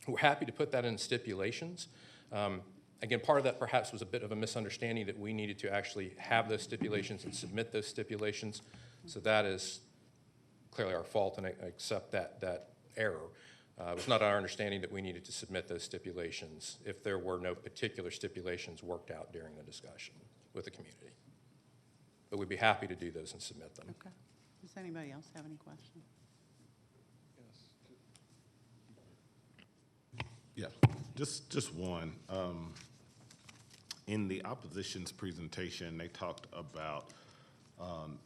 We're happy to put that in stipulations. Again, part of that perhaps was a bit of a misunderstanding that we needed to actually have those stipulations and submit those stipulations. So that is clearly our fault, and I accept that error. It was not our understanding that we needed to submit those stipulations if there were no particular stipulations worked out during the discussion with the community. But we'd be happy to do those and submit them. Okay. Does anybody else have any questions? Yeah, just one. In the opposition's presentation, they talked about,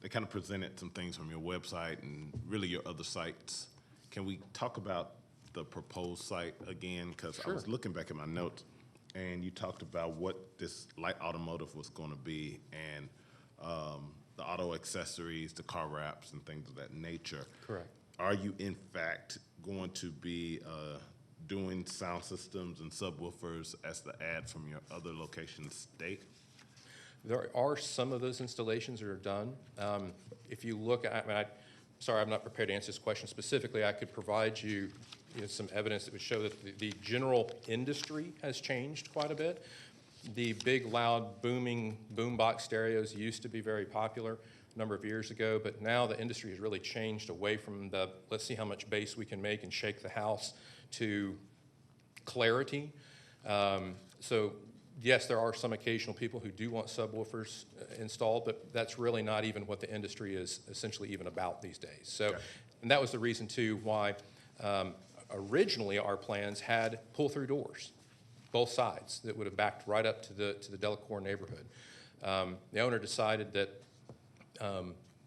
they kind of presented some things from your website and really your other sites. Can we talk about the proposed site again? Because I was looking back at my notes, and you talked about what this light automotive was going to be, and the auto accessories, the car wraps, and things of that nature. Correct. Are you in fact going to be doing sound systems and subwoofers as the ad from your other locations state? There are some of those installations that are done. If you look at, sorry, I'm not prepared to answer this question specifically. I could provide you, some evidence that would show that the general industry has changed quite a bit. The big, loud, booming boombox stereos used to be very popular a number of years ago, but now the industry has really changed away from the let's see how much bass we can make and shake the house to clarity. So yes, there are some occasional people who do want subwoofers installed, but that's really not even what the industry is essentially even about these days. So, and that was the reason too why originally our plans had pull-through doors, both sides, that would have backed right up to the Delacorte neighborhood. The owner decided that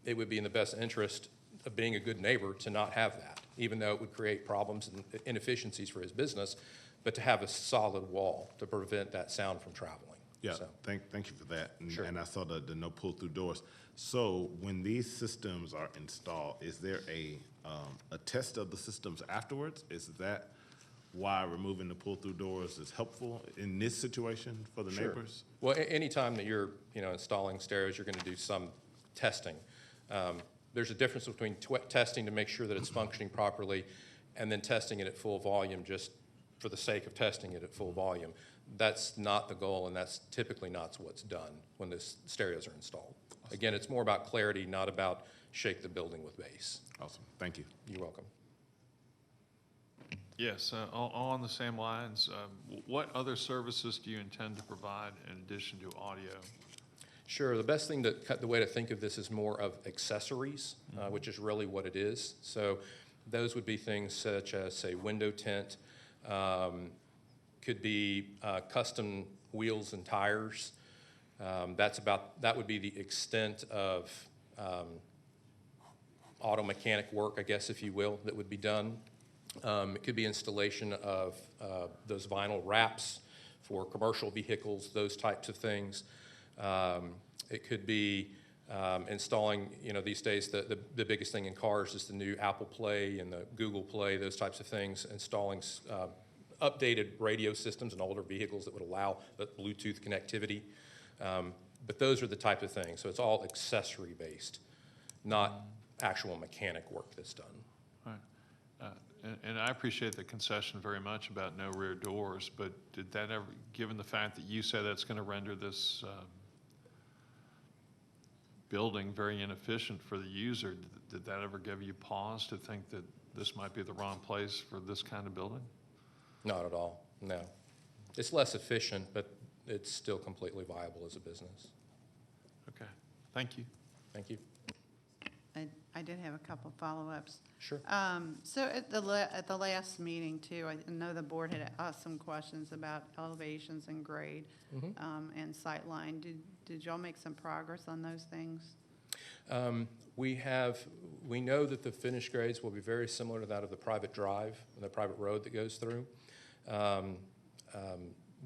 it would be in the best interest of being a good neighbor to not have that, even though it would create problems and inefficiencies for his business, but to have a solid wall to prevent that sound from traveling. Yeah, So, thank you for that. And, Sure. and I saw the no pull-through doors. So when these systems are installed, is there a test of the systems afterwards? Is that why removing the pull-through doors is helpful in this situation for the Sure. neighbors? Well, anytime that you're installing stereos, you're going to do some testing. There's a difference between testing to make sure that it's functioning properly and then testing it at full volume just for the sake of testing it at full volume. That's not the goal, and that's typically not what's done when the stereos are installed. Again, it's more about clarity, not about shake the building with bass. Awesome, thank you. You're welcome. Yes, all on the same lines. What other services do you intend to provide in addition to audio? Sure. The best thing the way to think of this is more of accessories, which is really what it is. So those would be things such as, say, window tint, could be custom wheels and tires. That would be the extent of auto mechanic work, I guess, if you will, that would be done. It could be installation of those vinyl wraps for commercial vehicles, those types of things. It could be installing, these days the biggest thing in cars is the new Apple Play and the Google Play, those types of things, installing updated radio systems in older vehicles that would allow the Bluetooth connectivity. But those are the type of things. So it's all accessory based, not actual mechanic work that's done. Right. And I appreciate the concession very much about no rear doors, but did that ever, given the fact that you said that's going to render this building very inefficient for the user, did that ever give you pause to think that this might be the wrong place for this kind of building? Not at all, no. It's less efficient, but it's still completely viable as a business. Okay, thank you. Thank you. I did have a couple follow-ups. Sure. So at the last meeting too, I know the board had asked some questions about elevations and grade and sightline. Did y'all make some progress on those things? We know that the finished grades will be very similar to that of the private drive and the private road that goes through.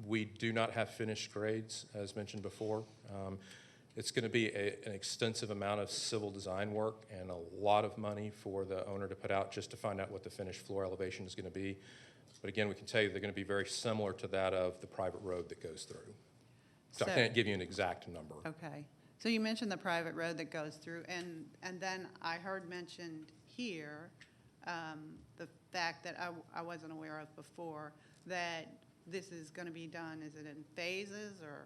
We do not have finished grades, as mentioned before. It's going to be an extensive amount of civil design work and a lot of money for the owner to put out just to find out what the finished floor elevation is going to be. But again, we can tell you they're going to be very similar to that of the private road that goes through. So I can't give you an exact number. Okay. So you mentioned the private road that goes through, and then I heard mentioned here the fact that I wasn't aware of before, that this is going to be done, is it in phases or?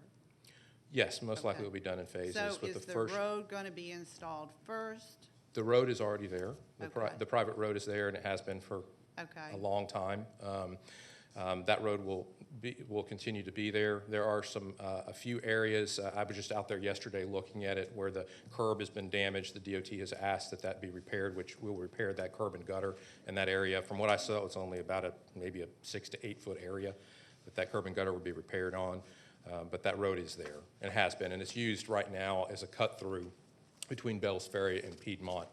Yes, most likely it will be done in phases. So with is the road going to be installed first? The road is already there. Okay. The private road is there, and it has been for a long time. That road will continue to be there. There are a few areas. I was just out there yesterday looking at it where the curb has been damaged. The DOT has asked that that be repaired, which we'll repair that curb and gutter in that area. From what I saw, it's only about maybe a 6 to 8 foot area that curb and gutter would be repaired on. But that road is there and has been, and it's used right now as a cut through between Bells Ferry and Piedmont.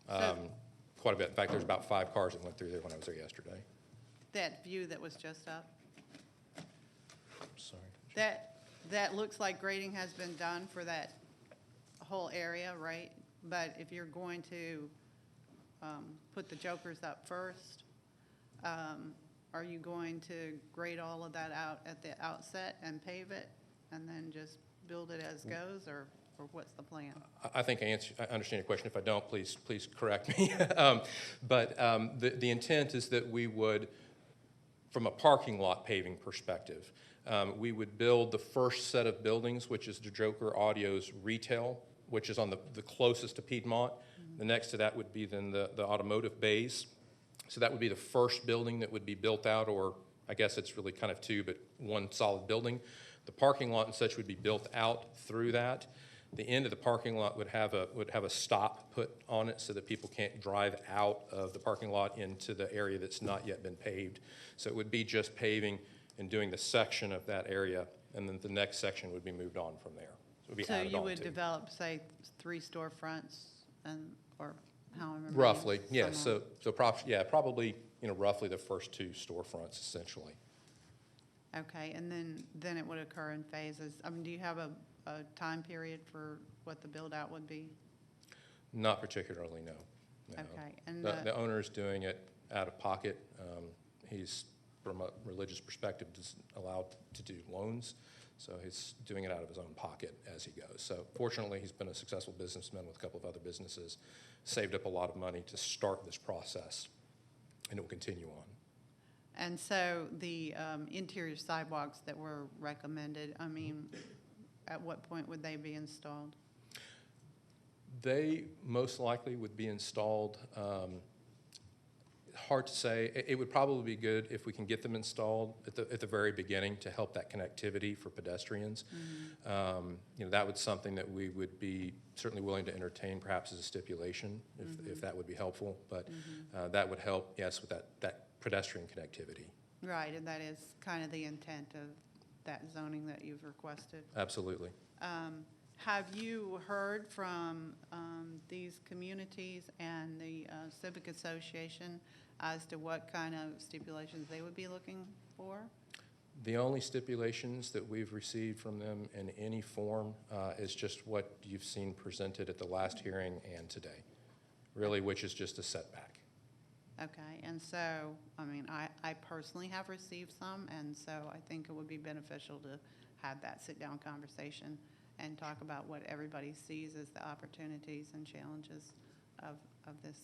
Quite a bit. In fact, there's about 5 cars that went through there when I was there yesterday. That view that was just up? Sorry. That looks like grading has been done for that whole area, right? But if you're going to put the jokers up first, are you going to grade all of that out at the outset and pave it and then just build it as goes, or what's the plan? I think I understand your question. If I don't, please correct me. But the intent is that we would, from a parking lot paving perspective, we would build the first set of buildings, which is the Joker Audio's retail, which is on the closest to Piedmont. The next to that would be then the automotive bays. So that would be the first building that would be built out, or I guess it's really kind of 2, but 1 solid building. The parking lot and such would be built out through that. The end of the parking lot would have a stop put on it so that people can't drive out of the parking lot into the area that's not yet been paved. So it would be just paving and doing the section of that area, and then the next section would be moved on from there. So it would be added So you on would to. develop, say, 3 storefronts or however many? Roughly, yes. So probably roughly the first 2 storefronts essentially. Okay, and then it would occur in phases. I mean, do you have a time period for what the build-out would be? Not particularly, no. Okay, and the owner is doing it out of pocket. He's, from a religious perspective, allowed to do loans, So he's doing it out of his own pocket as he goes. So fortunately, he's been a successful businessman with a couple of other businesses, saved up a lot of money to start this process, and it will continue on. And so the interior sidewalks that were recommended, I mean, at what point would they be installed? They most likely would be installed, hard to say. It would probably be good if we can get them installed at the very beginning to help that connectivity for pedestrians. You know, that would something that we would be certainly willing to entertain, perhaps as a stipulation, if that would be helpful. But that would help, yes, with that pedestrian connectivity. Right, and that is kind of the intent of that zoning that you've requested. Absolutely. Have you heard from these communities and the Civic Association as to what kind of stipulations they would be looking for? The only stipulations that we've received from them in any form is just what you've seen presented at the last hearing and today, really, which is just a setback. Okay, and so, I mean, I personally have received some, and so I think it would be beneficial to have that sit-down conversation and talk about what everybody sees as the opportunities and challenges of this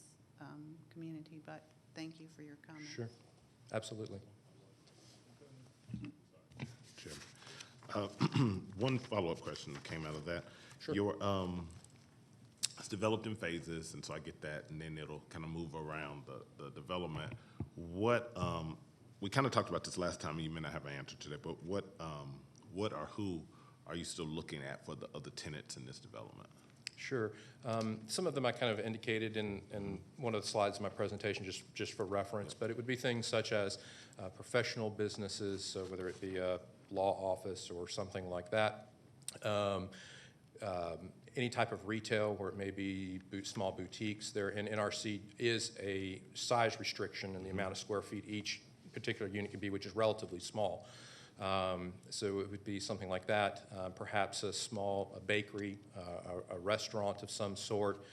community. But thank you for your comments. Sure, absolutely. Chairman, one follow-up question that came out of that. Sure. Your, it's developed in phases, and so I get that, and then it'll kind of move around the development. What, we kind of talked about this last time, and you may not have an answer to that, but what or who are you still looking at for the other tenants in this development? Sure. Some of them I kind of indicated in one of the slides in my presentation just for reference, but it would be things such as professional businesses, so whether it be a law office or something like that. Any type of retail where it may be small boutiques. There in NRC is a size restriction in the amount of square feet each particular unit can be, which is relatively small. So it would be something like that, perhaps a bakery, a restaurant of some sort,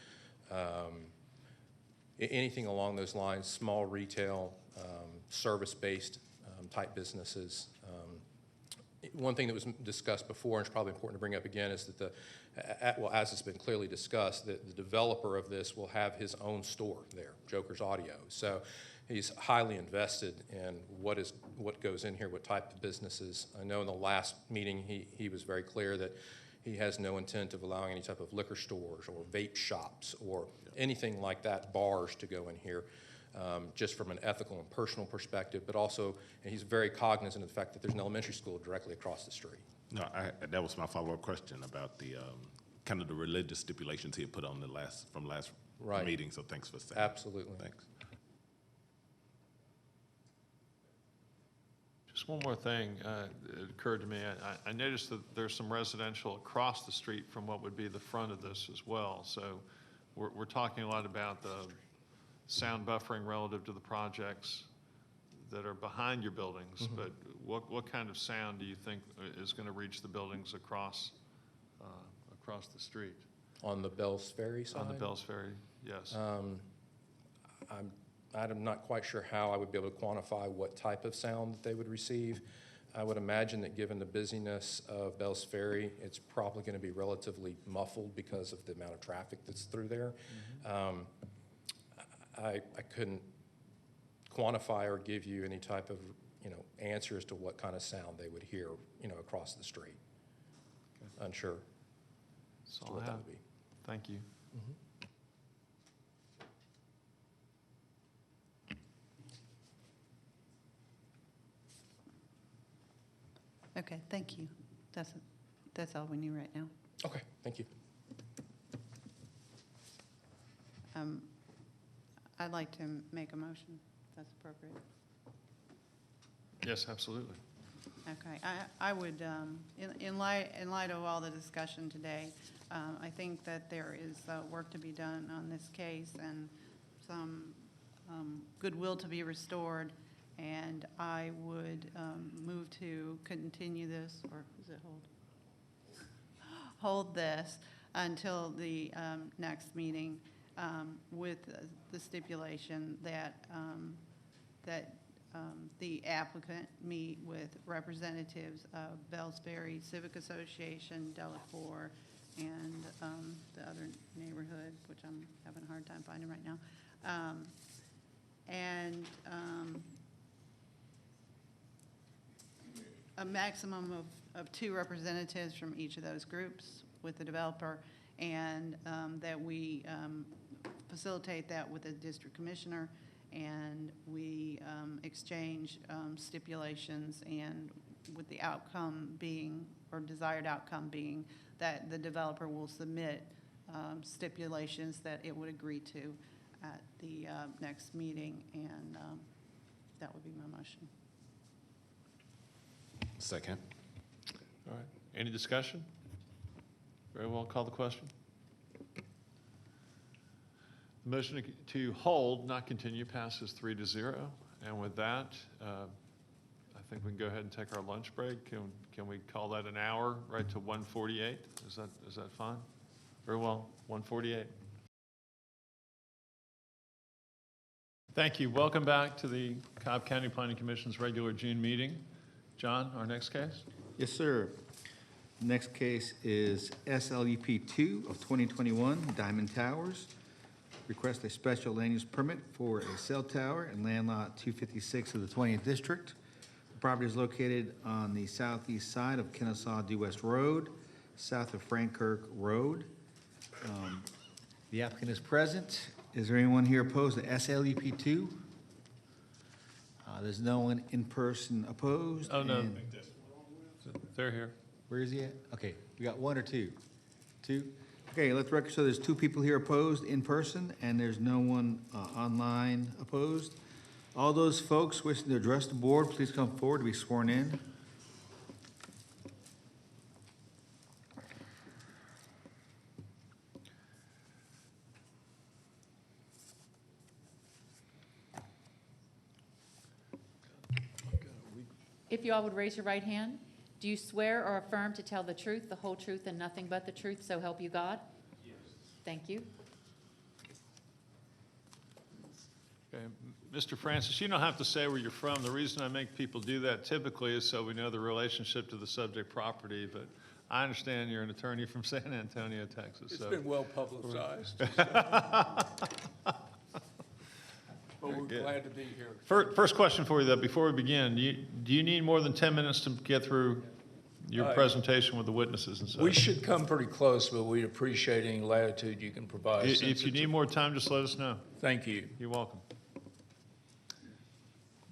anything along those lines, small retail, service-based type businesses. One thing that was discussed before, and it's probably important to bring up again, is that well, as it's been clearly discussed, that the developer of this will have his own store there, Joker's Audio. So he's highly invested in what goes in here, what type of businesses. I know in the last meeting he was very clear that he has no intent of allowing any type of liquor stores or vape shops or anything like that, bars to go in here, just from an ethical and personal perspective, but also, and he's very cognizant of the fact that there's an elementary school directly across the street. No, that was my follow-up question about the kind of the religious stipulations he had put on the last meeting, so thanks for saying. Absolutely. Thanks. Just one more thing, it occurred to me. I noticed that there's some residential across the street from what would be the front of this as well. So we're talking a lot about the sound buffering relative to the projects that are behind your buildings, but what kind of sound do you think is going to reach the buildings across the street? On the Bells Ferry side? On the Bells Ferry, yes. I'm not quite sure how I would be able to quantify what type of sound that they would receive. I would imagine that given the busyness of Bells Ferry, it's probably going to be relatively muffled because of the amount of traffic that's through there. I couldn't quantify or give you any type of answer as to what kind of sound they would hear across the street. Okay. Unsure as to what that would be. Thank you. Okay, thank you. That's all we need right now. Okay, thank you. I'd like to make a motion, if that's appropriate. Yes, absolutely. Okay, I would, in light of all the discussion today, I think that there is work to be done on this case and some goodwill to be restored, and I would move to continue this, or is it hold this until the next meeting, with the stipulation that the the applicant meet with representatives of Bellsbury Civic Association, Delacour, and the other neighborhood, which I'm having a hard time finding right now. A maximum of 2 representatives from each of those groups with the developer, and that we facilitate that with the district commissioner, and we exchange stipulations, and with the outcome being, or desired outcome being, that the developer will submit stipulations that it would agree to at the next meeting, and that would be my motion. Second. All right. Any discussion? Very well. Call the question. The motion to hold, not continue, passes 3-0. And with that, I think we can go ahead and take our lunch break. Can we call that an hour, right to 1:48? Is that fine? Very well. 1:48. Thank you. Welcome back to the Cobb County Planning Commission's regular June meeting. John, our next case? Yes, sir. Next case is SLUP 2 of 2021, Diamond Towers. Request a special land use permit for a cell tower in land lot 256 of the 20th District. The property is located on the southeast side of Kennesaw Due West Road, south of Frankirk Road. The applicant is present. Is there anyone here opposed to SLUP 2? There's no one in person opposed. Oh, no. and- They're here. Where is he at? Okay, we got 1 or 2? 2? Okay, let the record show there's 2 people here opposed in person, and there's no one online opposed. All those folks wishing to address the board, please come forward to be sworn in. If you all would raise your right hand. Do you swear or affirm to tell the truth, the whole truth, and nothing but the truth, so help you God? Yes. Thank you. Okay. Mr. Francis, you don't have to say where you're from. The reason I make people do that typically is so we know the relationship to the subject property, but I understand you're an attorney from San Antonio, Texas. It's so. been well publicized. But we're glad to be here. First question for you, though, before we begin, do you need more than 10 minutes to get through your presentation with the witnesses and such? We should come pretty close, but we'd appreciate any latitude you can provide. If you need more time, just let us know. Thank you. You're welcome.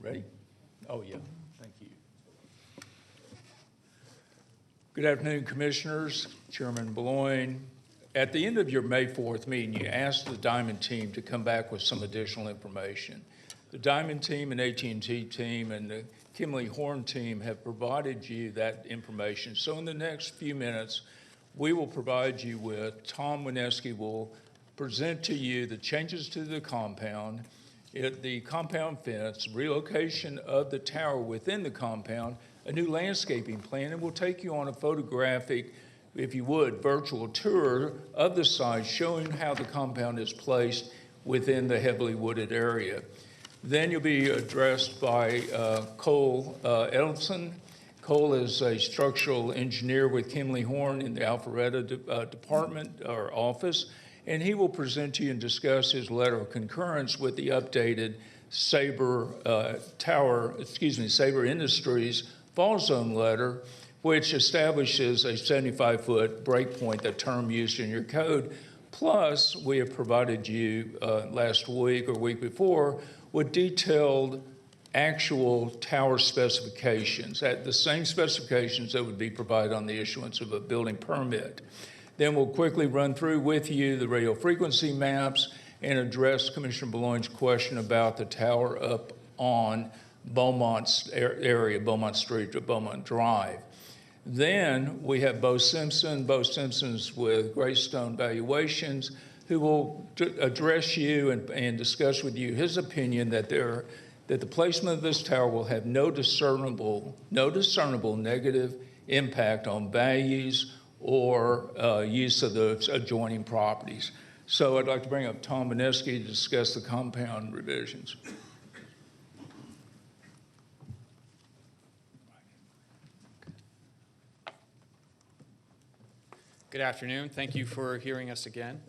Ready? Oh, yeah. Thank you. Good afternoon, Commissioners, Chairman Boulogne. At the end of your May 4th meeting, you asked the Diamond team to come back with some additional information. The Diamond team and AT&T team and the Kimley Horn team have provided you that information. So in the next few minutes, we will provide you with, Tom Wineski will present to you the changes to the compound, the compound fence, relocation of the tower within the compound, a new landscaping plan, and we'll take you on a photographic, if you would, virtual tour of the site showing how the compound is placed within the heavily wooded area. Then you'll be addressed by Cole Edelson. Cole is a structural engineer with Kimley Horn in the Alpharetta department or office, and he will present to you and discuss his letter of concurrence with the updated Sabre Industries fall zone letter, which establishes a 75-foot breakpoint, the term used in your code. Plus, we have provided you last week or week before with detailed actual tower specifications, at the same specifications that would be provided on the issuance of a building permit. Then we'll quickly run through with you the radio frequency maps and address Commissioner Boulogne's question about the tower up on Beaumont's area, Beaumont Street to Beaumont Drive. Then we have Bo Simpson's with Greystone Valuations, who will address you and discuss with you his opinion that the placement of this tower will have no discernible negative impact on values or use of the adjoining properties. So I'd like to bring up Tom Wineski to discuss the compound revisions. Good afternoon. Thank you for hearing us again.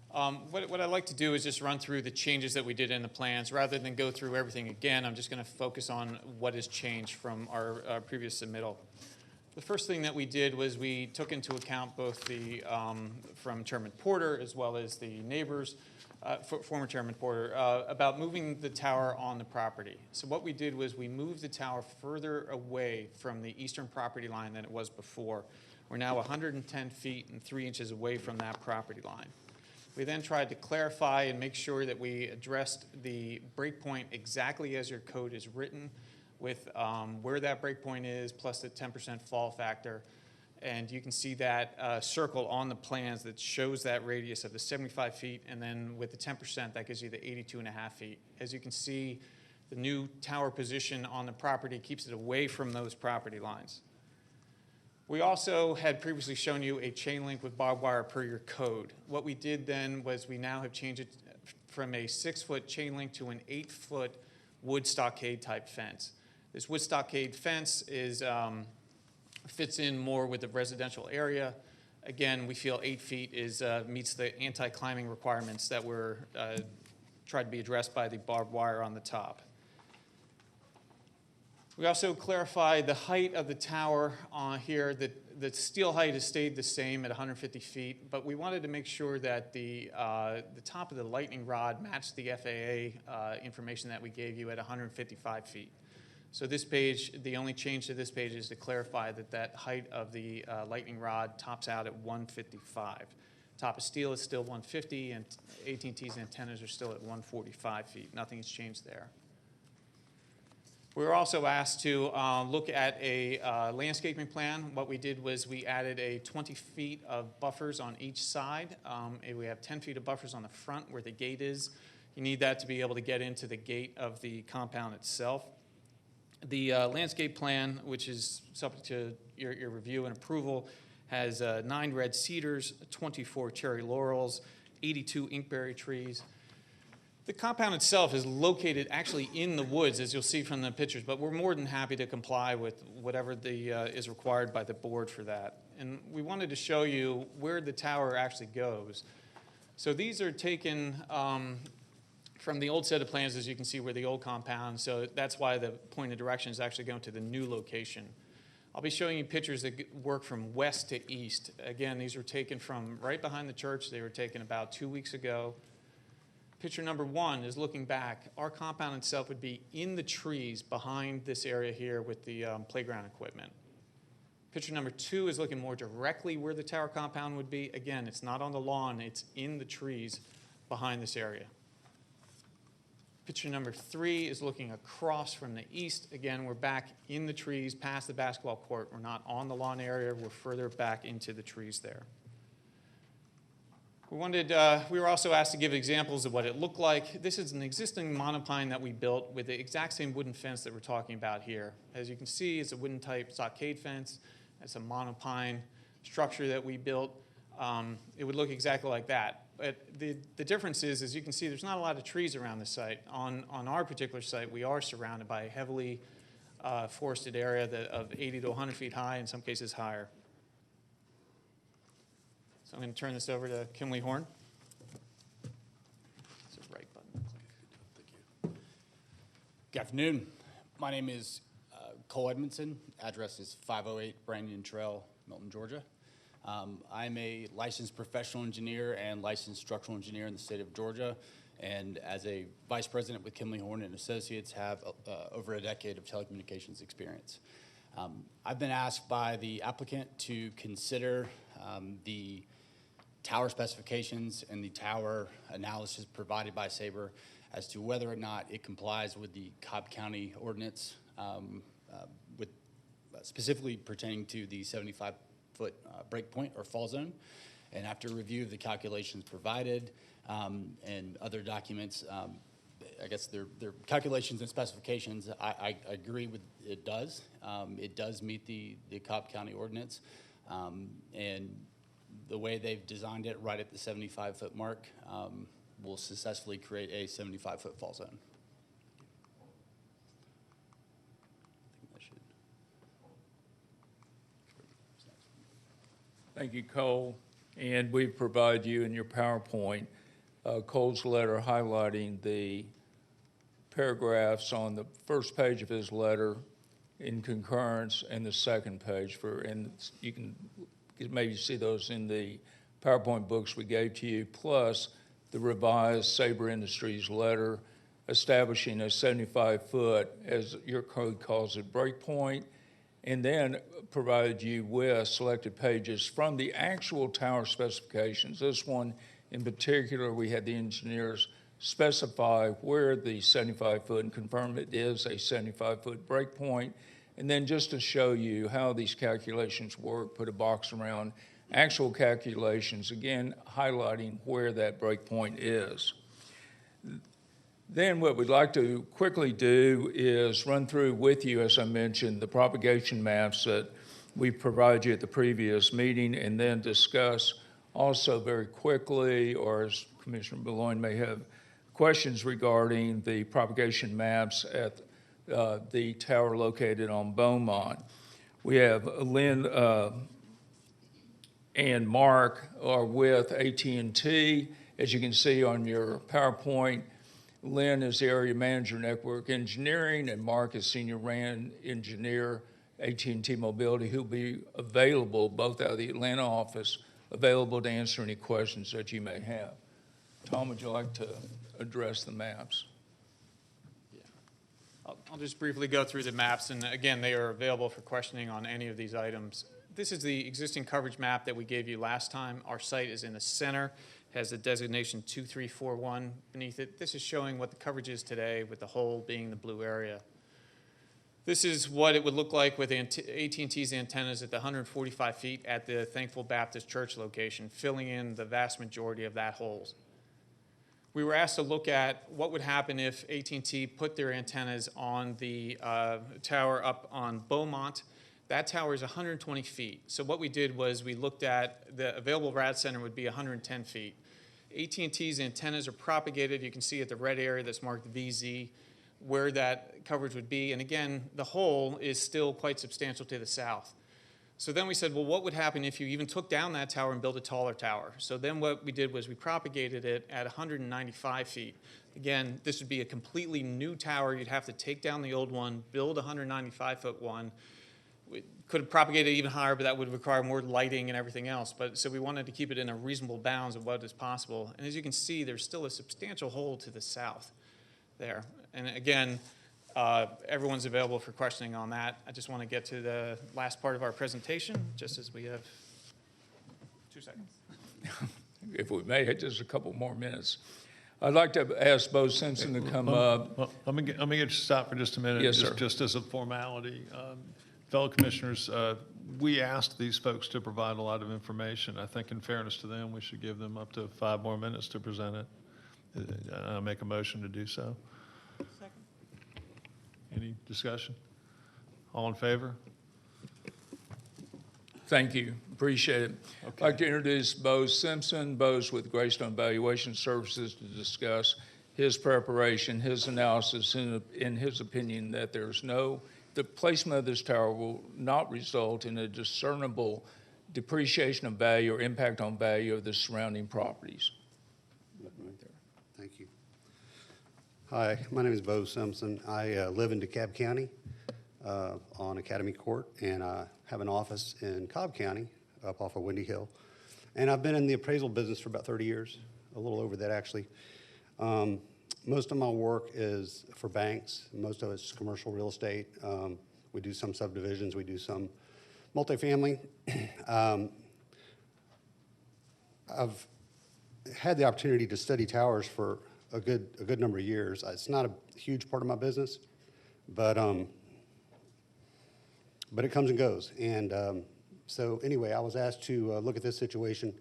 What I'd like to do is just run through the changes that we did in the plans. Rather than go through everything again, I'm just going to focus on what has changed from our previous submittal. The first thing that we did was we took into account both the, from Chairman Porter as well as the neighbors, former Chairman Porter, about moving the tower on the property. So what we did was we moved the tower further away from the eastern property line than it was before. We're now 110 feet and 3 inches away from that property line. We then tried to clarify and make sure that we addressed the breakpoint exactly as your code is written, with where that breakpoint is, plus the 10% fall factor. And you can see that circle on the plans that shows that radius of the 75 feet, and then with the 10%, that gives you the 82.5 feet. As you can see, the new tower position on the property keeps it away from those property lines. We also had previously shown you a chain link with barbed wire per your code. What we did then was we now have changed it from a 6-foot chain link to an 8-foot wood stockade type fence. This wood stockade fence is, fits in more with the residential area. Again, we feel 8 feet is, meets the anti-climbing requirements that were tried to be addressed by the barbed wire on the top. We also clarified the height of the tower here. The steel height has stayed the same at 150 feet, but we wanted to make sure that the top of the lightning rod matched the FAA information that we gave you at 155 feet. So this page, the only change to this page is to clarify that that height of the lightning rod tops out at 155. Top of steel is still 150, and AT&T's antennas are still at 145 feet. Nothing has changed there. We were also asked to look at a landscaping plan. What we did was we added a 20 feet of buffers on each side. And we have 10 feet of buffers on the front where the gate is. You need that to be able to get into the gate of the compound itself. The landscape plan, which is subject to your review and approval, has 9 red cedars, 24 cherry laurels, 82 inkberry trees. The compound itself is located actually in the woods, as you'll see from the pictures, but we're more than happy to comply with whatever is required by the board for that. And we wanted to show you where the tower actually goes. So these are taken from the old set of plans, as you can see, where the old compound, so that's why the point of direction is actually going to the new location. I'll be showing you pictures that work from west to east. Again, these were taken from right behind the church. They were taken about 2 weeks ago. Picture number 1 is looking back. Our compound itself would be in the trees behind this area here with the playground equipment. Picture number 2 is looking more directly where the tower compound would be. Again, it's not on the lawn, it's in the trees behind this area. Picture number 3 is looking across from the east. Again, we're back in the trees past the basketball court. We're not on the lawn area, we're further back into the trees there. We were also asked to give examples of what it looked like. This is an existing monopine that we built with the exact same wooden fence that we're talking about here. As you can see, it's a wooden type stockade fence. It's a monopine structure that we built. It would look exactly like that. But the difference is, as you can see, there's not a lot of trees around the site. On our particular site, we are surrounded by a heavily forested area of 80 to 100 feet high, in some cases higher. So I'm going to turn this over to Kimley Horn. It's the right button. Thank you. Good afternoon. My name is Cole Edmondson. Address is 508 Brandon Trail, Milton, Georgia. I'm a licensed professional engineer and licensed structural engineer in the state of Georgia, and as a vice president with Kimley Horn and Associates, have over a decade of telecommunications experience. I've been asked by the applicant to consider the tower specifications and the tower analysis provided by Sabre as to whether or not it complies with the Cobb County ordinance, with specifically pertaining to the 75-foot breakpoint or fall zone. And after review of the calculations provided and other documents, I guess their calculations and specifications, I agree with it does. It does meet the Cobb County ordinance. And the way they've designed it right at the 75-foot mark will successfully create a 75-foot fall zone. Thank you, Cole. And we provide you in your PowerPoint Cole's letter highlighting the paragraphs on the first page of his letter in concurrence and the second page and you can maybe see those in the PowerPoint books we gave to you, plus the revised Sabre Industries letter establishing a 75-foot, as your code calls it, break point, and then provide you with selected pages from the actual tower specifications. This one in particular, we had the engineers specify where the 75-foot and confirm it is a 75-foot break point, and then just to show you how these calculations work, put a box around actual calculations, again, highlighting where that break point is. Then what we'd like to quickly do is run through with you, as I mentioned, the propagation maps that we provided you at the previous meeting, and then discuss also very quickly, or as Commissioner Boulogne may have questions regarding the propagation maps at the tower located on Beaumont. We have Lynn and Mark are with AT&T. As you can see on your PowerPoint, Lynn is the area manager, network engineering, and Mark is senior RAN engineer, AT&T Mobility, who'll be available, both out of the Atlanta office, available to answer any questions that you may have. Tom, would you like to address the maps? I'll just briefly go through the maps, and again, they are available for questioning on any of these items. This is the existing coverage map that we gave you last time. Our site is in the center, has the designation 2341 beneath it. This is showing what the coverage is today, with the whole being the blue area. This is what it would look like with AT&T's antennas at the 145 feet at the Thankful Baptist Church location, filling in the vast majority of that hole. We were asked to look at what would happen if AT&T put their antennas on the tower up on Beaumont. That tower is 120 feet. So what we did was we looked at the available rad center would be 110 feet. AT&T's antennas are propagated. You can see at the red area that's marked VZ where that coverage would be. And again, the hole is still quite substantial to the south. So then we said, well, what would happen if you even took down that tower and built a taller tower? So then what we did was we propagated it at 195 feet. Again, this would be a completely new tower. You'd have to take down the old one, build a 195-foot one. We could have propagated even higher, but that would require more lighting and everything else. But so we wanted to keep it in a reasonable bounds of what is possible. And as you can see, there's still a substantial hole to the south there. And again, everyone's available for questioning on that. I just want to get to the last part of our presentation, just as we have 2 seconds. If we may, just a couple more minutes. I'd like to ask Bo Simpson to come up. Well, let me get you to stop for just a minute. Yes, sir. Just as a formality. Fellow commissioners, we asked these folks to provide a lot of information. I think in fairness to them, we should give them up to 5 more minutes to present it. I'll make a motion to do so. Second. Any discussion? All in favor? Thank you. Appreciate it. Okay. I'd like to introduce Bo Simpson. Bo's with Greystone Valuation Services to discuss his preparation, his analysis, in his opinion that the placement of this tower will not result in a discernible depreciation of value or impact on value of the surrounding properties. Thank you. Hi, my name is Bo Simpson. I live in DeKalb County on Academy Court, and I have an office in Cobb County up off of Windy Hill. And I've been in the appraisal business for about 30 years, a little over that actually. Most of my work is for banks. Most of it's commercial real estate. We do some subdivisions. We do some multifamily. I've had the opportunity to study towers for a good number of years. It's not a huge part of my business, but it comes and goes. And so anyway, I was asked to look at this situation,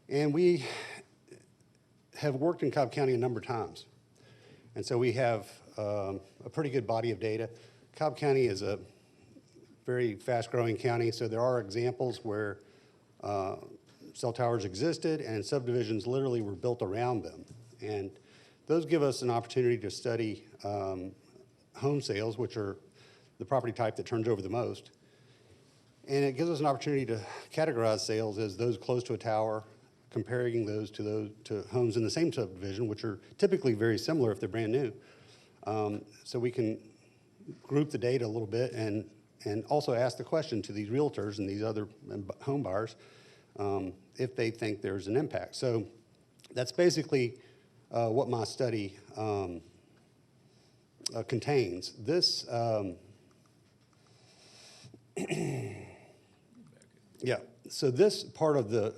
and we have worked in Cobb County a number of times. And so we have a pretty good body of data. Cobb County is a very fast-growing county, so there are examples where cell towers existed and subdivisions literally were built around them. And those give us an opportunity to study home sales, which are the property type that turns over the most. And it gives us an opportunity to categorize sales as those close to a tower, comparing those to homes in the same subdivision, which are typically very similar if they're brand new. So we can group the data a little bit and also ask the question to these realtors and these other home buyers if they think there's an impact. So that's basically what my study contains. This, yeah, so this part of the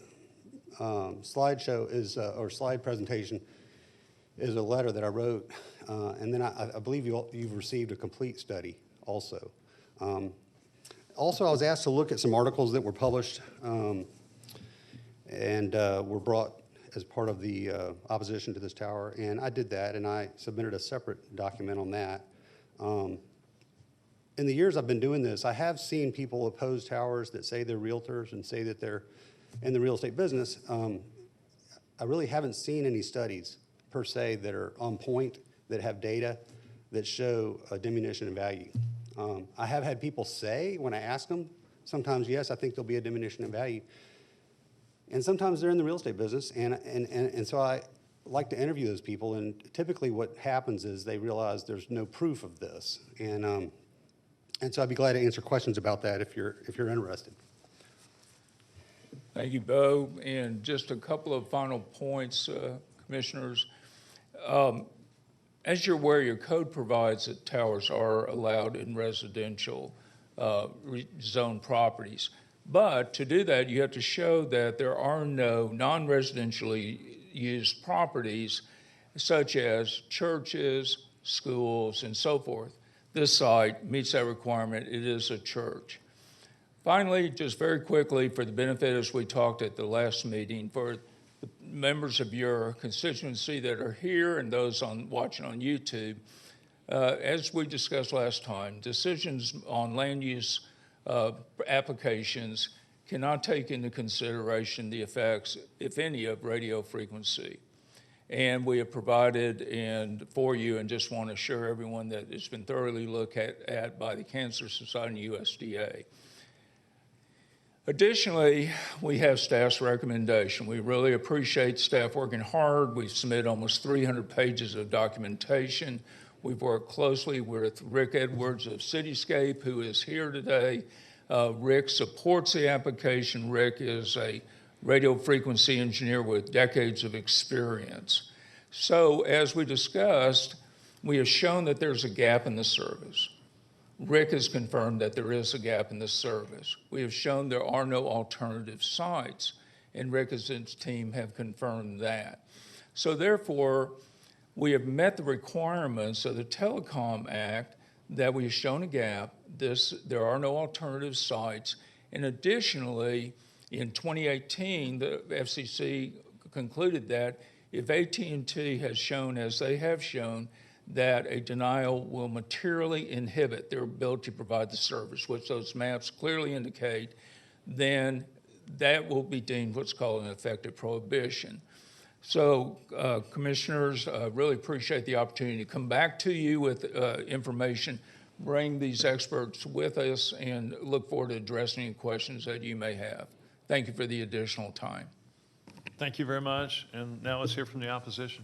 slideshow is, or slide presentation, is a letter that I wrote, and then I believe you've received a complete study also. Also, I was asked to look at some articles that were published and were brought as part of the opposition to this tower, and I did that, and I submitted a separate document on that. In the years I've been doing this, I have seen people oppose towers that say they're realtors and say that they're in the real estate business. I really haven't seen any studies per se that are on point, that have data that show a diminution in value. I have had people say, when I ask them, sometimes, yes, I think there'll be a diminution in value. And sometimes they're in the real estate business, and so I like to interview those people, and typically what happens is they realize there's no proof of this. And so I'd be glad to answer questions about that if you're interested. Thank you, Bo. And just a couple of final points, commissioners. As you're aware, your code provides that towers are allowed in residential zone properties. But to do that, you have to show that there are no non-residentially used properties, such as churches, schools, and so forth. This site meets that requirement. It is a church. Finally, just very quickly, for the benefit, as we talked at the last meeting, for the members of your constituency that are here and those watching on YouTube, as we discussed last time, decisions on land use applications cannot take into consideration the effects, if any, of radio frequency. And we have provided for you, and just want to assure everyone that it's been thoroughly looked at by the Cancer Society and USDA. Additionally, we have staff's recommendation. We really appreciate staff working hard. We've submitted almost 300 pages of documentation. We've worked closely with Rick Edwards of Cityscape, who is here today. Rick supports the application. Rick is a radio frequency engineer with decades of experience. So as we discussed, we have shown that there's a gap in the service. Rick has confirmed that there is a gap in the service. We have shown there are no alternative sites, and Rick and his team have confirmed that. So therefore, we have met the requirements of the Telecom Act that we have shown a gap. There are no alternative sites. And additionally, in 2018, the FCC concluded that if AT&T has shown, as they have shown, that a denial will materially inhibit their ability to provide the service, which those maps clearly indicate, then that will be deemed what's called an effective prohibition. So, commissioners, really appreciate the opportunity to come back to you with information, bring these experts with us, and look forward to addressing any questions that you may have. Thank you for the additional time. Thank you very much. And now let's hear from the opposition.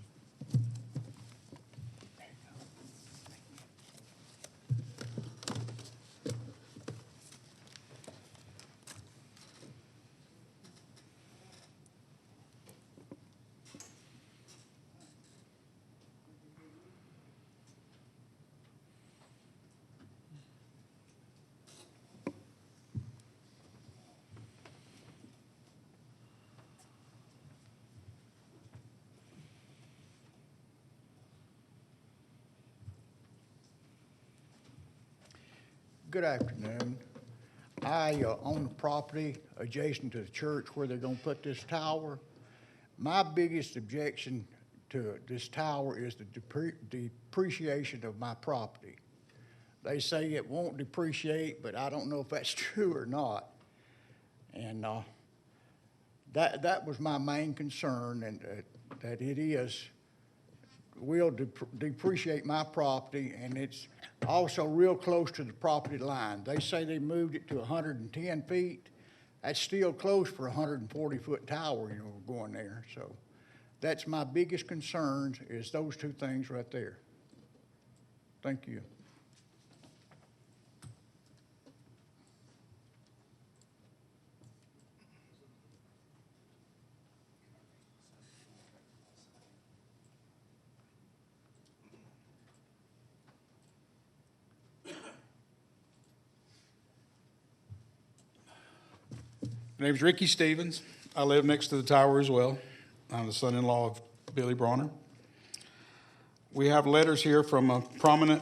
Good afternoon. I own a property adjacent to the church where they're going to put this tower. My biggest objection to this tower is the depreciation of my property. They say it won't depreciate, but I don't know if that's true or not. And that was my main concern, and that it will depreciate my property, and Also real close to the property line. They say they moved it to 110 feet. That's still close for a 140-foot tower, you know, going there. So that's my biggest concerns is those two things right there. Thank you. My name's Ricky Stevens. I live next to the tower as well. I'm the son-in-law of Billy Bronner. We have letters here from a prominent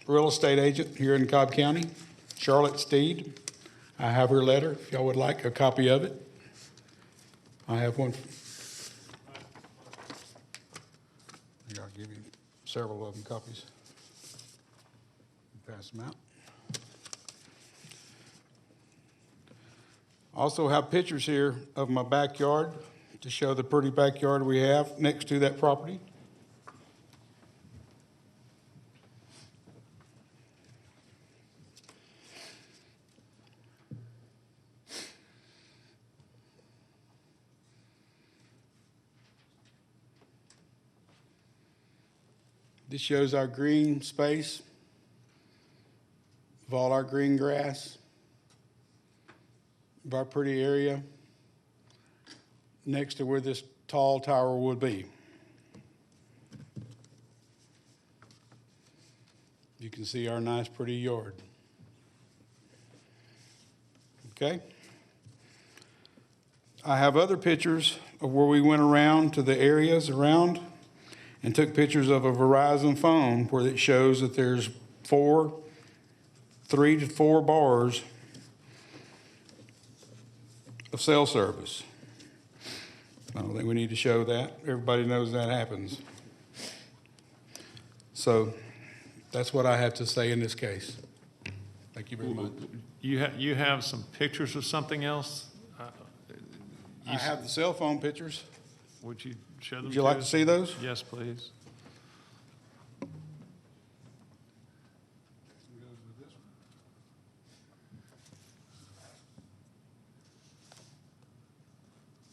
real estate agent here in Cobb County, Charlotte Steed. I have her letter, if y'all would like a copy of it. I have one. I'll give you several of them copies. Pass them out. Also have pictures here of my backyard to show the pretty backyard we have next to that property. This shows our green space of all our green grass, of our pretty area next to where this tall tower would be. You can see our nice pretty yard. Okay? I have other pictures of where we went around to the areas around and took pictures of a Verizon phone where it shows that there's 3 to 4 bars of cell service. I don't think we need to show that. Everybody knows that happens. So that's what I have to say in this case. Thank you very much. You have some pictures of something else? I have the cell phone pictures. Would you show them? Would you like to see those? Yes, please.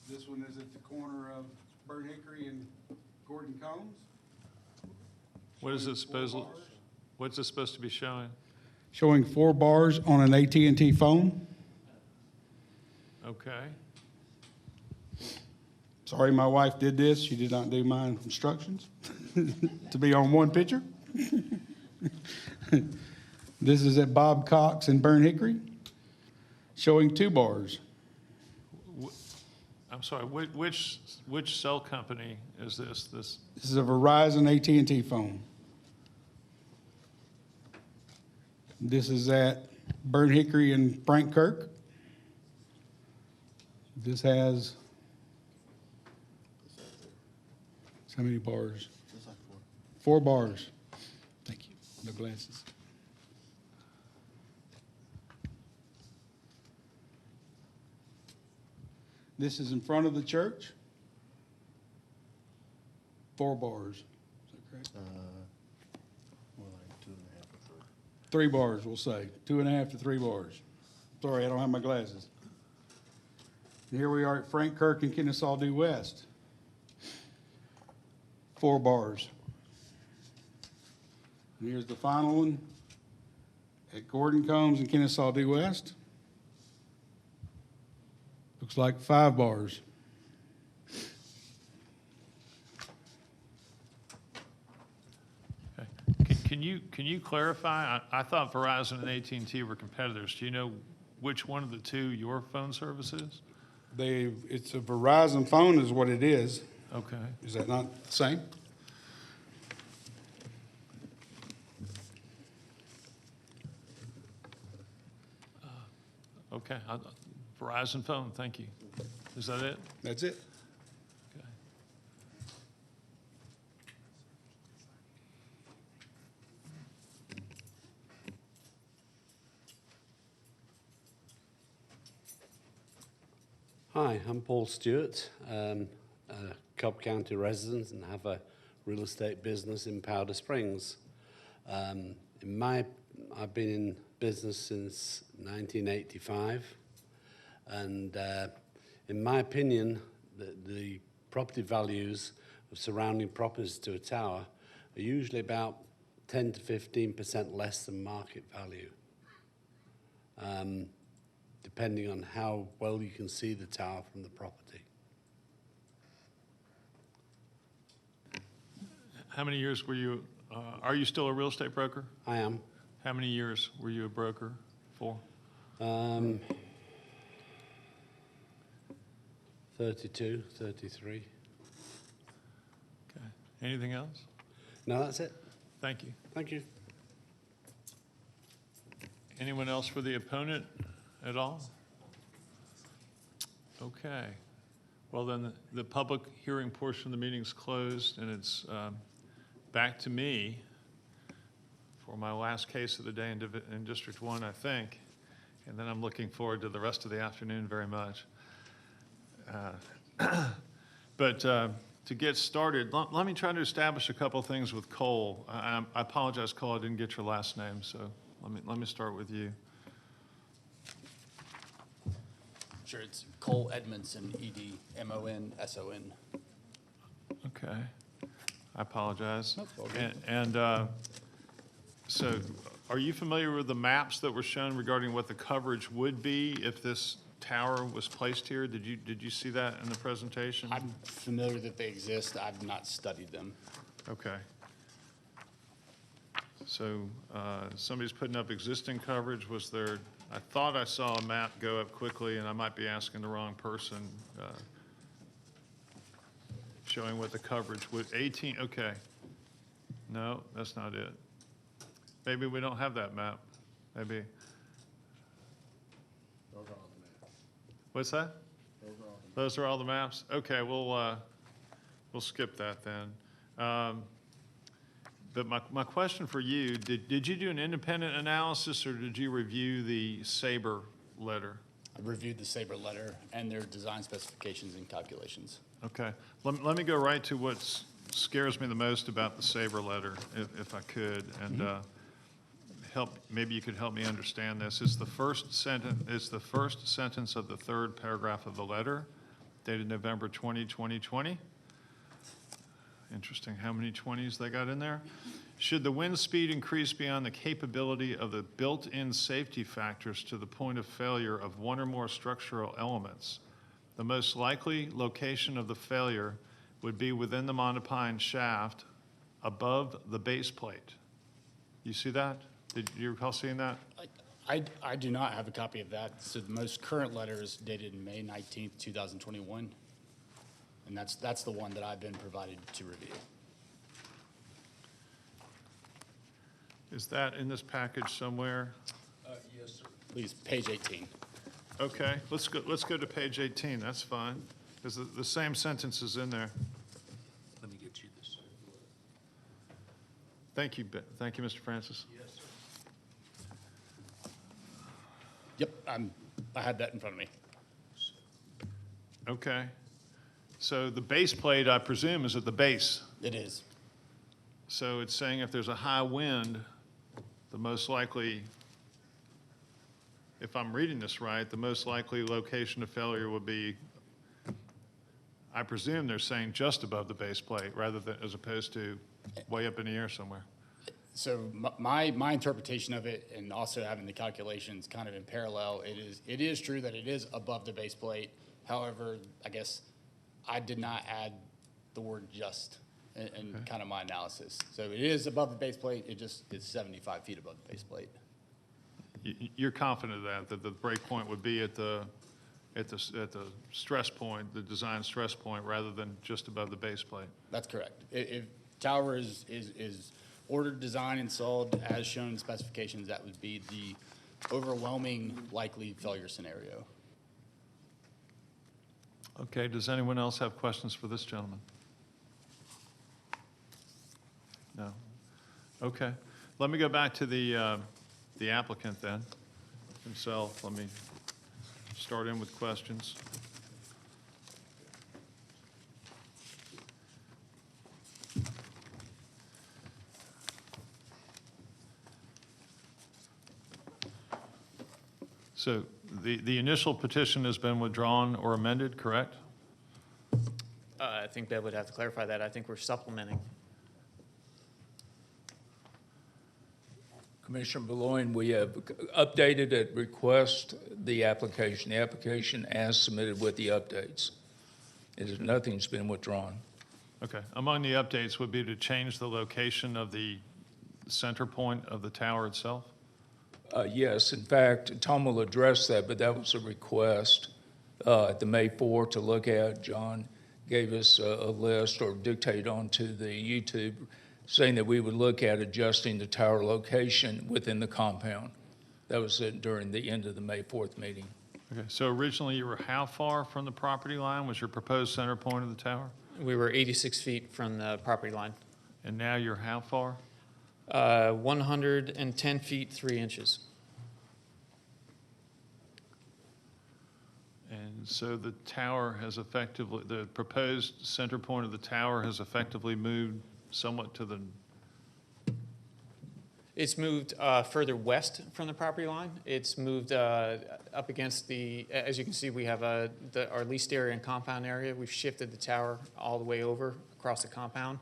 This one is at the corner of Burn Hickory and Gordon Combs. What's it supposed to be showing? Showing 4 bars on an AT&T phone. Okay. Sorry, my wife did this. She did not do my instructions to be on one picture. This is at Bob Cox in Burn Hickory, showing 2 bars. I'm sorry, which cell company is this? This is a Verizon AT&T phone. This is at Burn Hickory and Frank Kirk. This has how many bars? 4 bars. Thank you. No glasses. This is in front of the church. 4 bars. Is that correct? More like 2.5 or 3 bars, we'll say. 2.5 to 3 bars. Sorry, I don't have my glasses. And here we are at Frank Kirk and Kennesaw Due West. 4 bars. And here's the final one at Gordon Combs and Kennesaw Due West. Looks like 5 bars. okay. Can you clarify? I thought Verizon and AT&T were competitors. Do you know which one of the two your phone service is? It's a Verizon phone is what it is. Okay. Is that not the same? Okay. Verizon phone, thank you. Is that it? That's it. Okay. Hi, I'm Paul Stewart, a Cobb County resident and have a real estate business in Powder Springs. In I've been in business since 1985, and in my opinion, the property values of surrounding properties to a tower are usually about 10 to 15% less than market value, depending on how well you can see the tower from the property. How many years were you, are you still a real estate broker? I am. How many years were you a broker for? 32, 33. Okay. Anything else? No, that's it. Thank you. Thank you. Anyone else for the opponent at all? Okay. Well, then the public hearing portion of the meeting is closed, and it's back to me for my last case of the day in District 1, I think. And then I'm looking forward to the rest of the afternoon very much. But to get started, let me try to establish a couple things with Cole. I apologize, Cole, I didn't get your last name, so let me start with you. Sure, it's Cole Edmondson, Edmonson. Okay. I apologize. No, it's all good. And so are you familiar with the maps that were shown regarding what the coverage would be if this tower was placed here? Did you see that in the presentation? I'm familiar that they exist. I've not studied them. Okay. So somebody's putting up existing coverage. Was there, I thought I saw a map go up quickly, and I might be asking the wrong person, showing what the coverage would, 18, okay. No, that's not it. Maybe we don't have that map. Maybe. Those are all the maps. What's that? Those are all the maps? Okay, we'll skip that then. But my question for you, did you do an independent analysis, or did you review the SABRE letter? I reviewed the SABRE letter and their design specifications and calculations. Okay. Let me go right to what scares me the most about the SABRE letter, if I could, and maybe you could help me understand this. It's the first sentence of the third paragraph of the letter, dated November 20, 2020. Interesting how many 20s they got in there. Should the wind speed increase beyond the capability of the built-in safety factors to the point of failure of one or more structural elements, the most likely location of the failure would be within the monopine shaft above the base plate. You see that? Did you recall seeing that? I do not have a copy of that. So the most current letter is dated May 19th, 2021. And that's the one that I've been provided to review. Is that in this package somewhere? Yes, sir. Please, page 18. Okay, let's go to page 18. That's fine, because the same sentence is in there. Let me get you this. Thank you, Mr. Francis. Yes, sir. Yep, I had that in front of me. Okay. So the base plate, I presume, is at the base. It is. So it's saying if there's a high wind, the most likely, if I'm reading this right, the most likely location of failure would be, I presume they're saying just above the base plate rather than, as opposed to way up in the air somewhere. So my interpretation of it, and also having the calculations kind of in parallel, it is true that it is above the base plate. However, I guess I did not add the word just in kind of my analysis. So it is above the base plate. It's 75 feet above the base plate. You're confident of that the break point would be at the stress point, the design stress point, rather than just above the base plate? That's correct. If tower is ordered, designed, and sold as shown in specifications, that would be the overwhelming likely failure scenario. Okay, does anyone else have questions for this gentleman? No? Okay. Let me go back to the applicant then, himself. Let me start in with questions. So the initial petition has been withdrawn or amended, correct? I think Bev would have to clarify that. I think we're supplementing. Commissioner Boulogne, we have updated at request the application as submitted with the updates. Nothing's been withdrawn. Okay. Among the updates would be to change the location of the center point of the tower itself? Yes, in fact, Tom will address that, but that was a request at the May 4 to look at. John gave us a list or dictated onto the YouTube saying that we would look at adjusting the tower location within the compound. That was during the end of the May 4th meeting. Okay, so originally you were how far from the property line was your proposed center point of the tower? We were 86 feet from the property line. And now you're how far? 110 feet, 3 inches. And so the tower has effectively, the proposed center point of the tower has effectively moved somewhat to the... It's moved further west from the property line. It's moved up against the, as you can see, we have our leased area and compound area. We've shifted the tower all the way over across the compound.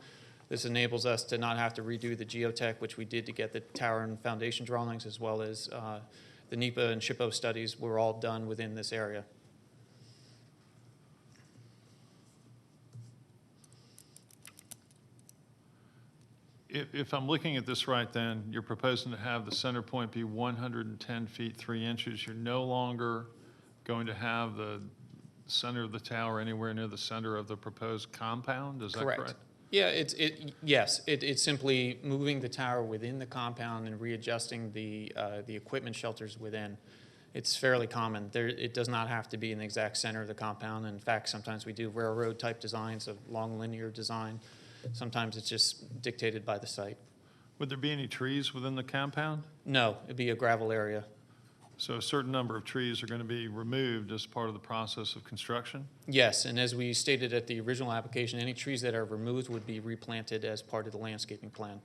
This enables us to not have to redo the geotech, which we did to get the tower and foundation drawings, as well as the NEPA and SHPO studies were all done within this area. If I'm looking at this right, then you're proposing to have the center point be 110 feet, 3 inches. You're no longer going to have the center of the tower anywhere near the center of the proposed compound, is that correct? Yeah, yes, it's simply moving the tower within the compound and readjusting the equipment shelters within. It's fairly common. It does not have to be in the exact center of the compound. In fact, sometimes we do railroad type designs of long linear design. Sometimes it's just dictated by the site. Would there be any trees within the compound? No, it'd be a gravel area. So a certain number of trees are going to be removed as part of the process of construction? Yes, and as we stated at the original application, any trees that are removed would be replanted as part of the landscaping plan.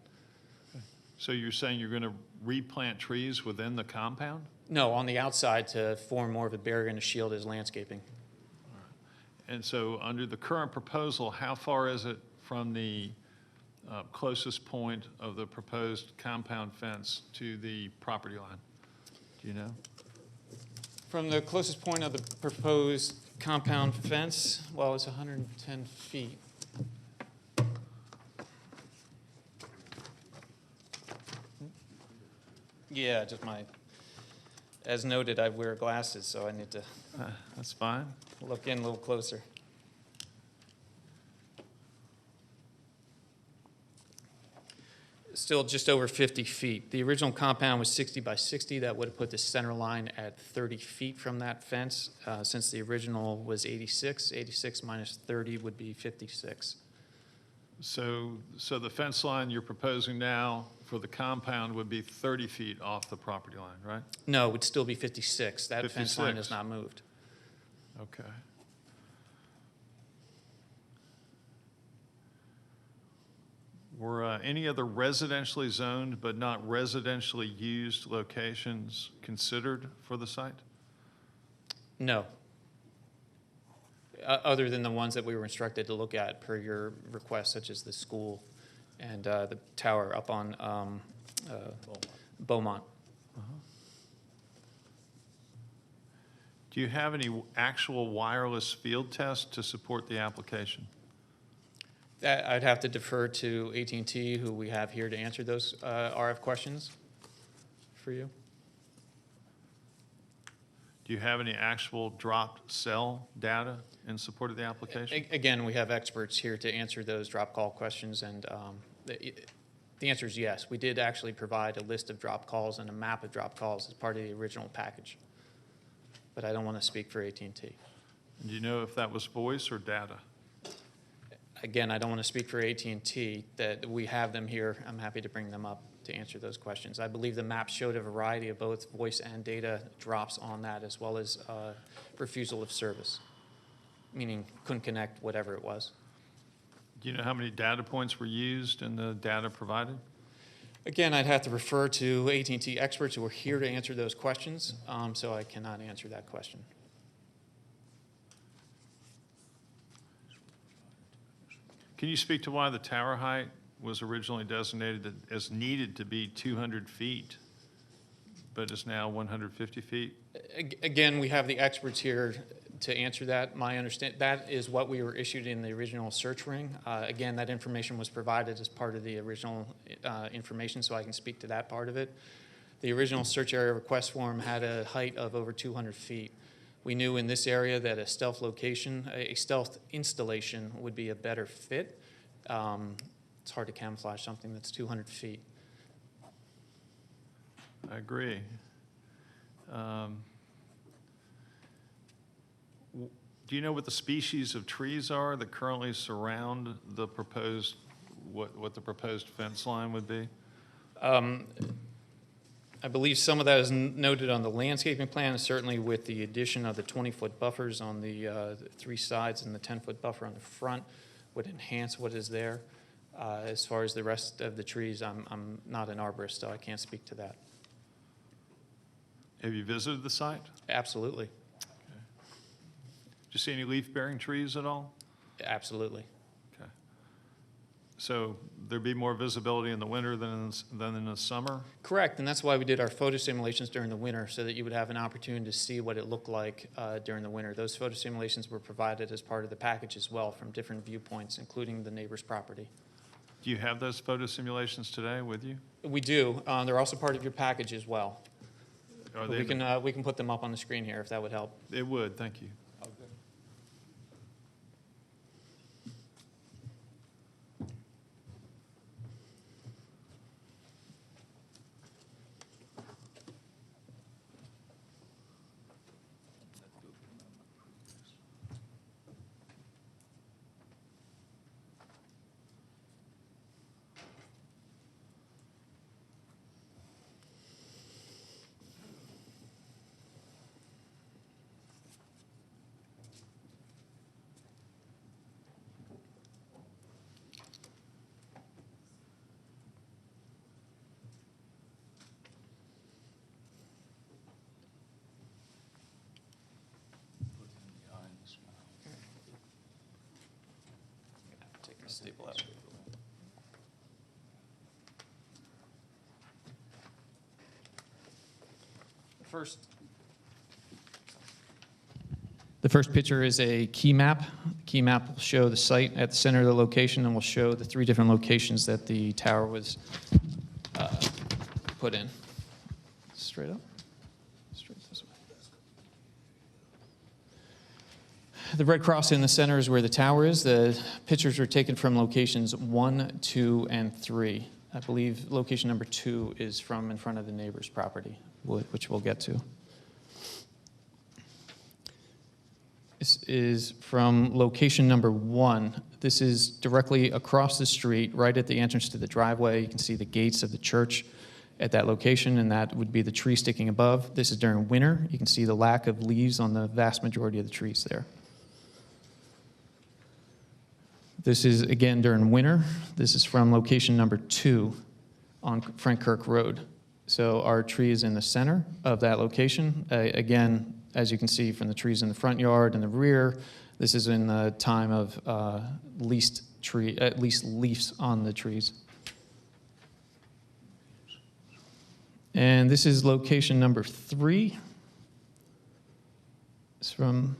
So you're saying you're going to replant trees within the compound? No, on the outside to form more of a barrier and a shield as landscaping. And so under the current proposal, how far is it from the closest point of the proposed compound fence to the property line? Do you know? From the closest point of the proposed compound fence, well, it's 110 feet. Yeah, just as noted, I wear glasses, so I need to that's fine. Look in a little closer. Still just over 50 feet. The original compound was 60 by 60. That would have put the center line at 30 feet from that fence. Since the original was 86, 86 minus 30 would be 56. So the fence line you're proposing now for the compound would be 30 feet off the property line, right? No, it would still be 56. That 56. fence line is not moved. Okay. Were any other residentially zoned but not residentially used locations considered for the site? No. Other than the ones that we were instructed to look at per your request, such as the school and the tower up on Beaumont. Do you have any actual wireless field tests to support the application? I'd have to defer to AT&T, who we have here to answer those RF questions for you. Do you have any actual dropped cell data in support of the application? Again, we have experts here to answer those drop call questions, and the answer is yes. We did actually provide a list of drop calls and a map of drop calls as part of the original package, but I don't want to speak for AT&T. Do you know if that was voice or data? Again, I don't want to speak for AT&T. That we have them here. I'm happy to bring them up to answer those questions. I believe the map showed a variety of both voice and data drops on that, as well as refusal of service, meaning couldn't connect whatever it was. Do you know how many data points were used in the data provided? Again, I'd have to refer to AT&T experts who are here to answer those questions, so I cannot answer that question. Can you speak to why the tower height was originally designated as needed to be 200 feet, but is now 150 feet? Again, we have the experts here to answer that. My understand that is what we were issued in the original search ring. Again, that information was provided as part of the original information, so I can speak to that part of it. The original search area request form had a height of over 200 feet. We knew in this area that a stealth location, a stealth installation would be a better fit. It's hard to camouflage something that's 200 feet. I agree. Do you know what the species of trees are that currently surround the proposed, what the proposed fence line would be? I believe some of that is noted on the landscaping plan, and certainly with the addition of the 20-foot buffers on the 3 sides and the 10-foot buffer on the front would enhance what is there. As far as the rest of the trees, I'm not an arborist, so I can't speak to that. Have you visited the site? Absolutely. Okay. Did you see any leaf-bearing trees at all? Absolutely. Okay. So there'd be more visibility in the winter than in the summer? Correct, and that's why we did our photo simulations during the winter, so that you would have an opportunity to see what it looked like during the winter. Those photo simulations were provided as part of the package as well from different viewpoints, including the neighbor's property. Do you have those photo simulations today with you? We do. They're also part of your package as well. Are We can put them up on the screen here if that would help. It would, thank you. Take the staple out. The first picture is a key map. The key map will show the site at the center of the location and will show the 3 different locations that the tower was put in. Straight up. Straight this way. The red cross in the center is where the tower is. The pictures were taken from locations 1, 2, and 3. I believe location number 2 is from in front of the neighbor's property, which we'll get to. This is from location number 1. This is directly across the street, right at the entrance to the driveway. You can see the gates of the church at that location, and that would be the tree sticking above. This is during winter. You can see the lack of leaves on the vast majority of the trees there. This is, again, during winter. This is from location number 2 on Frank Kirk Road. So our tree is in the center of that location. Again, as you can see from the trees in the front yard and the rear, this is in the time of least leaves on the trees. And this is location number 3. It's from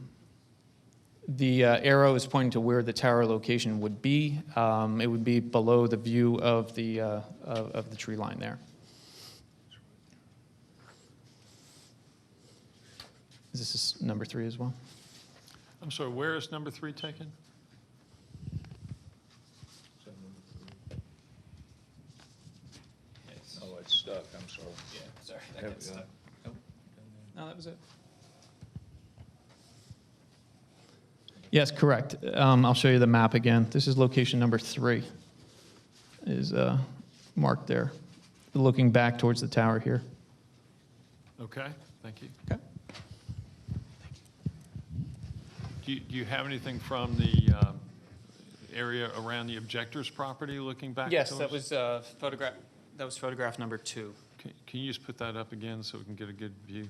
the arrow is pointing to where the tower location would be. It would be below the view of the tree line there. This is number 3 as well. I'm sorry, where is number 3 taken? Oh, it's stuck, I'm sorry. Yeah, sorry, that There got we go. stuck. No, that was it. Yes, correct. I'll show you the map again. This is location number 3, is marked there, looking back towards the tower here. Okay, thank you. Okay. Do you have anything from the area around the objector's property looking back? Yes, towards- that was photographed. That was photograph number 2. Can you just put that up again so we can get a good view?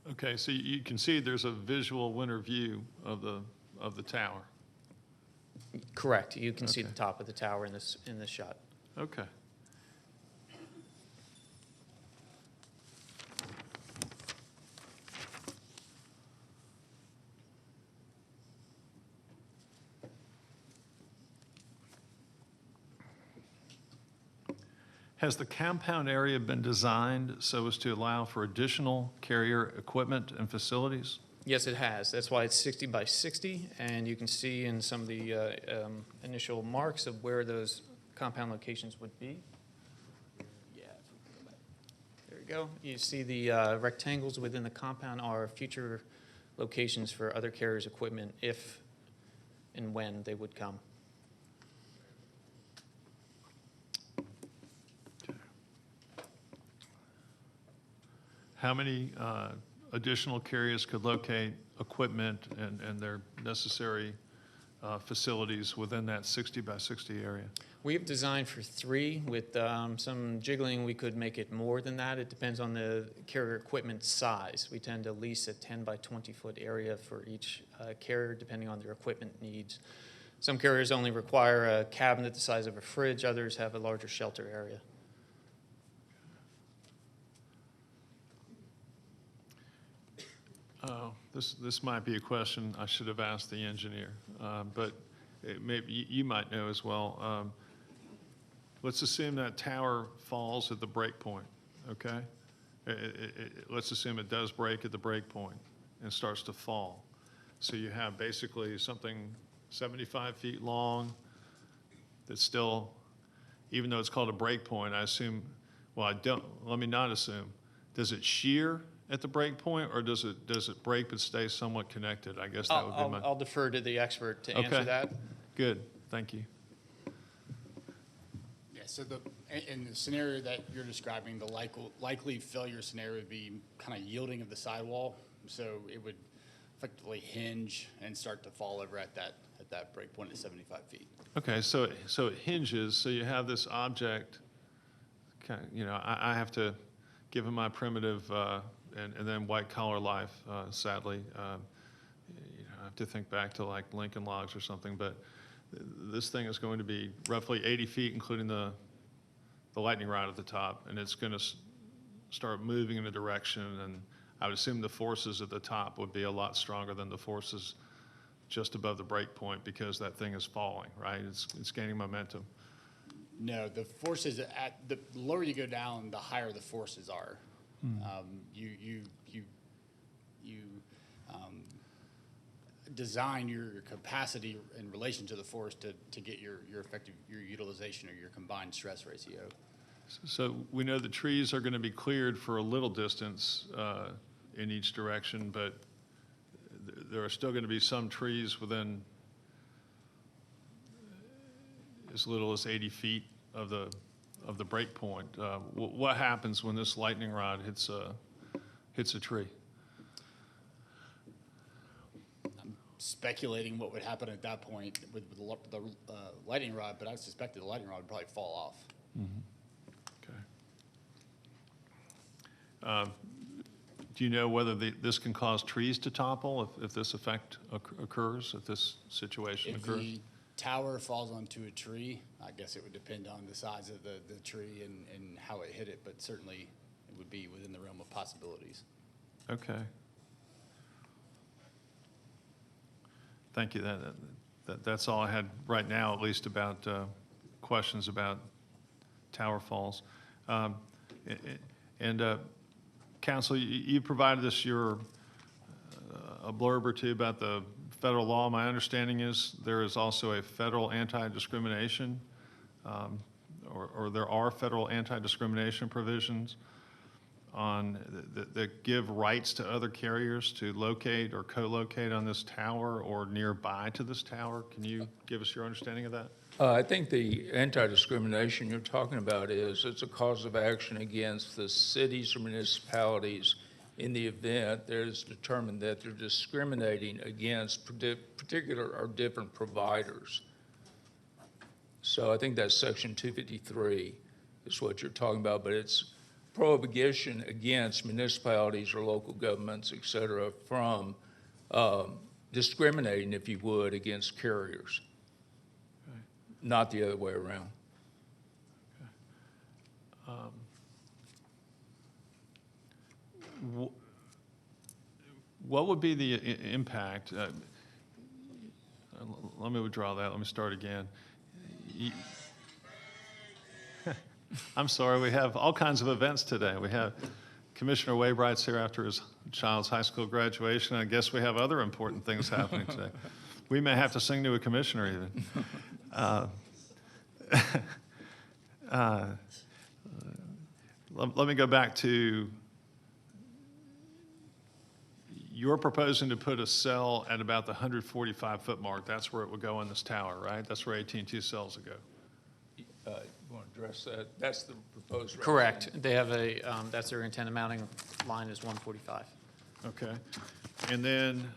Okay, so you can see there's a visual winter view of the tower. Correct. You can see Okay. the top of the tower in this shot. Okay. Has the compound area been designed so as to allow for additional carrier equipment and facilities? Yes, it has. That's why it's 60 by 60, and you can see in some of the initial marks of where those compound locations would be. Yeah, if we can go back. There you go. You see the rectangles within the compound are future locations for other carriers' equipment if and when they would come. How many additional carriers could locate equipment and their necessary facilities within that 60 by 60 area? We've designed for 3. With some jiggling, we could make it more than that. It depends on the carrier equipment size. We tend to lease a 10 by 20 foot area for each carrier, depending on their equipment needs. Some carriers only require a cabinet the size of a fridge. Others have a larger shelter area. This might be a question I should have asked the engineer, but maybe you might know as well. Let's assume that tower falls at the break point, okay? Let's assume it does break at the break point and starts to fall. So you have basically something 75 feet long that's still, even though it's called a break point, I assume, well, let me not assume. Does it shear at the break point, or does it break but stay somewhat connected? I guess that would be my... I'll defer to the expert to answer that. Good, thank you. Yeah, so in the scenario that you're describing, the likely failure scenario would be kind of yielding of the sidewall. So it would effectively hinge and start to fall over at that break point at 75 feet. Okay, so it hinges, so you have this object, I have to, given my primitive and then white collar life, sadly, I have to think back to like Lincoln Logs or something, but this thing is going to be roughly 80 feet, including the lightning rod at the top, and it's going to start moving in a direction, and I would assume the forces at the top would be a lot stronger than the forces just above the break point because that thing is falling, right? It's gaining momentum. No, the forces the lower you go down, the higher the forces are. You design your capacity in relation to the force to get your effective utilization or your combined stress ratio. So we know the trees are going to be cleared for a little distance in each direction, but there are still going to be some trees within as little as 80 feet of the break point. What happens when this lightning rod hits a tree? I'm speculating what would happen at that point with the lightning rod, but I suspect that the lightning rod would probably fall off. Mm-hmm. Okay. Do you know whether this can cause trees to topple if this effect occurs, if this situation occurs? If the tower falls onto a tree, I guess it would depend on the size of the tree and how it hit it, but certainly it would be within the realm of possibilities. Okay. Thank you. That's all I had right now, at least about questions about tower falls. Council, you provided us a blurb or two about the federal law. My understanding is there is also a federal anti-discrimination, or there are federal anti-discrimination provisions on, that give rights to other carriers to locate or co-locate on this tower or nearby to this tower? Can you give us your understanding of that? I think the anti-discrimination you're talking about is it's a cause of action against the cities or municipalities in the event there's determined that they're discriminating against particular or different providers. So I think that's Section 253 is what you're talking about, but it's prohibition against municipalities or local governments, et cetera, from discriminating, if you would, against carriers. Not the other way around. What would be the impact? Let me withdraw that. Let me start again. I'm sorry, we have all kinds of events today. We have Commissioner Waybright's here after his child's high school graduation. I guess we have other important things happening today. We may have to sing to a commissioner even. Let me go back to, you're proposing to put a cell at about the 145-foot mark. That's where it would go on this tower, right? That's where AT&T cells would go. You want to address that? That's the proposed. Correct. They have a, that's their antenna mounting line is 145. Okay. And then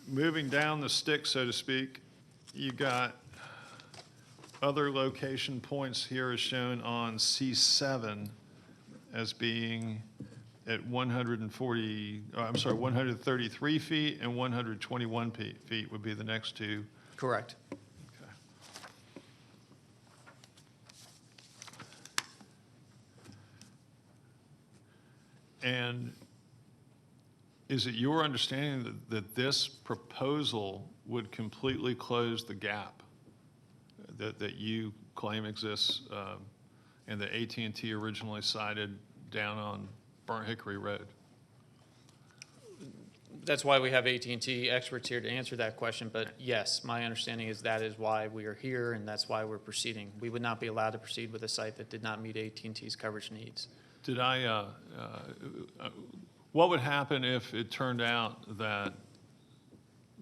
moving down the stick, so to speak, you got other location points here as shown on C7 as being at 133 feet and 121 feet would be the next two. Correct. And is it your understanding that this proposal would completely close the gap that you claim exists and that AT&T originally cited down on Burnt Hickory Road? That's why we have AT&T experts here to answer that question, but yes, my understanding is that is why we are here and that's why we're proceeding. We would not be allowed to proceed with a site that did not meet AT&T's coverage needs. Did I, what would happen if it turned out that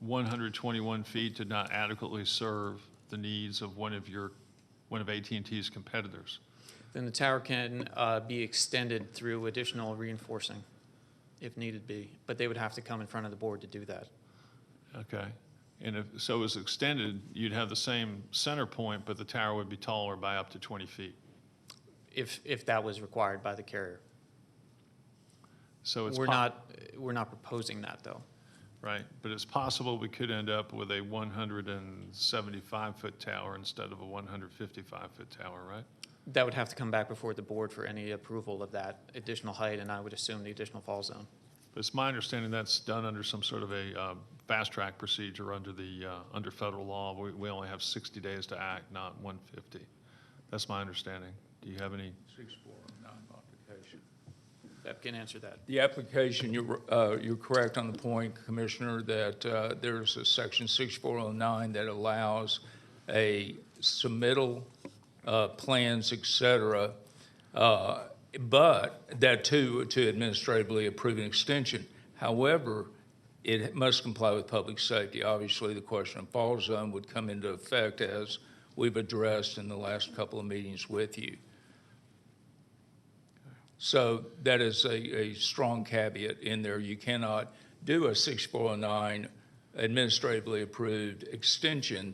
121 feet did not adequately serve the needs of one of AT&T's competitors? Then the tower can be extended through additional reinforcing if needed be, but they would have to come in front of the board to do that. Okay. And if so it was extended, you'd have the same center point, but the tower would be taller by up to 20 feet. If that was required by the carrier. So it's we're not proposing that though. Right, but it's possible we could end up with a 175-foot tower instead of a 155-foot tower, right? That would have to come back before the board for any approval of that additional height, and I would assume the additional fall zone. But it's my understanding that's done under some sort of a fast-track procedure under the under federal law. We only have 60 days to act, not 150. That's my understanding. Do you have any? 6409 modification. That can answer that. The application, you're correct on the point, Commissioner, that there's a section 6409 that allows a submittal, plans, et cetera, but that to administratively approve an extension. However, it must comply with public safety. Obviously, the question of fall zone would come into effect as we've addressed in the last couple of meetings with you. So that is a strong caveat in there. You cannot do a 6409 administratively approved extension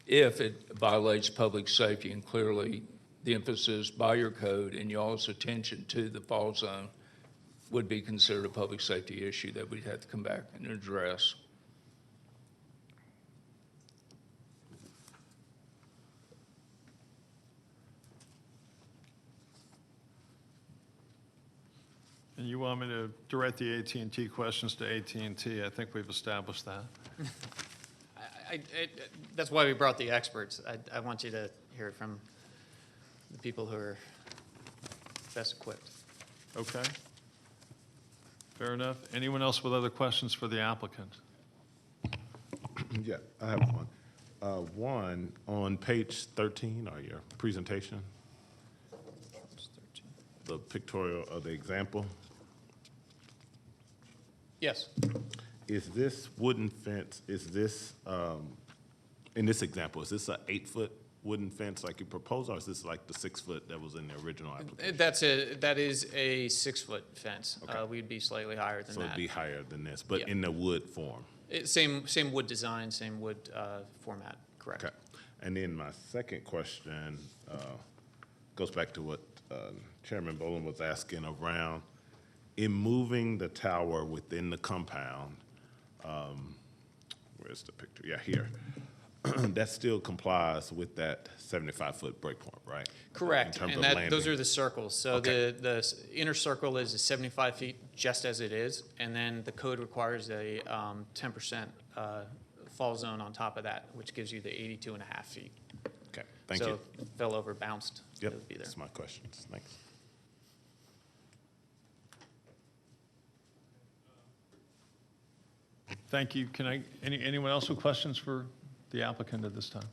if it violates public safety, and clearly the emphasis by your code and y'all's attention to the fall zone would be considered a public safety issue that we'd have to come back and address. And you want me to direct the AT&T questions to AT&T? I think we've established that. That's why we brought the experts. I want you to hear it from the people who are best equipped. Okay. Fair enough. Anyone else with other questions for the applicant? Yeah, I have one. One, on page 13 or your presentation, the pictorial of the example. Yes. Is this wooden fence, is this, in this example, is this an 8-foot wooden fence like you proposed, or is this like the 6-foot that was in the original application? That is a 6-foot fence. Okay. We'd be slightly higher than So that. it'd be higher than this, but Yeah. in the wood form? Same wood design, same wood format, correct. Okay. And then my second question goes back to what Chairman Boland was asking around in moving the tower within the compound. Where's the picture? Yeah, here. That still complies with that 75-foot breakpoint, right? Correct, In terms and of those landing. are the circles. So Okay. the inner circle is 75 feet, just as it is, and then the code requires a 10% fall zone on top of that, which gives you the 82.5 feet. Okay, thank you. So if it fell over, bounced, Yep, it would be there. that's my questions. Thanks. Thank you. Can I, anyone else with questions for the applicant at this time?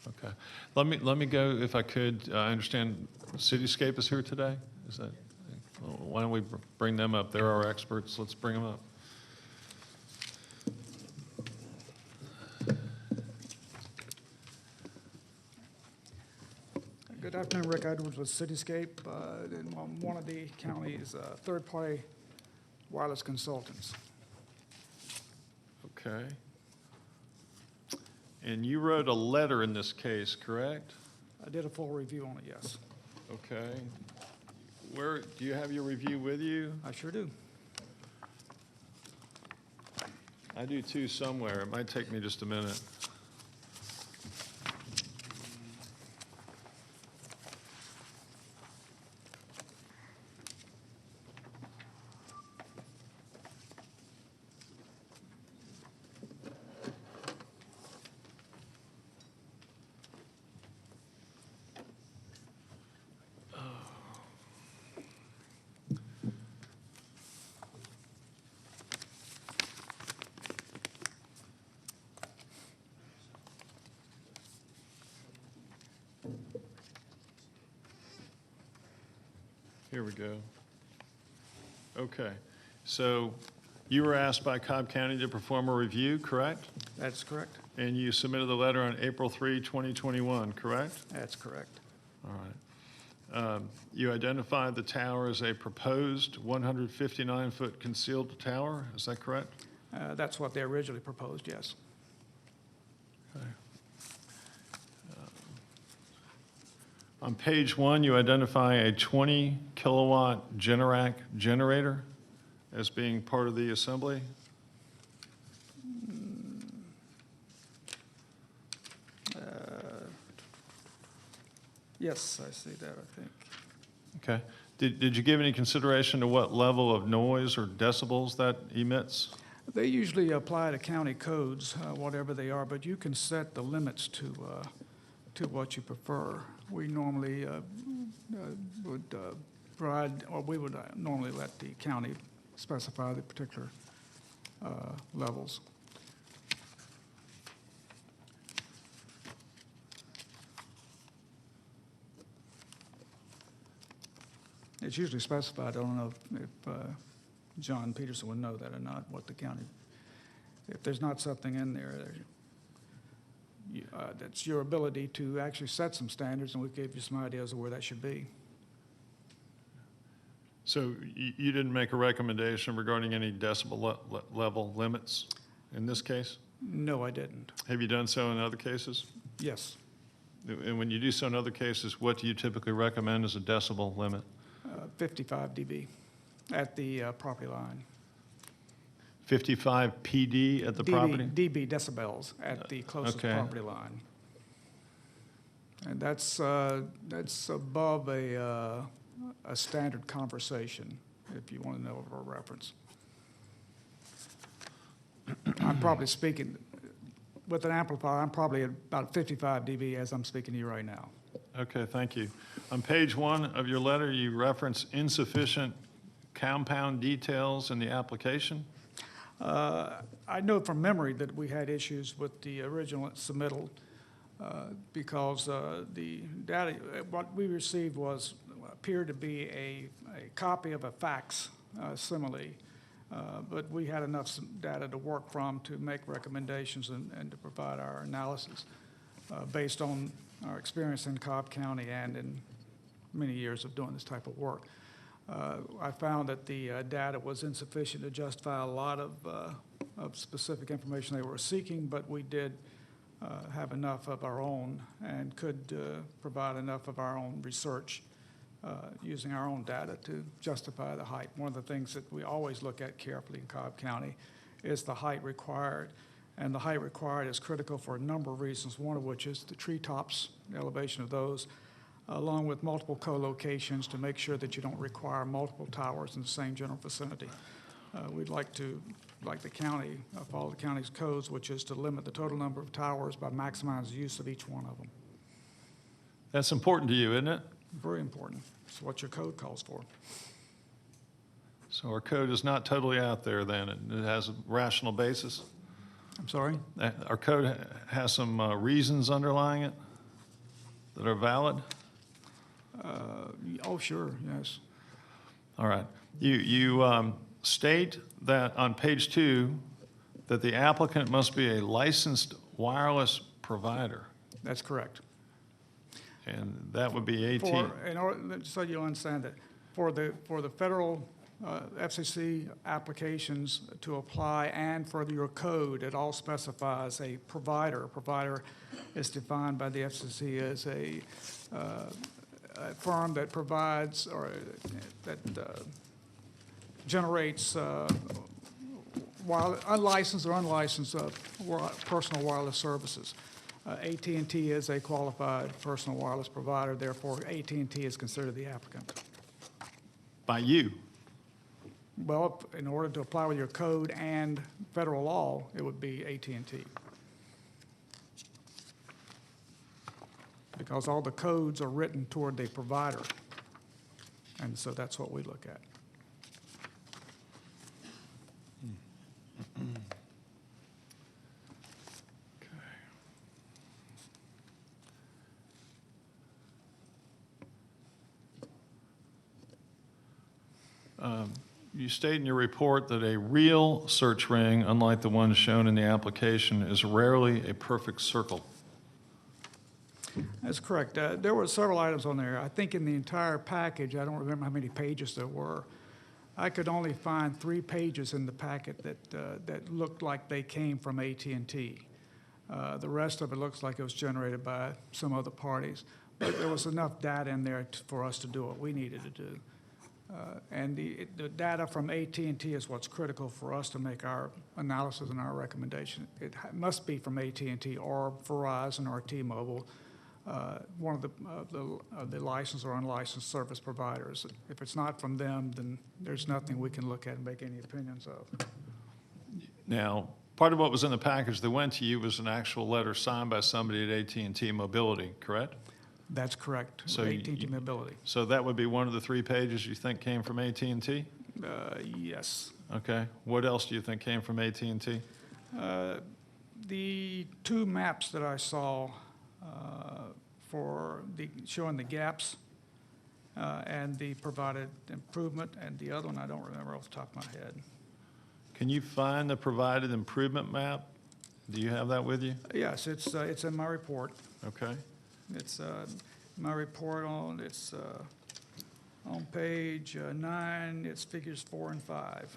Okay. Let me go, if I could, I understand Cityscape is here today? Is that, why don't we bring them up? They're our experts. Let's bring them up. Good afternoon, Rick Edwards with Cityscape, and I'm one of the county's third-party wireless consultants. Okay. And you wrote a letter in this case, correct? I did a full review on it, yes. Okay. Where, do you have your review with you? I sure do. I do too somewhere. It might take me just a minute. Here we go. Okay, so you were asked by Cobb County to perform a review, correct? That's correct. And you submitted the letter on April 3, 2021, correct? That's correct. All right. You identified the tower as a proposed 159-foot concealed tower, is that correct? That's what they originally proposed, yes. Okay. On page 1, you identify a 20-kilowatt Generac generator as being part of the assembly. Yes, I see that, I think. Okay. Did you give any consideration to what level of noise or decibels that emits? They usually apply to county codes, whatever they are, but you can set the limits to what you prefer. We normally would provide, or we would normally let the county specify the particular levels. It's usually specified. I don't know if John Peterson would know that or not, what the county, if there's not something in there, that's your ability to actually set some standards, and we gave you some ideas of where that should be. So you didn't make a recommendation regarding any decibel level limits in this case? No, I didn't. Have you done so in other cases? Yes. And when you do so in other cases, what do you typically recommend as a decibel limit? 55 dB at the property line. 55 PD at the property? dB, decibels, at the closest Okay. property line. And that's above a standard conversation, if you want to know of a reference. I'm probably speaking, with an amplifier, I'm probably at about 55 dB as I'm speaking to you right now. Okay, thank you. On page 1 of your letter, you reference insufficient compound details in the application. I know from memory that we had issues with the original submittal. because the data, what we received appeared to be a copy of a fax simile, but we had enough data to work from to make recommendations and to provide our analysis based on our experience in Cobb County and in many years of doing this type of work. I found that the data was insufficient to justify a lot of specific information they were seeking, but we did have enough of our own and could provide enough of our own research using our own data to justify the height. One of the things that we always look at carefully in Cobb County is the height required. And the height required is critical for a number of reasons, one of which is the treetops, the elevation of those, along with multiple co-locations to make sure that you don't require multiple towers in the same general vicinity. We'd like to, like the county, follow the county's codes, which is to limit the total number of towers by maximizing the use of each one of them. That's important to you, isn't it? Very important. It's what your code calls for. So our code is not totally out there then. It has a rational basis. I'm sorry? Our code has some reasons underlying it that are valid? Oh, sure, yes. All right. You state that on page 2 that the applicant must be a licensed wireless provider. That's correct. And that would be AT. In order, so you understand that for the federal FCC applications to apply and for your code, it all specifies a provider. A provider is defined by the FCC as a firm that provides or that generates unlicensed or unlicensed personal wireless services. AT&T is a qualified personal wireless provider, therefore AT&T is considered the applicant. By you? Well, in order to apply with your code and federal law, it would be AT&T. Because all the codes are written toward the provider, and so that's what we look at. You state in your report that a real search ring, unlike the one shown in the application, is rarely a perfect circle. That's correct. There were several items on there. I think in the entire package, I don't remember how many pages there were. I could only find 3 pages in the packet that looked like they came from AT&T. The rest of it looks like it was generated by some other parties. But there was enough data in there for us to do what we needed to do. And the data from AT&T is what's critical for us to make our analysis and our recommendation. It must be from AT&T or Verizon or T-Mobile, one of the licensed or unlicensed service providers. If it's not from them, then there's nothing we can look at and make any opinions of. Now, part of what was in the package that went to you was an actual letter signed by somebody at AT&T Mobility, correct? That's correct, So AT&T Mobility. So that would be one of the 3 pages you think came from AT&T? Yes. Okay. What else do you think came from AT&T? The 2 maps that I saw showing the gaps and the provided improvement, and the other one I don't remember off the top of my head. Can you find the provided improvement map? Do you have that with you? Yes, it's in my report. Okay. It's my report on page 9. It's figures 4 and 5.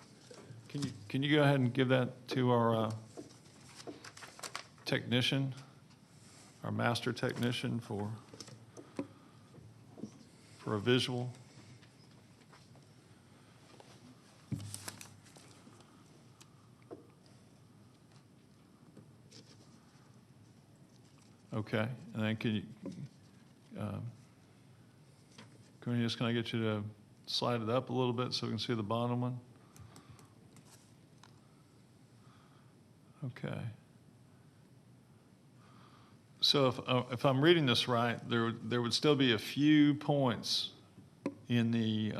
Can you go ahead and give that to our technician, our master technician for a visual? Okay, and then can I get you to slide it up a little bit so we can see the bottom one? Okay. So if I'm reading this right, there would still be a few points in the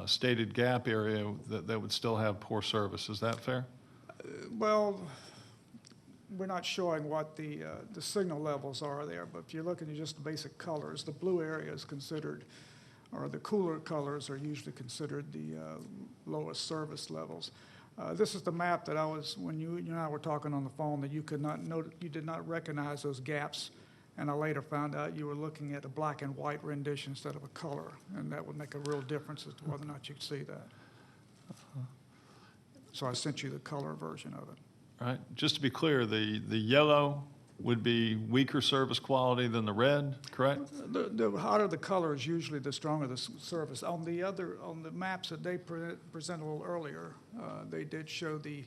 stated gap area that would still have poor service. Is that fair? Well, we're not showing what the signal levels are there, but if you're looking at just the basic colors, the blue area is considered, or the cooler colors are usually considered the lowest service levels. This is the map that when you and I were talking on the phone, that you could not note, you did not recognize those gaps, and I later found out you were looking at a black and white rendition instead of a color, and that would make a real difference as to whether or not you could see that. So I sent you the color version of it. All right, just to be clear, the yellow would be weaker service quality than the red, correct? The hotter the color is usually the stronger the service. On the maps that they presented a little earlier, they did show the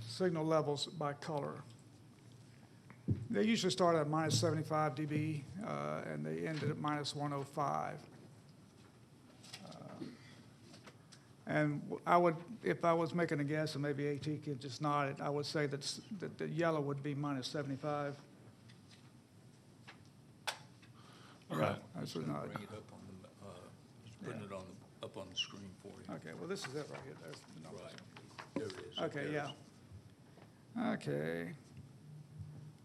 signal levels by color. They usually start at minus 75 dB, and they ended at minus 105. And I would, if I was making a guess, and maybe AT could just nod it, I would say that the yellow would be minus 75. All right. That's what nod. Bring it up on the, putting it on up on the screen for you. Okay, well, this is it right here. There's the numbers. There it is. Okay, There it yeah. is. Okay.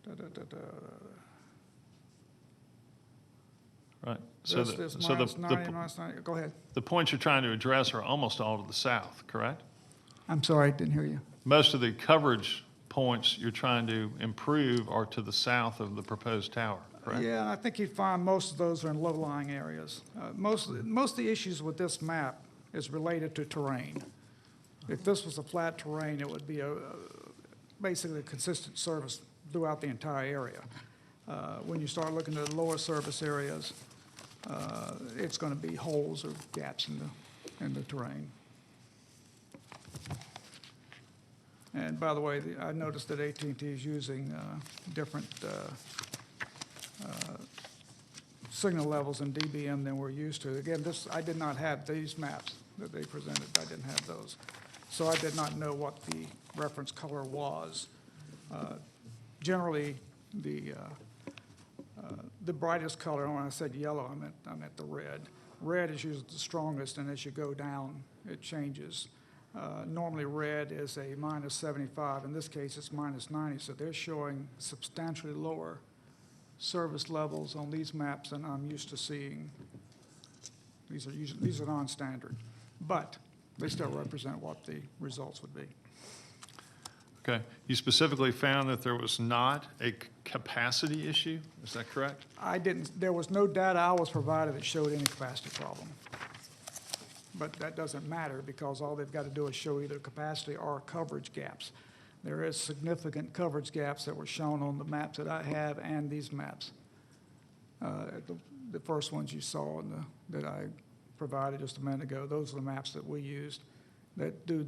Da, da, da, da. Right. So This the, so minus 90, minus 90. Go ahead. the points you're trying to address are almost all to the south, correct? I'm sorry, I didn't hear you. Most of the coverage points you're trying to improve are to the south of the proposed tower, correct? Yeah, I think you'd find most of those are in low-lying areas. Most of the issues with this map is related to terrain. If this was a flat terrain, it would be basically a consistent service throughout the entire area. When you start looking at the lower service areas, it's going to be holes or gaps in the terrain. And by the way, I noticed that AT&T is using different signal levels in dBm than we're used to. Again, I did not have these maps that they presented. I didn't have those. So I did not know what the reference color was. Generally, the brightest color, when I said yellow, I meant the red. Red is usually the strongest, and as you go down, it changes. Normally, red is a minus 75. In this case, it's minus 90, so they're showing substantially lower service levels on these maps than I'm used to seeing. These are non-standard, but they still represent what the results would be. Okay. You specifically found that there was not a capacity issue, is that correct? There was no data I was provided that showed any capacity problem. But that doesn't matter because all they've got to do is show either capacity or coverage gaps. There is significant coverage gaps that were shown on the maps that I have and these maps. The first ones you saw that I provided just a minute ago, those are the maps that we used that do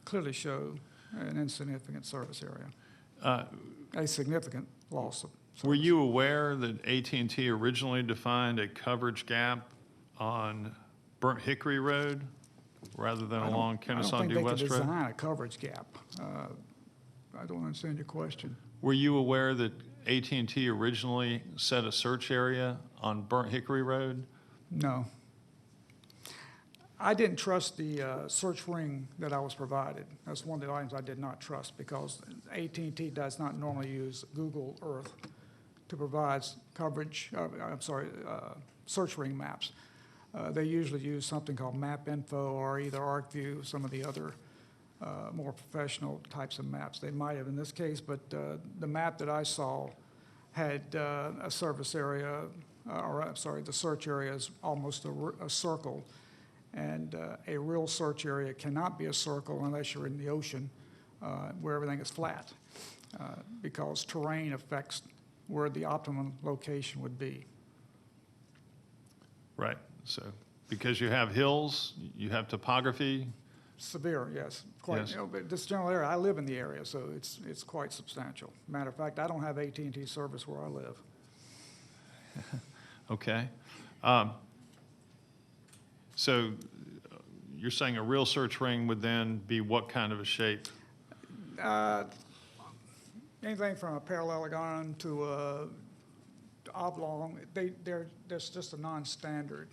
clearly show an insignificant service area, a significant loss of service. Were you aware that AT&T originally defined a coverage gap on Burnt Hickory Road rather than along Kennesaw Due West I don't think they could Road? design a coverage gap. I don't understand your question. Were you aware that AT&T originally set a search area on Burnt Hickory Road? No. I didn't trust the search ring that I was provided. That's one of the items I did not trust because AT&T does not normally use Google Earth to provide coverage, search ring maps. They usually use something called MapInfo or either ArcView, some of the other more professional types of maps. They might have in this case, but the map that I saw had a service area, the search area is almost a circle. And a real search area cannot be a circle unless you're in the ocean where everything is flat because terrain affects where the optimum location would be. Right. So because you have hills, you have topography. Severe, yes. Quite. Yes. You know, but this general area, I live in the area, so it's quite substantial. Matter of fact, I don't have AT&T service where I live. Okay. So you're saying a real search ring would then be what kind of a shape? Anything from a parallelogram to oblong, there's just a non-standard.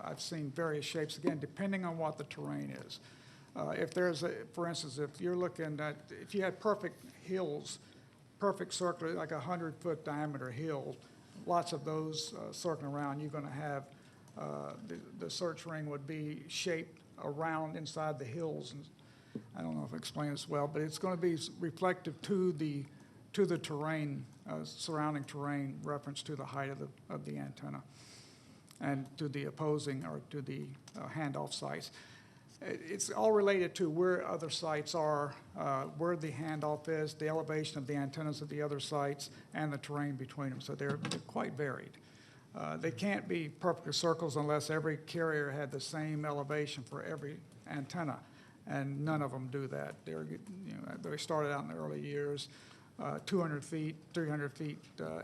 I've seen various shapes, again, depending on what the terrain is. If there's for instance, if you're looking at, if you had perfect hills, perfect circular, like 100-foot diameter hill, lots of those circling around, you're going to have, the search ring would be shaped around inside the hills. And I don't know if I explained this well, but it's going to be reflective to the terrain, surrounding terrain, reference to the height of the antenna, and to the opposing or to the handoff sites. It's all related to where other sites are, where the handoff is, the elevation of the antennas at the other sites, and the terrain between them. So they're quite varied. They can't be perfect circles unless every carrier had the same elevation for every antenna, and none of them do that. They started out in the early years, 200 feet, 300 feet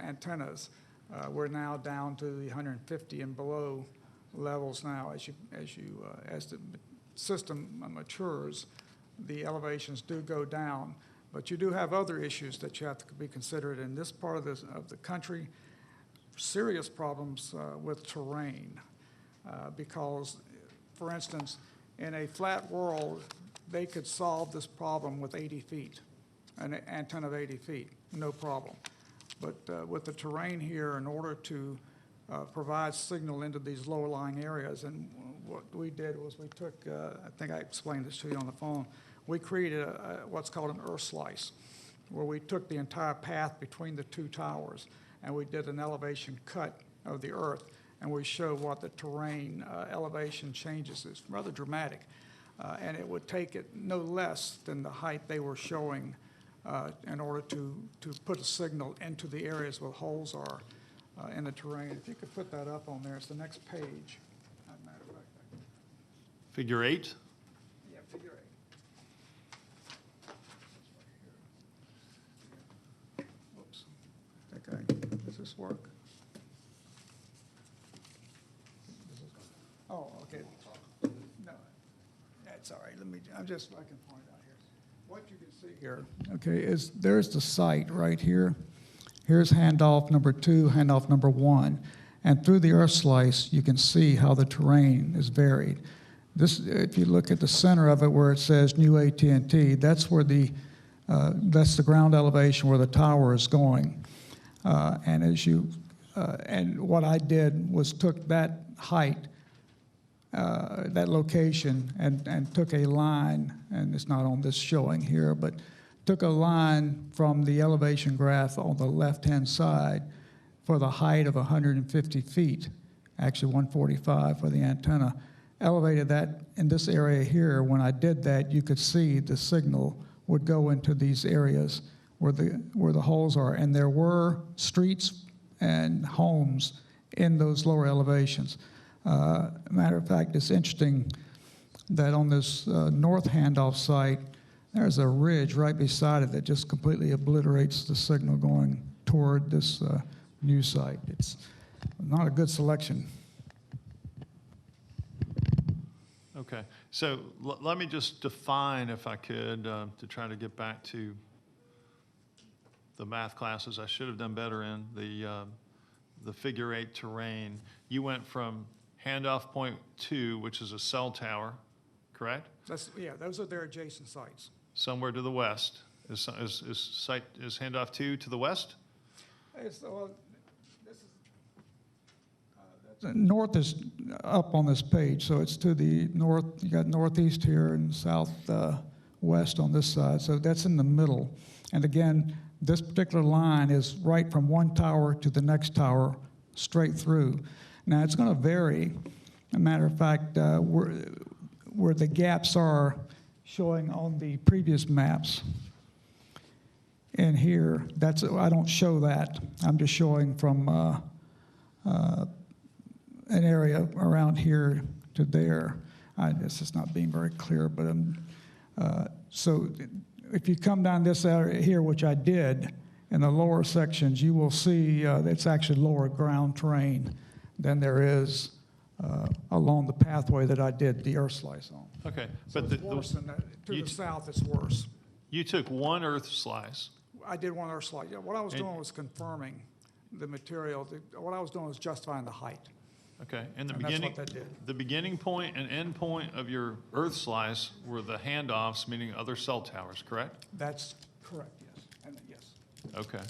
antennas. We're now down to the 150 and below levels now. As the system matures, the elevations do go down, but you do have other issues that you have to be considered in this part of the country. Serious problems with terrain, because, for instance, in a flat world, they could solve this problem with 80 feet, an antenna of 80 feet, no problem. But with the terrain here, in order to provide signal into these lower-lying areas, and what we did was we took, I think I explained this to you on the phone, we created what's called an earth slice, where we took the entire path between the two towers, and we did an elevation cut of the earth, and we show what the terrain elevation changes. It's rather dramatic, and it would take it no less than the height they were showing in order to put a signal into the areas where holes are in the terrain. If you could put that up on there, it's the next page. Matter of fact, Figure 8? yeah, figure 8. Whoops. Does this work? Oh, okay. No, that's all right. I can point it out here. What you can see here, okay, is there's the site right here. Here's handoff number 2, handoff number 1. And through the earth slice, you can see how the terrain is varied. This, if you look at the center of it where it says new AT&T, that's where that's the ground elevation where the tower is going. And what I did was took that height, that location, and took a line, and it's not on this showing here, but took a line from the elevation graph on the left-hand side for the height of 150 feet, actually 145 for the antenna, elevated that in this area here. When I did that, you could see the signal would go into these areas where the holes are, and there were streets and homes in those lower elevations. Matter of fact, it's interesting that on this north handoff site, there's a ridge right beside it that just completely obliterates the signal going toward this new site. It's not a good selection. Okay, so let me just define, if I could, to try to get back to the math classes I should have done better in, the figure 8 terrain. You went from handoff point 2, which is a cell tower, correct? Yeah, those are their adjacent sites. Somewhere to the west. Is handoff 2 to the west? North is up on this page, so it's to the north. You got northeast here and southwest on this side, so that's in the middle. And again, this particular line is right from one tower to the next tower, straight through. Now, it's going to vary. As a matter of fact, where the gaps are showing on the previous maps in here, I don't show that. I'm just showing from an area around here to there. This is not being very clear, but so if you come down this area here, which I did, in the lower sections, you will see it's actually lower ground terrain than there is along the pathway that I did the earth slice on. Okay, so but it's worse than that. To the south, it's worse. You took one earth slice. I did one earth slice. Yeah, what I was doing was confirming the material. What I was doing was justifying the height. Okay, and And that's what that did. the beginning point and end point of your earth slice were the handoffs, meaning other cell towers, correct? That's correct, yes. And yes. Okay.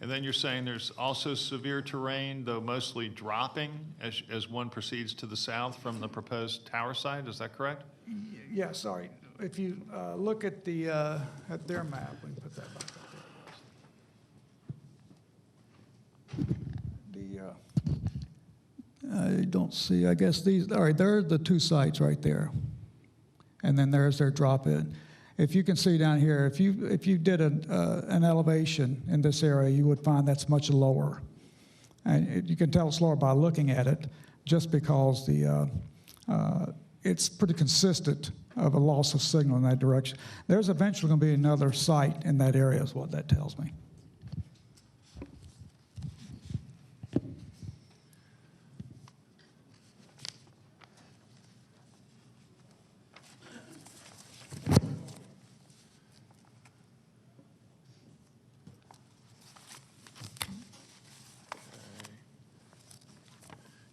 And then you're saying there's also severe terrain, though mostly dropping as one proceeds to the south from the proposed tower site, is that correct? Yeah, sorry. If you look at at their map, we can put that back up there. I don't see, I guess these, all right, there are the two sites right there. And then there's their drop-in. If you can see down here, if you did an elevation in this area, you would find that's much lower. And you can tell it's lower by looking at it, just because it's pretty consistent of a loss of signal in that direction. There's eventually going to be another site in that area, is what that tells me.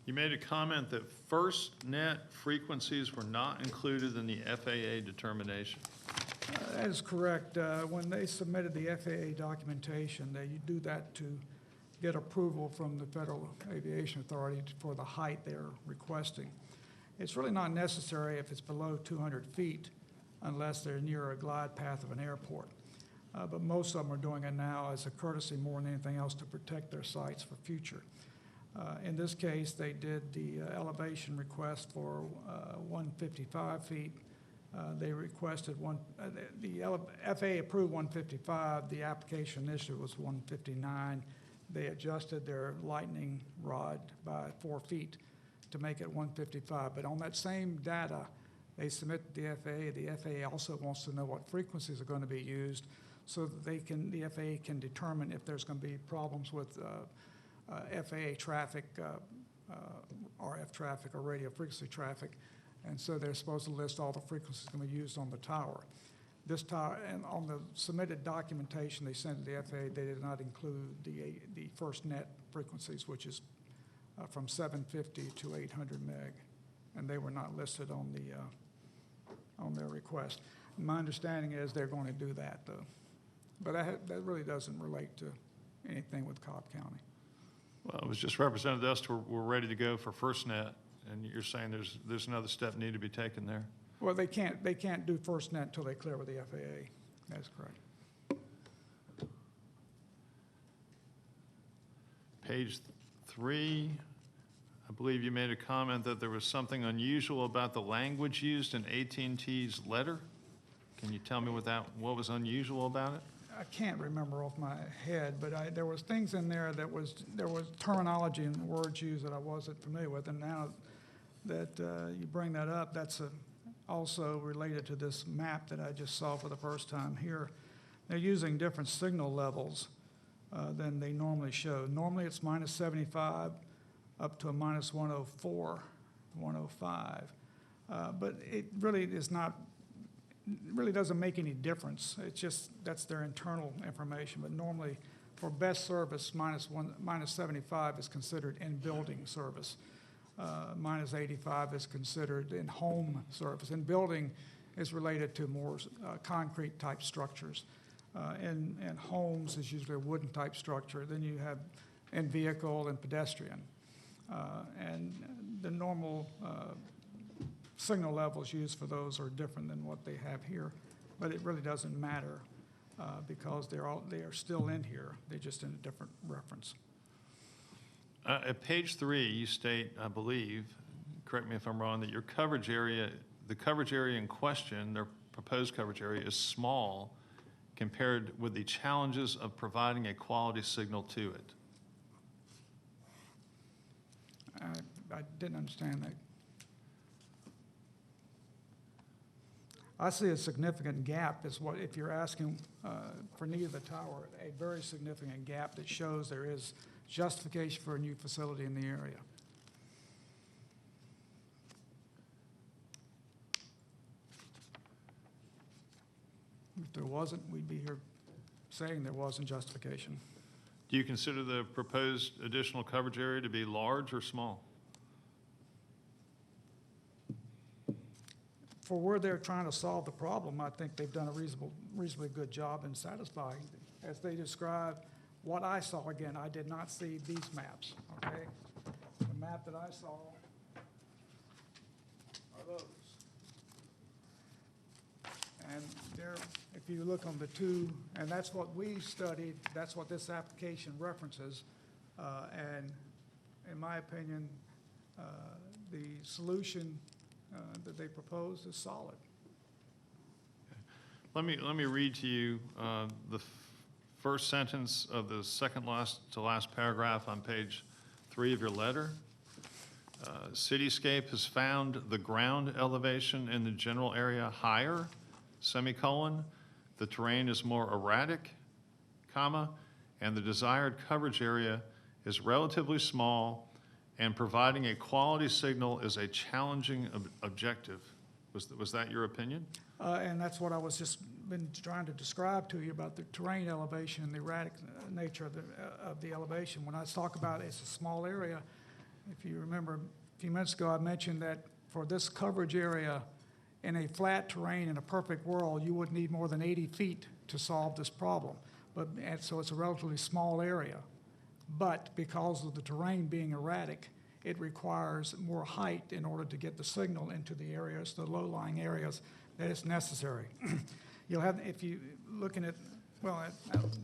You made a comment that FirstNet frequencies were not included in the FAA determination. That is correct. When they submitted the FAA documentation, you do that to get approval from the Federal Aviation Authority for the height they're requesting. It's really not necessary if it's below 200 feet unless they're near a glide path of an airport. But most of them are doing it now as a courtesy more than anything else to protect their sites for future. In this case, they did the elevation request for 155 feet. They requested the FAA approved 155. The application initially was 159. They adjusted their lightning rod by 4 feet to make it 155. But on that same data, they submit to the FAA. The FAA also wants to know what frequencies are going to be used so that the FAA can determine if there's going to be problems with FAA traffic, RF traffic, or radio frequency traffic, and so they're supposed to list all the frequencies going to be used on the tower. This tower, and on the submitted documentation they sent to the FAA, they did not include the FirstNet frequencies, which is from 750 to 800 meg, and they were not listed on their request. My understanding is they're going to do that, though, but that really doesn't relate to anything with Cobb County. Well, it was just represented to us, we're ready to go for FirstNet, and you're saying there's another step need to be taken there? Well, they can't do FirstNet until they clear with the FAA. That's correct. Page 3, I believe you made a comment that there was something unusual about the language used in AT&T's letter. Can you tell me what was unusual about it? I can't remember off my head, but there was things in there there was terminology and words used that I wasn't familiar with, and now that you bring that up, that's also related to this map that I just saw for the first time here. They're using different signal levels than they normally show. Normally it's minus 75 up to a minus 104, 105, but it really is not. It really doesn't make any difference. It's just that's their internal information. But normally, for best service, minus 75 is considered in-building service. Minus 85 is considered in-home service. In building is related to more concrete type structures. In homes is usually a wooden type structure. Then you have in vehicle and pedestrian. And the normal signal levels used for those are different than what they have here, but it really doesn't matter because they are still in here. They're just in a different reference. At page 3, you state, I believe, correct me if I'm wrong, that your coverage area, the coverage area in question, their proposed coverage area, is small compared with the challenges of providing a quality signal to it. I didn't understand that. I see a significant gap is what, if you're asking for need of the tower, a very significant gap that shows there is justification for a new facility in the area. If there wasn't, we'd be here saying there wasn't justification. Do you consider the proposed additional coverage area to be large or small? for where they're trying to solve the problem, I think they've done a reasonably good job in satisfying. As they describe what I saw, again, I did not see these maps, okay? The map that I saw are those. And there, if you look on the two, and that's what we studied, that's what this application references. And in my opinion, the solution that they propose is solid. Let me read to you the first sentence of the second to last paragraph on page 3 of your letter. Cityscape has found the ground elevation in the general area higher, semicolon. The terrain is more erratic, comma, and the desired coverage area is relatively small, and providing a quality signal is a challenging objective. Was that your opinion? And that's what I was just been trying to describe to you about the terrain elevation and the erratic nature of the elevation. When I talk about it's a small area, if you remember a few minutes ago, I mentioned that for this coverage area in a flat terrain in a perfect world, you would need more than 80 feet to solve this problem. And so it's a relatively small area. But because of the terrain being erratic, it requires more height in order to get the signal into the areas, the low-lying areas that is necessary. You'll have, if you looking at, well,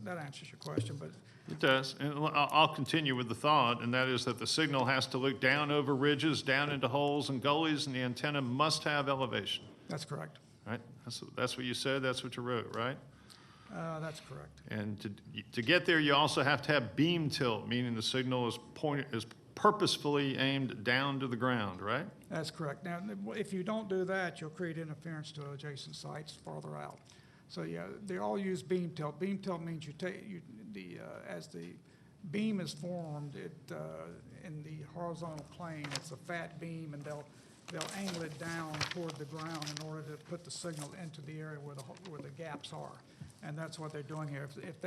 that answers your question, but. It does, and I'll continue with the thought, and that is that the signal has to look down over ridges, down into holes and gullies, and the antenna must have elevation. That's correct. Right? That's what you said, that's what you wrote, right? That's correct. And to get there, you also have to have beam tilt, meaning the signal is purposefully aimed down to the ground, right? That's correct. Now, if you don't do that, you'll create interference to adjacent sites farther out. So yeah, they all use beam tilt. Beam tilt means as the beam is formed, in the horizontal plane, it's a fat beam, and they'll angle it down toward the ground in order to put the signal into the area where the gaps are. And that's what they're doing here. If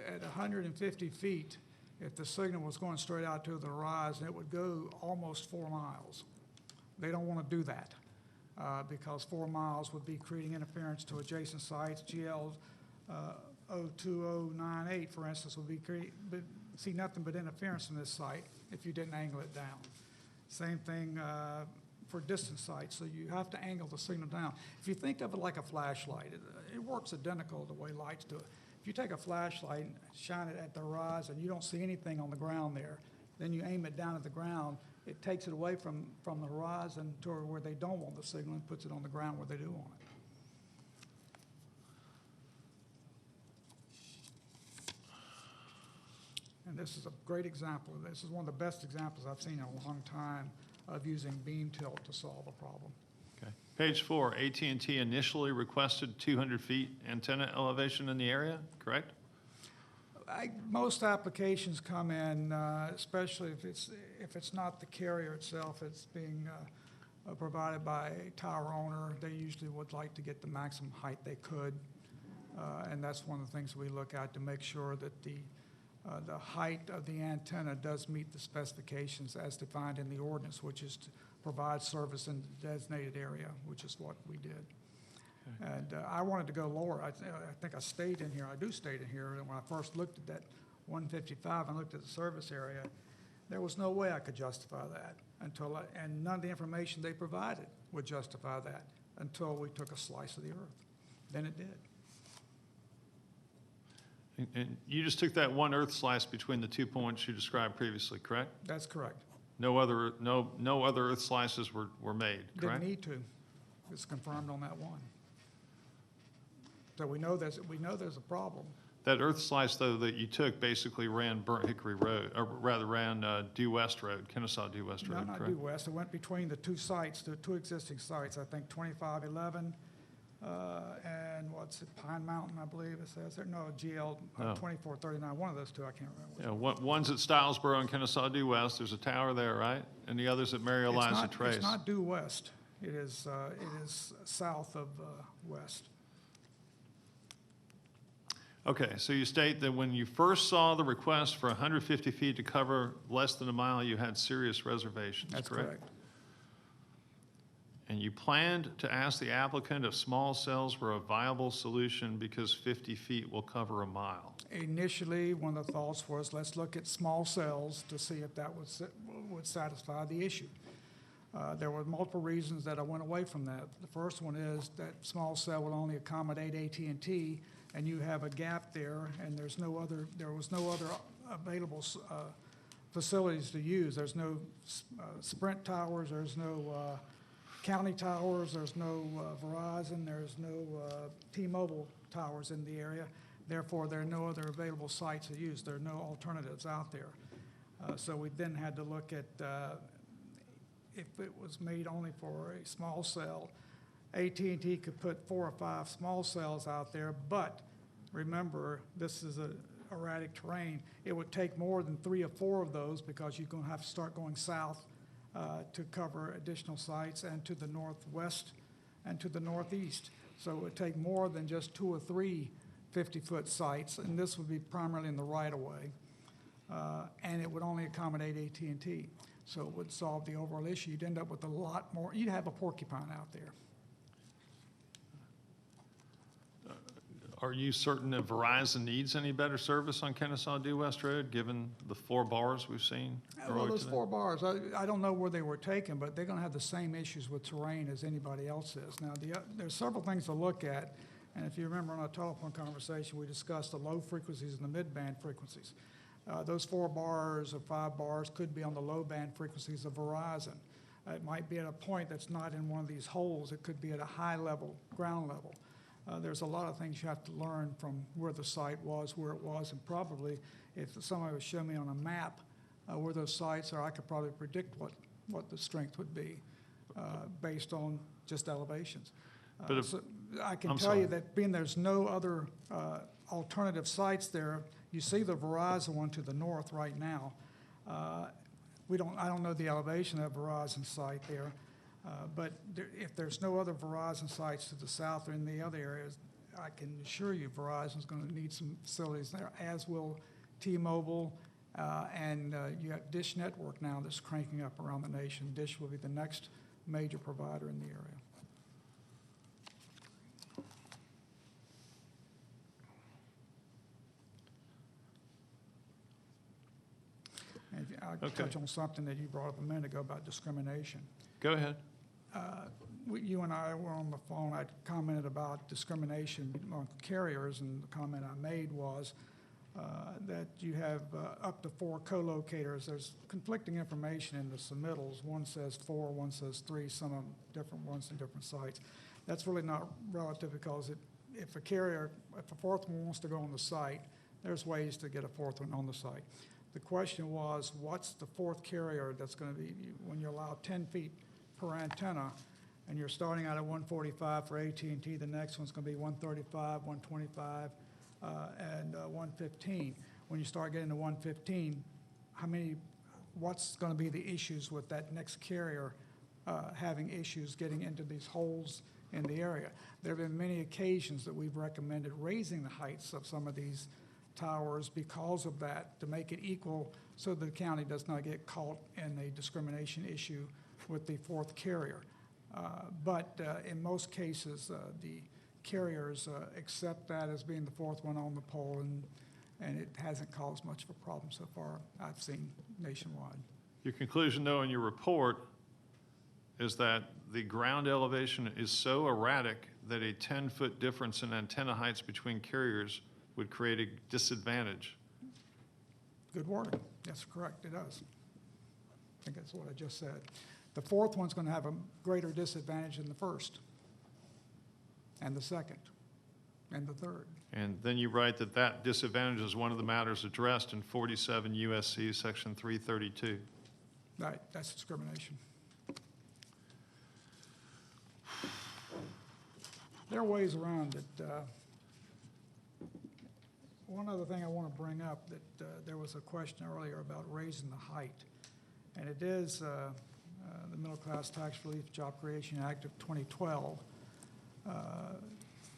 at 150 feet, if the signal was going straight out to the horizon, it would go almost 4 miles. They don't want to do that because 4 miles would be creating interference to adjacent sites. GL 02098, for instance, would see nothing but interference in this site if you didn't angle it down. Same thing for distant sites, so you have to angle the signal down. If you think of it like a flashlight, it works identical the way lights do it. If you take a flashlight and shine it at the horizon, you don't see anything on the ground there. Then you aim it down at the ground, it takes it away from the horizon to where they don't want the signal and puts it on the ground where they do want it. And this is a great example. This is one of the best examples I've seen in a long time of using beam tilt to solve a problem. Okay. Page 4, AT&T initially requested 200 feet antenna elevation in the area, correct? Most applications come in, especially if it's not the carrier itself, it's being provided by a tower owner. They usually would like to get the maximum height they could, and that's one of the things we look at to make sure that the height of the antenna does meet the specifications as defined in the ordinance, which is to provide service in the designated area, which is what we did. Okay. And I wanted to go lower. I think I stayed in here. I do stayed in here. And when I first looked at that 155 and looked at the service area, there was no way I could justify that and none of the information they provided would justify that until we took a slice of the earth. Then it did. And you just took that one earth slice between the 2 points you described previously, correct? That's correct. No other earth slices were made, correct? Didn't need to. It's confirmed on that one. So we know there's a problem. That earth slice, though, that you took basically ran Burnt Hickory Road, or rather ran Due West Road, Kennesaw Due West Road, not correct? Due West. It went between the two sites, the two existing sites, I think 2511 and what's it, Pine Mountain, I believe it says there. No, GL 2439, one of those two, I can't remember. Yeah, one's at Stylesboro and Kennesaw Due West. There's a tower there, right? And the other's at Mary Eliza Trace. It's not Due West. It is south of West. Okay, so you state that when you first saw the request for 150 feet to cover less than a mile, you had serious reservations, That's correct? and you planned to ask the applicant if small cells were a viable solution because 50 feet will cover a mile. Initially, one of the thoughts was, let's look at small cells to see if that would satisfy the issue. There were multiple reasons that I went away from that. The first one is that small cell will only accommodate AT&T, and you have a gap there, and there was no other available facilities to use. There's no Sprint towers, there's no county towers, there's no Verizon, there's no T-Mobile towers in the area. Therefore, there are no other available sites to use. There are no alternatives out there. So we then had to look at if it was made only for a small cell, AT&T could put 4 or 5 small cells out there, but remember, this is a erratic terrain. It would take more than 3 or 4 of those because you're going to have to start going south to cover additional sites, and to the northwest and to the northeast. So it would take more than just 2 or 3 50-foot sites, and this would be primarily in the right-of-way, and it would only accommodate AT&T. So it would solve the overall issue. You'd end up with a lot more. You'd have a porcupine out there. Are you certain that Verizon needs any better service on Kennesaw Due West Road, given the 4 bars we've seen? Well, those 4 bars, I don't know where they were taken, but they're going to have the same issues with terrain as anybody else is. Now, there's several things to look at, and if you remember on our telephone conversation, we discussed the low frequencies and the mid-band frequencies. Those 4 bars or 5 bars could be on the low-band frequencies of Verizon. It might be at a point that's not in one of these holes. It could be at a high level, ground level. There's a lot of things you have to learn from where the site was, where it was, and probably if somebody would show me on a map where those sites are, I could probably predict what the strength would be based on just elevations. So I can tell you that being there's no other alternative sites there, you see the Verizon one to the north right now. I don't know the elevation of Verizon site there. But if there's no other Verizon sites to the south or in the other areas, I can assure you Verizon's going to need some facilities there, as will T-Mobile, and you have Dish Network now that's cranking up around the nation. Dish will be the next major provider in the area. I'll touch on something that you brought up a minute ago about discrimination. Go ahead. You and I were on the phone. I commented about discrimination on carriers, and the comment I made was that you have up to 4 co-locators. There's conflicting information in the submittals. One says 4, one says 3, some of them different ones in different sites. That's really not relative because if a 4th one wants to go on the site, there's ways to get a 4th one on the site. The question was, what's the 4th carrier that's going to be, when you allow 10 feet per antenna, and you're starting out at 145 for AT&T, the next one's going to be 135, 125, and 115. When you start getting to 115, what's going to be the issues with that next carrier having issues getting into these holes in the area? There have been many occasions that we've recommended raising the heights of some of these towers because of that, to make it equal so the county does not get caught in a discrimination issue with the 4th carrier. But in most cases, the carriers accept that as being the 4th one on the pole, and it hasn't caused much of a problem so far I've seen nationwide. Your conclusion, though, in your report is that the ground elevation is so erratic that a 10-foot difference in antenna heights between carriers would create a disadvantage. Good wording. That's correct. It does. I think that's what I just said. The 4th one's going to have a greater disadvantage than the 1st, and the 2nd, and the 3rd. And then you write that disadvantage is one of the matters addressed in 47 U.S.C. Section 332. Right. That's discrimination. There are ways around it. One other thing I want to bring up, that there was a question earlier about raising the height, and it is the Middle Class Tax Relief Job Creation Act of 2012,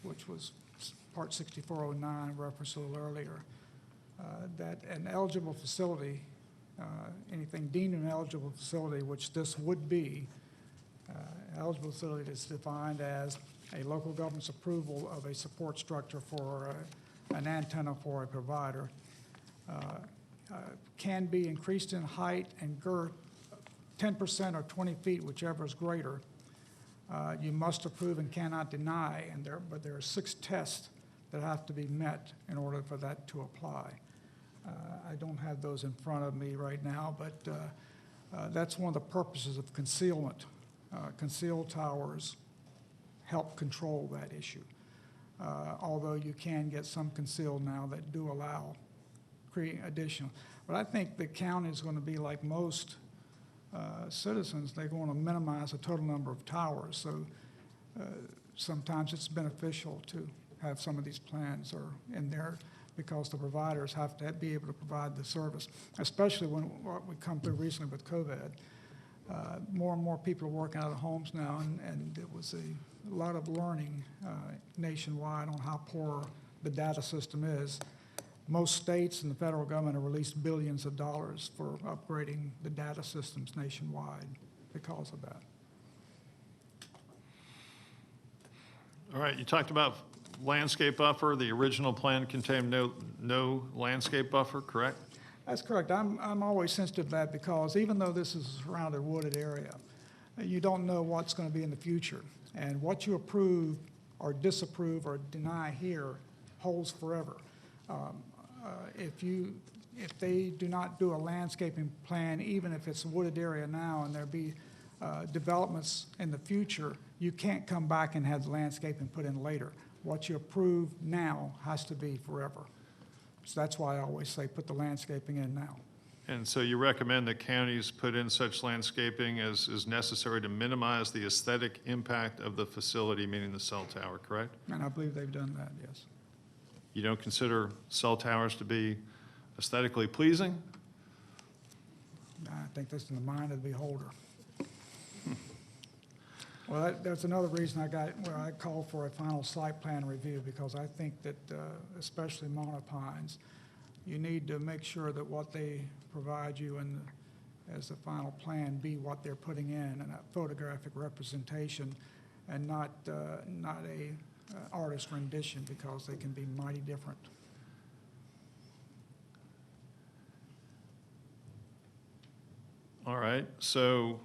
which was Part 6409 referenced a little earlier, that an eligible facility, anything deemed an eligible facility, which this would be, Eligible facility is defined as a local government's approval of a support structure for an antenna for a provider. Can be increased in height and girth 10% or 20 feet, whichever is greater. You must approve and cannot deny, but there are 6 tests that have to be met in order for that to apply. I don't have those in front of me right now, but that's one of the purposes of concealment. Concealed towers help control that issue. Although you can get some concealed now that do allow creating additional. But I think the county is going to be like most citizens. They want to minimize the total number of towers. So sometimes it's beneficial to have some of these plans are in there because the providers have to be able to provide the service, especially when what we come through recently with COVID. More and more people are working out of homes now, and it was a lot of learning nationwide on how poor the data system is. Most states and the federal government have released billions of dollars for upgrading the data systems nationwide because of that. All right, you talked about landscape buffer. The original plan contained no landscape buffer, correct? That's correct. I'm always sensitive to that because even though this is a surrounded wooded area, you don't know what's going to be in the future. And what you approve or disapprove or deny here holds forever. If they do not do a landscaping plan, even if it's a wooded area now and there be developments in the future, you can't come back and have the landscaping put in later. What you approve now has to be forever. So that's why I always say put the landscaping in now. And so you recommend that counties put in such landscaping as is necessary to minimize the aesthetic impact of the facility, meaning the cell tower, correct? And I believe they've done that, yes. You don't consider cell towers to be aesthetically pleasing? I think that's in the mind of the beholder. Well, that's another reason where I called for a final site plan review, because I think that, especially monopines, you need to make sure that what they provide you as the final plan be what they're putting in, and a photographic representation, and not a artist rendition, because they can be mighty different. All right, so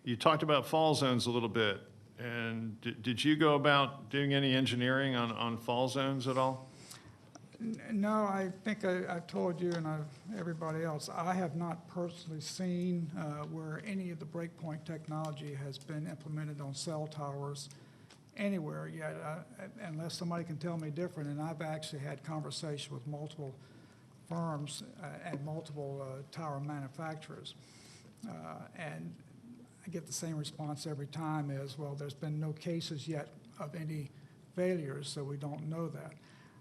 you talked about fall zones a little bit, and did you go about doing any engineering on fall zones at all? No, I think I told you and everybody else, I have not personally seen where any of the breakpoint technology has been implemented on cell towers anywhere yet, unless somebody can tell me different. And I've actually had conversations with multiple firms and multiple tower manufacturers. And I get the same response every time is, well, there's been no cases yet of any failures, so we don't know that.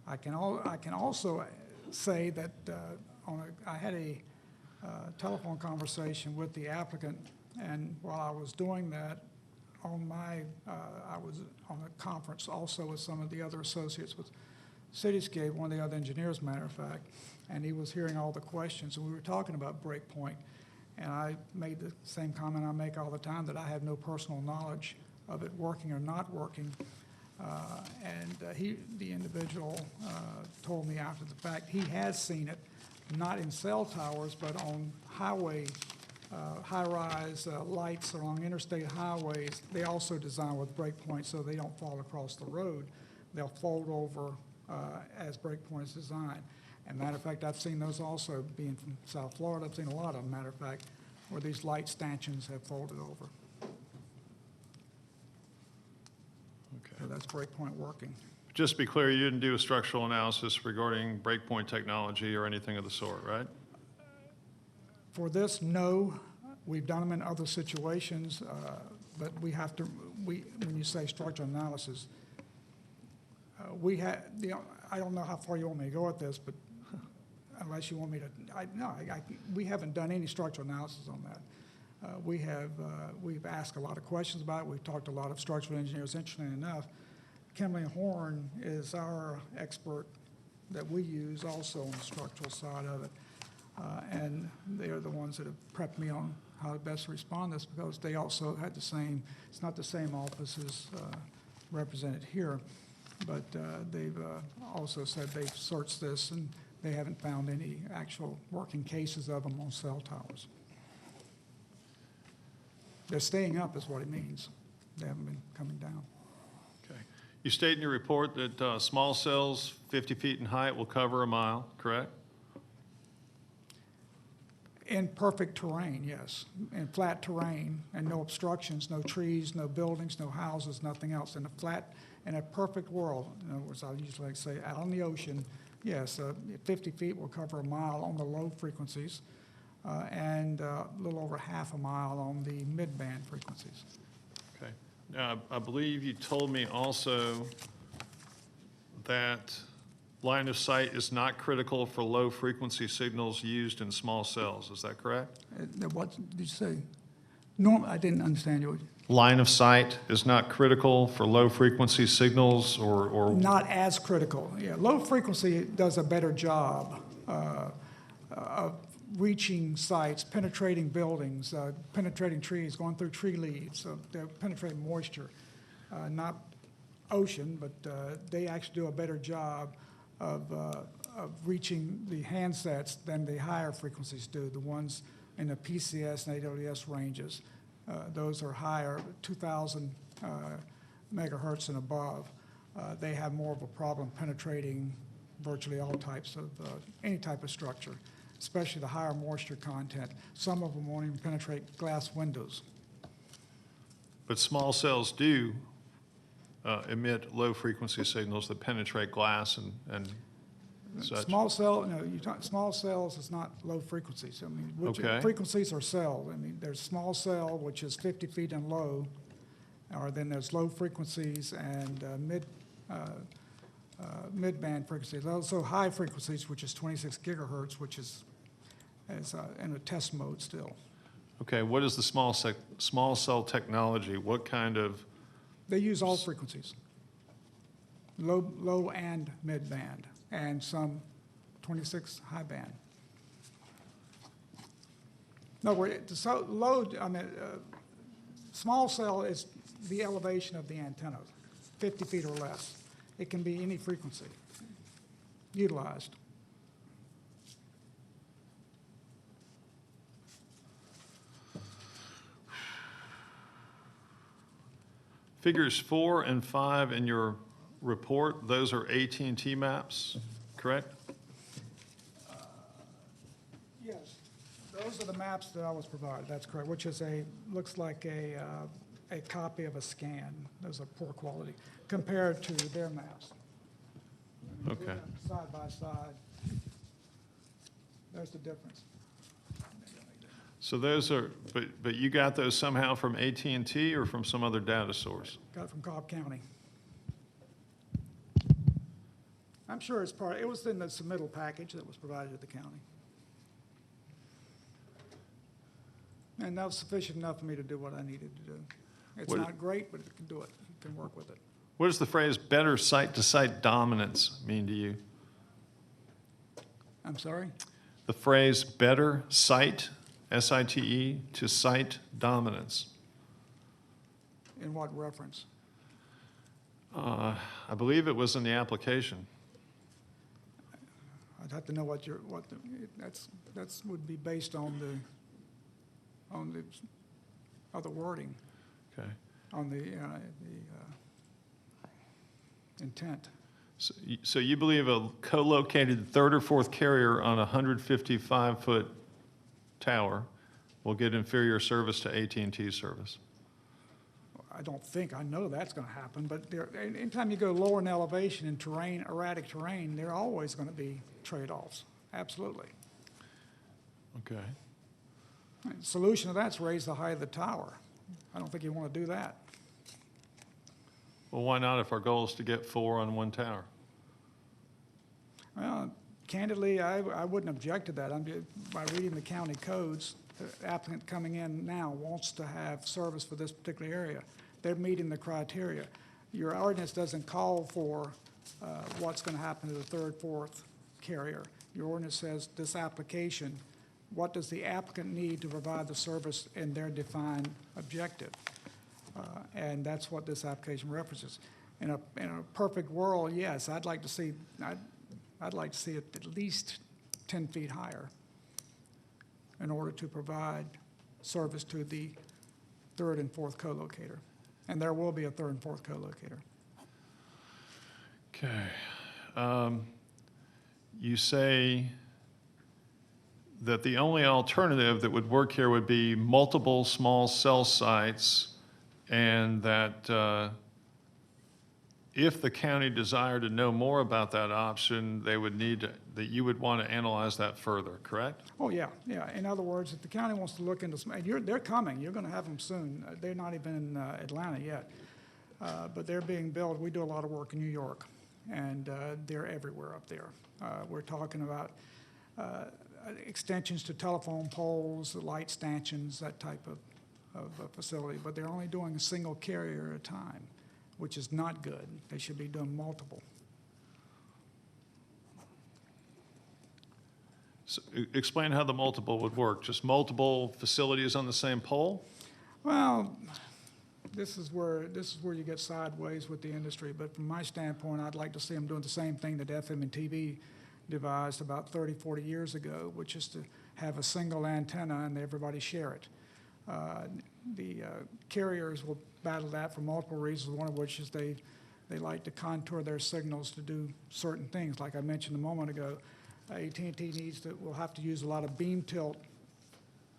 I can also say that I had a telephone conversation with the applicant, and while I was doing that, I was on a conference also with some of the other associates with Cityscape, one of the other engineers, matter of fact, and he was hearing all the questions, and we were talking about breakpoint. And I made the same comment I make all the time, that I have no personal knowledge of it working or not working. The individual told me after the fact he has seen it, not in cell towers, but on highway, high-rise lights along interstate highways. They also design with breakpoints so they don't fall across the road. They'll fold over as breakpoint is designed. And matter of fact, I've seen those also, being from South Florida. I've seen a lot of them, matter of fact, where these light stanchions have folded over. Okay. So that's breakpoint working. Just to be clear, you didn't do a structural analysis regarding breakpoint technology or anything of the sort, right? For this, no. We've done them in other situations, but we have to, when you say structural analysis, I don't know how far you want me to go with this, but unless you want me to, we haven't done any structural analysis on that. We've asked a lot of questions about it. We've talked to a lot of structural engineers. Interestingly enough, Kimley Horn is our expert that we use also on the structural side of it. And they're the ones that have prepped me on how to best respond to this, because they also had the same, it's not the same offices represented here, but they've also said they've searched this and they haven't found any actual working cases of them on cell towers. They're staying up is what it means. They haven't been coming down. Okay. You state in your report that small cells 50 feet in height will cover a mile, correct? In perfect terrain, yes. In flat terrain and no obstructions, no trees, no buildings, no houses, nothing else. In a perfect world, in other words, I usually like to say out on the ocean, yes, 50 feet will cover a mile on the low frequencies and a little over half a mile on the mid-band frequencies. Okay. Now, I believe you told me also that line of sight is not critical for low-frequency signals used in small cells. Is that correct? What did you say? No, I didn't understand you. Line of sight is not critical for low-frequency signals or... Not as critical, yeah. Low frequency does a better job of reaching sites, penetrating buildings, penetrating trees, going through tree leaves, they're penetrating moisture. Not ocean, but they actually do a better job of reaching the handsets than the higher frequencies do, the ones in the PCS and AWS ranges. Those are higher, 2,000 megahertz and above. They have more of a problem penetrating virtually all types of, any type of structure, especially the higher moisture content. Some of them won't even penetrate glass windows. But small cells do emit low-frequency signals that penetrate glass and such. Small cell, no, small cells is not low frequencies. I mean, which Okay. frequencies are cell. I mean, there's small cell, which is 50 feet and low, or then there's low frequencies and mid-band frequencies. Also high frequencies, which is 26 gigahertz, which is in a test mode still. Okay, what is the small cell technology? What kind of... They use all frequencies, low and mid-band, and some 26 high band. No, so low, I mean, small cell is the elevation of the antenna, 50 feet or less. It can be any frequency utilized. Figures 4 and 5 in your report, those are AT&T maps, correct? Yes, those are the maps that I was provided, that's correct, which is looks like a copy of a scan. Those are poor quality compared to their maps. Okay. Side by side. There's the difference. So those are, but you got those somehow from AT&T or from some other data source? Got it from Cobb County. I'm sure it was in the submittal package that was provided to the county. And that was sufficient enough for me to do what I needed to do. It's not great, but it can do it. You can work with it. What does the phrase better site-to-site dominance mean to you? I'm sorry? The phrase better site, S-I-T-E, to site dominance. In what reference? I believe it was in the application. I'd have to know that's would be based on the other wording. Okay. On the intent. So you believe a co-located third or fourth carrier on a 155-foot tower will get inferior service to AT&T service? I don't think, I know that's going to happen, but anytime you go lower in elevation in terrain, erratic terrain, there are always going to be trade-offs, absolutely. Okay. The solution to that's raise the height of the tower. I don't think you want to do that. Well, why not if our goal is to get 4 on one tower? Well, candidly, I wouldn't object to that. By reading the county codes, the applicant coming in now wants to have service for this particular area. They're meeting the criteria. Your ordinance doesn't call for what's going to happen to the third, fourth carrier. Your ordinance says this application what does the applicant need to provide the service in their defined objective? And that's what this application references. In a perfect world, yes, I'd like to see it at least 10 feet higher in order to provide service to the third and fourth co-locator. And there will be a third and fourth co-locator. Okay. You say that the only alternative that would work here would be multiple small cell sites, and that if the county desired to know more about that option, they would need to, that you would want to analyze that further, correct? Oh, yeah, yeah. In other words, if the county wants to look into some, and they're coming, you're going to have them soon. They're not even in Atlanta yet, but they're being built. We do a lot of work in New York, and they're everywhere up there. We're talking about extensions to telephone poles, light stanchions, that type of facility, but they're only doing a single carrier at a time, which is not good. They should be doing multiple. So, explain how the multiple would work. Just multiple facilities on the same pole? Well, this is where you get sideways with the industry, but from my standpoint, I'd like to see them doing the same thing that FM and TV devised about 30, 40 years ago, which is to have a single antenna and everybody share it. The carriers will battle that for multiple reasons, one of which is they like to contour their signals to do certain things. Like I mentioned a moment ago, AT&T will have to use a lot of beam tilt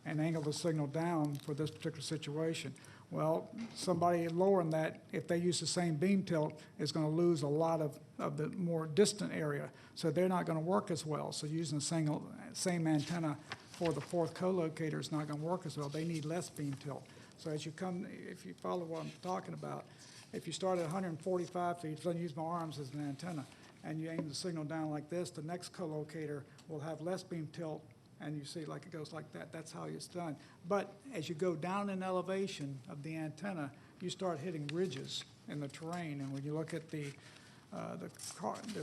and angle the signal down for this particular situation. Well, somebody lower than that, if they use the same beam tilt, is going to lose a lot of the more distant area. So they're not going to work as well. So using the same antenna for the fourth co-locator is not going to work as well. They need less beam tilt. So as you come, if you follow what I'm talking about, if you start at 145 feet, so I use my arms as an antenna, and you aim the signal down like this, the next co-locator will have less beam tilt, and you see like it goes like that. That's how it's done. But as you go down in elevation of the antenna, you start hitting ridges in the terrain. And when you look at the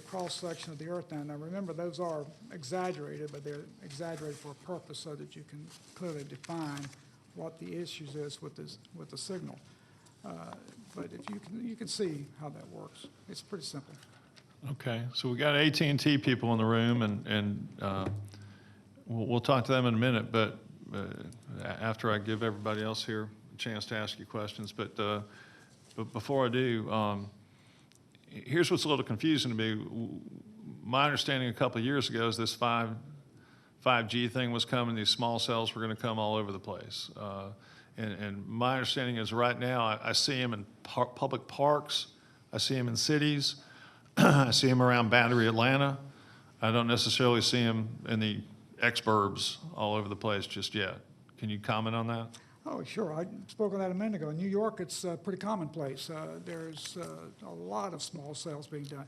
cross section of the earth down there, remember those are exaggerated, but they're exaggerated for a purpose so that you can clearly define what the issues is with the signal. But if you can see how that works. It's pretty simple. Okay, so we got AT&T people in the room, and we'll talk to them in a minute, but after I give everybody else here a chance to ask you questions. But before I do, here's what's a little confusing to me. My understanding a couple of years ago is this 5G thing was coming. These small cells were going to come all over the place. And my understanding is right now I see them in public parks. I see them in cities. I see them around Battery, Atlanta. I don't necessarily see them in the exurbs all over the place just yet. Can you comment on that? Oh, sure. I spoke on that a minute ago. In New York, it's pretty commonplace. There's a lot of small cells being done.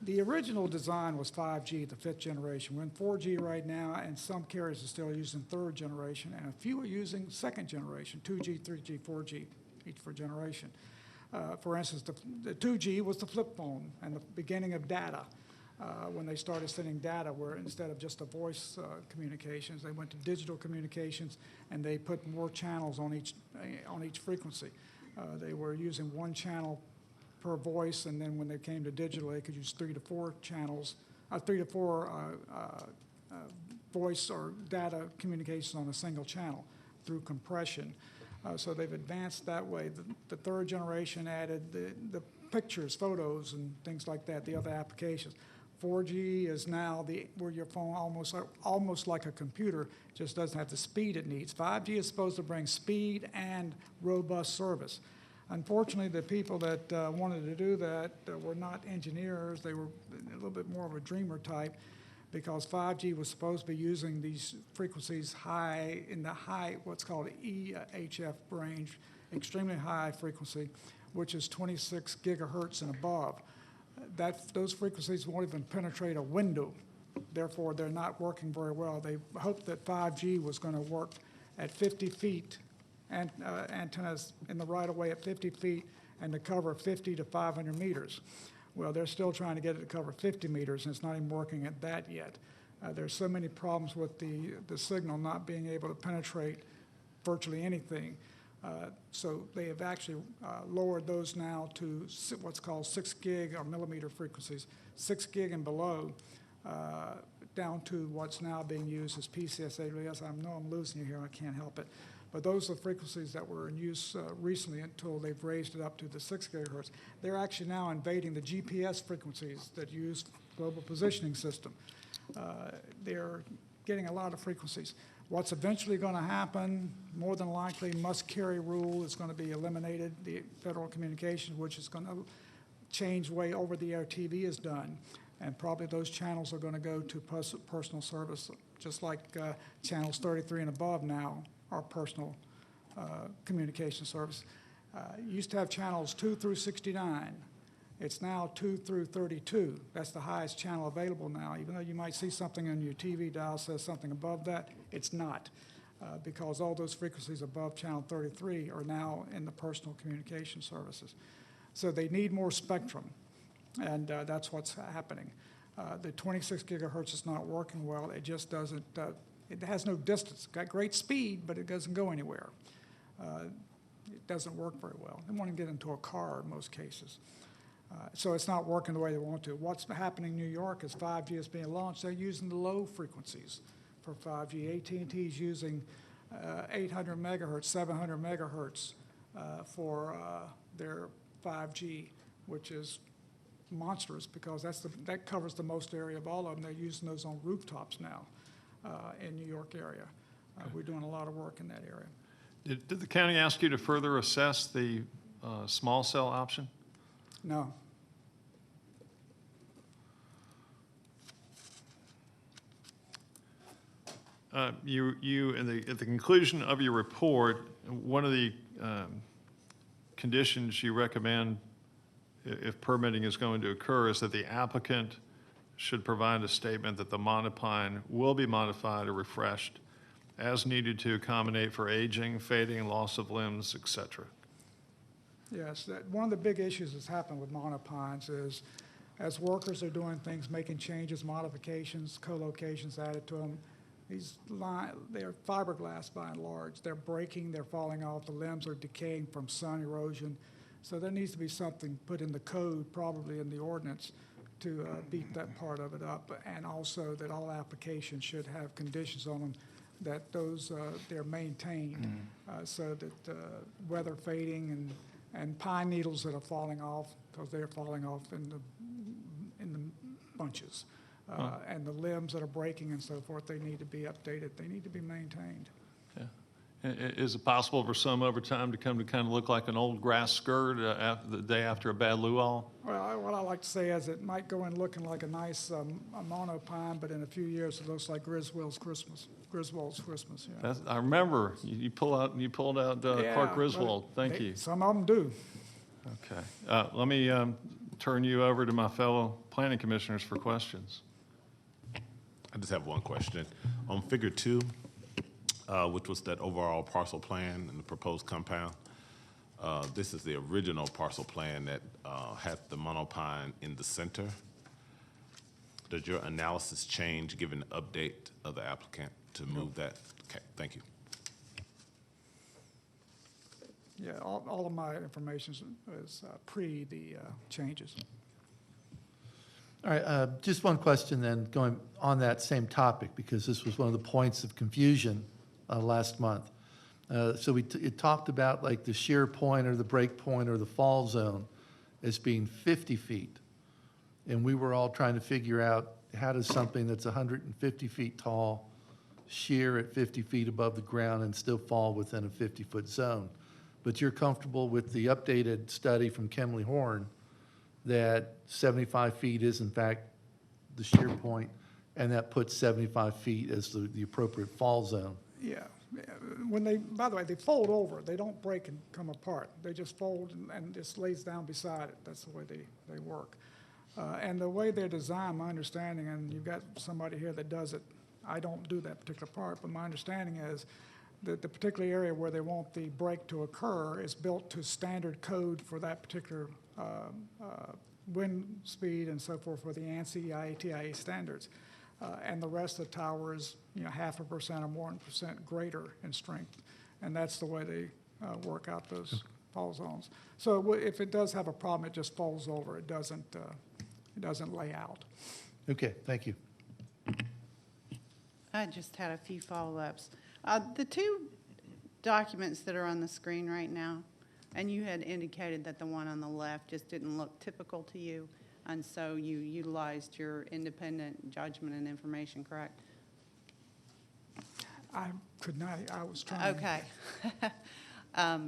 The original design was 5G, the fifth generation. We're in 4G right now, and some carriers are still using third generation, and a few are using second generation, 2G, 3G, 4G, each for generation. For instance, the 2G was the flip phone and the beginning of data. When they started sending data, where instead of just a voice communications, they went to digital communications, and they put more channels on each frequency. They were using one channel per voice, and then when they came to digital, they could use 3 to 4 channels, 3 to 4 voice or data communications on a single channel through compression. So they've advanced that way. The third generation added the pictures, photos, and things like that, the other applications. 4G is now where your phone almost like a computer, just doesn't have the speed it needs. 5G is supposed to bring speed and robust service. Unfortunately, the people that wanted to do that were not engineers. They were a little bit more of a dreamer type, because 5G was supposed to be using these frequencies in the high, what's called EHF range, extremely high frequency, which is 26 gigahertz and above. Those frequencies won't even penetrate a window. Therefore, they're not working very well. They hoped that 5G was going to work at 50 feet, and antennas in the right-of-way at 50 feet, and to cover 50 to 500 meters. Well, they're still trying to get it to cover 50 meters, and it's not even working at that yet. There's so many problems with the signal not being able to penetrate virtually anything. So they have actually lowered those now to what's called 6 gig or millimeter frequencies, 6 gig and below, down to what's now being used as PCSA. Yes, I know I'm losing you here, I can't help it. But those are the frequencies that were in use recently until they've raised it up to the 6 gigahertz. They're actually now invading the GPS frequencies that use global positioning system. They're getting a lot of frequencies. What's eventually going to happen, more than likely, must-carry rule is going to be eliminated. The Federal Communications, which is going to change the way over-the-air TV is done, and probably those channels are going to go to personal service, just like channels 33 and above now are personal communication service. Used to have channels 2 through 69. It's now 2 through 32. That's the highest channel available now. Even though you might see something on your TV dial says something above that, it's not, because all those frequencies above channel 33 are now in the personal communication services. So they need more spectrum, and that's what's happening. The 26 gigahertz is not working well. It just doesn't, it has no distance. It's got great speed, but it doesn't go anywhere. It doesn't work very well. They want to get into a car in most cases. So it's not working the way they want to. What's happening in New York is 5G is being launched. They're using the low frequencies for 5G. AT&T is using 800 megahertz, 700 megahertz for their 5G, which is monstrous because that covers the most area of all of them. They're using those on rooftops now in New York area. We're doing a lot of work in that area. Did the county ask you to further assess the small cell option? No. At the conclusion of your report, one of the conditions you recommend if permitting is going to occur is that the applicant should provide a statement that the monopine will be modified or refreshed as needed to accommodate for aging, fading, loss of limbs, et cetera. Yes, one of the big issues that's happened with monopines is as workers are doing things, making changes, modifications, co-locations added to them, they're fiberglass by and large. They're breaking, they're falling off, the limbs are decaying from sun erosion. So there needs to be something put in the code, probably in the ordinance, to beat that part of it up, and also that all applications should have conditions on them that they're maintained so that weather fading and pine needles that are falling off, because they're falling off in the bunches. And the limbs that are breaking and so forth, they need to be updated. They need to be maintained. Yeah. Is it possible for some over time to come to kind of look like an old grass skirt the day after a bad luau? Well, what I like to say is it might go in looking like a nice monopine, but in a few years it looks like Griswold's Christmas. Yeah. I remember you pulled out Clark Griswold. Thank you. Some of them do. Okay. Let me turn you over to my fellow planning commissioners for questions. I just have one question. On figure 2, which was that overall parcel plan and the proposed compound, this is the original parcel plan that had the monopine in the center. Does your analysis change given the update of the applicant to move that? Okay, thank you. Yeah, all of my information is pre the changes. All right, just one question then, going on that same topic, because this was one of the points of confusion last month. So it talked about like the shear point or the break point or the fall zone as being 50 feet. And we were all trying to figure out how does something that's 150 feet tall shear at 50 feet above the ground and still fall within a 50-foot zone. But you're comfortable with the updated study from Kemley Horn that 75 feet is in fact the shear point, and that puts 75 feet as the appropriate fall zone. Yeah. By the way, they fold over. They don't break and come apart. They just fold and just lays down beside it. That's the way they work. And the way they're designed, my understanding, and you've got somebody here that does it, I don't do that particular part, but my understanding is that the particular area where they want the break to occur is built to standard code for that particular wind speed and so forth for the ANSI, IATIA standards. and the rest of the tower is, 0.5% or 1% greater in strength. And that's the way they work out those fall zones. So if it does have a problem, it just falls over. It doesn't lay out. Okay, thank you. I just had a few follow-ups. The two documents that are on the screen right now, and you had indicated that the one on the left just didn't look typical to you, and so you utilized your independent judgment and information, correct? I could not, I was trying. Okay.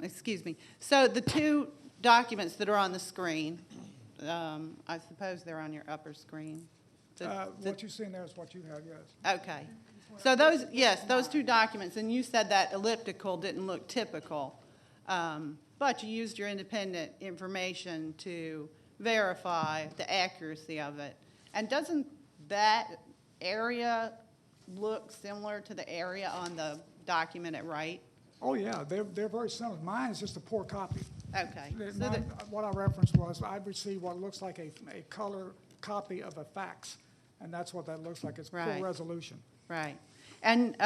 Excuse me. So the two documents that are on the screen, I suppose they're on your upper screen. What you see in there is what you have, yes. Okay. So those, yes, those two documents, and you said that elliptical didn't look typical, but you used your independent information to verify the accuracy of it. And doesn't that area look similar to the area on the document at right? Oh, yeah, they're very similar. Mine is just a poor copy. Okay. What I referenced was I received what looks like a color copy of a fax, and that's what that looks like. It's Right. full resolution. Right. And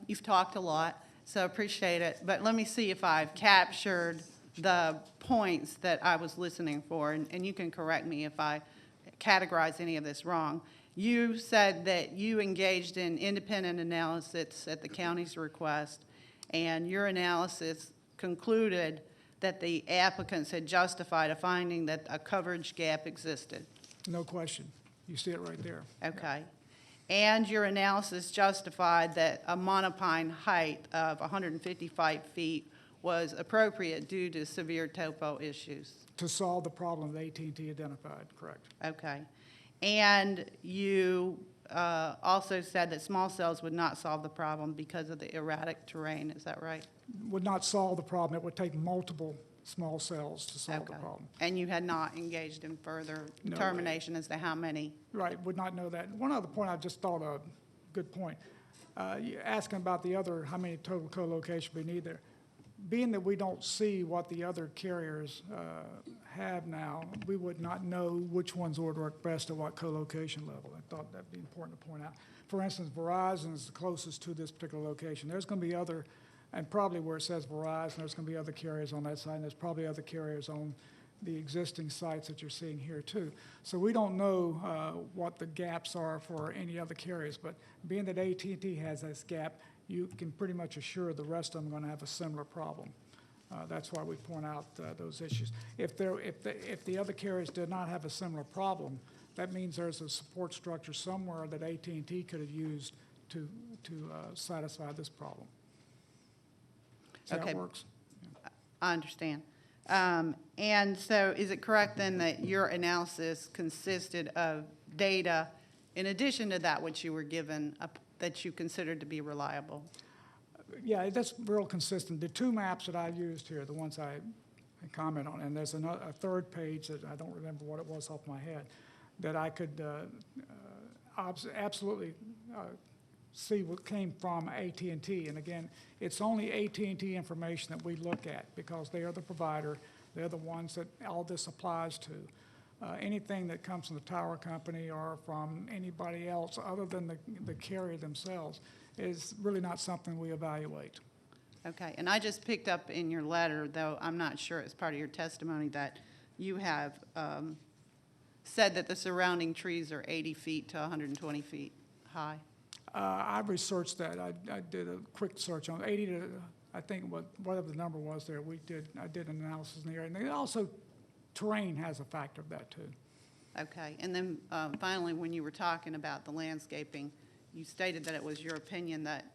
you've talked a lot, so appreciate it. But let me see if I've captured the points that I was listening for, and you can correct me if I categorize any of this wrong. You said that you engaged in independent analysis at the county's request, and your analysis concluded that the applicants had justified a finding that a coverage gap existed. No question. You see it right there. Okay. And your analysis justified that a monopine height of 155 feet was appropriate due to severe topo issues. To solve the problem that AT&T identified, correct. Okay. And you also said that small cells would not solve the problem because of the erratic terrain. Is that right? Would not solve the problem. It would take multiple small cells to solve the Okay. problem. And you had not engaged in further No. determination as to how many? Right, would not know that. One other point I just thought of, good point. You asking about the other, how many total co-locations we need there. Being that we don't see what the other carriers have now, we would not know which ones would work best at what co-location level. I thought that'd be important to point out. For instance, Verizon is the closest to this particular location. There's going to be other, and probably where it says Verizon, there's going to be other carriers on that side, and there's probably other carriers on the existing sites that you're seeing here too. So we don't know what the gaps are for any other carriers, but being that AT&T has this gap, you can pretty much assure the rest of them are going to have a similar problem. That's why we point out those issues. If the other carriers did not have a similar problem, that means there's a support structure somewhere that AT&T could have used to satisfy this problem. See how it works? I understand. And so is it correct then that your analysis consisted of data in addition to that which you were given that you considered to be reliable? Yeah, that's real consistent. The two maps that I used here, the ones I comment on, and there's a third page that I don't remember what it was off my head, that I could absolutely see what came from AT&T. And again, it's only AT&T information that we look at because they are the provider. They're the ones that all this applies to. Anything that comes from the tower company or from anybody else other than the carrier themselves is really not something we evaluate. Okay, and I just picked up in your letter, though I'm not sure it's part of your testimony, that you have said that the surrounding trees are 80 feet to 120 feet high. I researched that. I did a quick search on 80 to, I think whatever the number was there, I did an analysis in the area. And also, terrain has a factor of that too. Okay, and then finally, when you were talking about the landscaping, you stated that it was your opinion that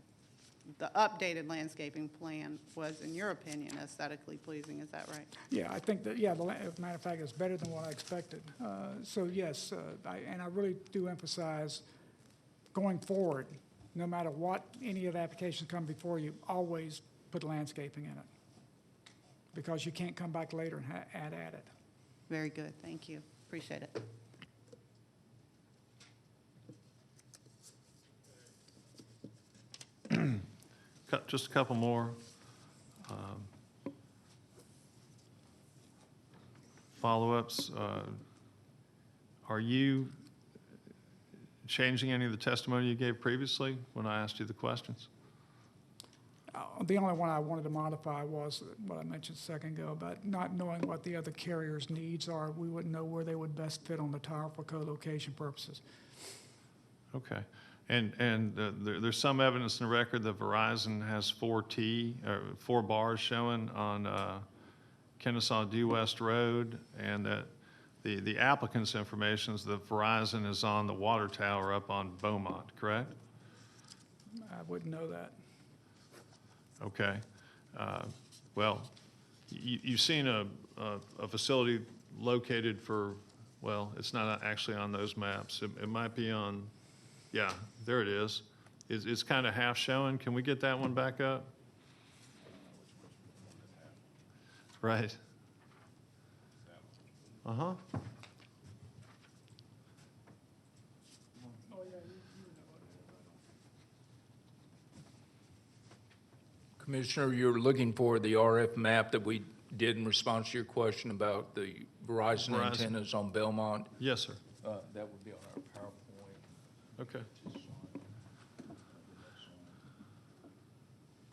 the updated landscaping plan was, in your opinion, aesthetically pleasing. Is that right? Yeah, I think that, as a matter of fact, it's better than what I expected. So yes, and I really do emphasize going forward, no matter what any of the applications come before you, always put landscaping in it because you can't come back later and add it. Very good, thank you. Appreciate it. Just a couple more. Follow-ups. Are you changing any of the testimony you gave previously when I asked you the questions? The only one I wanted to modify was what I mentioned a second ago about not knowing what the other carrier's needs are. We wouldn't know where they would best fit on the tower for co-location purposes. Okay. And there's some evidence in the record that Verizon has 4 bars showing on Kennesaw Due West Road, and that the applicant's information is that Verizon is on the water tower up on Beaumont, correct? I wouldn't know that. Okay. Well, you've seen a facility located for, well, it's not actually on those maps. It might be on, yeah, there it is. It's kind of half showing. Can we get that one back up? Right. Uh-huh. Commissioner, you're looking for the RF map that we did in response to your question about the Verizon antennas on Belmont? Yes, sir. That would be on our PowerPoint. Okay.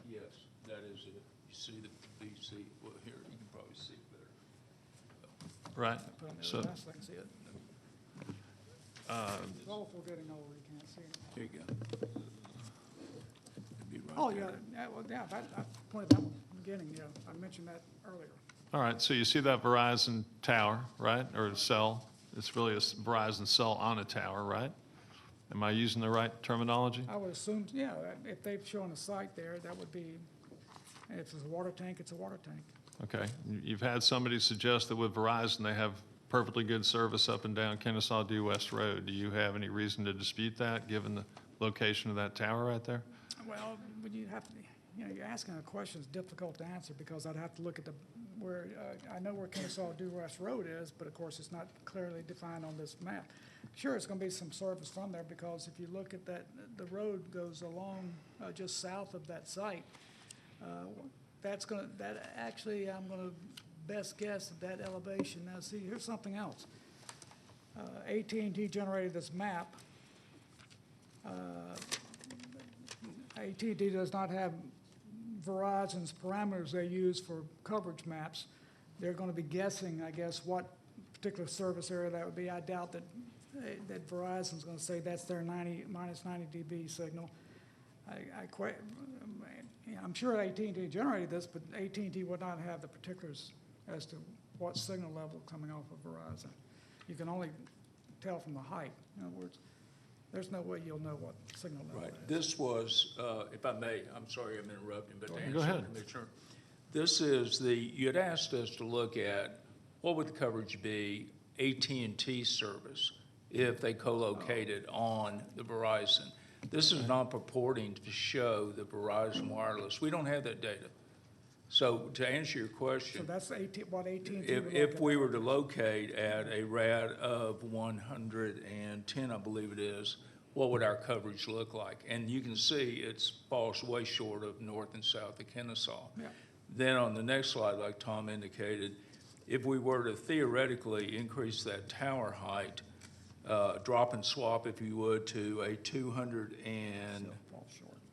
Yes, that is it. You see the BC, well, here, you can probably see it better. Right. Put on the So, other desk, I can see it. Oh, if we're getting older, you can't see it. Here you go. It'd be right Oh, there. yeah, well, yeah, I pointed that one in the beginning, yeah. I mentioned that earlier. all right, so you see that Verizon tower, right, or cell? It's really a Verizon cell on a tower, right? Am I using the right terminology? I would assume, yeah, if they've shown a site there, that would be, if it's a water tank, it's a water tank. Okay. You've had somebody suggest that with Verizon, they have perfectly good service up and down Kennesaw Due West Road. Do you have any reason to dispute that, given the location of that tower right there? Well, when you have to, you know, you're asking a question that's difficult to answer because I'd have to look at where, I know where Kennesaw Due West Road is, but of course it's not clearly defined on this map. Sure, it's gonna be some service from there because if you look at that, the road goes along just south of that site. I'm gonna best guess at that elevation. Now, see, here's something else. AT&T generated this map. AT&T does not have Verizon's parameters they use for coverage maps. They're going to be guessing, I guess, what particular service area that would be. I doubt that Verizon's going to say that's their minus 90 dB signal. I'm sure AT&T generated this, but AT&T would not have the particulars as to what signal level coming off of Verizon. You can only tell from the height. In other words, there's no way you'll know what signal level Right. it is. This was, if I may, I'm sorry I'm interrupting, but to Go answer, ahead. Commissioner, this is you had asked us to look at what would the coverage be, AT&T service, if they co-located on the Verizon. This is not purporting to show the Verizon wireless. We don't have that data. So to answer your question. So that's what AT&T would If look we at. were to locate at a rad of 110, I believe it is, what would our coverage look like? And you can see it falls way short of north and south of Kennesaw. Yeah. Then on the next slide, like Tom indicated, if we were to theoretically increase that tower height, drop and swap, if you would, to a 200 and,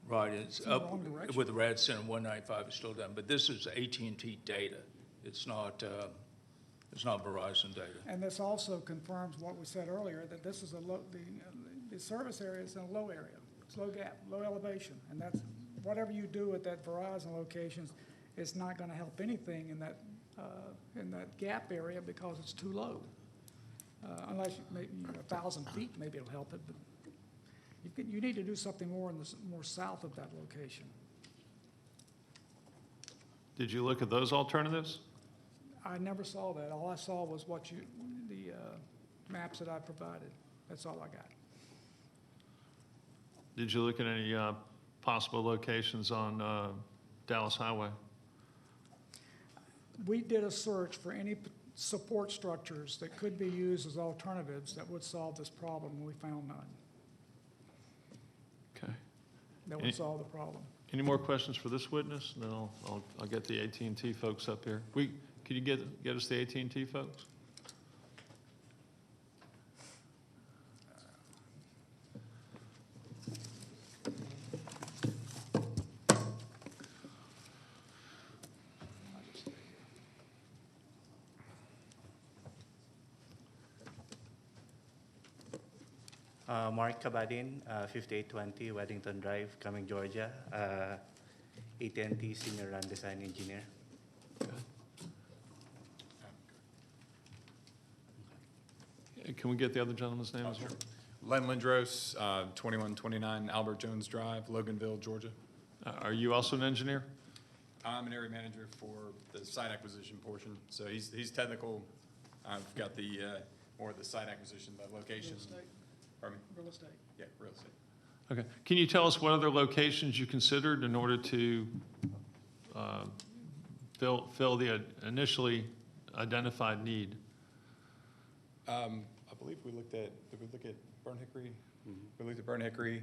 right, it's in the up wrong direction. with the rad center 195 is still done, but this is AT&T data. It's not Verizon data. And this also confirms what we said earlier, that this is the service area is in a low area. It's low gap, low elevation. And that's, whatever you do at that Verizon locations, it's not gonna help anything in that gap area because it's too low. Unless maybe 1,000 feet, maybe it'll help it, but you need to do something more more south of that location. Did you look at those alternatives? I never saw that. All I saw was the maps that I provided. That's all I got. Did you look at any possible locations on Dallas Highway? We did a search for any support structures that could be used as alternatives that would solve this problem, and we found none. Okay. That would solve the problem. Any more questions for this witness? And then I'll get the AT&T folks up here. Can you get us the AT&T folks? Mark Cabadin, 5820 Weddington Drive, Cumming, Georgia. AT&T Senior Run Design Engineer. Can we get the other gentleman's name as well? Len Lindros, 2129 Albert Jones Drive, Loganville, Georgia. Are you also an engineer? I'm an area manager for the site acquisition portion. So he's technical. I've got the more of the site acquisition, the location. Real estate. Pardon me? Real estate. Yeah, real estate. Okay. Can you tell us what other locations you considered in order to fill the initially identified need? I believe did we look at Burn Hickory? We looked at Burn Hickory.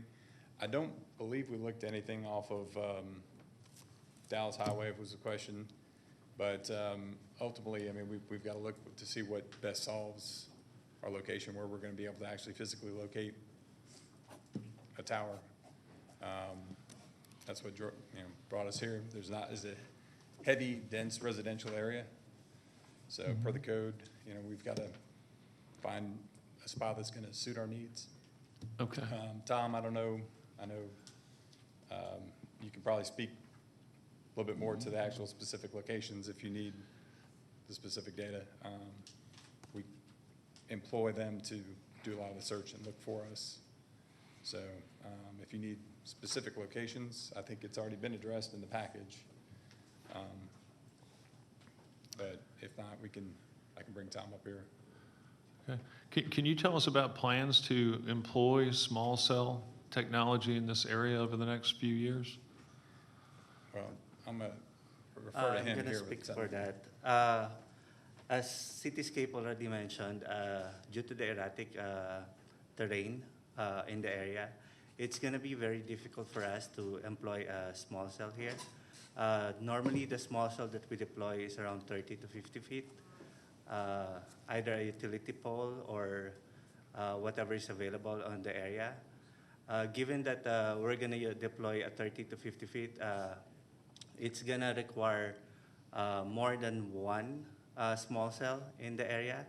I don't believe we looked at anything off of Dallas Highway, was the question. But ultimately, I mean, we've got to look to see what best solves our location, where we're going to be able to actually physically locate a tower. That's what brought us here. Is a heavy, dense residential area. So per the code, we've got to find a spot that's going to suit our needs. Okay. Tom, I don't know. I know you can probably speak a little bit more to the actual specific locations if you need the specific data. We employ them to do a lot of the search and look for us. So if you need specific locations, I think it's already been addressed in the package. But if not, I can bring Tom up here. Okay. Can you tell us about plans to employ small cell technology in this area over the next few years? Well, I'm going to refer to him here. I'm going to speak for that. As Cityscape already mentioned, due to the erratic terrain in the area, it's going to be very difficult for us to employ a small cell here. Normally, the small cell that we deploy is around 30 to 50 feet, either a utility pole or whatever is available on the area. Given that we're going to deploy a 30 to 50 feet, it's going to require more than one small cell in the area.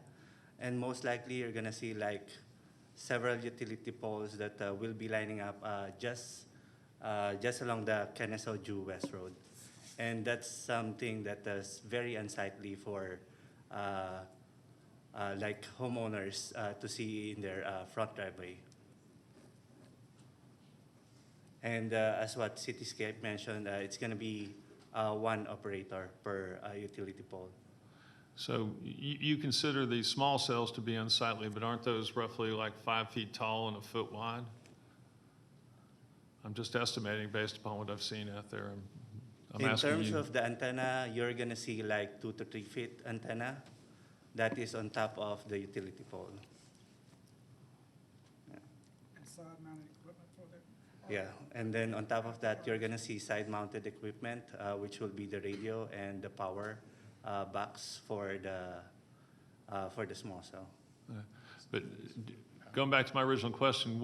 And most likely, you're going to see like several utility poles that will be lining up just along the Kennesaw-Jew West Road. And that's something that is very unsightly for like homeowners to see in their front driveway. And as what Cityscape mentioned, it's going to be one operator per utility pole. So you consider these small cells to be unsightly, but aren't those roughly like 5 feet tall and a foot wide? I'm just estimating based upon what I've seen out there. In terms of the antenna, you're going to see like 2 to 3 feet antenna that is on top of the utility pole. Side-mounted equipment for that? Yeah, and then on top of that, you're going to see side-mounted equipment, which will be the radio and the power box for the small cell. But going back to my original question,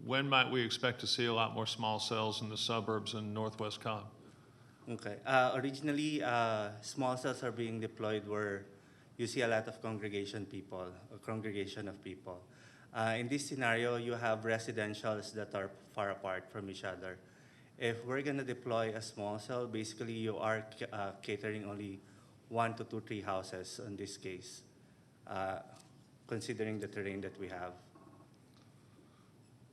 when might we expect to see a lot more small cells in the suburbs in Northwest Cobb? Okay. Originally, small cells are being deployed where you see a lot of congregation of people. In this scenario, you have residentials that are far apart from each other. If we're going to deploy a small cell, basically you are catering only 1 to 2, 3 houses in this case, considering the terrain that we have.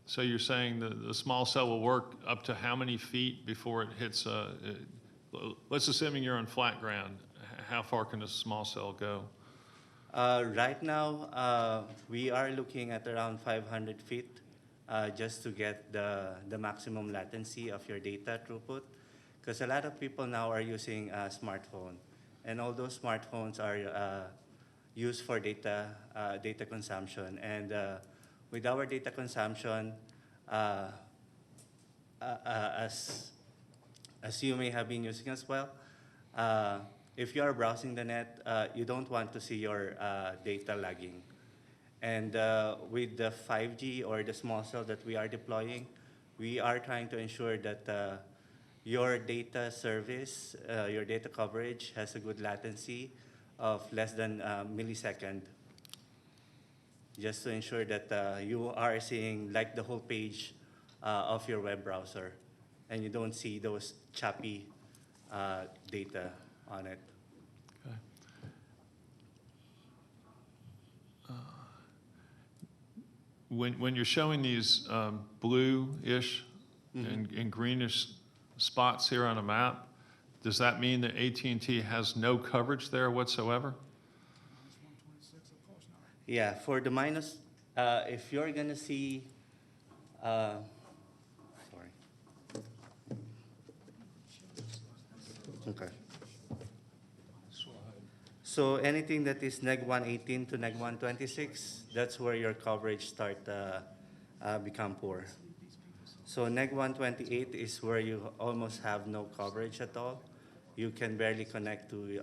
So you're saying the small cell will work up to how many feet before it hits, let's assuming you're on flat ground, how far can a small cell go? Right now, we are looking at around 500 feet just to get the maximum latency of your data throughput. Because a lot of people now are using a smartphone. And all those smartphones are used for data consumption. And with our data consumption, as you may have been using as well, if you are browsing the net, you don't want to see your data lagging. And with the 5G or the small cell that we are deploying, we are trying to ensure that your data service, your data coverage has a good latency of less than a millisecond just to ensure that you are seeing like the whole page of your web browser, and you don't see those choppy data on it. Okay. When you're showing these blue-ish and greenish spots here on a map, does that mean that AT&T has no coverage there whatsoever? Yeah, for the minus, if you're gonna see, sorry. Okay. So anything that is neg 118 to neg 126, that's where your coverage start become poor. So neg 128 is where you almost have no coverage at all. You can barely connect to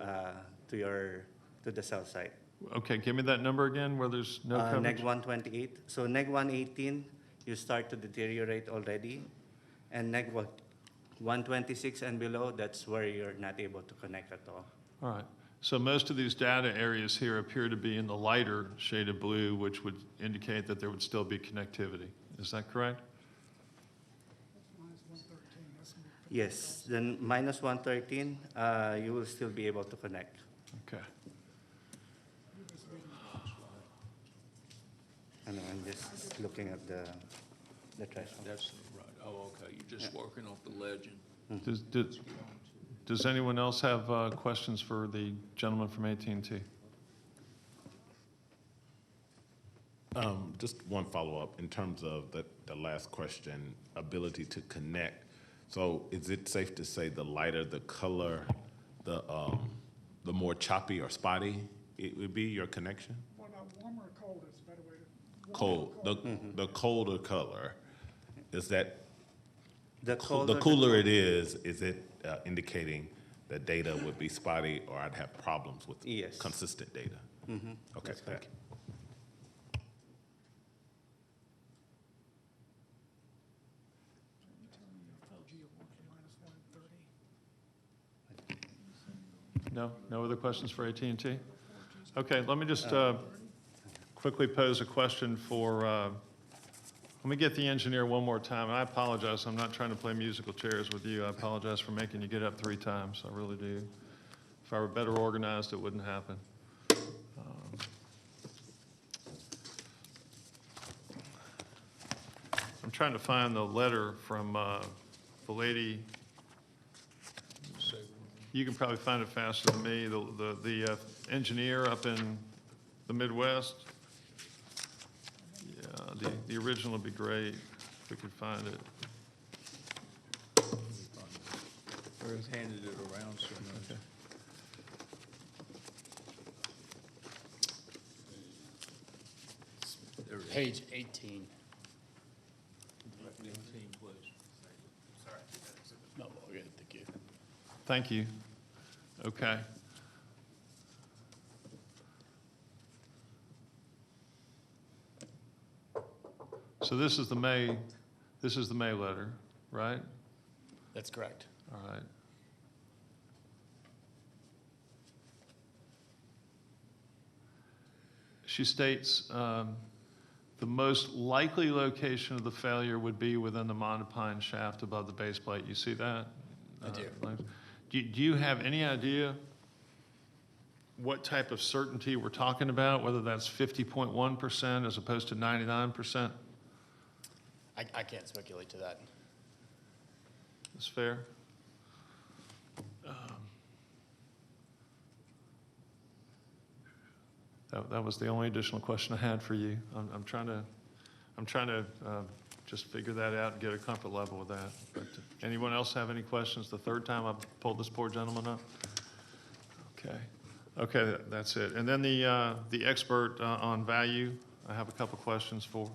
the cell site. Okay, give me that number again, where there's no coverage. Neg 128. So neg 118, you start to deteriorate already. And neg 126 and below, that's where you're not able to connect at all. All right. So most of these data areas here appear to be in the lighter shaded blue, which would indicate that there would still be connectivity. Is that correct? Yes, then minus 113, you will still be able to connect. Okay. And I'm just looking at the threshold. That's right. Oh, okay. You're just working off the legend. Does anyone else have questions for the gentleman from AT&T? Just one follow-up in terms of the last question, ability to connect. So is it safe to say the lighter the color, the more choppy or spotty it would be your connection? Well, warmer or cold is a better way to. Cold. The colder color, is that The cooler it is it indicating that data would be spotty or I'd have problems with consistent data? Mm-hmm. Okay, thank you. No other questions for AT&T? Okay, let me just quickly pose a question for, let me get the engineer one more time. And I apologize, I'm not trying to play musical chairs with you. I apologize for making you get up 3 times, I really do. If I were better organized, it wouldn't happen. I'm trying to find the letter from the lady. You can probably find it faster than me. The engineer up in the Midwest. Yeah, the original would be great if we could find it. Or has handed it around so much. Okay. Page 18. No, okay, thank you. Thank you. Okay. So this is the May letter, right? That's correct. All right. She states the most likely location of the failure would be within the monopine shaft above the base plate. You see that? I do. Do you have any idea what type of certainty we're talking about, whether that's 50.1% as opposed to 99%? I can't speculate to that. That's fair. That was the only additional question I had for you. I'm trying to just figure that out and get a comfort level with that. But anyone else have any questions? The third time I've pulled this poor gentleman up. Okay, that's it. And then the expert on value, I have a couple questions for.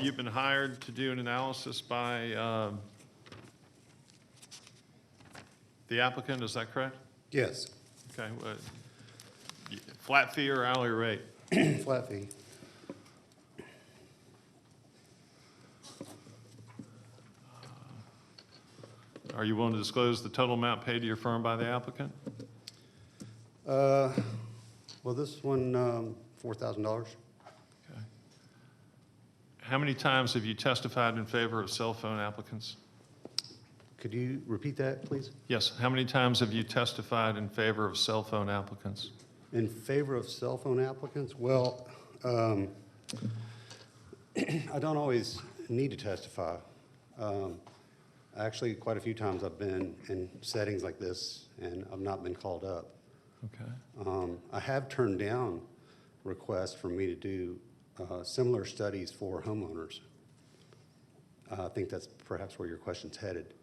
You've been hired to do an analysis by the applicant, is that correct? Yes. Okay. Flat fee or hourly rate? Flat fee. Are you willing to disclose the total amount paid to your firm by the applicant? Well, this one, $4,000. Okay. How many times have you testified in favor of cell phone applicants? Could you repeat that, please? Yes. How many times have you testified in favor of cell phone applicants? In favor of cell phone applicants? Well, I don't always need to testify. Actually, quite a few times I've been in settings like this and I've not been called up. Okay. I have turned down requests for me to do similar studies for homeowners. I think that's perhaps where your question's headed.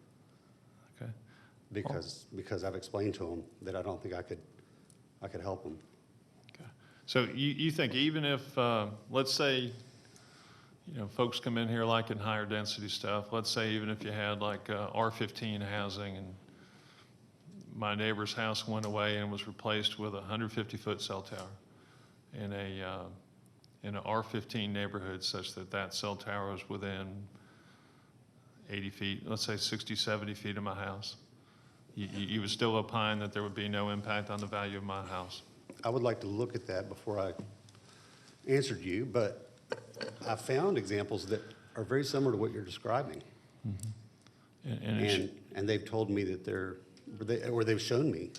Okay. Because I've explained to them that I don't think I could help them. Okay. So you think even if, let's say, you know, folks come in here like in higher density stuff, let's say even if you had like R15 housing and my neighbor's house went away and was replaced with a 150-foot cell tower in an R15 neighborhood such that that cell tower is within 80 feet, let's say 60, 70 feet of my house, you would still opine that there would be no impact on the value of my house? I would like to look at that before I answered you, but I found examples that are very similar to what you're describing. Mm-hmm. And they've told me that or they've shown me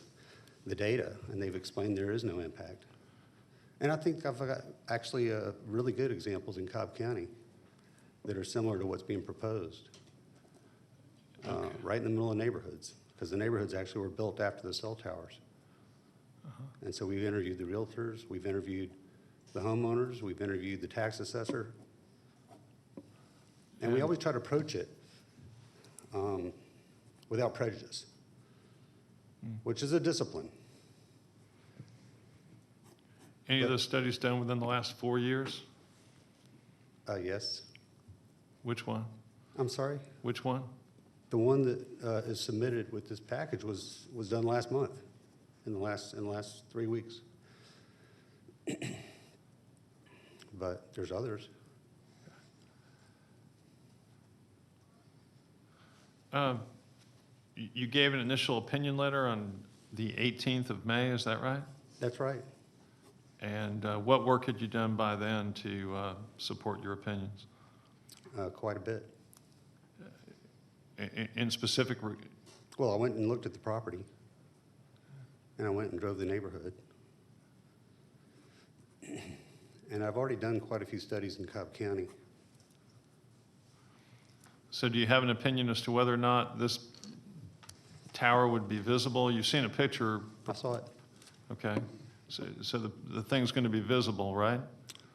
the data, and they've explained there is no impact. And I think I've got actually really good examples in Cobb County that are similar to what's being proposed, right in the middle of neighborhoods, because the neighborhoods actually were built after the cell towers. And so we've interviewed the realtors, we've interviewed the homeowners, we've interviewed the tax assessor, and we always try to approach it without prejudice, which is a discipline. Any of those studies done within the last 4 years? Yes. Which one? I'm sorry? Which one? The one that is submitted with this package was done last month, in the last 3 weeks. But there's others. You gave an initial opinion letter on the 18th of May, is that right? That's right. And what work had you done by then to support your opinions? Quite a bit. In specific? Well, I went and looked at the property, and I went and drove the neighborhood. And I've already done quite a few studies in Cobb County. So do you have an opinion as to whether or not this tower would be visible? You've seen a picture. I saw it. Okay. So the thing's going to be visible, right?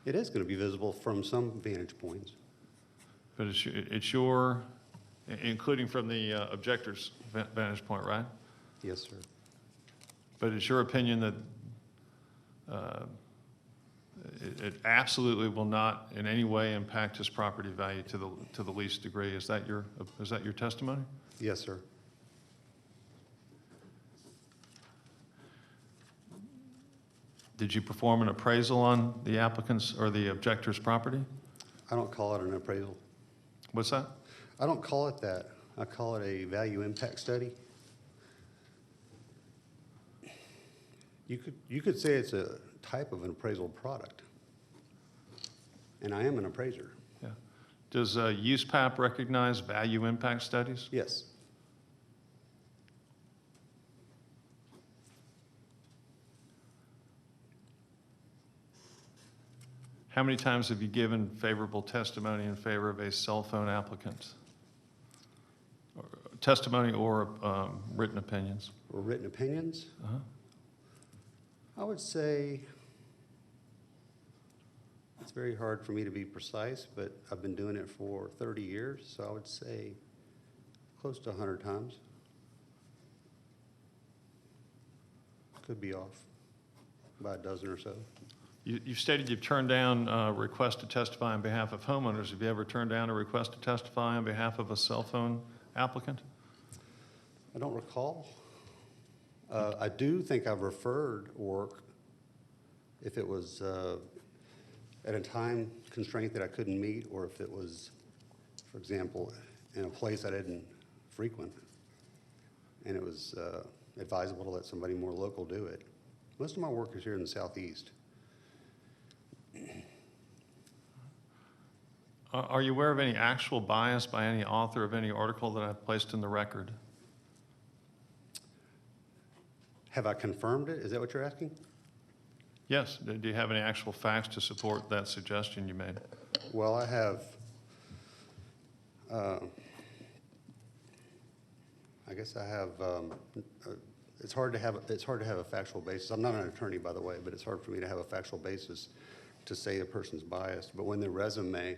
It is going to be visible from some vantage points. But it's your, including from the objector's vantage point, right? Yes, sir. But it's your opinion that it absolutely will not in any way impact his property value to the least degree. Is that your testimony? Yes, sir. Did you perform an appraisal on the applicant's or the objector's property? I don't call it an appraisal. What's that? I don't call it that. I call it a value impact study. You could say it's a type of an appraisal product. And I am an appraiser. Yeah. Does USPAP recognize value impact studies? Yes. How many times have you given favorable testimony in favor of a cell phone applicant? Or testimony or written opinions? Or written opinions? Uh-huh. I would say it's very hard for me to be precise, but I've been doing it for 30 years, so I would say close to 100 times. Could be off by a dozen or so. You've stated you've turned down a request to testify on behalf of homeowners. Have you ever turned down a request to testify on behalf of a cell phone applicant? I don't recall. I do think I've referred work if it was at a time constraint that I couldn't meet, or if it was, for example, in a place I didn't frequent, and it was advisable to let somebody more local do it. Most of my work is here in the southeast. Are you aware of any actual bias by any author of any article that I've placed in the record? Have I confirmed it? Is that what you're asking? Yes. Do you have any actual facts to support that suggestion you made? Well, I have, I guess I have, it's hard to have a factual basis. I'm not an attorney, by the way, but it's hard for me to have a factual basis to say a person's biased. But when their resume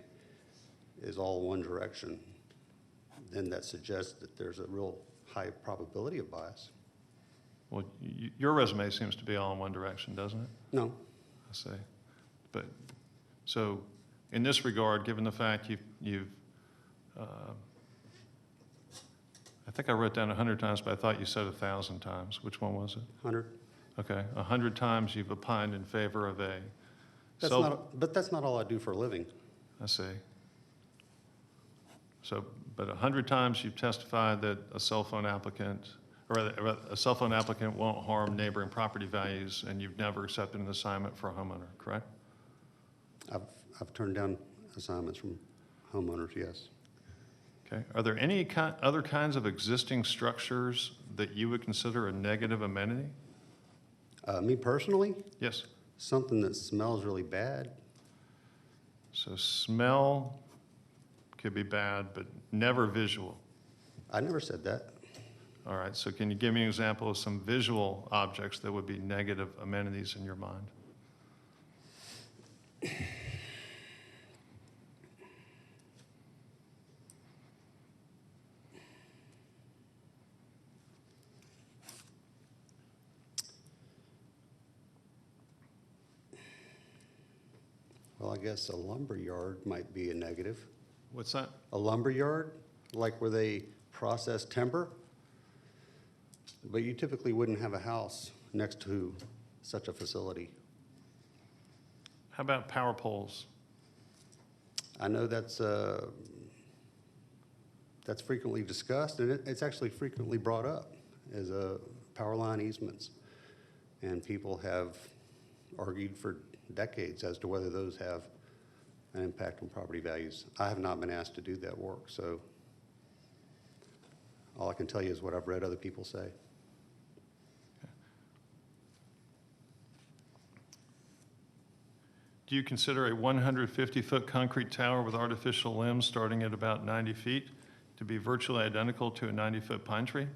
is all one direction, then that suggests that there's a real high probability of bias. Well, your resume seems to be all in one direction, doesn't it? No. I see. But, so, in this regard, given the fact you've I think I wrote down 100 times, but I thought you said 1,000 times. Which one was it? 100. Okay, 100 times you've opined in favor of a But that's not all I do for a living. I see. So, but 100 times you've testified that a cell phone applicant, or rather, a cell phone applicant won't harm neighboring property values, and you've never accepted an assignment for a homeowner, correct? I've turned down assignments from homeowners, yes. Okay. Are there any other kinds of existing structures that you would consider a negative amenity? Me personally? Yes. Something that smells really bad. So smell could be bad, but never visual. I never said that. All right, so can you give me an example of some visual objects that would be negative amenities in your mind? Well, I guess a lumber yard might be a negative. What's that? A lumber yard, like where they process timber. But you typically wouldn't have a house next to such a facility. How about power poles? I know that's frequently discussed, and it's actually frequently brought up as power line easements. And people have argued for decades as to whether those have an impact on property values. I have not been asked to do that work, so all I can tell you is what I've read other people say. Do you consider a 150-foot concrete tower with artificial limbs starting at about 90 feet to be virtually identical to a 90-foot pine tree?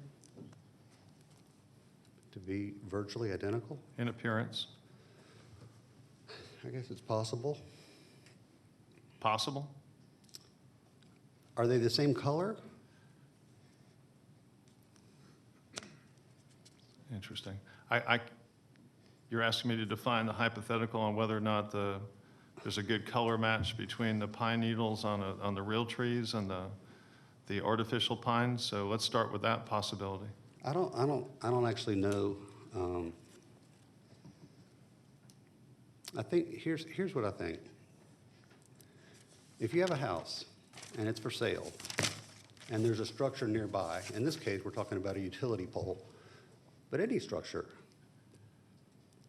To be virtually identical? In appearance? I guess it's possible. Possible? Are they the same color? Interesting. You're asking me to define the hypothetical on whether or not there's a good color match between the pine needles on the real trees and the artificial pines. So let's start with that possibility. I don't actually know. I think here's what I think. If you have a house and it's for sale, and there's a structure nearby, in this case we're talking about a utility pole, but any structure,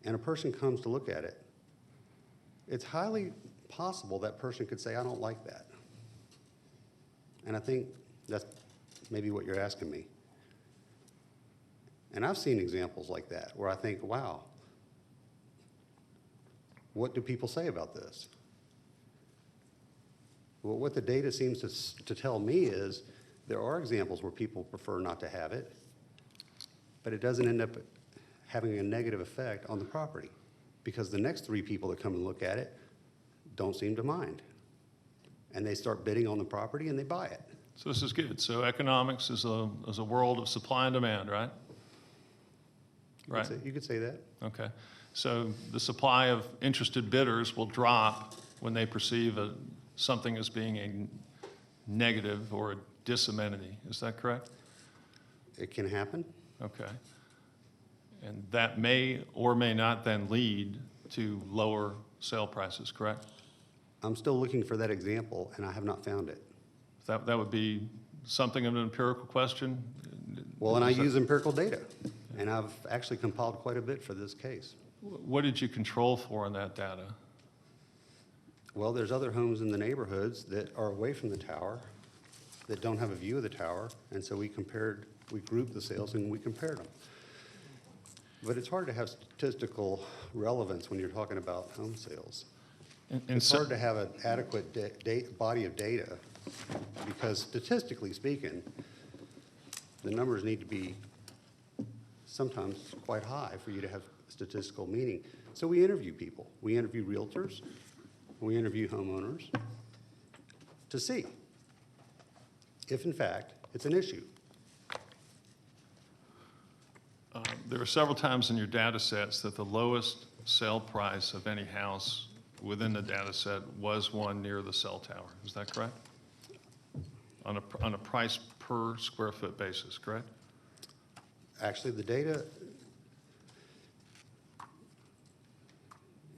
and a person comes to look at it, it's highly possible that person could say, I don't like that. And I think that's maybe what you're asking me. And I've seen examples like that where I think, wow, what do people say about this? Well, what the data seems to tell me is there are examples where people prefer not to have it, but it doesn't end up having a negative effect on the property because the next 3 people that come and look at it don't seem to mind. And they start bidding on the property and they buy it. So this is good. So economics is a world of supply and demand, right? Right. You could say that. Okay. So the supply of interested bidders will drop when they perceive something as being a negative or a disamenity. Is that correct? It can happen. Okay. And that may or may not then lead to lower sale prices, correct? I'm still looking for that example, and I have not found it. That would be something of an empirical question? Well, and I Is that- use empirical data, and I've actually compiled quite a bit for this case. What did you control for in that data? Well, there's other homes in the neighborhoods that are away from the tower, that don't have a view of the tower, and so we grouped the sales and we compared them. But it's hard to have statistical relevance when you're talking about home sales. It's hard to have an adequate body of data, because statistically speaking, the numbers need to be sometimes quite high for you to have statistical meaning. So we interview people. We interview realtors. We interview homeowners to see if, in fact, it's an issue. There are several times in your data sets that the lowest sale price of any house within the data set was one near the cell tower. Is that correct? On a price per square foot basis, correct? Actually, the data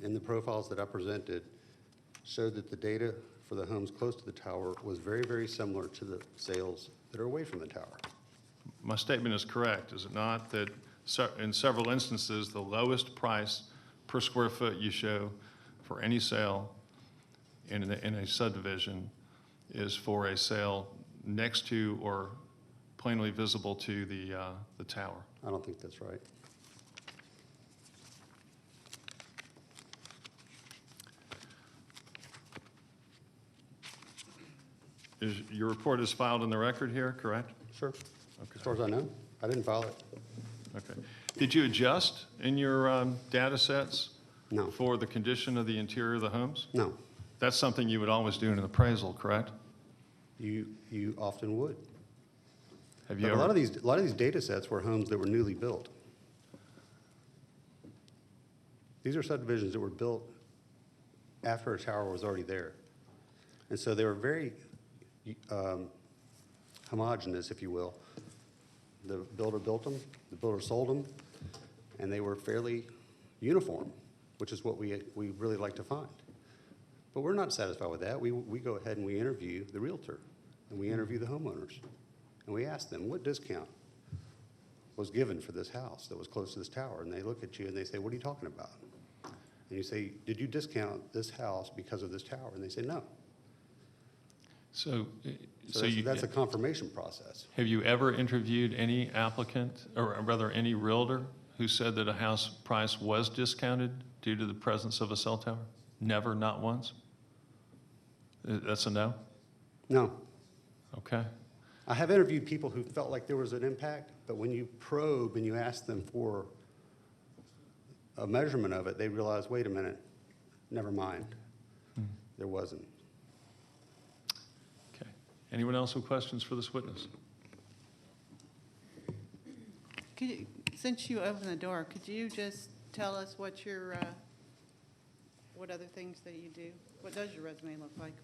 in the profiles that I presented showed that the data for the homes close to the tower was very, very similar to the sales that are away from the tower. My statement is correct, is it not? That in several instances, the lowest price per square foot you show for any sale in a subdivision is for a sale next to or plainly visible to the tower. I don't think that's right. Your report is filed in the record here, correct? Sure. Okay. As far as I know, I didn't file it. Okay. Did you adjust in your data sets? No. For the condition of the interior of the homes? No. That's something you would always do in an appraisal, correct? You often would. Have you But ever? a lot of these data sets were homes that were newly built. These are subdivisions that were built after a tower was already there. And so they were very homogeneous, if you will. The builder built them, the builder sold them, and they were fairly uniform, which is what we really like to find. But we're not satisfied with that. We go ahead and we interview the realtor, and we interview the homeowners, and we ask them, what discount was given for this house that was close to this tower? And they look at you and they say, what are you talking about? And you say, did you discount this house because of this tower? And they say, no. So That's a confirmation process. Have you ever interviewed any applicant, or rather any realtor, who said that a house price was discounted due to the presence of a cell tower? Never, not once? That's a no? No. Okay. I have interviewed people who felt like there was an impact, but when you probe and you ask them for a measurement of it, they realize, wait a minute, never mind. There wasn't. Okay. Anyone else with questions for this witness? Since you opened the door, could you just tell us what other things that you do? What does your resume look like?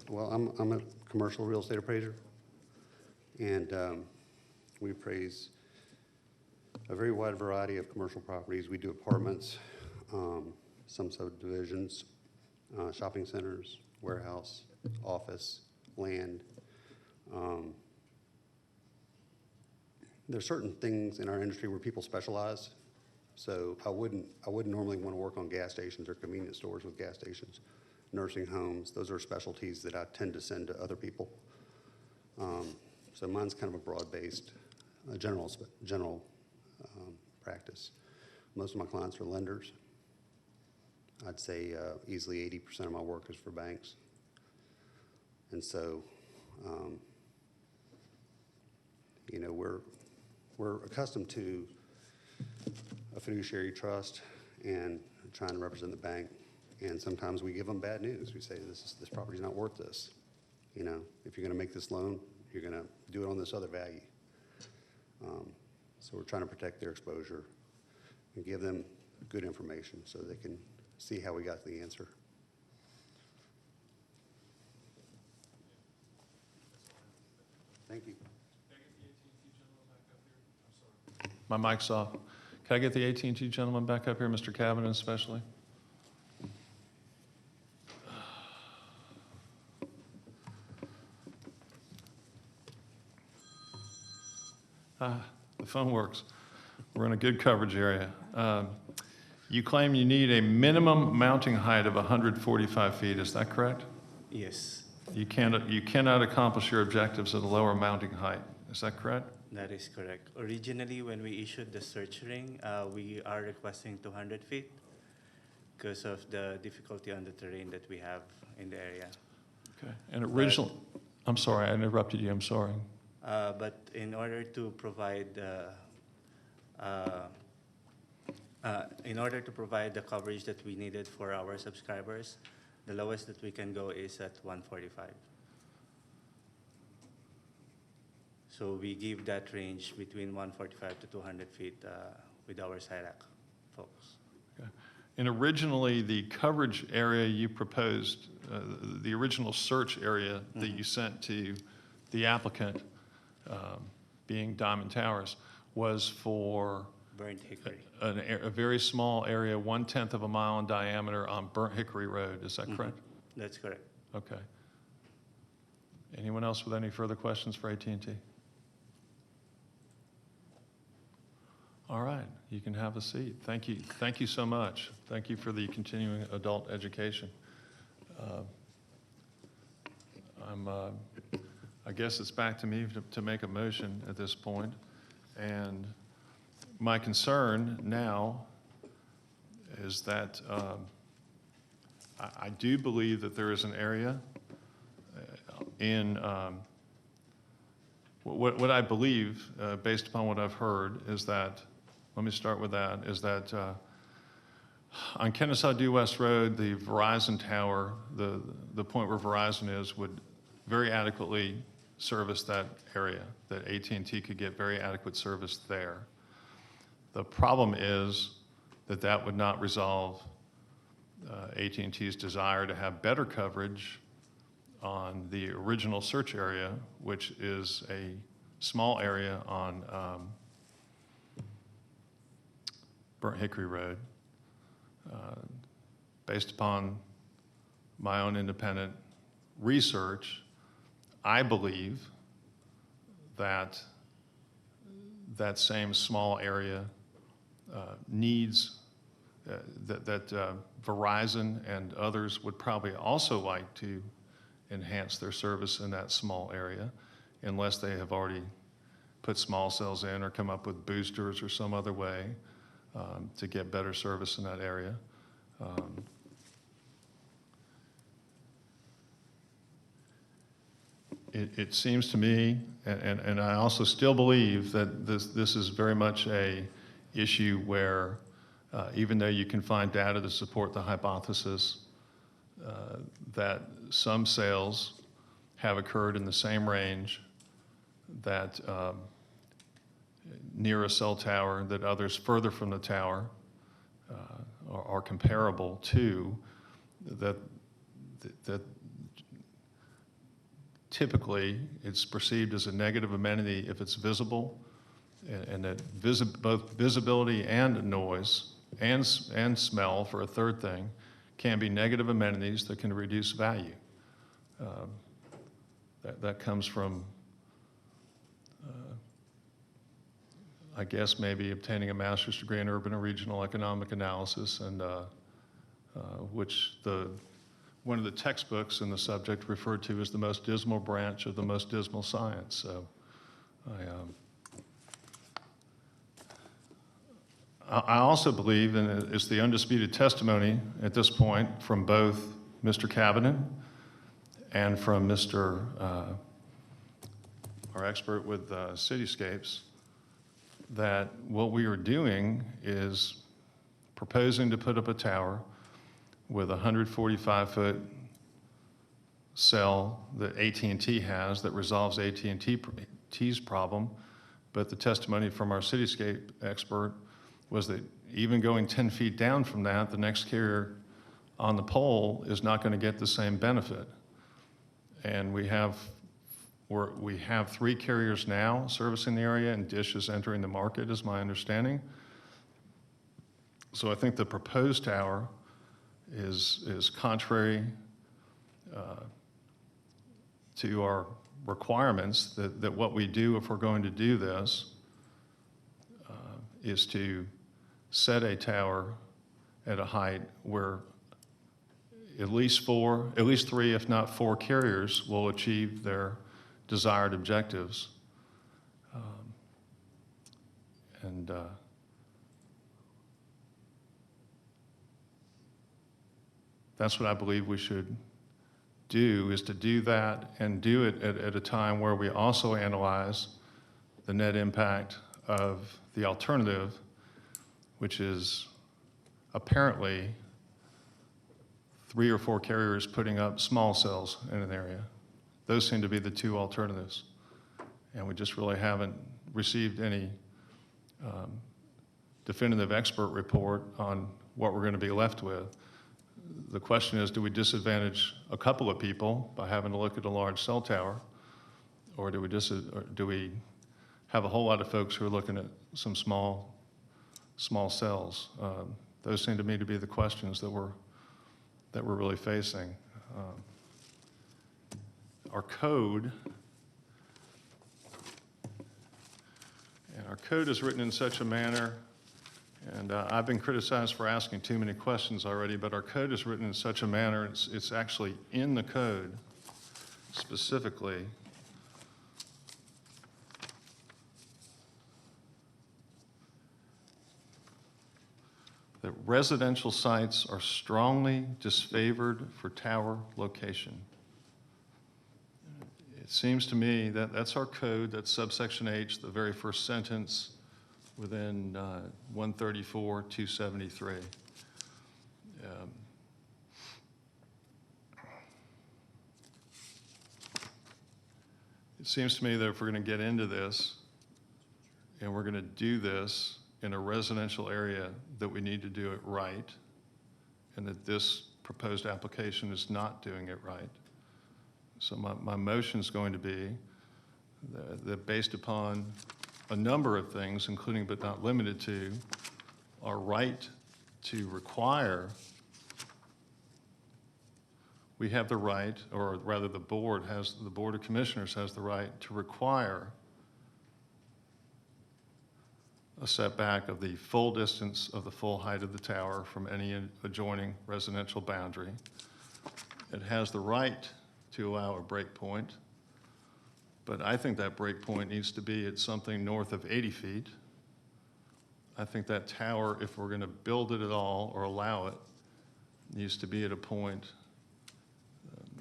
Well, I'm a commercial real estate appraiser, and we appraise a very wide variety of commercial properties. We do apartments, some subdivisions, shopping centers, warehouse, office, land. There are certain things in our industry where people specialize. So I wouldn't normally want to work on gas stations or convenience stores with gas stations, nursing homes. Those are specialties that I tend to send to other people. So mine's kind of a broad-based, general practice. Most of my clients are lenders. I'd say easily 80% of my work is for banks. And so, we're accustomed to a fiduciary trust and trying to represent the bank. And sometimes we give them bad news. We say, this property's not worth this. If you're going to make this loan, you're going to do it on this other value. So we're trying to protect their exposure and give them good information so they can see how we got the answer. Thank you. My mic's off. Can I get the AT&T gentleman back up here, Mr. Cabinet especially? The phone works. We're in a good coverage area. You claim you need a minimum mounting height of 145 feet, is that correct? Yes, You cannot accomplish your objectives at a lower mounting height, is that correct? that is correct. Originally, when we issued the search ring, we are requesting 200 feet because of the difficulty on the terrain that we have in the area. Okay. And original, I'm sorry, I interrupted you, I'm sorry. But in order to provide the coverage that we needed for our subscribers, the lowest that we can go is at 145. So we give that range between 145 to 200 feet with our SIRAC folks. Okay. And originally, the coverage area you proposed, the original search area that you sent to the applicant, being Diamond Towers, was for Burnt Hickory. a very small area, 1/10 of a mile in diameter on Burnt Hickory Road. Is that correct? That's correct. Okay. Anyone else with any further questions for AT&T? All right, you can have a seat. Thank you. Thank you so much. Thank you for the continuing adult education. I guess it's back to me to make a motion at this point. And my concern now is that I do believe that there is an area in what I believe, based upon what I've heard, is that, let me start with that, is that on Kennesaw Due West Road, the Verizon tower, the point where Verizon is, would very adequately service that area, that AT&T could get very adequate service there. The problem is that that would not resolve AT&T's desire to have better coverage on the original search area, which is a small area on Burnt Hickory Road. Based upon my own independent research, I believe that that same small area needs, that Verizon and others would probably also like to enhance their service in that small area, unless they have already put small cells in or come up with boosters or some other way to get better service in that area. It seems to me, and I also still believe that this is very much a issue where even though you can find data to support the hypothesis that some sales have occurred in the same range that near a cell tower, that others further from the tower are comparable to, that typically it's perceived as a negative amenity if it's visible, and that both visibility and noise and smell, for a third thing, can be negative amenities that can reduce value. That comes from, I guess, maybe obtaining a master's degree in urban and regional economic analysis, and which one of the textbooks in the subject referred to as the most dismal branch of the most dismal science. So I also believe, and it's the undisputed testimony at this point from both Mr. Cabinet and from Mr. Our expert with Cityscapes, that what we are doing is proposing to put up a tower with a 145-foot cell that AT&T has that resolves AT&T's problem, but the testimony from our Cityscape expert was that even going 10 feet down from that, the next carrier on the pole is not going to get the same benefit. And we have 3 carriers now servicing the area, and Dish is entering the market, is my understanding. So I think the proposed tower is contrary to our requirements, that what we do if we're going to do this is to set a tower at a height where at least three, if not four carriers will achieve their desired objectives. That's what I believe we should do, is to do that and do it at a time where we also analyze the net impact of the alternative, which is apparently 3 or 4 carriers putting up small cells in an area. Those seem to be the two alternatives. And we just really haven't received any definitive expert report on what we're going to be left with. The question is, do we disadvantage a couple of people by having to look at a large cell tower? Or do we have a whole lot of folks who are looking at some small cells? Those seem to me to be the questions that we're really facing. Our code is written in such a manner, and I've been criticized for asking too many questions already, but our code is written in such a manner, it's actually in the code specifically. That residential sites are strongly disfavored for tower location. It seems to me that that's our code, that's subsection H, the very first sentence within 134-273. It seems to me that if we're going to get into this, and we're going to do this in a residential area, that we need to do it right, and that this proposed application is not doing it right. So my motion is going to be that based upon a number of things, including but not limited to, our right to require, we have the right, or rather the Board of Commissioners has the right to require a setback of the full distance of the full height of the tower from any adjoining residential boundary. It has the right to allow a break point, but I think that break point needs to be at something north of 80 feet. I think that tower, if we're going to build it at all or allow it, needs to be at a point,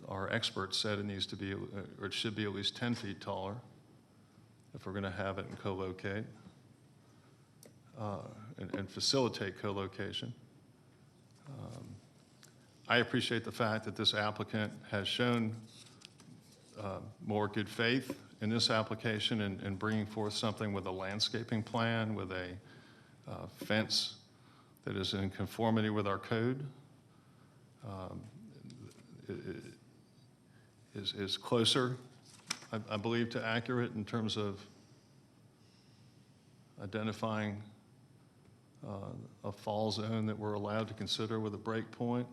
our experts said it needs to be, or it should be at least 10 feet taller if we're going to have it and co-locate. And facilitate co-location. I appreciate the fact that this applicant has shown more good faith in this application and bringing forth something with a landscaping plan, with a fence that is in conformity with our code, is closer, I believe, to accurate in terms of identifying a fall zone that we're allowed to consider with a break point.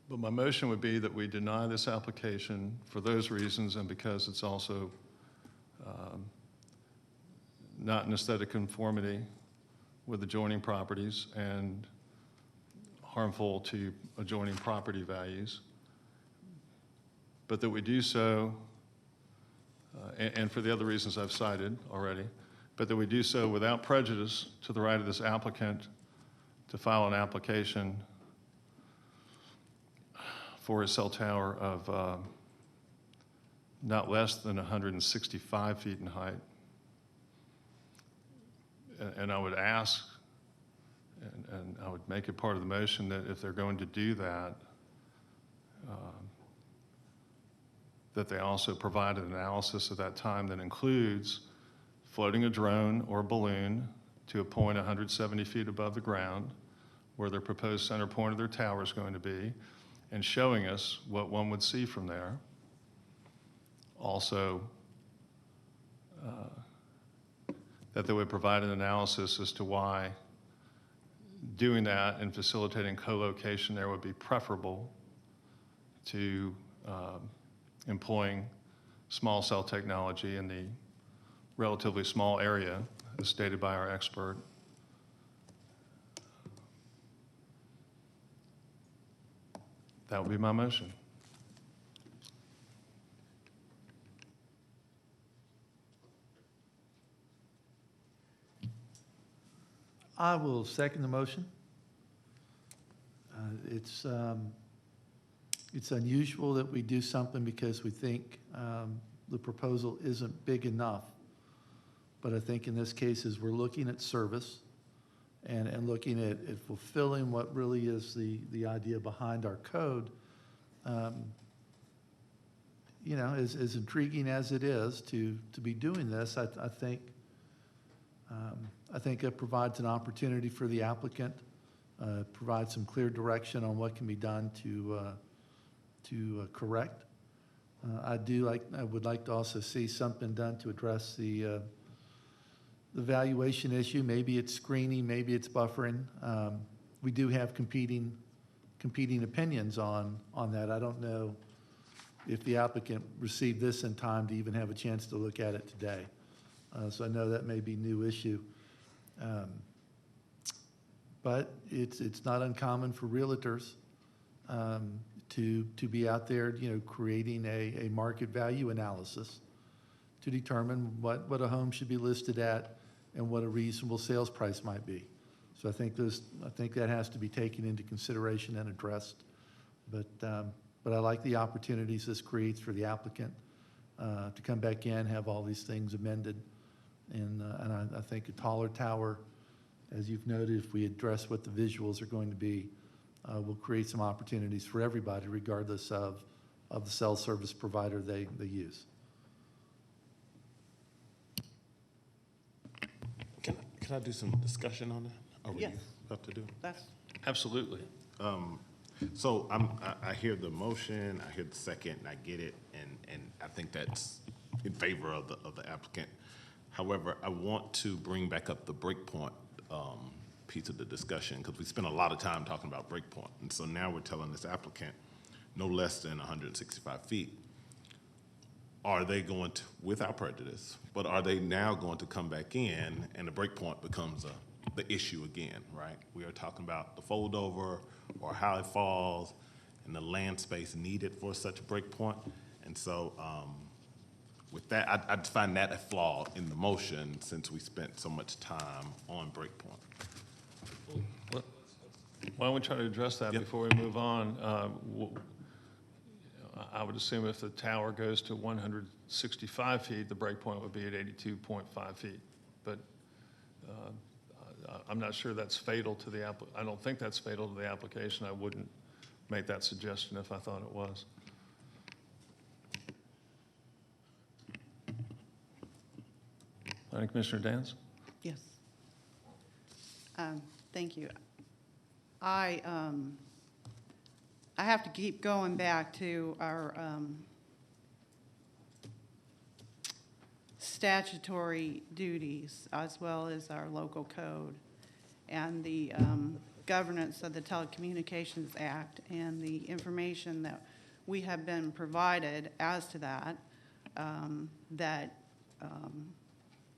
But my motion would be that we deny this application for those reasons, and because it's also not in aesthetic conformity with adjoining properties and harmful to adjoining property values, but that we do so and for the other reasons I've cited already, but that we do so without prejudice to the right of this applicant to file an application for a cell tower of not less than 165 feet in height. And I would ask, and I would make it part of the motion, that if they're going to do that, that they also provide an analysis at that time that includes floating a drone or balloon to a point 170 feet above the ground where their proposed center point of their tower is going to be, and showing us what one would see from there. Also, that they would provide an analysis as to why doing that and facilitating co-location there would be preferable to employing small cell technology in the relatively small area, as stated by our expert. That would be my motion. I will second the motion. It's unusual that we do something because we think the proposal isn't big enough. But I think in this case, as we're looking at service and looking at fulfilling what really is the idea behind our code, you know, as intriguing as it is to be doing this, I think it provides an opportunity for the applicant, provides some clear direction on what can be done to correct. I would like to also see something done to address the valuation issue. Maybe it's screening, maybe it's buffering. We do have competing opinions on that. I don't know if the applicant received this in time to even have a chance to look at it today. So I know that may be a new issue. But it's not uncommon for realtors to be out there, you know, creating a market value analysis to determine what a home should be listed at and what a reasonable sales price might be. So I think that has to be taken into consideration and addressed. But I like the opportunities this creates for the applicant to come back in, have all these things amended. And I think a taller tower, as you've noted, if we address what the visuals are going to be, will create some opportunities for everybody, regardless of the cell service provider they use. Can I do some discussion on that? Or were you about to do? Absolutely. So I hear the motion, I hear the second, and I get it, and I think that's in favor of the applicant. However, I want to bring back up the breakpoint piece of the discussion, because we spent a lot of time talking about breakpoint. And so now we're telling this applicant no less than 165 feet. Are they going to, without prejudice, but are they now going to come back in and the breakpoint becomes the issue again, right? We are talking about the fold over or how it falls and the land space needed for such a breakpoint. And so with that, I'd find that a flaw in the motion since we spent so much time on breakpoint. Why don't we try to address that before we move on? I would assume if the tower goes to 165 feet, the breakpoint would be at 82.5 feet. But I'm not sure that's fatal to the I don't think that's fatal to the application. I wouldn't make that suggestion if I thought it was. Commissioner Dance? Yes. Thank you. I have to keep going back to our statutory duties as well as our local code and the governance of the Telecommunications Act and the information that we have been provided as to that, that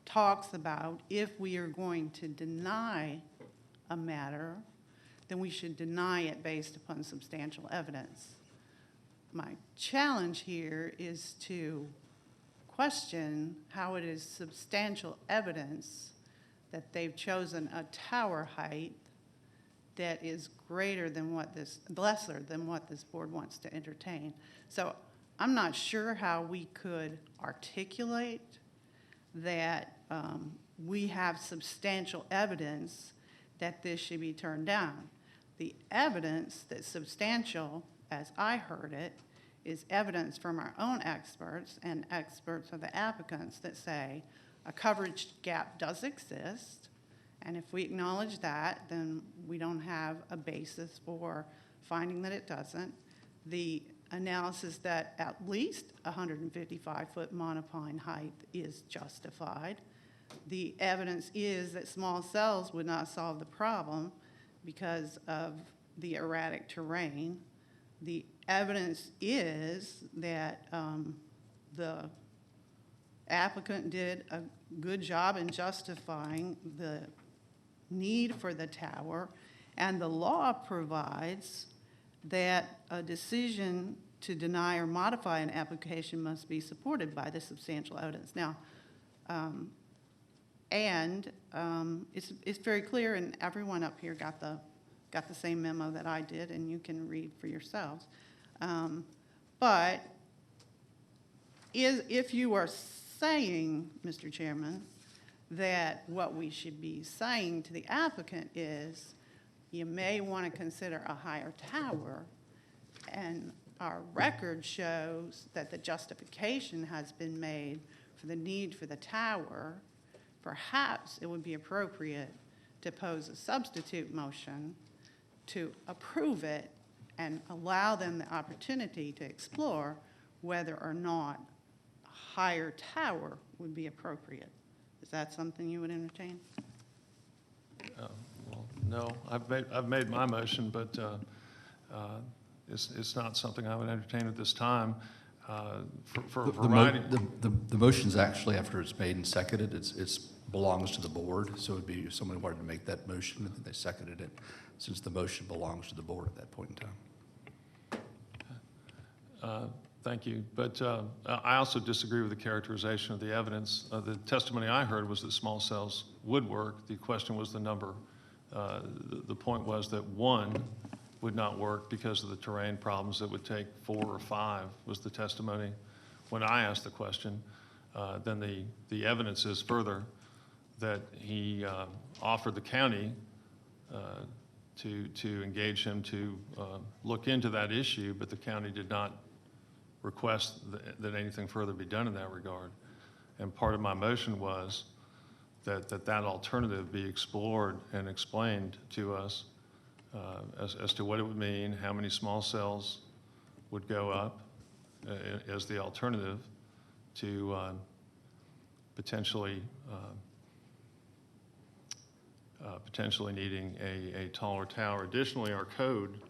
talks about if we are going to deny a matter, then we should deny it based upon substantial evidence. My challenge here is to question how it is substantial evidence that they've chosen a tower height that is lesser than what this board wants to entertain. So I'm not sure how we could articulate that we have substantial evidence that this should be turned down. The evidence that's substantial, as I heard it, is evidence from our own experts and experts of the applicants that say a coverage gap does exist, and if we acknowledge that, then we don't have a basis for finding that it doesn't. The analysis that at least 155-foot monopine height is justified. The evidence is that small cells would not solve the problem because of the erratic terrain. The evidence is that the applicant did a good job in justifying the need for the tower, and the law provides that a decision to deny or modify an application must be supported by the substantial evidence. Now, it's very clear, and everyone up here got the same memo that I did, and you can read for yourselves. But if you are saying, Mr. Chairman, that what we should be saying to the applicant is you may want to consider a higher tower, and our record shows that the justification has been made for the need for the tower, perhaps it would be appropriate to pose a substitute motion to approve it and allow them the opportunity to explore whether or not a higher tower would be appropriate. Is that something you would entertain? Well, no, I've made my motion, but it's not something I would entertain at this time for a variety. The motion's actually, after it's made and seconded, it's belongs to the board, so it'd be if somebody wanted to make that motion, and they seconded it, since the motion belongs to the board at that point in time. Thank you, but I also disagree with the characterization of the evidence. The testimony I heard was that small cells would work. The question was the number. The point was that one would not work because of the terrain problems. That would take 4 or 5 was the testimony when I asked the question. Then the evidence is further that he offered the county to engage him to look into that issue, but the county did not request that anything further be done in that regard. And part of my motion was that alternative be explored and explained to us as to what it would mean, how many small cells would go up as the alternative to potentially needing a taller tower. Additionally, our code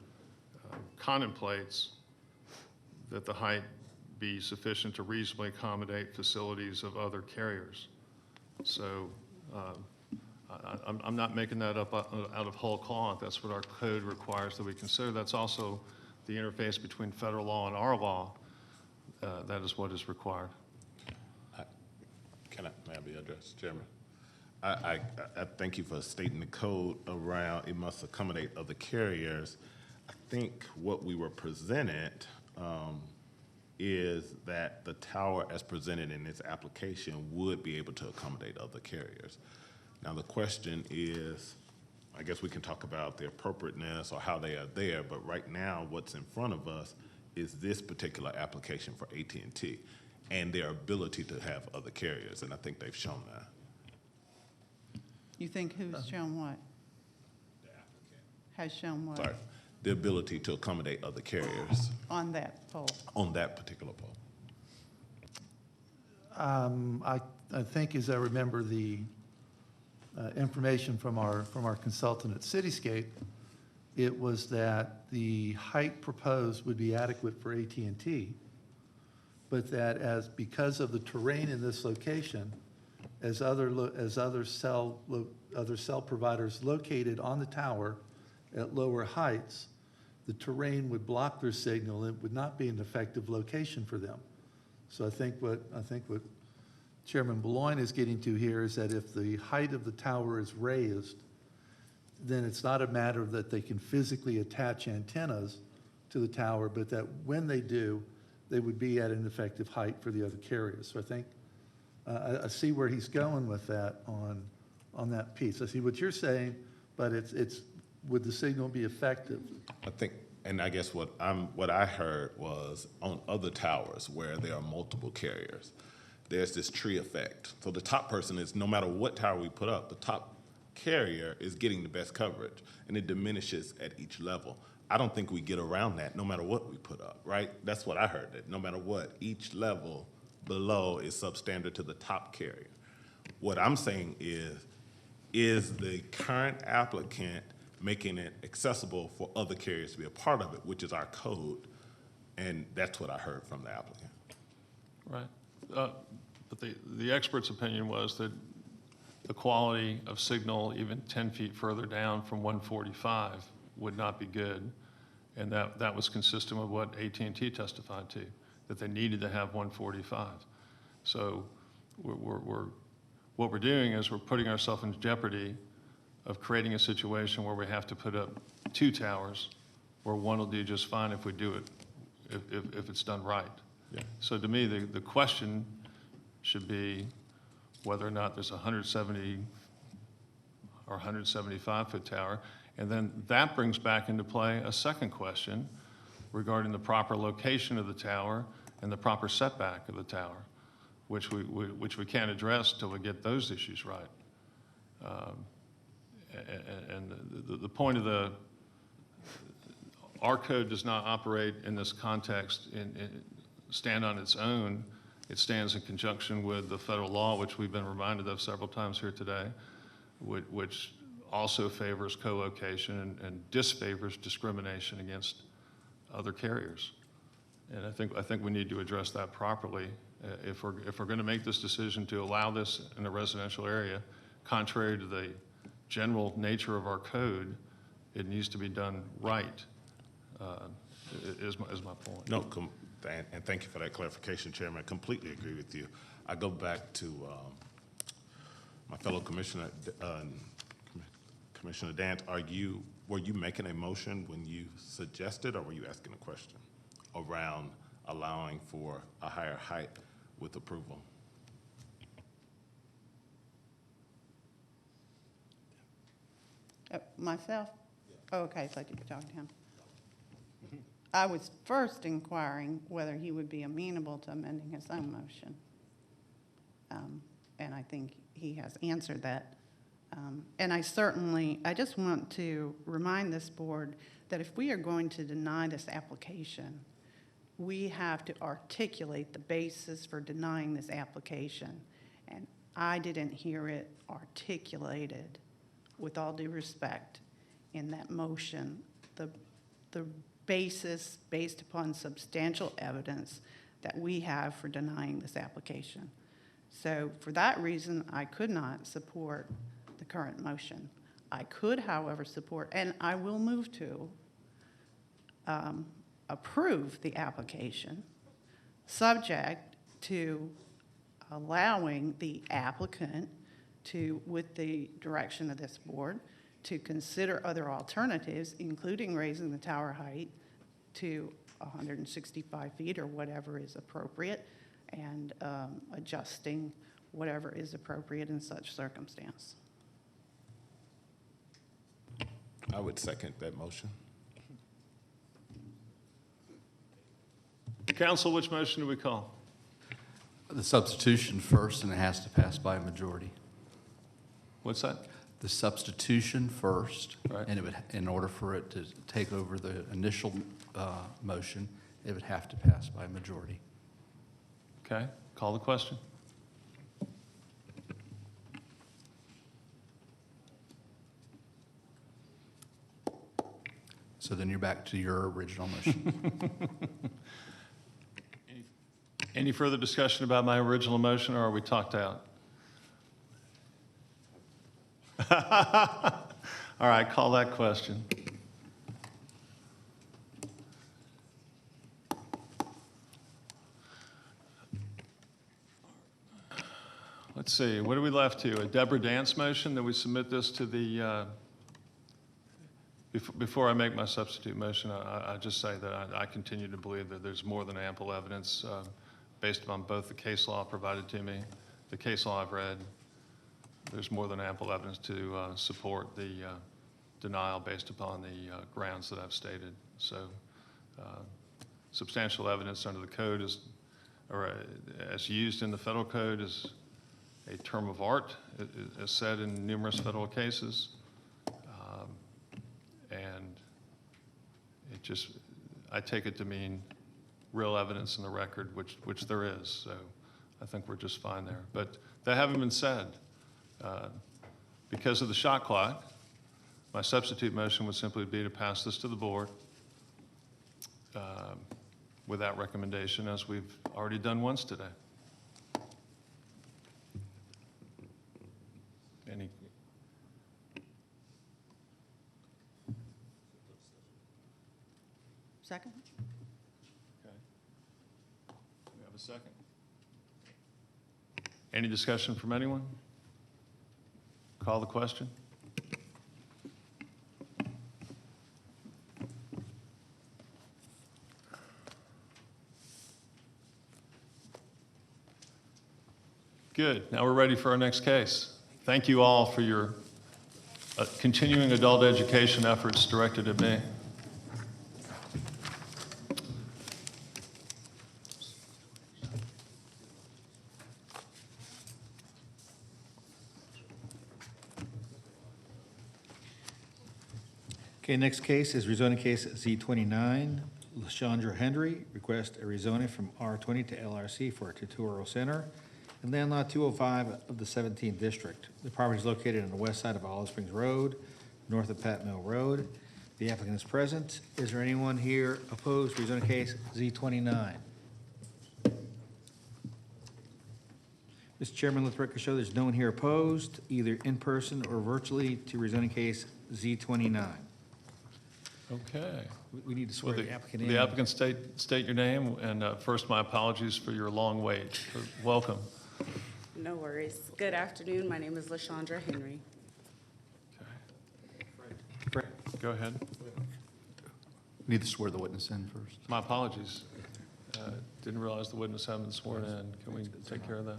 contemplates that the height be sufficient to reasonably accommodate facilities of other carriers. So I'm not making that up out of whole cloth. That's what our code requires that we consider. That's also the interface between federal law and our law. That is what is required. May I be addressed, Chairman? I thank you for stating the code around it must accommodate other carriers. I think what we were presented is that the tower as presented in this application would be able to accommodate other carriers. Now the question is, I guess we can talk about the appropriateness or how they are there, but right now what's in front of us is this particular application for AT&T and their ability to have other carriers, and I think they've shown that. You think who's shown what? The applicant. Has shown what? Sorry, the ability to accommodate other carriers. On that poll? On that particular poll. I think, as I remember the information from our consultant at Cityscape, it was that the height proposed would be adequate for AT&T, but that because of the terrain in this location, as other cell providers located on the tower at lower heights, the terrain would block their signal and it would not be an effective location for them. So I think what Chairman Boulogne is getting to here is that if the height of the tower is raised, then it's not a matter that they can physically attach antennas to the tower, but that when they do, they would be at an effective height for the other carriers. So I think I see where he's going with that on that piece. I see what you're saying, but it's would the signal be effective? I think, and I guess what I heard was on other towers where there are multiple carriers, there's this tree effect. So the top person is, no matter what tower we put up, the top carrier is getting the best coverage, and it diminishes at each level. I don't think we get around that no matter what we put up, right? That's what I heard, that no matter what, each level below is substandard to the top carrier. What I'm saying is the current applicant making it accessible for other carriers to be a part of it, which is our code, and that's what I heard from the applicant. Right. But the expert's opinion was that the quality of signal even 10 feet further down from 145 would not be good, and that was consistent with what AT&T testified to, that they needed to have 145. So what we're doing is we're putting ourselves in jeopardy of creating a situation where we have to put up 2 towers, where one will do just fine if we do it, if it's done right. Yeah. So to me, the question should be whether or not there's a 170 or 175-foot tower. And then that brings back into play a second question regarding the proper location of the tower and the proper setback of the tower, which we can't address till we get those issues right. And the point of our code does not operate in this context stand on its own. It stands in conjunction with the federal law, which we've been reminded of several times here today, which also favors co-location and disfavors discrimination against other carriers. And I think we need to address that properly if we're going to make this decision to allow this in a residential area, contrary to the general nature of our code. It needs to be done right. Is my point. No, and thank you for that clarification, Chairman. I completely agree with you. I go back to my fellow Commissioner, Commissioner Dance. Were you making a motion when you suggested, or were you asking a question around allowing for a higher height with approval? Myself? Oh, okay, I thought you were talking to him. I was first inquiring whether he would be amenable to amending his own motion. And I think he has answered that. And I just want to remind this board that if we are going to deny this application, we have to articulate the basis for denying this application. And I didn't hear it articulated, with all due respect, in that motion. The basis based upon substantial evidence that we have for denying this application. So for that reason, I could not support the current motion. I could, however, support, and I will move to approve the application, subject to allowing the applicant to, with the direction of this board, to consider other alternatives, including raising the tower height to 165 feet or whatever is appropriate, and adjusting whatever is appropriate in such circumstance. I would second that motion. Council, which motion do we call? The substitution first, and it has to pass by a majority. What's that? The substitution first, Right. and it would, in order for it to take over the initial motion, it would have to pass by a majority. Okay, call the question. So then you're back to your original motion. Any further discussion about my original motion, or are we talked out? All right, call that question. Let's see, what are we left to? A Deborah Dance motion that we submit this to the, before I make my substitute motion, I just say that I continue to believe that there's more than ample evidence based upon both the case law provided to me, the case law I've read. There's more than ample evidence to support the denial based upon the grounds that I've stated. So substantial evidence under the code is, or as used in the federal code, is a term of art, as said in numerous federal cases. And it just, I take it to mean real evidence in the record, which there is. So I think we're just fine there. But that having been said, because of the shot clock, my substitute motion would simply be to pass this to the board with that recommendation, as we've already done once today. Any? Second? Okay. We have a second. Any discussion from anyone? Call the question. Good. Now we're ready for our next case. Thank you all for your continuing adult education efforts directed at me. Okay, next case is rezoning case Z29, LaShondra Henry, request a rezoning from R20 to LRC for a tutorial center in land lot 205 of the 17th district. The property is located on the west side of Olive Springs Road, north of Pat Mill Road. The applicant is present. Is there anyone here opposed to rezoning case Z29? Mr. Chairman, let the record show there's no one here opposed, either in person or virtually, to rezoning case Z29. Okay. We need to swear the applicant in. The applicant state your name, and first, my apologies for your long wait. Welcome. No worries. Good afternoon. My name is LaShondra Henry. Okay. Go ahead. Need to swear the witness in first. My apologies. Didn't realize the witness hadn't been sworn in. Can we take care of that?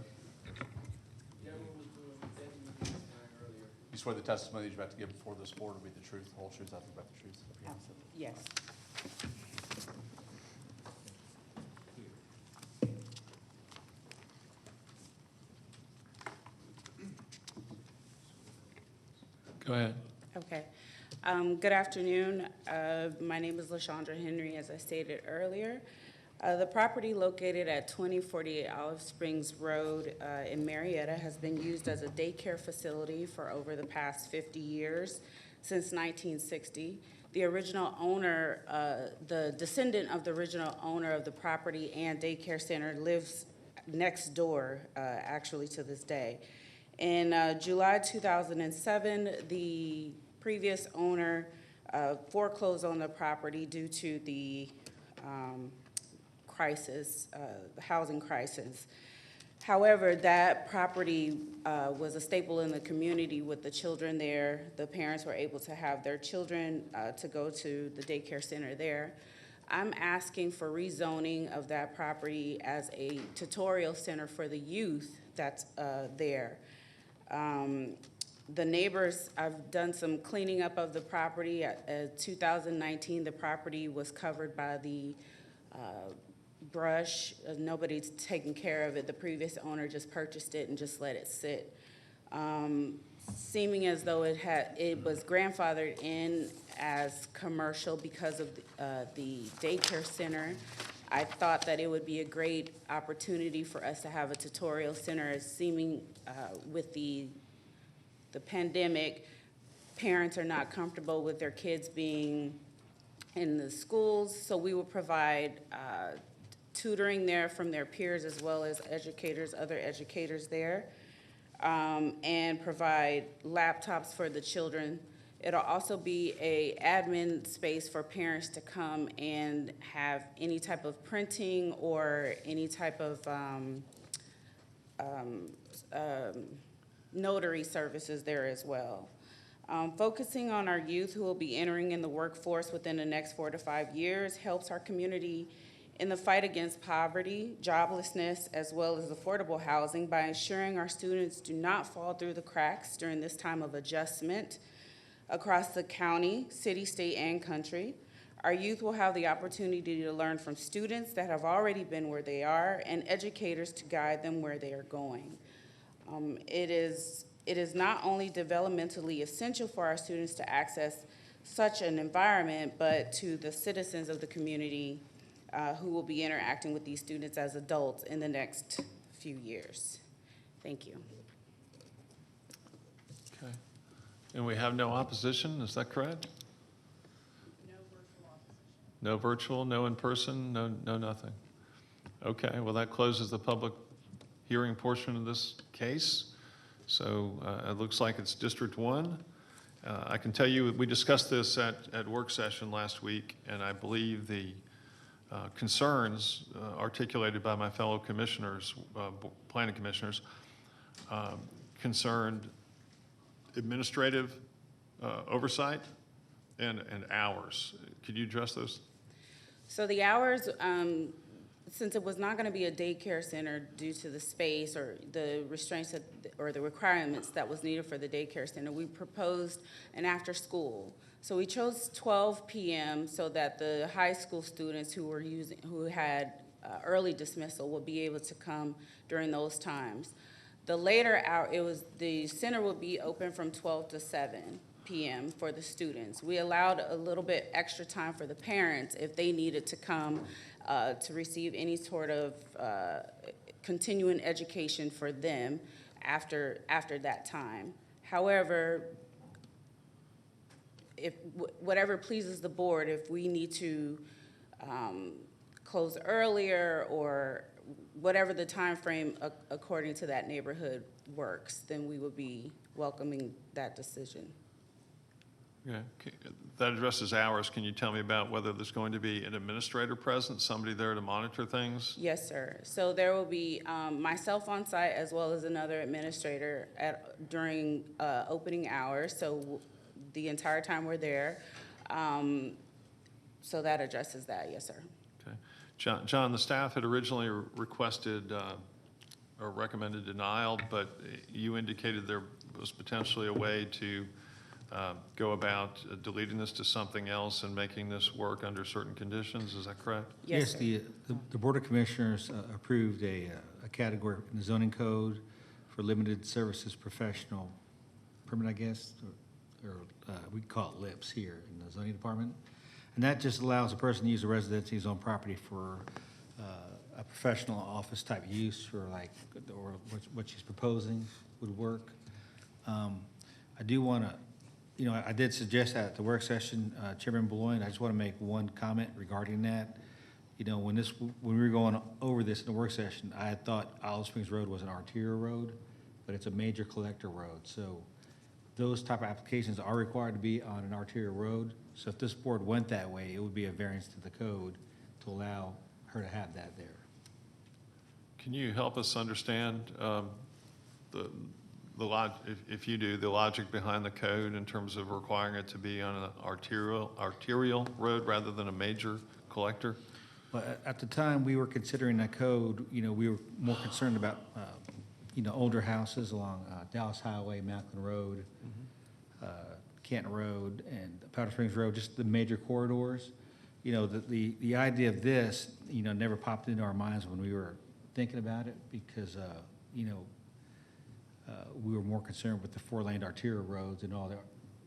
You swear the testimony you're about to give before this board will be the truth, the whole truth, nothing but the truth? Absolutely. Yes. Go ahead. Okay. Good afternoon. My name is LaShondra Henry, as I stated earlier. The property located at 2048 Olive Springs Road in Marietta has been used as a daycare facility for over the past 50 years, since 1960. The original owner, the descendant of the original owner of the property and daycare center lives next door, actually to this day. In July 2007, the previous owner foreclosed on the property due to the crisis, the housing crisis. However, that property was a staple in the community with the children there. The parents were able to have their children to go to the daycare center there. I'm asking for rezoning of that property as a tutorial center for the youth that's there. The neighbors, I've done some cleaning up of the property. 2019, the property was covered by the brush. Nobody's taken care of it. The previous owner just purchased it and just let it sit. Seeming as though it was grandfathered in as commercial because of the daycare center. I thought that it would be a great opportunity for us to have a tutorial center, as seeming with the pandemic, parents are not comfortable with their kids being in the schools, so we will provide tutoring there from their peers as well as educators, other educators there, and provide laptops for the children. It'll also be a admin space for parents to come and have any type of printing or any type of notary services there as well. Focusing on our youth who will be entering in the workforce within the next 4 to 5 years helps our community in the fight against poverty, joblessness, as well as affordable housing by ensuring our students do not fall through the cracks during this time of adjustment across the county, city, state, and country. Our youth will have the opportunity to learn from students that have already been where they are and educators to guide them where they are going. It is not only developmentally essential for our students to access such an environment, but to the citizens of the community who will be interacting with these students as adults in the next few years. Thank you. Okay. And we have no opposition, is that correct? No virtual, no in-person, no nothing. Okay, well, that closes the public hearing portion of this case. So it looks like it's District 1. I can tell you, we discussed this at work session last week, and I believe the concerns articulated by my fellow commissioners, planning commissioners, concerned administrative oversight and hours. Could you address those? So the hours, since it was not going to be a daycare center due to the space or the restraints or the requirements that was needed for the daycare center, we proposed an after school. So we chose 12 p.m. so that the high school students who had early dismissal would be able to come during those times. The later hour, the center would be open from 12 to 7 p.m. for the students. We allowed a little bit extra time for the parents if they needed to come to receive any sort of continuing education for them after that time. However, if whatever pleases the board, if we need to close earlier or whatever the time frame according to that neighborhood works, then we would be welcoming that decision. Yeah, that addresses hours. Can you tell me about whether there's going to be an administrator present, somebody there to monitor things? Yes, sir. So there will be myself on site as well as another administrator during opening hours. So the entire time we're there. So that addresses that, yes, sir. Okay. John, the staff had originally requested or recommended denial, but you indicated there was potentially a way to go about deleting this to something else and making this work under certain conditions. Is that correct? Yes, sir. The Board of Commissioners approved a category in the zoning code for limited services professional permit, I guess, or we call it LIPS here in the zoning department. And that just allows a person to use a residency zone property for a professional office type use or what she's proposing would work. I do want to, I did suggest that at the work session, Chairman Beloin, I just want to make one comment regarding that. When we were going over this in the work session, I had thought Olive Springs Road was an arterial road, but it's a major collector road. So those type of applications are required to be on an arterial road. So if this board went that way, it would be a variance to the code to allow her to have that there. Can you help us understand if you do, the logic behind the code in terms of requiring it to be on an arterial road rather than a major collector? Well, at the time we were considering that code, we were more concerned about, older houses along Dallas Highway, Macklin Road, Canton Road, and Powder Springs Road, just the major corridors. The idea of this, never popped into our minds when we were thinking about it because, we were more concerned with the 4-lane arterial roads and all the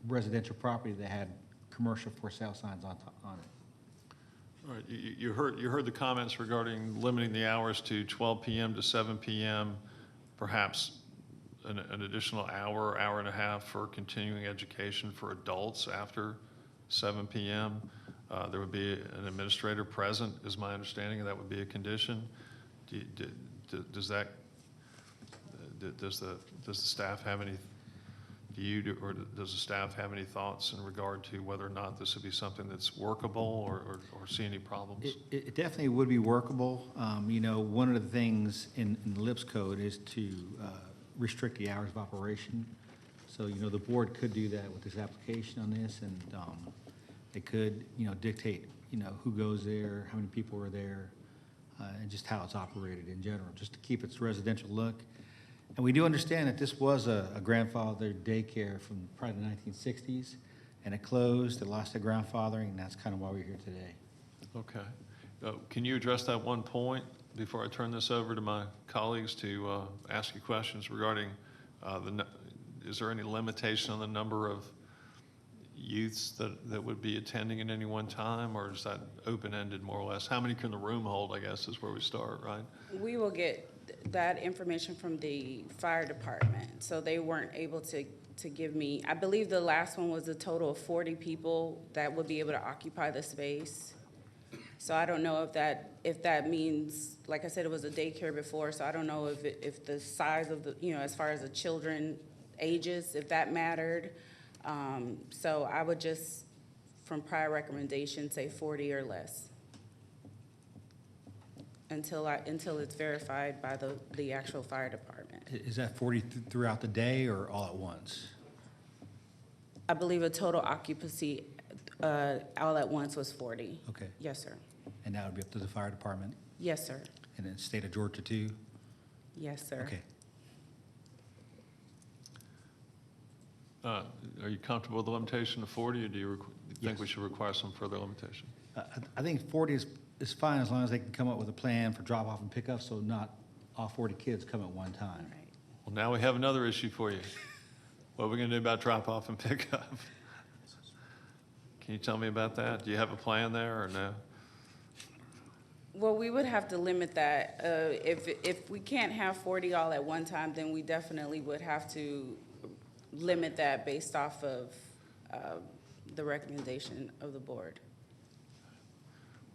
residential property that had commercial for sale signs on it. All right, you heard the comments regarding limiting the hours to 12 p.m. to 7 p.m., perhaps an additional hour and a half for continuing education for adults after 7 p.m. There would be an administrator present, is my understanding, and that would be a condition. Does the staff have any, or does the staff have any thoughts in regard to whether or not this would be something that's workable or see any problems? It definitely would be workable. One of the things in the LIPS code is to restrict the hours of operation. So, the board could do that with this application on this, and they could, dictate, who goes there, how many people are there, and just how it's operated in general, just to keep its residential look. And we do understand that this was a grandfathered daycare from probably the 1960s, and it closed, it lost the grandfathering, and that's kind of why we're here today. Okay. Can you address that one point before I turn this over to my colleagues to ask you questions regarding is there any limitation on the number of youths that would be attending at any one time, or is that open-ended more or less? How many can the room hold, I guess, is where we start, right? We will get that information from the fire department, so they weren't able to give me, I believe the last one was a total of 40 people that would be able to occupy the space. So I don't know if that means, like I said, it was a daycare before, so I don't know if the size of the, as far as the children ages, if that mattered. So I would just, from prior recommendation, say 40 or less. Until it's verified by the actual fire department. Is that 40 throughout the day or all at once? I believe a total occupancy all at once was 40. Okay. Yes, sir. And that would be up to the fire department? Yes, sir. And then state of Georgia too? Yes, sir. Okay. Are you comfortable with the limitation of 40, or do you think we should require some further limitation? I think 40 is fine as long as they can come up with a plan for drop-off and pickup, so not all 40 kids come at one time. Right. Well, now we have another issue for you. What are we going to do about drop-off and pickup? Can you tell me about that? Do you have a plan there or no? Well, we would have to limit that. If we can't have 40 all at one time, then we definitely would have to limit that based off of the recommendation of the board.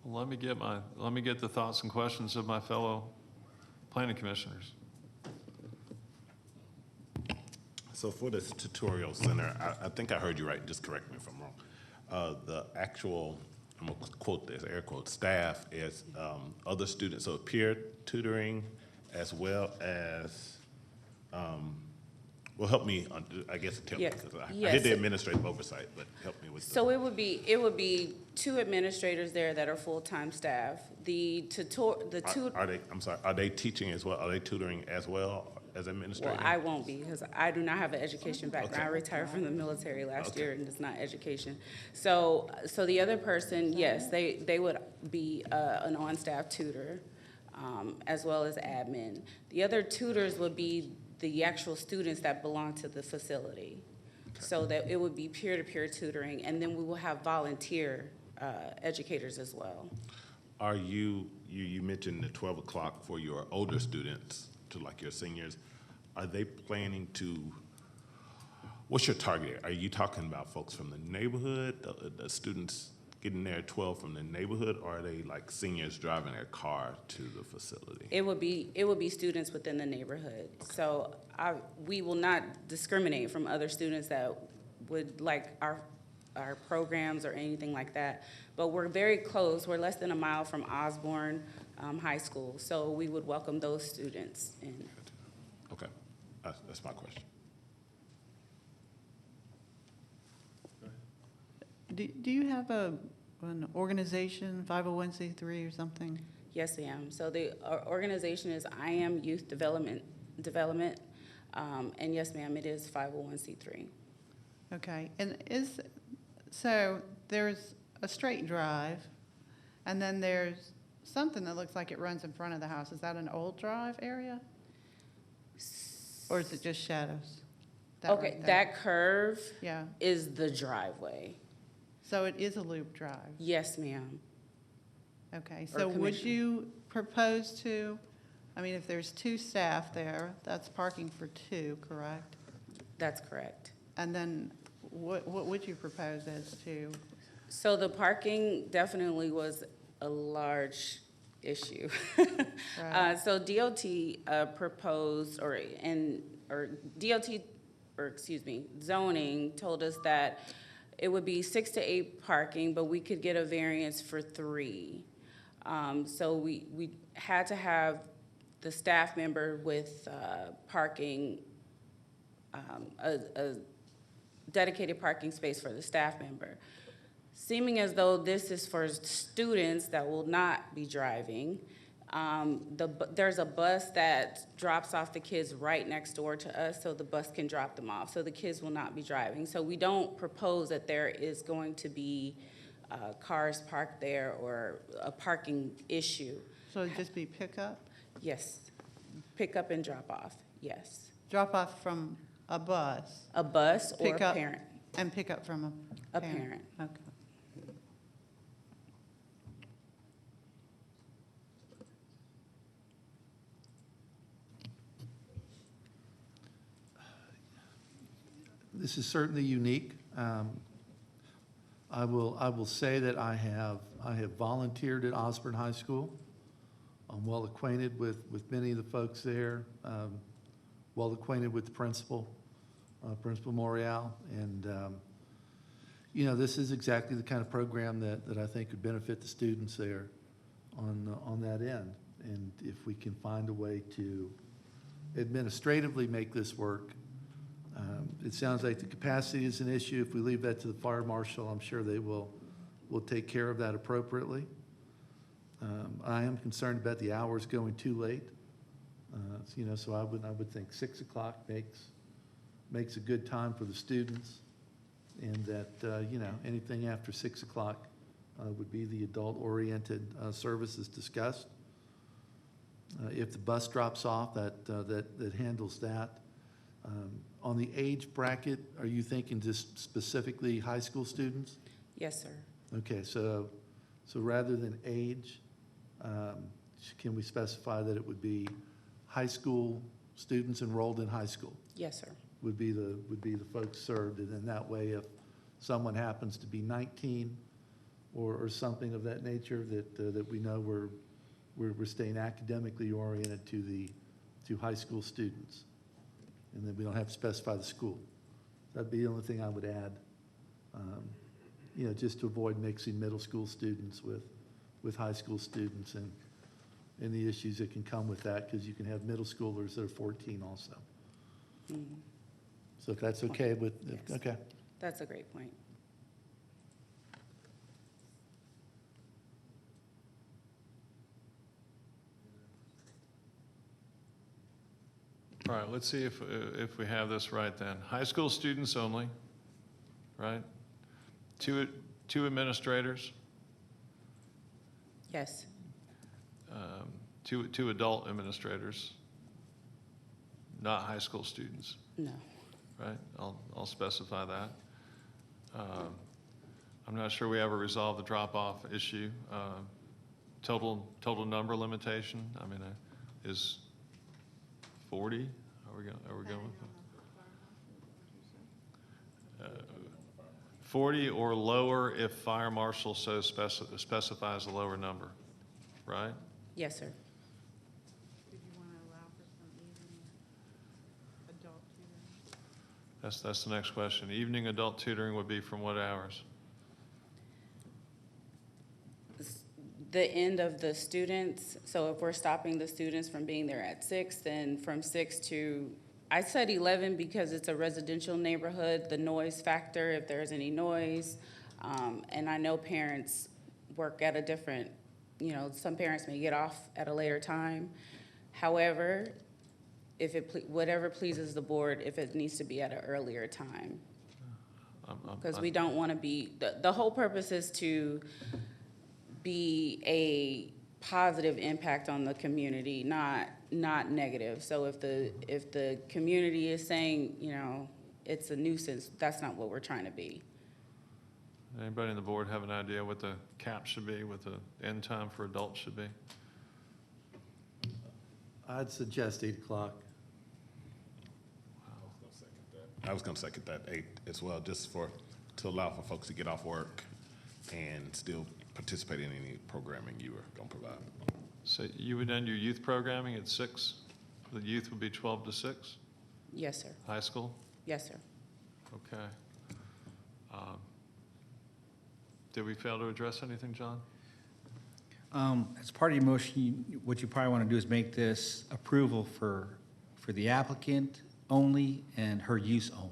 Well, let me get the thoughts and questions of my fellow planning commissioners. So for this tutorial center, I think I heard you right, just correct me if I'm wrong. The actual, I'm gonna quote this, air quote, staff is other students, so peer tutoring as well as, well, help me, I guess, tell me, Yes. because I Yes. did the administrative oversight, but help me with the. So it would be 2 administrators there that are full-time staff. Are they teaching as well? Are they tutoring as well as administrators? Well, I won't be, because I do not have an education background. I Okay. retired from the military last Okay. year, and it's not education. So the other person, yes, they would be an on-staff tutor, as well as admin. The other tutors would be the actual students that belong to the facility. So that it would be peer-to-peer tutoring, and then we will have volunteer educators as well. Are you mentioned the 12 o'clock for your older students, to like your seniors. Are they planning to, what's your target? Are you talking about folks from the neighborhood, the students getting there at 12 from the neighborhood, or are they like seniors driving their car to the facility? It would be students within the neighborhood. So we will not discriminate from other students that would like our programs or anything like that. But we're very close. We're less than a mile from Osborne High School. So we would welcome those students in. Okay, that's my question. Do you have an organization, 501c3 or something? Yes, ma'am. So the organization is I Am Youth Development, and yes, ma'am, it is 501c3. Okay, and so there's a straight drive, and then there's something that looks like it runs in front of the house. Is that an old drive area? Or is it just shadows? Okay, right there? that curve Yeah, is the driveway. so it is a loop drive. Yes, ma'am. Okay, Or so would commission. you propose to, I mean, if there's 2 staff there, that's parking for 2, correct? That's correct. And then what would you propose as to? So the parking definitely was a large issue. Right. So DOT proposed, zoning told us that it would be 6 to 8 parking, but we could get a variance for 3. So we had to have the staff member with parking, a dedicated parking space for the staff member. Seeming as though this is for students that will not be driving, there's a bus that drops off the kids right next door to us, so the bus can drop them off, so the kids will not be driving. So we don't propose that there is going to be cars parked there or a parking issue. So it'd just be pickup? Yes, pick up and drop off, yes. Drop off from a bus? A bus or Pick a up- parent. And pick up from A parent. Okay. this is certainly unique. I will say that I have volunteered at Osborne High School. I'm well acquainted with many of the folks there, well acquainted with the principal, Principal Morial, and you know, this is exactly the kind of program that I think could benefit the students there on that end. And if we can find a way to administratively make this work, it sounds like the capacity is an issue. If we leave that to the fire marshal, I'm sure they will take care of that appropriately. I am concerned about the hours going too late. You know, so I would think 6 o'clock makes a good time for the students, and that you know, anything after 6 o'clock would be the adult-oriented services discussed. If the bus drops off, that handles that. On the age bracket, are you thinking just specifically high school students? Yes, sir. Okay, so rather than age, can we specify that it would be high school students enrolled in high school? Yes, sir. Would be the folks served, and then that way, if someone happens to be 19 or something of that nature, that we know we're staying academically oriented to high school students, and then we don't have to specify the school. That'd be the only thing I would add. You know, just to avoid mixing middle school students with high school students and the issues that can come with that, because you can have middle schoolers that are 14 also. Mm-hmm. So if that's okay with, Yes. okay. That's a great point. All right, let's see if we have this right then. High school students only, right? Two administrators, Yes. two adult administrators, not high school students, No. right? I'll specify that. I'm not sure we ever resolved the drop-off issue. Total number limitation, I mean, is 40? Are we going with that? 40 or lower if fire marshal so specifies a lower number, right? Yes, sir. Did you want to allow for some evening adult tutoring? That's the next question. Evening adult tutoring would be from what hours? The end of the students, so if we're stopping the students from being there at 6, then from 6 to, I said 11 because it's a residential neighborhood, the noise factor, if there's any noise. And I know parents work at a different, you know, some parents may get off at a later time. However, if whatever pleases the board, if it needs to be at an earlier time. Because we don't want to be, the whole purpose is to be a positive impact on the community, not negative. So if the community is saying, you know, it's a nuisance, that's not what we're trying to be. Anybody on the board have an idea what the cap should be, what the end time for adults should be? I'd suggest 8 o'clock. I was gonna second that 8 as well, just to allow for folks to get off work and still participate in any programming you are gonna provide. So you would end your youth programming at 6? The youth would be 12 to 6? Yes, sir. High school? Yes, sir. Okay. Did we fail to address anything, John? As part of your motion, what you probably want to do is make this approval for the applicant only and her use only.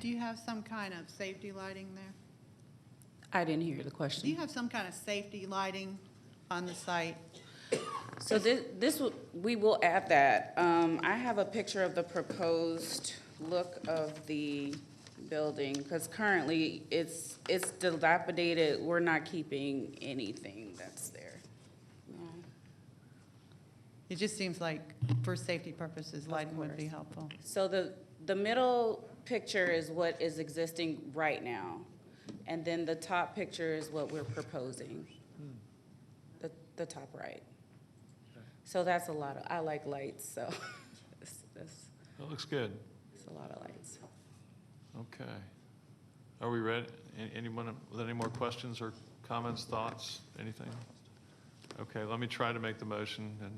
Do you have some kind of safety lighting there? I didn't hear the question. Do you have some kind of safety lighting on the site? So we will add that. I have a picture of the proposed look of the building, because currently it's dilapidated. We're not keeping anything that's there. No. It just seems like for safety purposes, lighting would be helpful. So the middle picture is what is existing right now, and then the top picture is what we're proposing, the top right. So that's a lot of, I like lights, so That looks good. it's a lot of lights. Okay. Are we ready? Anyone with any more questions or comments, thoughts, anything? Okay, let me try to make the motion and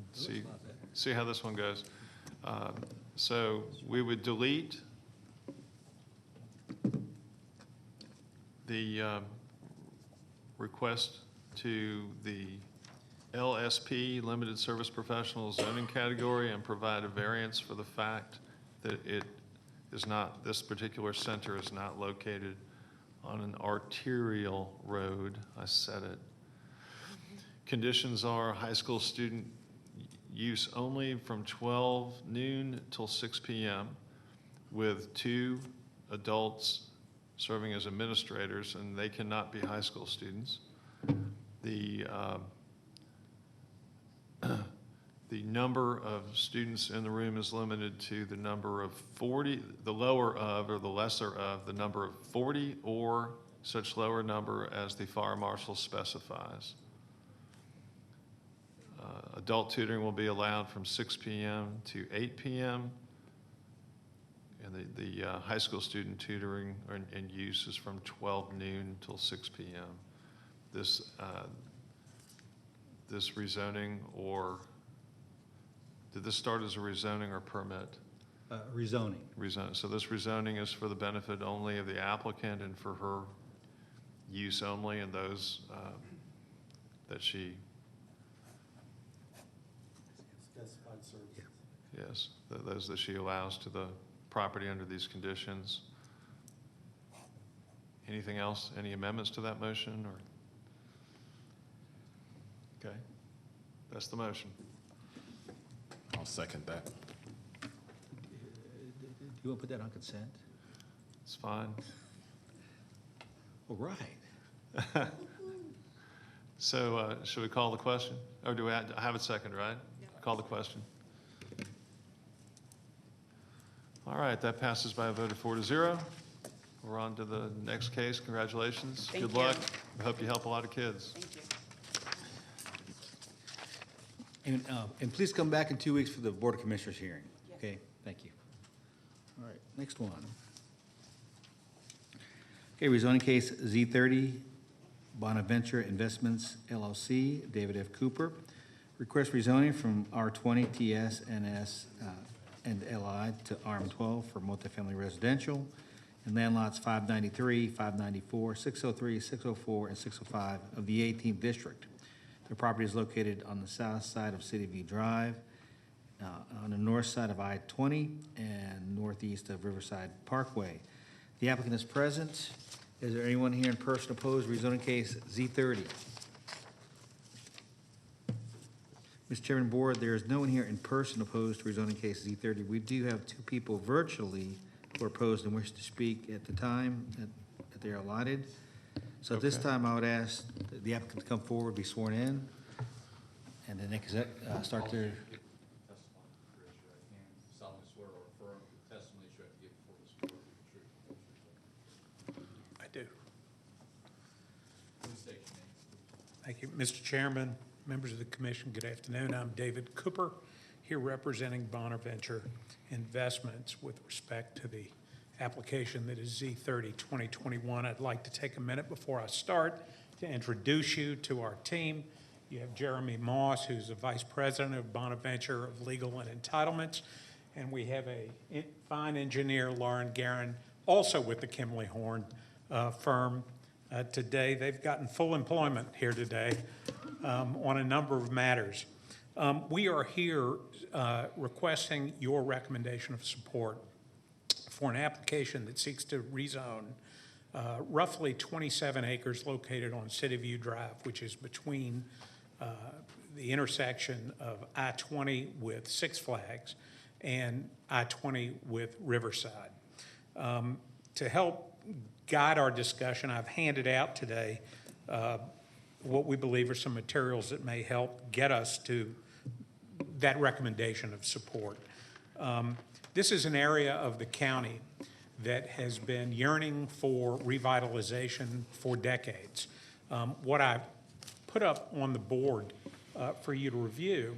see how this one goes. So we would delete the request to the LSP, Limited Service Professional zoning category, and provide a variance for the fact that it is not, this particular center is not located on an arterial road. I said it. Conditions are high school student use only from 12 noon till 6 p.m. with 2 adults serving as administrators, and they cannot be high school students. The number of students in the room is limited to the number of 40, the lower of or the lesser of the number of 40 or such lower number as the fire marshal specifies. Adult tutoring will be allowed from 6 p.m. to 8 p.m. And the high school student tutoring and use is from 12 noon till 6 p.m. This rezoning, or did this start as a rezoning or permit? Rezoning. Rezoning. So this rezoning is for the benefit only of the applicant and for her use only, and those that she. Specified services. Yes, those that she allows to the property under these conditions. Anything else? Any amendments to that motion, or? Okay, that's the motion. I'll second that. Do you want to put that on consent? It's fine. All right. So should we call the question? Or do I have a second, right? Call the question. All right, that passes by a vote of 4-0. We're on to the next case. Congratulations. Thank Good you. luck. I hope you help a lot of kids. Thank you. And please come back in 2 weeks for the Board of Commissioners hearing. Okay, thank you. All right, next one. Okay, rezoning case Z30, Bonaventure Investments LLC, David F. Cooper. Request rezoning from R20 TS NS and LI to RM12 for multifamily residential and land lots 593, 594, 603, 604, and 605 of the 18th District. The property is located on the south side of City View Drive, on the north side of I-20, and northeast of Riverside Parkway. The applicant is present. Is there anyone here in person opposed to rezoning case Z30? Mr. Chairman, Board, there is no one here in person opposed to rezoning case Z30. We do have 2 people virtually who are opposed and wish to speak at the time that they are allotted. So at this time, I would ask the applicant to come forward, be sworn in, and then they can start their. Solemnly swear or affirm the testimony you have to give before this board will be the truth. I do. Please state your name. Thank you. Mr. Chairman, members of the commission, good afternoon. I'm David Cooper, here representing Bonaventure Investments with respect to the application that is Z30 2021. I'd like to take a minute before I start to introduce you to our team. You have Jeremy Moss, who's the Vice President of Bonaventure of Legal and Entitlements, and we have a fine engineer, Lauren Guerin, also with the Kimley Horn firm today. They've gotten full employment here today on a number of matters. We are here requesting your recommendation of support for an application that seeks to rezone roughly 27 acres located on City View Drive, which is between the intersection of I-20 with Six Flags and I-20 with Riverside. To help guide our discussion, I've handed out today what we believe are some materials that may help get us to that recommendation of support. This is an area of the county that has been yearning for revitalization for decades. What I put up on the board for you to review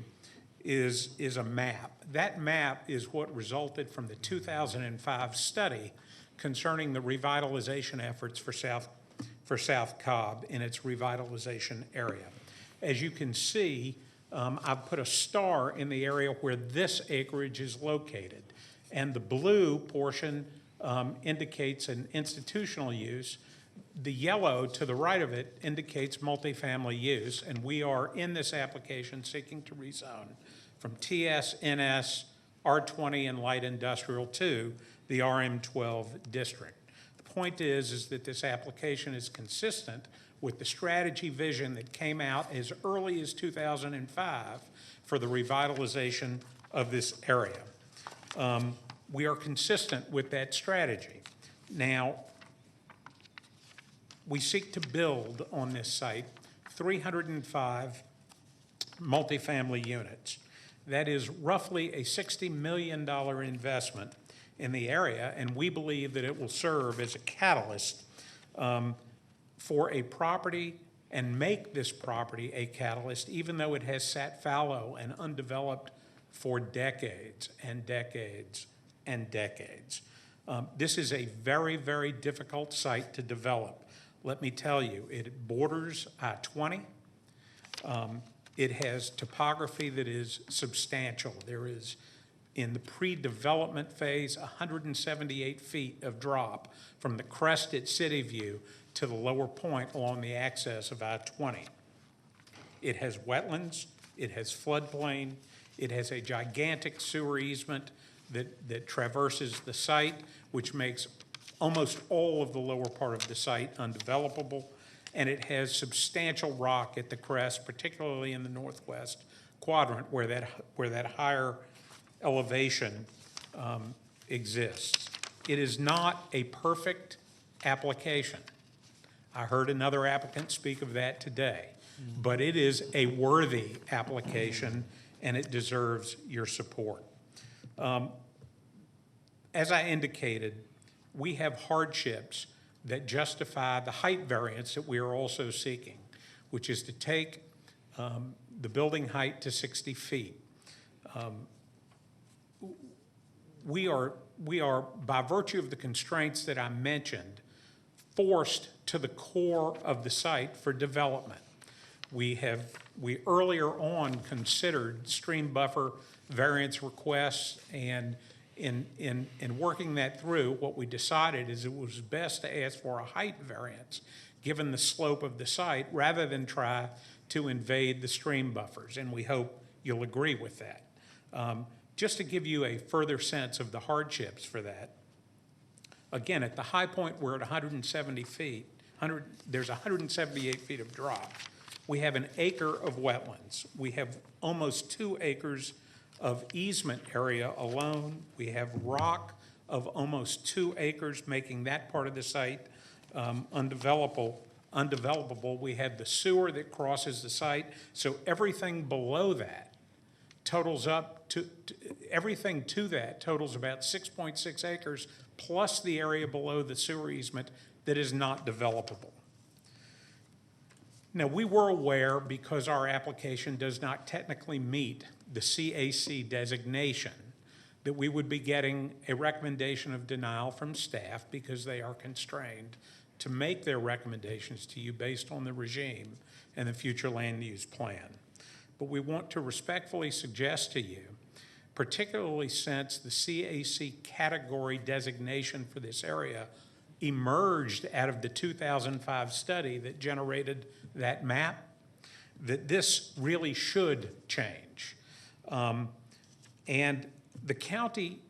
is a map. That map is what resulted from the 2005 study concerning the revitalization efforts for South Cobb in its revitalization area. As you can see, I've put a star in the area where this acreage is located. And the blue portion indicates an institutional use. The yellow to the right of it indicates multifamily use, and we are in this application seeking to rezone from TS, NS, R20, and light industrial to the RM12 district. The point is that this application is consistent with the strategy vision that came out as early as 2005 for the revitalization of this area. We are consistent with that strategy. Now, we seek to build on this site 305 multifamily units. That is roughly a $60 million investment in the area, and we believe that it will serve as a catalyst for a property and make this property a catalyst, even though it has sat fallow and undeveloped for decades and decades and decades. This is a very, very difficult site to develop. Let me tell you, it borders I-20. It has topography that is substantial. There is, in the pre-development phase, 178 feet of drop from the crest at City View to the lower point along the axis of I-20. It has wetlands, it has floodplain, it has a gigantic sewer easement that traverses the site, which makes almost all of the lower part of the site undevelopable, and it has substantial rock at the crest, particularly in the northwest quadrant where that higher elevation exists. It is not a perfect application. I heard another applicant speak of that today, but it is a worthy application and it deserves your support. As I indicated, we have hardships that justify the height variance that we are also seeking, which is to take the building height to 60 feet. We are, by virtue of the constraints that I mentioned, forced to the core of the site for development. We earlier on considered stream buffer variance requests, and in working that through, what we decided is it was best to ask for a height variance given the slope of the site rather than try to invade the stream buffers, and we hope you'll agree with that. Just to give you a further sense of the hardships for that, again, at the high point, we're at 170 feet. There's 178 feet of drop. We have an acre of wetlands. We have almost 2 acres of easement area alone. We have rock of almost 2 acres, making that part of the site undevelopable. We have the sewer that crosses the site. So everything below that totals up to everything to that totals about 6.6 acres plus the area below the sewer easement that is not developable. Now, we were aware, because our application does not technically meet the CAC designation, that we would be getting a recommendation of denial from staff because they are constrained to make their recommendations to you based on the regime and the future land use plan. But we want to respectfully suggest to you, particularly since the CAC category designation for this area emerged out of the 2005 study that generated that map, that this really should change. And the county,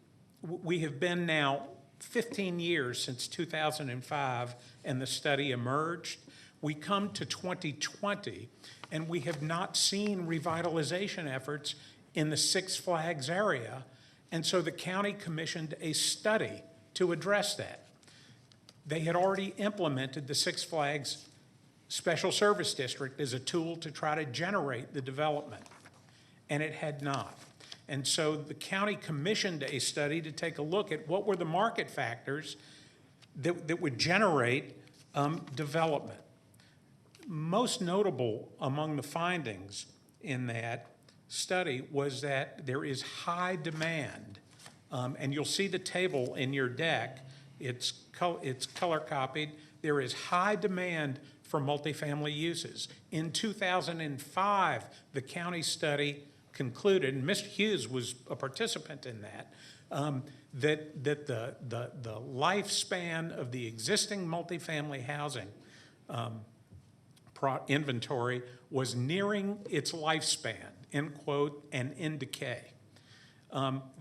we have been now 15 years since 2005 and the study emerged. We come to 2020 and we have not seen revitalization efforts in the Six Flags area, and so the county commissioned a study to address that. They had already implemented the Six Flags Special Service District as a tool to try to generate the development, and it had not. And so the county commissioned a study to take a look at what were the market factors that would generate development. Most notable among the findings in that study was that there is high demand, and you'll see the table in your deck. It's color copied. There is high demand for multifamily uses. In 2005, the county study concluded, and Mr. Hughes was a participant in that, that the lifespan of the existing multifamily housing inventory was nearing its lifespan, end quote, and in decay.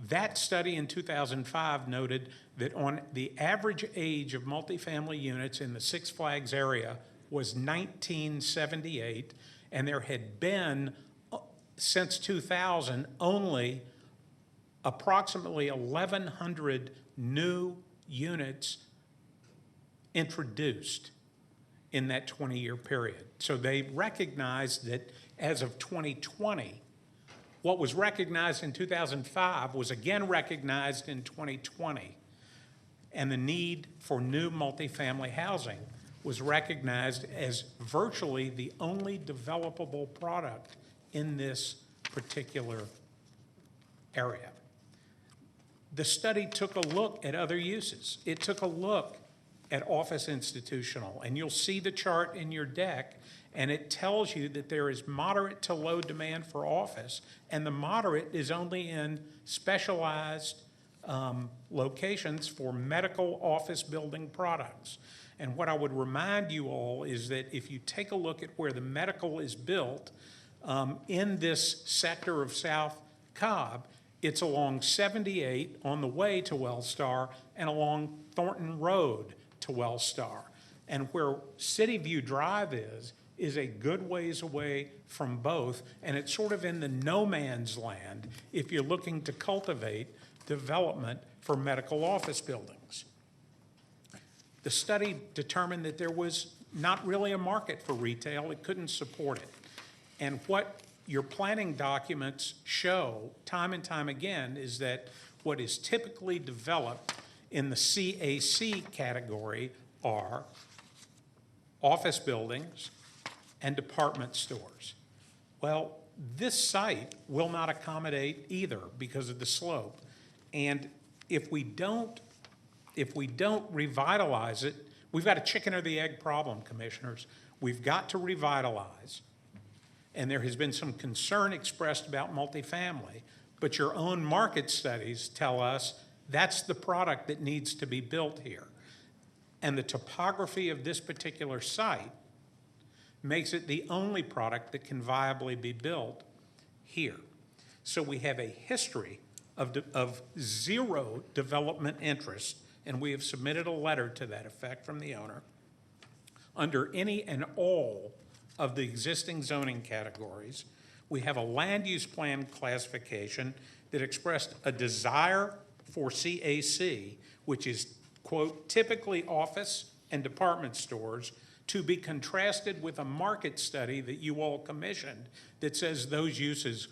That study in 2005 noted that on the average age of multifamily units in the Six Flags area was 1978, and there had been, since 2000, only approximately 1,100 new units introduced in that 20-year period. So they recognized that as of 2020, what was recognized in 2005 was again recognized in 2020, and the need for new multifamily housing was recognized as virtually the only developable product in this particular area. The study took a look at other uses. It took a look at office institutional, and you'll see the chart in your deck, and it tells you that there is moderate to low demand for office, and the moderate is only in specialized locations for medical office building products. And what I would remind you all is that if you take a look at where the medical is built in this sector of South Cobb, it's along 78 on the way to Wellstar and along Thornton Road to Wellstar. And where City View Drive is a good ways away from both, and it's sort of in the no man's land if you're looking to cultivate development for medical office buildings. The study determined that there was not really a market for retail. It couldn't support it. And what your planning documents show time and time again is that what is typically developed in the CAC category are office buildings and department stores. Well, this site will not accommodate either because of the slope. And if we don't revitalize it, we've got a chicken or the egg problem, commissioners. We've got to revitalize. And there has been some concern expressed about multifamily, but your own market studies tell us that's the product that needs to be built here. And the topography of this particular site makes it the only product that can viably be built here. So we have a history of zero development interest, and we have submitted a letter to that effect from the owner under any and all of the existing zoning categories. We have a land use plan classification that expressed a desire for CAC, which is, quote, typically office and department stores, to be contrasted with a market study that you all commissioned that says those uses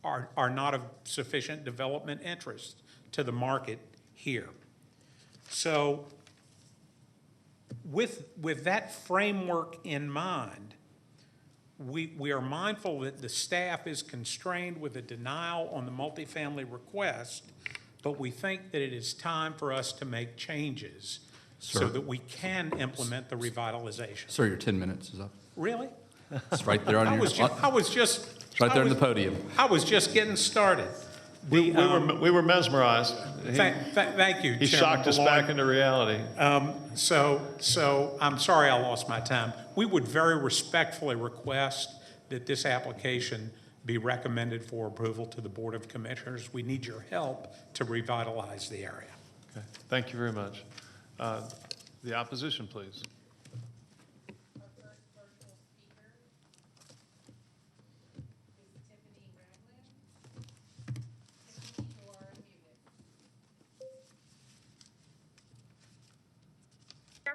are not of sufficient development interest to the market here. So with that framework in mind, we are mindful that the staff is constrained with a denial on the multifamily request, but we think that it is time for us to make changes so that we can implement the revitalization. Sir, your 10 minutes is up. Really? It's right there on your... It's right there on the podium. I was just getting started. We were mesmerized. Thank you, He Chairman shocked us Malloy. back into reality. So I'm sorry I lost my time. We would very respectfully request that this application be recommended for approval to the Board of Commissioners. We need your help to revitalize the area. Okay. Thank you very much. The opposition, please.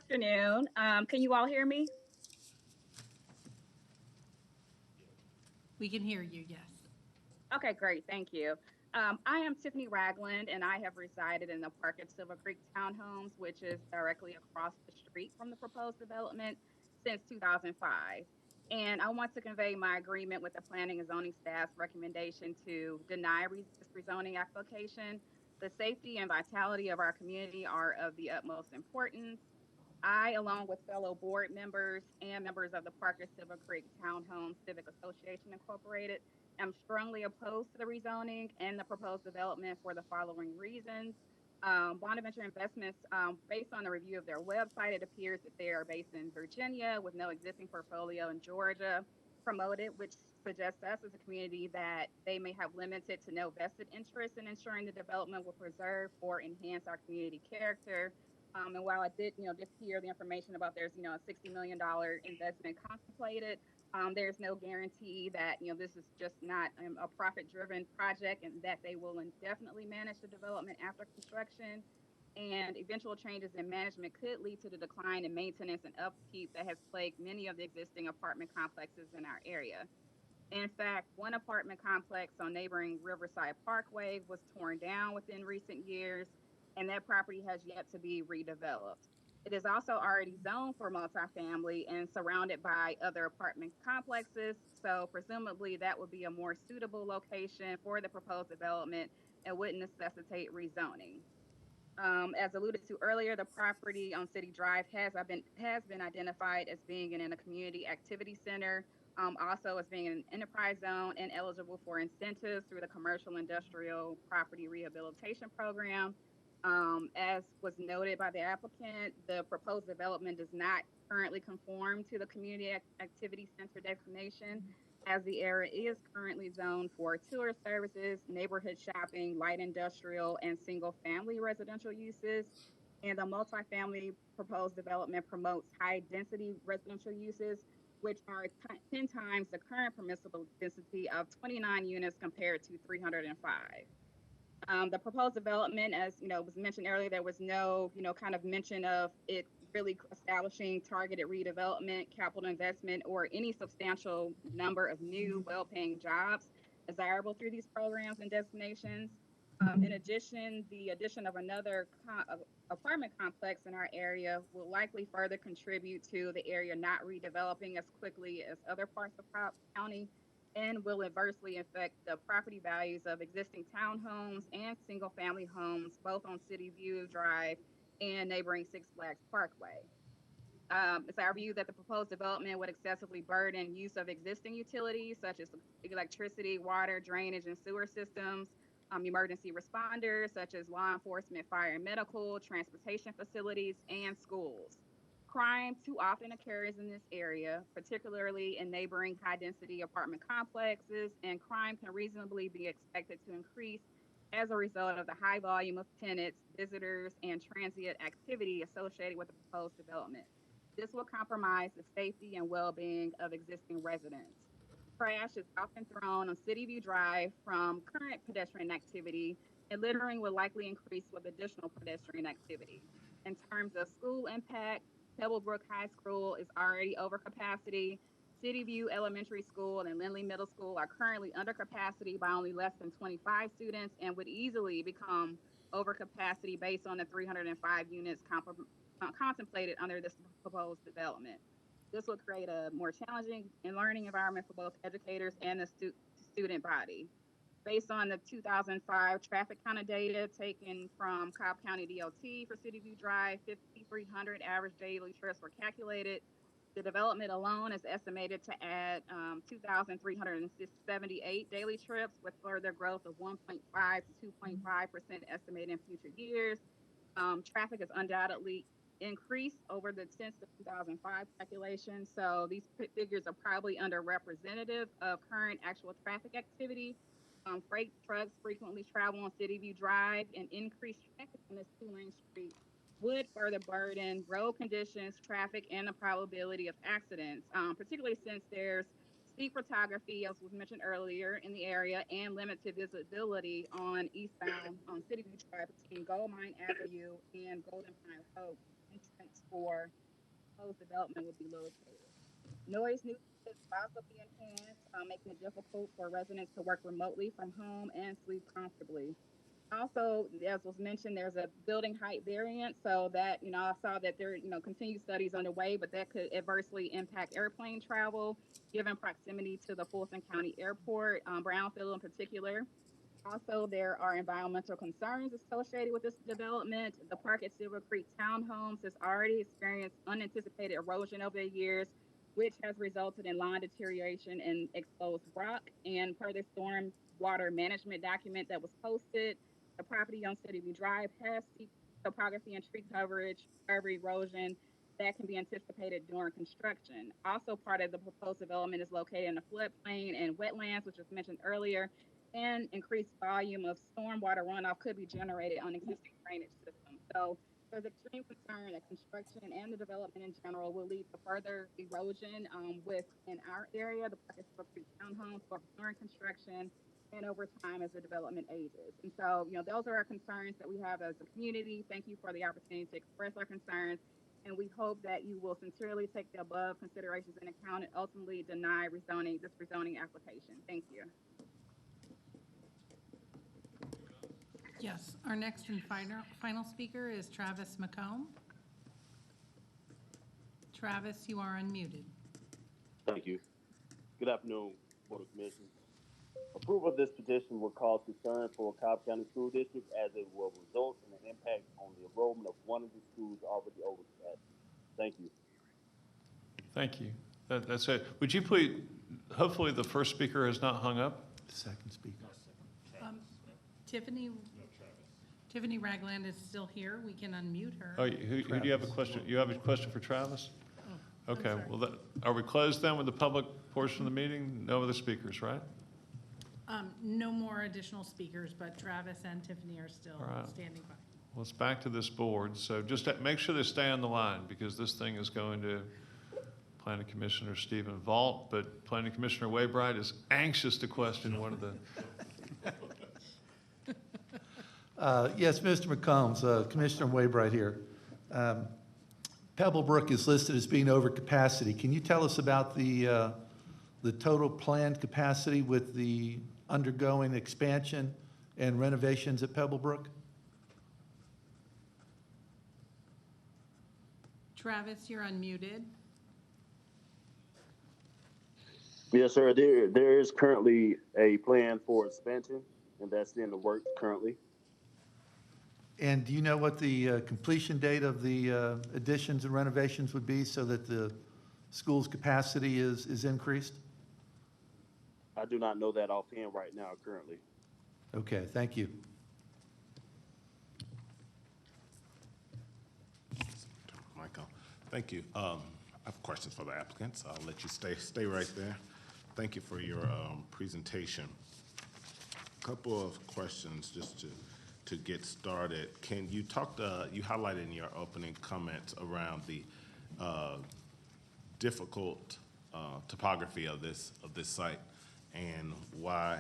Good afternoon. Can you all hear me? We can hear you, yes. Okay, great. Thank you. I am Tiffany Ragland, and I have resided in the Park at Silver Creek Townhomes, which is directly across the street from the proposed development, since 2005. And I want to convey my agreement with the planning and zoning staff's recommendation to deny this rezoning application. The safety and vitality of our community are of the utmost importance. I, along with fellow board members and members of the Parker Silver Creek Townhome Civic Association Incorporated, am strongly opposed to the rezoning and the proposed development for the following reasons. Bonaventure Investments, based on the review of their website, it appears that they are based in Virginia with no existing portfolio in Georgia promoted, which suggests to us as a community that they may have limited to no vested interest in ensuring the development will preserve or enhance our community character. And while I did, just hear the information about there's, a $60 million investment contemplated, there's no guarantee that, this is just not a profit-driven project and that they will indefinitely manage the development after construction. And eventual changes in management could lead to the decline in maintenance and upkeep that has plagued many of the existing apartment complexes in our area. In fact, one apartment complex on neighboring Riverside Parkway was torn down within recent years, and that property has yet to be redeveloped. It is also already zoned for multifamily and surrounded by other apartment complexes, so presumably that would be a more suitable location for the proposed development and wouldn't necessitate rezoning. As alluded to earlier, the property on City Drive has been identified as being in a community activity center, also as being in an enterprise zone and eligible for incentives through the Commercial Industrial Property Rehabilitation Program. As was noted by the applicant, the proposed development does not currently conform to the community activity center designation, as the area is currently zoned for tourist services, neighborhood shopping, light industrial, and single-family residential uses. And the multifamily proposed development promotes high-density residential uses, which are 10 times the current permissible density of 29 units compared to 305. The proposed development, as was mentioned earlier, there was no, kind of mention of it really establishing targeted redevelopment, capital investment, or any substantial number of new, well-paying jobs desirable through these programs and designations. In addition, the addition of another apartment complex in our area will likely further contribute to the area not redeveloping as quickly as other parts of Cobb County, and will adversely affect the property values of existing townhomes and single-family homes, both on City View Drive and neighboring Six Flags Parkway. It's our view that the proposed development would excessively burden use of existing utilities such as electricity, water, drainage, and sewer systems, emergency responders such as law enforcement, fire and medical, transportation facilities, and schools. Crime too often occurs in this area, particularly in neighboring high-density apartment complexes, and crime can reasonably be expected to increase as a result of the high volume of tenants, visitors, and transient activity associated with the proposed development. This will compromise the safety and well-being of existing residents. Trash is often thrown on City View Drive from current pedestrian activity, and littering will likely increase with additional pedestrian activity. In terms of school impact, Pebblebrook High School is already over capacity. City View Elementary School and Lindley Middle School are currently under capacity by only less than 25 students and would easily become over capacity based on the 305 units contemplated under this proposed development. This will create a more challenging and learning environment for both educators and the student body. Based on the 2005 traffic counter data taken from Cobb County DOT for City View Drive, 5,300 average daily trips were calculated. The development alone is estimated to add 2,378 daily trips, with further growth of 1.5 to 2.5% estimated in future years. Traffic has undoubtedly increased over since the 2005 calculation, so these figures are probably underrepresentative of current actual traffic activity. Freight trucks frequently travel on City View Drive, and increased traffic on this two-lane street would further burden road conditions, traffic, and the probability of accidents, particularly since there's steep photography, as was mentioned earlier, in the area, and limited visibility on eastbound on City View Drive between Gold Mine Avenue and Golden Pine Road. Entrance for proposed development would be located. Noise nuisance will also be enhanced, making it difficult for residents to work remotely from home and sleep comfortably. Also, as was mentioned, there's a building height variance, so that, I saw that there, continued studies underway, but that could adversely impact airplane travel, given proximity to the Fulton County Airport, Brownfield in particular. Also, there are environmental concerns associated with this development. The park at Silver Creek Townhomes has already experienced unanticipated erosion over the years, which has resulted in lawn deterioration and exposed rock. And per the storm water management document that was posted, the property on City View Drive has steep topography and tree coverage, further erosion that can be anticipated during construction. Also, part of the proposed development is located in a floodplain and wetlands, which was mentioned earlier, and increased volume of stormwater runoff could be generated on existing drainage systems. So there's extreme concern that construction and the development in general will lead to further erosion within our area, the Park Street Townhomes, during construction and over time as the development ages. And so, those are our concerns that we have as a community. Thank you for the opportunity to express our concerns. And we hope that you will sincerely take the above considerations into account and ultimately deny this rezoning application. Thank you. Yes, our next and final speaker is Travis McComb. Travis, you are unmuted. Thank you. Good afternoon, Board of Commissioners. Approval of this petition will cause concern for Cobb County School District as it will result in an impact on the enrollment of one of the schools already overstaffed. Thank you. Thank you. That's it. Would you please, hopefully the first speaker has not hung up. The second speaker. Tiffany Ragland is still here. We can unmute her. Oh, who do you have a question? You have a question for Travis? Oh, Okay, I'm sorry. well, are we closed then with the public portion of the meeting? No other speakers, right? No more additional speakers, but Travis and Tiffany are still All right. standing by. Well, it's back to this board, so just make sure they stay on the line, because this thing is going to Planning Commissioner Stephen Vault, but Planning Commissioner Waybright is anxious to question one of the... Yes, Mr. McCombs, Commissioner Waybright here. Pebblebrook is listed as being over capacity. Can you tell us about the total planned capacity with the undergoing expansion and renovations at Pebblebrook? Travis, you're unmuted. Yes, sir. There is currently a plan for expansion, and that's in the works currently. And do you know what the completion date of the additions and renovations would be so that the school's capacity is increased? I do not know that offhand right now currently. Okay, thank you. Michael, thank you. I have questions for the applicants. I'll let you stay right there. Thank you for your presentation. A couple of questions just to get started. Can you you highlighted in your opening comments around the difficult topography of this site and why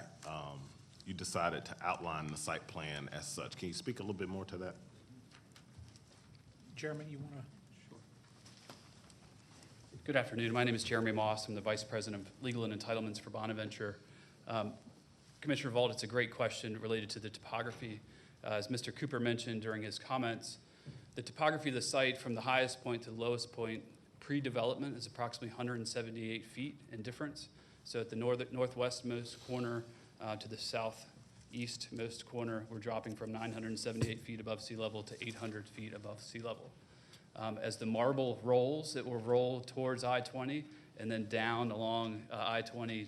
you decided to outline the site plan as such. Can you speak a little bit more to that? Jeremy, you want to? Good afternoon. My name is Jeremy Moss. I'm the Vice President of Legal and Entitlements for Bonaventure. Commissioner Vault, it's a great question related to the topography. As Mr. Cooper mentioned during his comments, the topography of the site from the highest point to the lowest point pre-development is approximately 178 feet in difference. So at the northwestmost corner to the southeastmost corner, we're dropping from 978 feet above sea level to 800 feet above sea level. As the marble rolls, it will roll towards I-20 and then down along I-20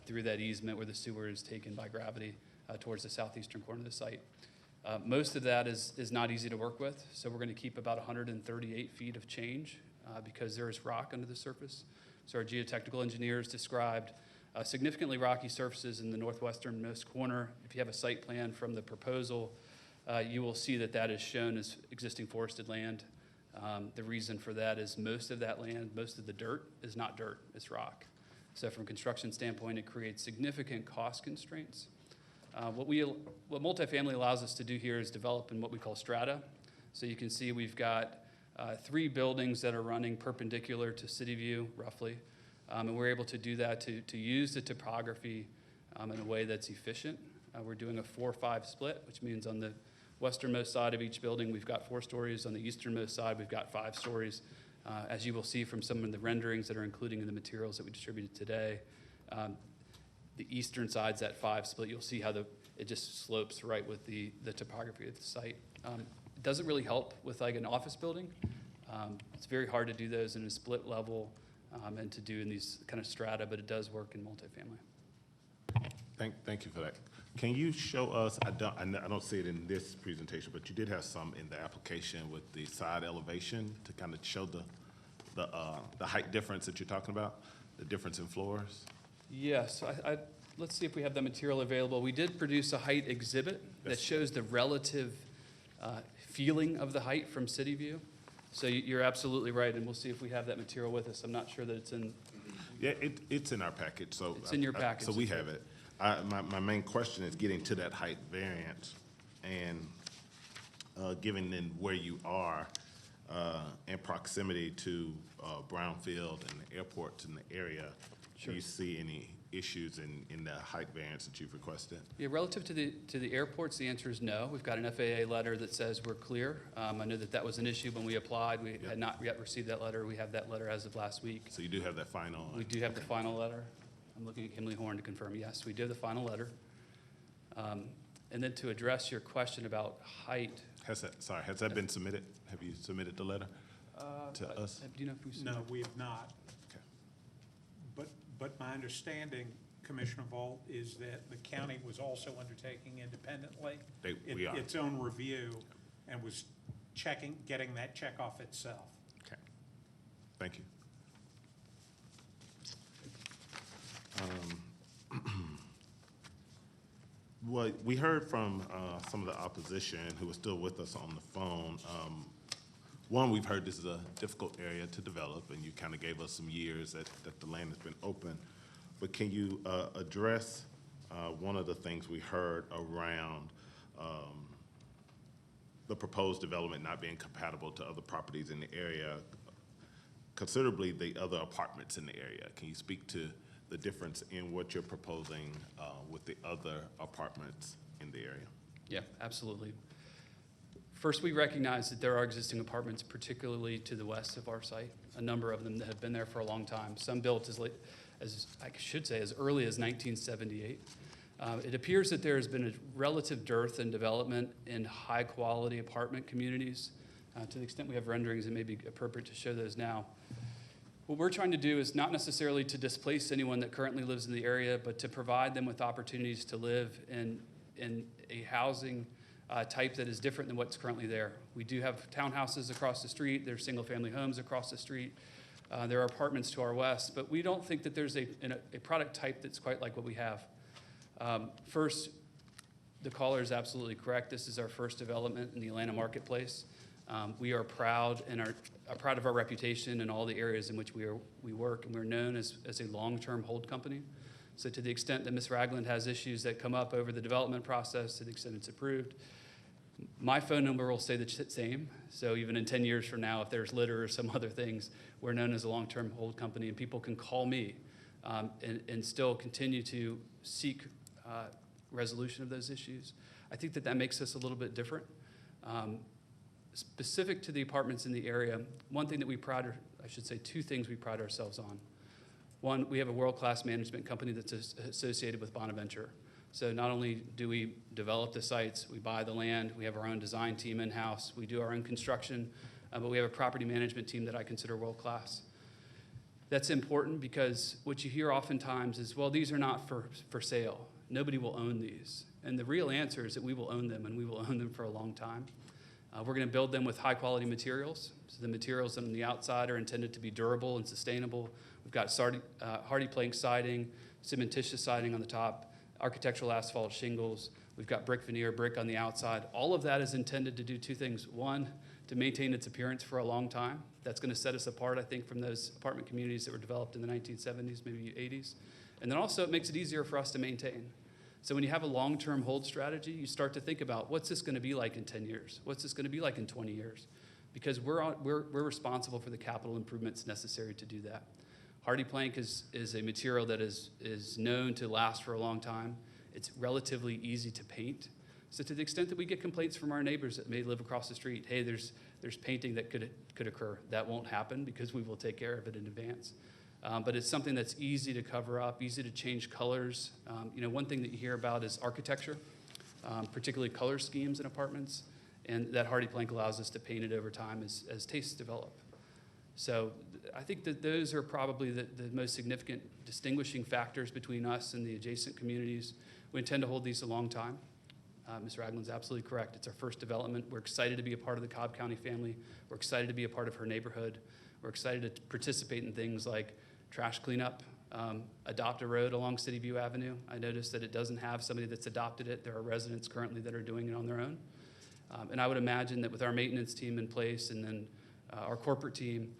through that easement where the sewer is taken by gravity towards the southeastern corner of the site. Most of that is not easy to work with, so we're going to keep about 138 feet of change because there is rock under the surface. So our geotechnical engineers described significantly rocky surfaces in the northwesternmost corner. If you have a site plan from the proposal, you will see that is shown as existing forested land. The reason for that is most of that land, most of the dirt is not dirt, it's rock. So from a construction standpoint, it creates significant cost constraints. What multifamily allows us to do here is develop in what we call strata. So you can see we've got 3 buildings that are running perpendicular to City View, roughly. And we're able to do that to use the topography in a way that's efficient We're doing a 4-5 split, which means on the westernmost side of each building, we've got 4 stories. On the easternmost side, we've got 5 stories. As you will see from some of the renderings that are including in the materials that we distributed today, the eastern side's at 5 split. You'll see how it just slopes right with the topography of the site. It doesn't really help with like an office building. It's very hard to do those in a split level and to do in these kind of strata, but it does work in multifamily. Thank you for that. Can you show us, I don't see it in this presentation, but you did have some in the application with the side elevation to kind of show the height difference that you're talking about, the difference in floors? Yes, let's see if we have the material available. We did produce a height exhibit that shows the relative feeling of the height from city view. So you're absolutely right, and we'll see if we have that material with us. I'm not sure that it's in. Yeah, it's in our package, so. It's in your package. So we have it. My main question is getting to that height variance, and given then where you are in proximity to Brownfield and the airports in the area, do you see any issues in the height variance that you've requested? Yeah, relative to the airports, the answer is no. We've got an FAA letter that says we're clear. I know that was an issue when we applied. We had not yet received that letter. We have that letter as of last week. So you do have that final? We do have the final letter. I'm looking at Kimberly Horn to confirm, yes, we do have the final letter. And then to address your question about height. Has that been submitted? Have you submitted the letter to us? Do you know if we submitted? No, we have not. Okay. But my understanding, Commissioner Volt, is that the county was also undertaking independently We are. its own review and was getting that check off itself. Okay. Thank you. Well, we heard from some of the opposition who are still with us on the phone. One, we've heard this is a difficult area to develop, and you kind of gave us some years that the land has been open. But can you address one of the things we heard around the proposed development not being compatible to other properties in the area, considerably the other apartments in the area? Can you speak to the difference in what you're proposing with the other apartments in the area? Yeah, absolutely. First, we recognize that there are existing apartments, particularly to the west of our site, a number of them that have been there for a long time, some built as early as 1978. It appears that there has been a relative dearth in development in high-quality apartment communities. To the extent we have renderings, it may be appropriate to show those now. What we're trying to do is not necessarily to displace anyone that currently lives in the area, but to provide them with opportunities to live in a housing type that is different than what's currently there. We do have townhouses across the street. There's single-family homes across the street. There are apartments to our west, but we don't think that there's a product type that's quite like what we have. First, the caller is absolutely correct. This is our first development in the Atlanta marketplace. We are proud and are proud of our reputation in all the areas in which we work, and we're known as a long-term hold company. So to the extent that Ms. Ragland has issues that come up over the development process, to the extent it's approved, my phone number will stay the same. So even in 10 years from now, if there's litter or some other things, we're known as a long-term hold company, and people can call me and still continue to seek resolution of those issues. I think that makes us a little bit different. Specific to the apartments in the area, two things we pride ourselves on. One, we have a world-class management company that's associated with Bonaventure. So not only do we develop the sites, we buy the land, we have our own design team in-house, we do our own construction, but we have a property management team that I consider world-class. That's important because what you hear oftentimes is, well, these are not for sale. Nobody will own these. And the real answer is that we will own them, and we will own them for a long time. We're going to build them with high-quality materials. So the materials on the outside are intended to be durable and sustainable. We've got hardy plank siding, cementitious siding on the top, architectural asphalt shingles. We've got brick veneer brick on the outside. All of that is intended to do two things. One, to maintain its appearance for a long time. That's going to set us apart, I think, from those apartment communities that were developed in the 1970s, maybe 80s. And then also it makes it easier for us to maintain. So when you have a long-term hold strategy, you start to think about, what's this going to be like in 10 years? What's this going to be like in 20 years? Because we're responsible for the capital improvements necessary to do that. Hardy plank is a material that is known to last for a long time. It's relatively easy to paint. So to the extent that we get complaints from our neighbors that may live across the street, hey, there's painting that could occur. That won't happen because we will take care of it in advance. But it's something that's easy to cover up, easy to change colors. One thing that you hear about is architecture, particularly color schemes in apartments, and that hardy plank allows us to paint it over time as tastes develop. So I think that those are probably the most significant distinguishing factors between us and the adjacent communities. We intend to hold these a long time. Ms. Ragland's absolutely correct. It's our first development. We're excited to be a part of the Cobb County family. We're excited to be a part of her neighborhood. We're excited to participate in things like trash cleanup, adopt a road along City View Avenue. I noticed that it doesn't have somebody that's adopted it. There are residents currently that are doing it on their own. And I would imagine that with our maintenance team in place and then our corporate team,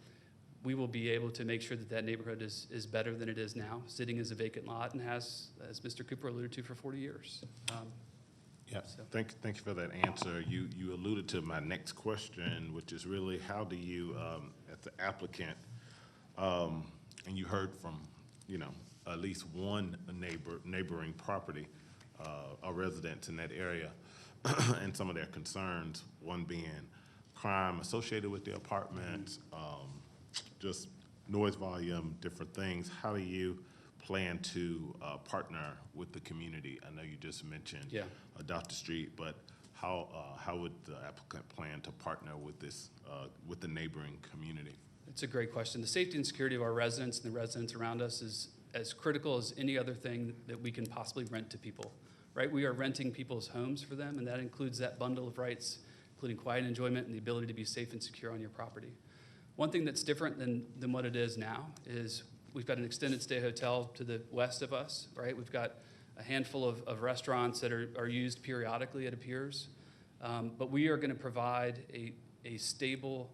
we will be able to make sure that that neighborhood is better than it is now, sitting as a vacant lot and has, as Mr. Cooper alluded to, for 40 years. Yeah, thank you for that answer. You alluded to my next question, which is really how do you, as the applicant, and you heard from, at least one neighboring property, or residents in that area, and some of their concerns, one being crime associated with the apartments, just noise volume, different things. How do you plan to partner with the community? I know you just mentioned adopt the street, but how would the applicant plan to partner with this with the neighboring community? It's a great question. The safety and security of our residents and the residents around us is as critical as any other thing that we can possibly rent to people, right? We are renting people's homes for them, and that includes that bundle of rights, including quiet enjoyment and the ability to be safe and secure on your property. One thing that's different than what it is now is we've got an extended stay hotel to the west of us, right? We've got a handful of restaurants that are used periodically, it appears. But we are going to provide a stable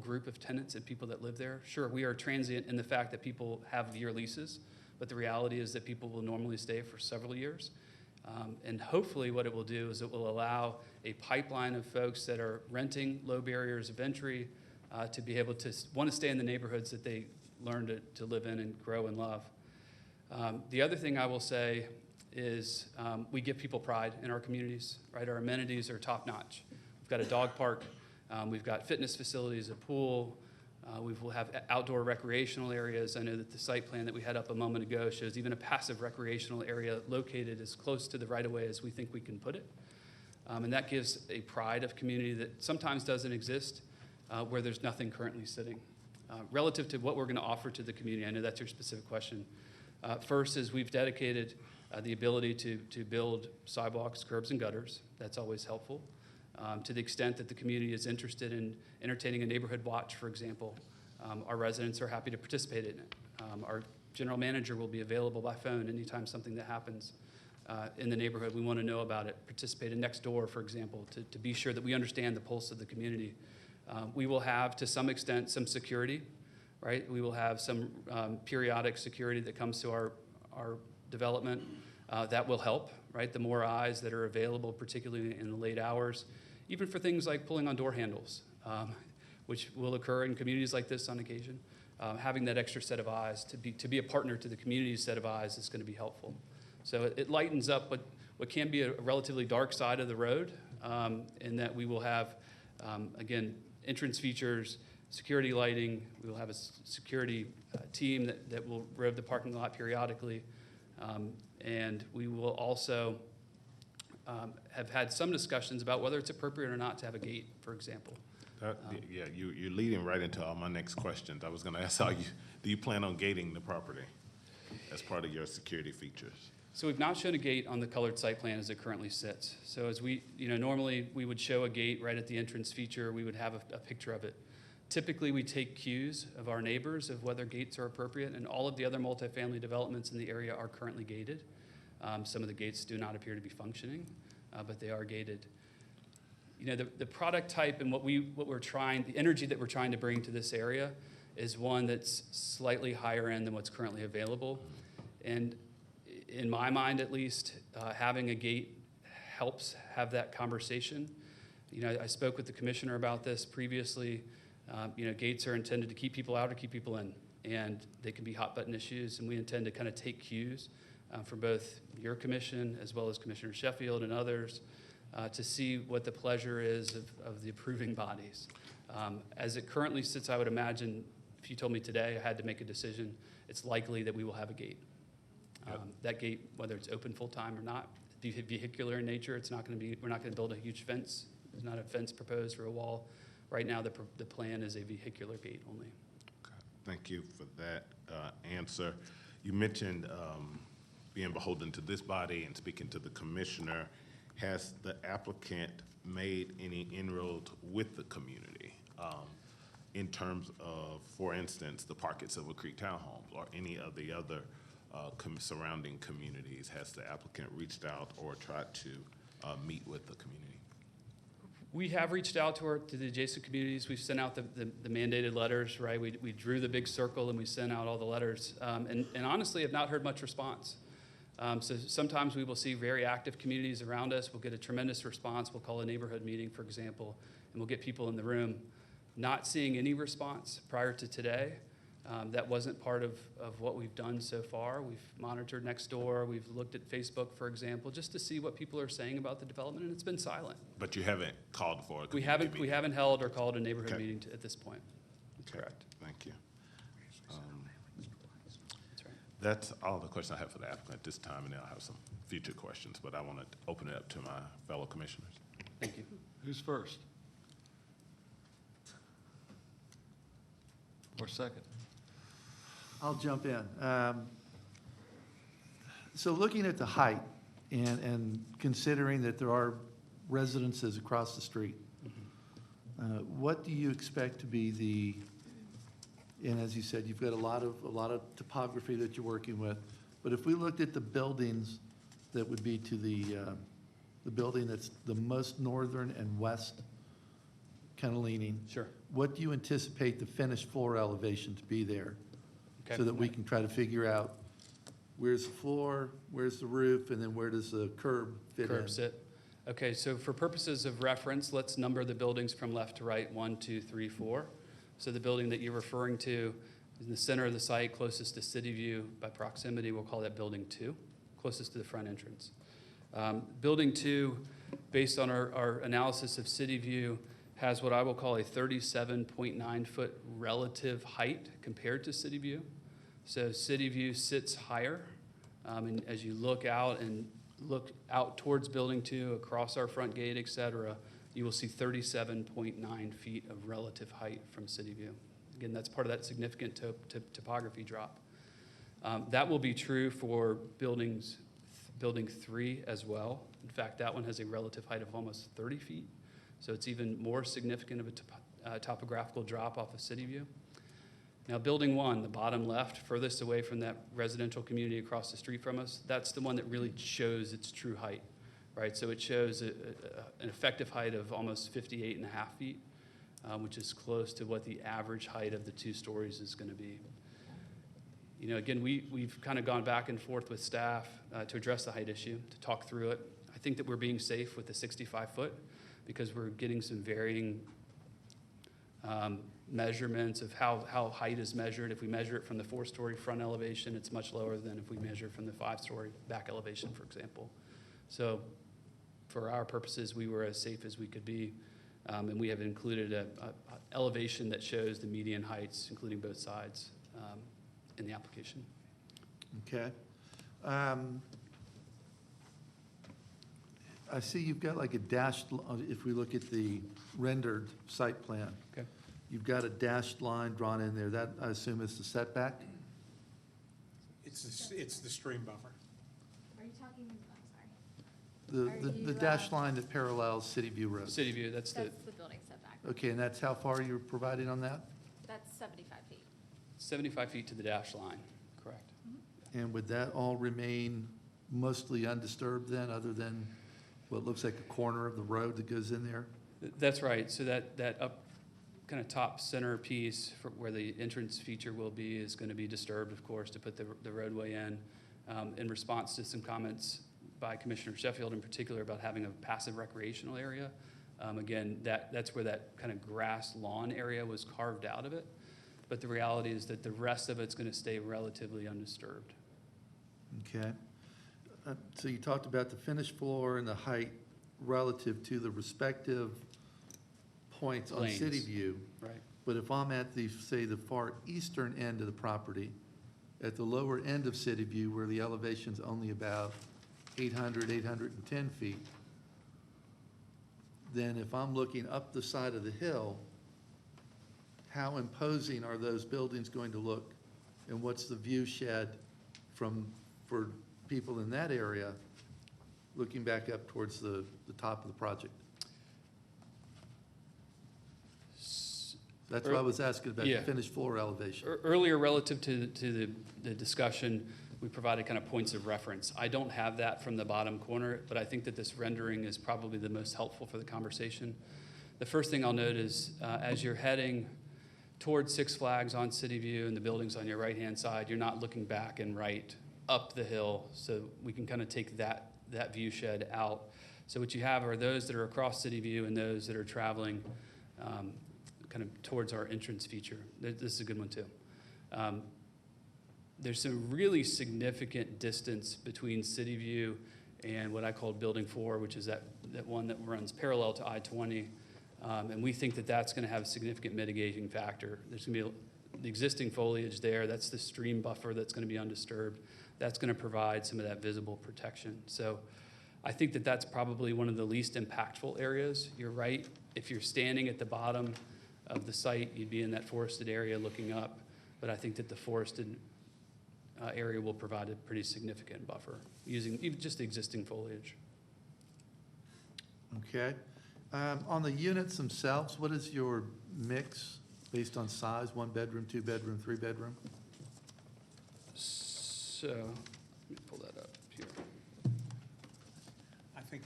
group of tenants and people that live there. Sure, we are transient in the fact that people have year leases, but the reality is that people will normally stay for several years. And hopefully what it will do is it will allow a pipeline of folks that are renting low barriers of entry to be able to want to stay in the neighborhoods that they learn to live in and grow and love. The other thing I will say is we give people pride in our communities, right? Our amenities are top notch. We've got a dog park, we've got fitness facilities, a pool, we will have outdoor recreational areas. I know that the site plan that we had up a moment ago shows even a passive recreational area located as close to the right-of-way as we think we can put it. And that gives a pride of community that sometimes doesn't exist where there's nothing currently sitting. Relative to what we're going to offer to the community, I know that's your specific question. First is we've dedicated the ability to build sidewalks, curbs, and gutters. That's always helpful. To the extent that the community is interested in entertaining a neighborhood watch, for example, our residents are happy to participate in it. Our general manager will be available by phone anytime something that happens in the neighborhood. We want to know about it. Participate in Next Door, for example, to be sure that we understand the pulse of the community. We will have, to some extent, some security, right? We will have some periodic security that comes to our development. That will help, right? The more eyes that are available, particularly in the late hours, even for things like pulling on door handles, which will occur in communities like this on occasion. Having that extra set of eyes to be a partner to the community's set of eyes is going to be helpful. So it lightens up what can be a relatively dark side of the road, in that we will have, again, entrance features, security lighting. We will have a security team that will rove the parking lot periodically. And we will also have had some discussions about whether it's appropriate or not to have a gate, for example. Yeah, you're leading right into all my next questions. I was going to ask do you plan on gating the property as part of your security features? So we've not shown a gate on the colored site plan as it currently sits. So as we, normally we would show a gate right at the entrance feature. We would have a picture of it. Typically, we take cues of our neighbors of whether gates are appropriate, and all of the other multifamily developments in the area are currently gated. Some of the gates do not appear to be functioning, but they are gated. The product type and the energy that we're trying to bring to this area is one that's slightly higher end than what's currently available. And in my mind, at least, having a gate helps have that conversation. I spoke with the commissioner about this previously. Gates are intended to keep people out or keep people in, and they can be hot button issues, and we intend to kind of take cues for both your commission as well as Commissioner Sheffield and others to see what the pleasure is of the approving bodies. As it currently sits, I would imagine if you told me today I had to make a decision, it's likely that we will have a gate. That gate, whether it's open full-time or not, vehicular in nature, it's not going to be, we're not going to build a huge fence. There's not a fence proposed or a wall. Right now, the plan is a vehicular gate only. Okay. Thank you for that answer. You mentioned being beholden to this body and speaking to the commissioner. Has the applicant made any inroads with the community in terms of, for instance, the Park at Silver Creek Townhomes or any of the other surrounding communities? Has the applicant reached out or tried to meet with the community? We have reached out to the adjacent communities. We've sent out the mandated letters, right? We drew the big circle and we sent out all the letters. And honestly, have not heard much response. So sometimes we will see very active communities around us. We'll get a tremendous response. We'll call a neighborhood meeting, for example, and we'll get people in the room. Not seeing any response prior to today. That wasn't part of what we've done so far. We've monitored next door. We've looked at Facebook, for example, just to see what people are saying about the development, and it's been silent. But you haven't called for a We haven't held or called a neighborhood meeting at this point. That's correct. Thank you. That's all the questions I have for the applicant at this time, and then I'll have some future questions, but I want to open it up to my fellow commissioners. Thank you. Who's first? Or second? I'll jump in. So looking at the height and considering that there are residences across the street, what do you expect to be the, and as you said, you've got a lot of topography that you're working with, but if we looked at the buildings that would be to the building that's the most northern and west kind of leaning. Sure. What do you anticipate the finished floor elevation to be there? Okay. So that we can try to figure out where's the floor, where's the roof, and then where does the curb fit in? Curb sit. Okay, so for purposes of reference, let's number the buildings from left to right, 1, 2, 3, 4. So the building that you're referring to is in the center of the site, closest to City View by proximity. We'll call that Building 2, closest to the front entrance. Building 2, based on our analysis of City View, has what I will call a 37.9-foot relative height compared to City View. So City View sits higher, and as you look out towards Building 2, across our front gate, et cetera, you will see 37.9 feet of relative height from City View. Again, that's part of that significant topography drop. That will be true for Building 3 as well. In fact, that one has a relative height of almost 30 feet. So it's even more significant of a topographical drop off of City View. Now, Building 1, the bottom left, furthest away from that residential community across the street from us, that's the one that really shows its true height, right? So it shows an effective height of almost 58.5 feet, which is close to what the average height of the 2 stories is going to be. You know, again, we've kind of gone back and forth with staff to address the height issue, to talk through it. I think that we're being safe with the 65-foot because we're getting some varying measurements of how height is measured. If we measure it from the 4-story front elevation, it's much lower than if we measure from the 5-story back elevation, for example. So for our purposes, we were as safe as we could be, and we have included a elevation that shows the median heights, including both sides, in the application. Okay. I see you've got like a dashed, if we look at the rendered site plan. Okay. You've got a dashed line drawn in there. That, I assume, is the setback? It's the stream buffer. Are you talking, I'm sorry. The dashed line that parallels City View Road. City View, that's the building setback. Okay, and that's how far you're providing on that? That's 75 feet. 75 feet to the dash line, correct. And would that all remain mostly undisturbed then, other than what looks like a corner of the road that goes in there? That's right. So that up kind of top center piece for where the entrance feature will be is going to be disturbed, of course, to put the roadway in response to some comments by Commissioner Sheffield in particular about having a passive recreational area. Again, that's where that kind of grass lawn area was carved out of it. But the reality is that the rest of it's going to stay relatively undisturbed. Okay. So you talked about the finished floor and the height relative to the respective points on Lanes. City View. Right. But if I'm at the, say, the far eastern end of the property, at the lower end of City View, where the elevation's only about 800, 810 feet, then if I'm looking up the side of the hill, how imposing are those buildings going to look? And what's the view shed for people in that area looking back up towards the top of the project? That's what I was asking about, the Yeah. finished floor elevation. Earlier, relative to the discussion, we provided kind of points of reference. I don't have that from the bottom corner, but I think that this rendering is probably the most helpful for the conversation. The first thing I'll note is, as you're heading towards Six Flags on City View and the buildings on your right-hand side, you're not looking back and right up the hill, so we can kind of take that view shed out. So what you have are those that are across City View and those that are traveling kind of towards our entrance feature. This is a good one too. There's some really significant distance between City View and what I call Building 4, which is that one that runs parallel to I-20. And we think that that's going to have a significant mitigating factor. There's going to be the existing foliage there. That's the stream buffer that's going to be undisturbed. That's going to provide some of that visible protection. So I think that that's probably one of the least impactful areas. You're right. If you're standing at the bottom of the site, you'd be in that forested area looking up. But I think that the forested area will provide a pretty significant buffer using even just the existing foliage. Okay. On the units themselves, what is your mix based on size? 1 bedroom, 2 bedroom, 3 bedroom? So, let me pull that up here. I think,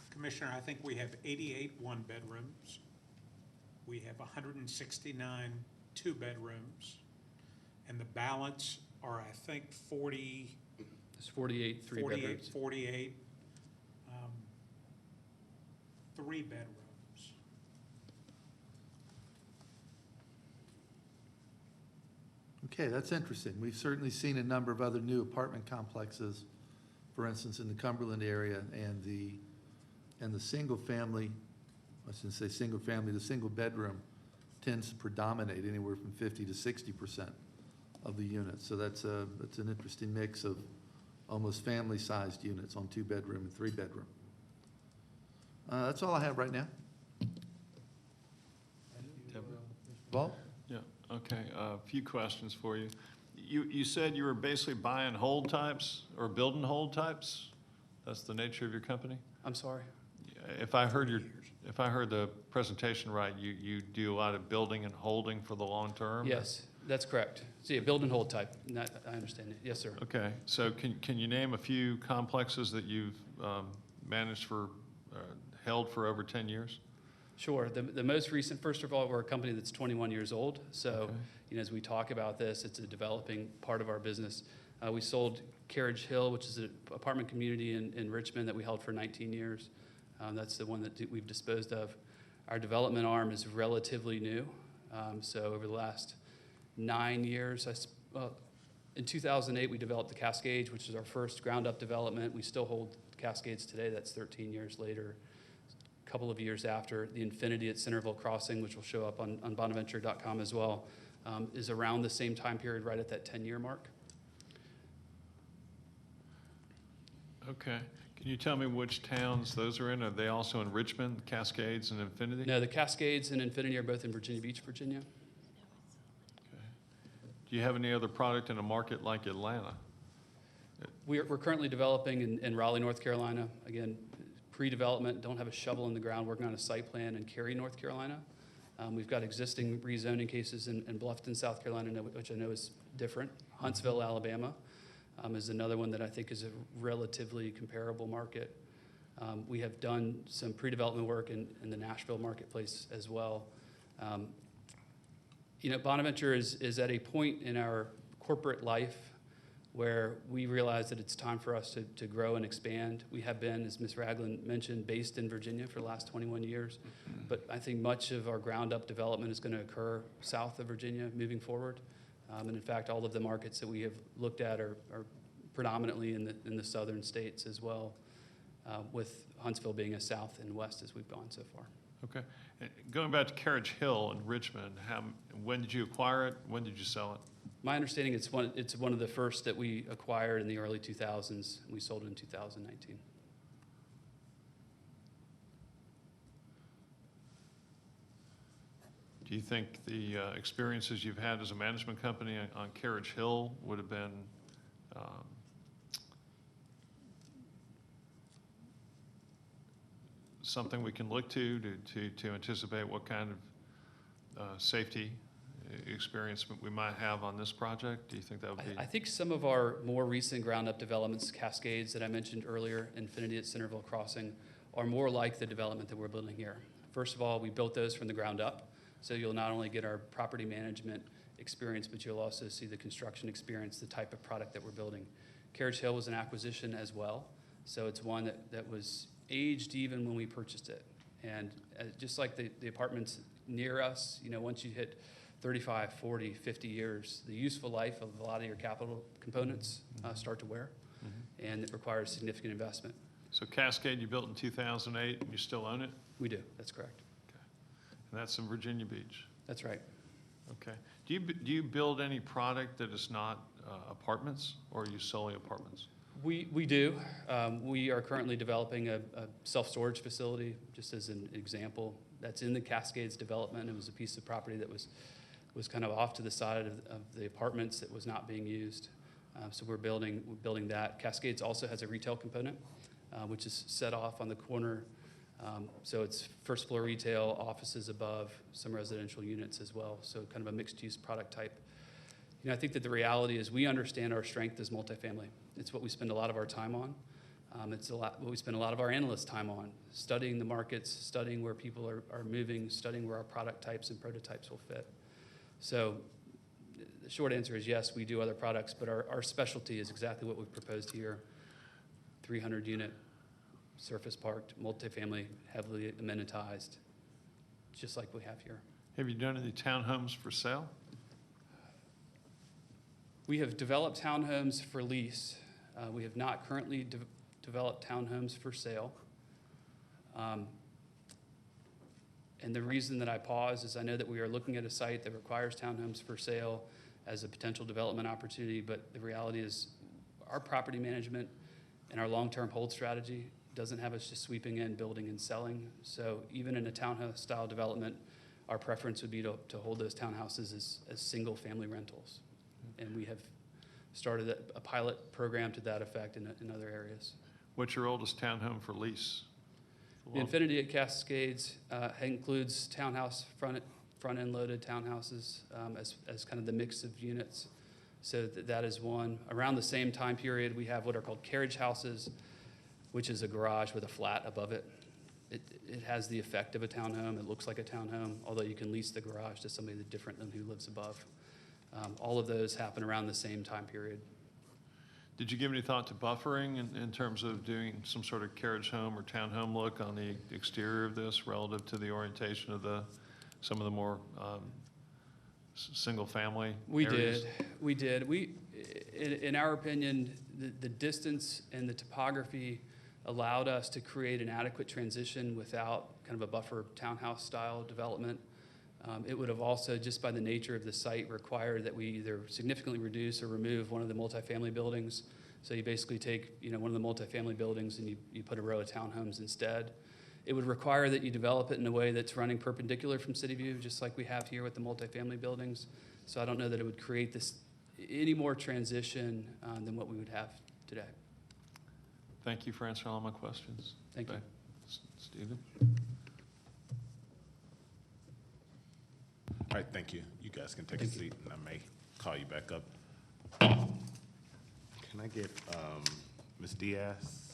Commissioner, I think we have 88 one-bedrooms. We have 169 two-bedrooms. And the balance are, I think, 40. It's 48 three-bedrooms. 48 three-bedrooms. Okay, that's interesting. We've certainly seen a number of other new apartment complexes, for instance, in the Cumberland area, and the single family, I shouldn't say single family, the single bedroom tends to predominate anywhere from 50 to 60% of the units. So that's an interesting mix of almost family-sized units on 2 bedroom and 3 bedroom. That's all I have right now. Paul? Yeah, okay, a few questions for you. You said you were basically buying hold types or building hold types? That's the nature of your company? I'm sorry? If I heard the presentation right, you do a lot of building and holding for the long term? Yes, that's correct. So yeah, build and hold type. I understand it. Yes, sir. Okay, so can you name a few complexes that you've managed for, held for over 10 years? Sure. The most recent, first of all, we're a company that's 21 years old. So, Okay. you know, as we talk about this, it's a developing part of our business. We sold Carriage Hill, which is an apartment community in Richmond that we held for 19 years. That's the one that we've disposed of. Our development arm is relatively new. So over the last 9 years, in 2008, we developed the Cascades, which is our first ground-up development. We still hold Cascades today. That's 13 years later. A couple of years after, the Infinity at Centerville Crossing, which will show up on bonaventure.com as well, is around the same time period, right at that 10-year mark. Okay. Can you tell me which towns those are in? Are they also in Richmond, Cascades, and Infinity? No, the Cascades and Infinity are both in Virginia Beach, Virginia. Okay. Do you have any other product in a market like Atlanta? We're currently developing in Raleigh, North Carolina. Again, pre-development, don't have a shovel in the ground, working on a site plan in Cary, North Carolina. We've got existing rezoning cases in Bluffton, South Carolina, which I know is different. Huntsville, Alabama is another one that I think is a relatively comparable market. We have done some pre-development work in the Nashville marketplace as well. You know, Bonaventure is at a point in our corporate life where we realize that it's time for us to grow and expand. We have been, as Ms. Ragland mentioned, based in Virginia for the last 21 years. But I think much of our ground-up development is going to occur south of Virginia moving forward. And in fact, all of the markets that we have looked at are predominantly in the southern states as well, with Huntsville being a south and west as we've gone so far. Okay. Going back to Carriage Hill in Richmond, when did you acquire it? When did you sell it? My understanding, it's one of the first that we acquired in the early 2000s. We sold it in 2019. Do you think the experiences you've had as a management company on Carriage Hill would have been something we can look to anticipate what kind of safety experience we might have on this project? Do you think that would be? I think some of our more recent ground-up developments, Cascades that I mentioned earlier, Infinity at Centerville Crossing, are more like the development that we're building here. First of all, we built those from the ground up, so you'll not only get our property management experience, but you'll also see the construction experience, the type of product that we're building. Carriage Hill was an acquisition as well, so it's one that was aged even when we purchased it. And just like the apartments near us, you know, once you hit 35, 40, 50 years, the useful life of a lot of your capital components start to wear, and it requires significant investment. So Cascade you built in 2008, and you still own it? We do, that's correct. Okay. And that's in Virginia Beach? That's right. Okay. Do you build any product that is not apartments, or are you solely apartments? We do. We are currently developing a self-storage facility, just as an example. That's in the Cascades development. It was a piece of property that was kind of off to the side of the apartments that was not being used. So we're building that. Cascades also has a retail component, which is set off on the corner. So it's first floor retail, offices above, some residential units as well. So kind of a mixed use product type. You know, I think that the reality is we understand our strength as multifamily. It's what we spend a lot of our time on. It's what we spend a lot of our analyst time on, studying the markets, studying where people are moving, studying where our product types and prototypes will fit. So the short answer is yes, we do other products, but our specialty is exactly what we've proposed here. 300 unit, surface parked, multifamily, heavily amenitized, just like we have here. Have you done any townhomes for sale? We have developed townhomes for lease. We have not currently developed townhomes for sale. And the reason that I pause is I know that we are looking at a site that requires townhomes for sale as a potential development opportunity, but the reality is our property management and our long-term hold strategy doesn't have us just sweeping in, building and selling. So even in a townhouse style development, our preference would be to hold those townhouses as single family rentals. And we have started a pilot program to that effect in other areas. What's your oldest townhome for lease? The Infinity at Cascades includes townhouse front-end loaded townhouses as kind of the mix of units. So that is one. Around the same time period, we have what are called carriage houses, which is a garage with a flat above it. It has the effect of a townhome. It looks like a townhome, although you can lease the garage to somebody different than who lives above. All of those happen around the same time period. Did you give any thought to buffering in terms of doing some sort of carriage home or townhome look on the exterior of this relative to the orientation of some of the more single family areas? We did. In our opinion, the distance and the topography allowed us to create an adequate transition without kind of a buffer townhouse style development. It would have also, just by the nature of the site, required that we either significantly reduce or remove one of the multifamily buildings. So you basically take, one of the multifamily buildings and you put a row of townhomes instead. It would require that you develop it in a way that's running perpendicular from city view, just like we have here with the multifamily buildings. So I don't know that it would create any more transition than what we would have today. Thank you for answering all my questions. Thank you. Stephen? All right, thank you. You guys can take a seat, and I may call you back up. Can I get Ms. Diaz?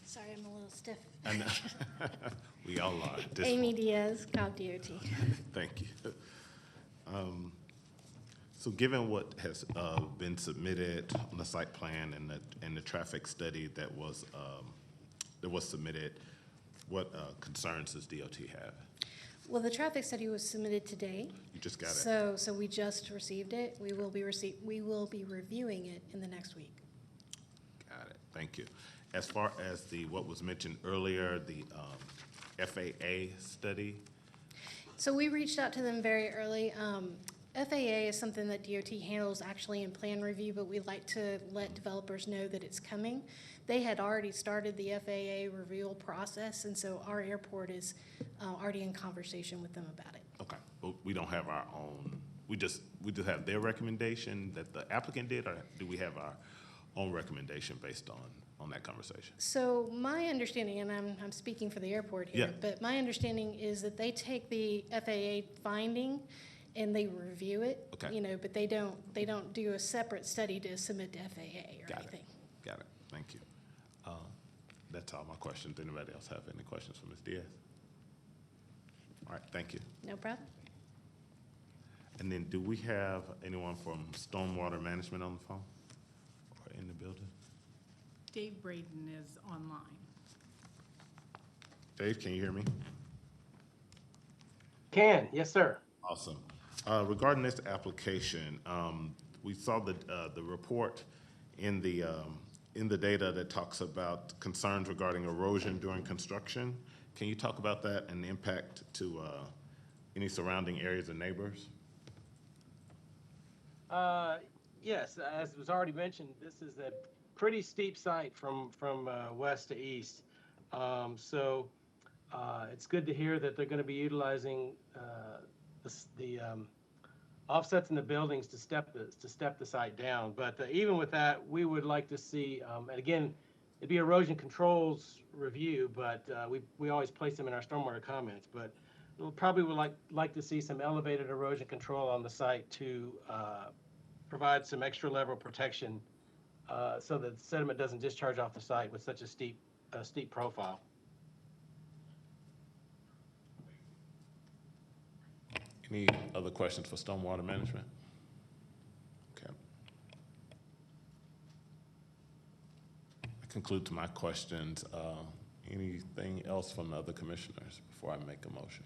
Sorry, I'm a little stiff. I know. We all are. Amy Diaz, Cobb DOT. Thank you. So given what has been submitted on the site plan and the traffic study that was submitted, what concerns does DOT have? Well, the traffic study was submitted today. You just got it. So we just received it. We will be reviewing it in the next week. Got it. Thank you. As far as what was mentioned earlier, the FAA study. So we reached out to them very early. FAA is something that DOT handles actually in plan review, but we like to let developers know that it's coming. They had already started the FAA review process, and so our airport is already in conversation with them about it. Okay, but we don't have our own. We just have their recommendation that the applicant did, or do we have our own recommendation based on that conversation? So my understanding, and I'm speaking for the airport here, Yeah. but my understanding is that they take the FAA finding and they review it. Okay. You know, but they don't do a separate study to submit to FAA or anything. Got it. Thank you. That's all my questions. Anybody else have any questions for Ms. Diaz? All right, thank you. No problem. And then do we have anyone from stormwater management on the phone or in the building? Dave Braden is online. Dave, can you hear me? Can, yes, sir. Awesome. Regarding this application, we saw the report in the data that talks about concerns regarding erosion during construction. Can you talk about that and the impact to any surrounding areas and neighbors? Yes, as was already mentioned, this is a pretty steep site from west to east. So it's good to hear that they're going to be utilizing the offsets in the buildings to step the site down. But even with that, we would like to see, and again, it'd be erosion controls review, but we always place them in our stormwater comments. But we'll probably would like to see some elevated erosion control on the site to provide some extra level protection so that sediment doesn't discharge off the site with such a steep profile. Any other questions for stormwater management? Okay. That concludes my questions. Anything else from the other commissioners before I make a motion?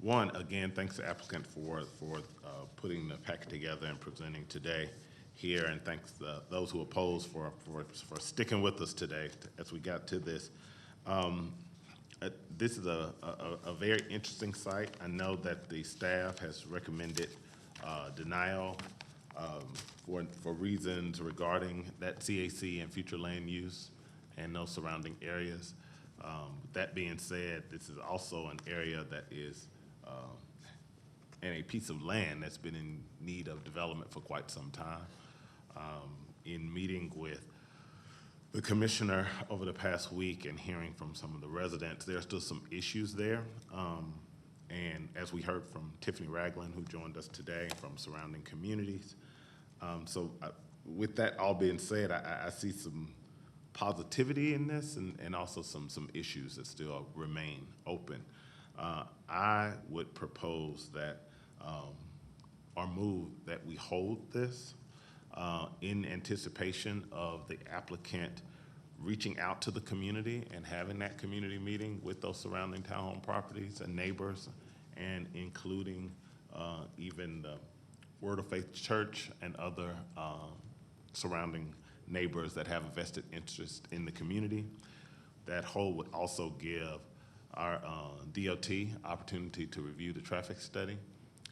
One, again, thanks to applicant for putting the packet together and presenting today here, and thanks those who opposed for sticking with us today as we got to this. This is a very interesting site. I know that the staff has recommended denial for reasons regarding that CAC and future land use and those surrounding areas. That being said, this is also an area that is and a piece of land that's been in need of development for quite some time. In meeting with the commissioner over the past week and hearing from some of the residents, there's still some issues there. And as we heard from Tiffany Ragland, who joined us today from surrounding communities. With that all being said, I see some positivity in this and also some issues that still remain open. I would propose that or move that we hold this in anticipation of the applicant reaching out to the community and having that community meeting with those surrounding townhome properties and neighbors, and including even the Word of Faith Church and other surrounding neighbors that have a vested interest in the community. That hold would also give our DOT opportunity to review the traffic study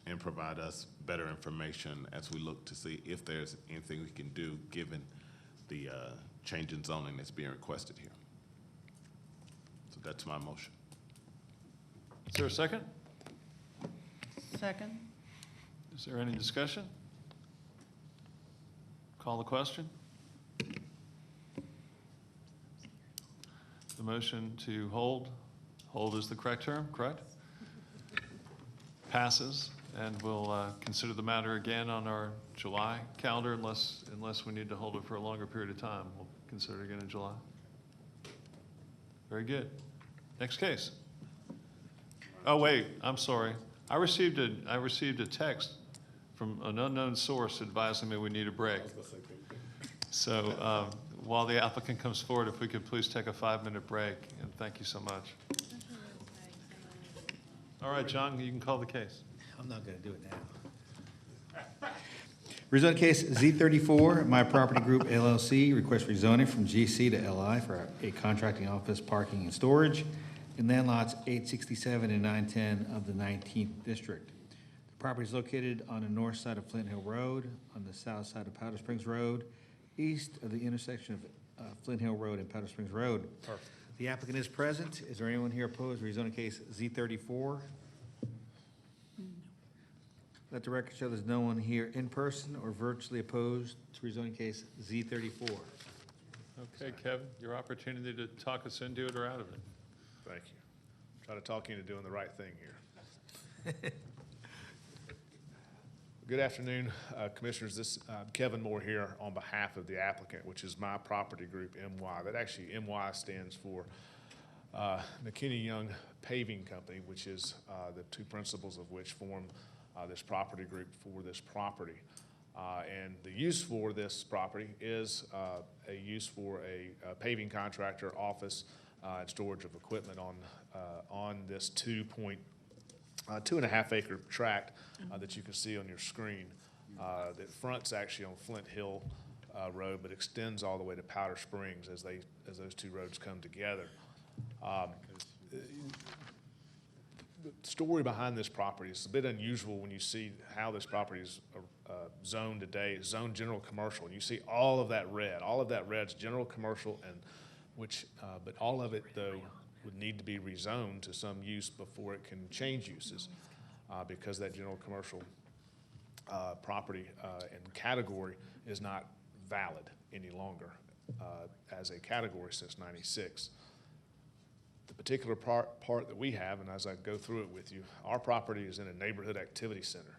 and provide us better information as we look to see if there's anything we can do given the change in zoning that's being requested here. So that's my motion. Is there a second? Second. Is there any discussion? Call the question. The motion to hold is the correct term, correct? Passes, and we'll consider the matter again on our July calendar unless we need to hold it for a longer period of time. We'll consider it again in July. Very good. Next case. Oh, wait, I'm sorry. I received a text from an unknown source advising me we need a break. So while the applicant comes forward, if we could please take a 5-minute break, and thank you so much. All right, John, you can call the case. I'm not going to do it now. Rezoning case Z34, My Property Group LLC, request rezoning from GC to LI for a contracting office, parking, and storage in land lots 867 and 910 of the 19th district. The property is located on the north side of Flint Hill Road, on the south side of Powder Springs Road, east of the intersection of Flint Hill Road and Powder Springs Road. Perfect. The applicant is present. Is there anyone here opposed to rezoning case Z34? Let the record show there's no one here in person or virtually opposed to rezoning case Z34. Okay, Kevin, your opportunity to talk us into it or out of it. Thank you. Try to talk you into doing the right thing here. Good afternoon, Commissioners. This Kevin Moore here on behalf of the applicant, which is My Property Group, MY. That actually, MY stands for McKinney Young Paving Company, which is the two principals of which form this property group for this property. And the use for this property is a use for a paving contractor office and storage of equipment on this 2.5 acre tract that you can see on your screen. That fronts actually on Flint Hill Road, but extends all the way to Powder Springs as those two roads come together. The story behind this property is a bit unusual when you see how this property is zoned today. It's zoned general commercial, and you see all of that red. All of that red's general commercial, and but all of it though would need to be rezoned to some use before it can change uses, because that general commercial property and category is not valid any longer as a category since '96. The particular part that we have, and as I go through it with you, our property is in a neighborhood activity center.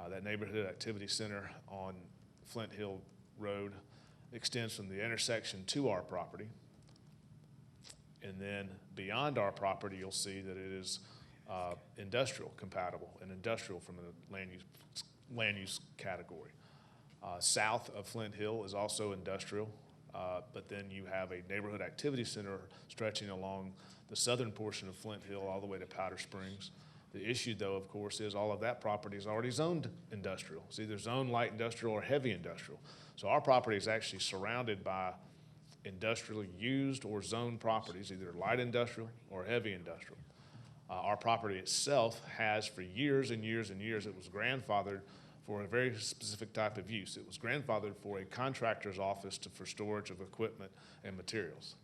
That neighborhood activity center on Flint Hill Road extends from the intersection to our property. And then beyond our property, you'll see that it is industrial compatible and industrial from the land use category. South of Flint Hill is also industrial, but then you have a neighborhood activity center stretching along the southern portion of Flint Hill all the way to Powder Springs. The issue, though, of course, is all of that property is already zoned industrial. It's either zoned light industrial or heavy industrial. So our property is actually surrounded by industrially used or zoned properties, either light industrial or heavy industrial. Our property itself has for years and years and years, it was grandfathered for a very specific type of use. It was grandfathered for a contractor's office for storage of equipment and materials.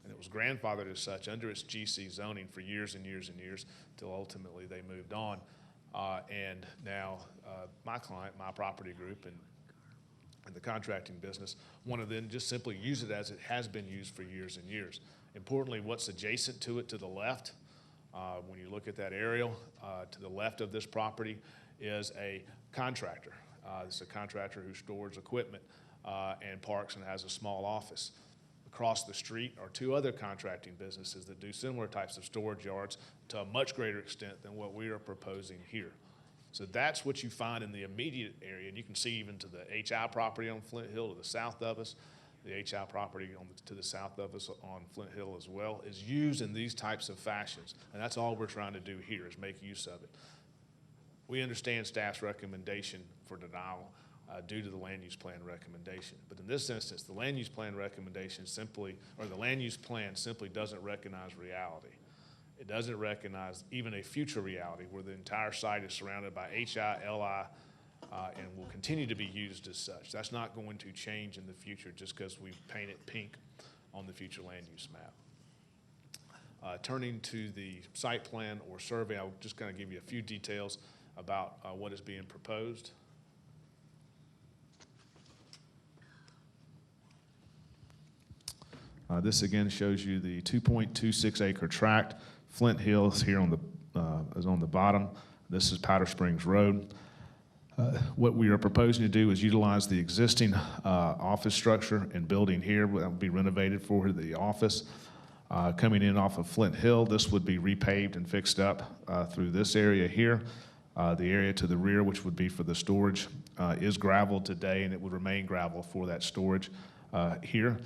And it was grandfathered as such under its GC zoning for years and years and years until ultimately they moved on. And now my client, My Property Group, and the contracting business, one of them just simply use it as it has been used for years and years. Importantly, what's adjacent to it to the left, when you look at that aerial, to the left of this property is a contractor. It's a contractor who stores equipment and parks and has a small office. Across the street are two other contracting businesses that do similar types of storage yards to a much greater extent than what we are proposing here. So that's what you find in the immediate area, and you can see even to the HI property on Flint Hill to the south of us, the HI property to the south of us on Flint Hill as well, is used in these types of fashions, and that's all we're trying to do here is make use of it. We understand staff's recommendation for denial due to the land use plan recommendation, but in this instance, the land use plan recommendation simply, or the land use plan simply doesn't recognize reality. It doesn't recognize even a future reality where the entire site is surrounded by HI, LI, and will continue to be used as such. That's not going to change in the future just because we paint it pink on the future land use map. Turning to the site plan or survey, I'll just kind of give you a few details about what is being proposed. This again shows you the 2.26 acre tract. Flint Hill is here on the bottom. This is Powder Springs Road. What we are proposing to do is utilize the existing office structure and building here that will be renovated for the office. Coming in off of Flint Hill, this would be repaved and fixed up through this area here. The area to the rear, which would be for the storage, is gravel today, and it would remain gravel for that storage here.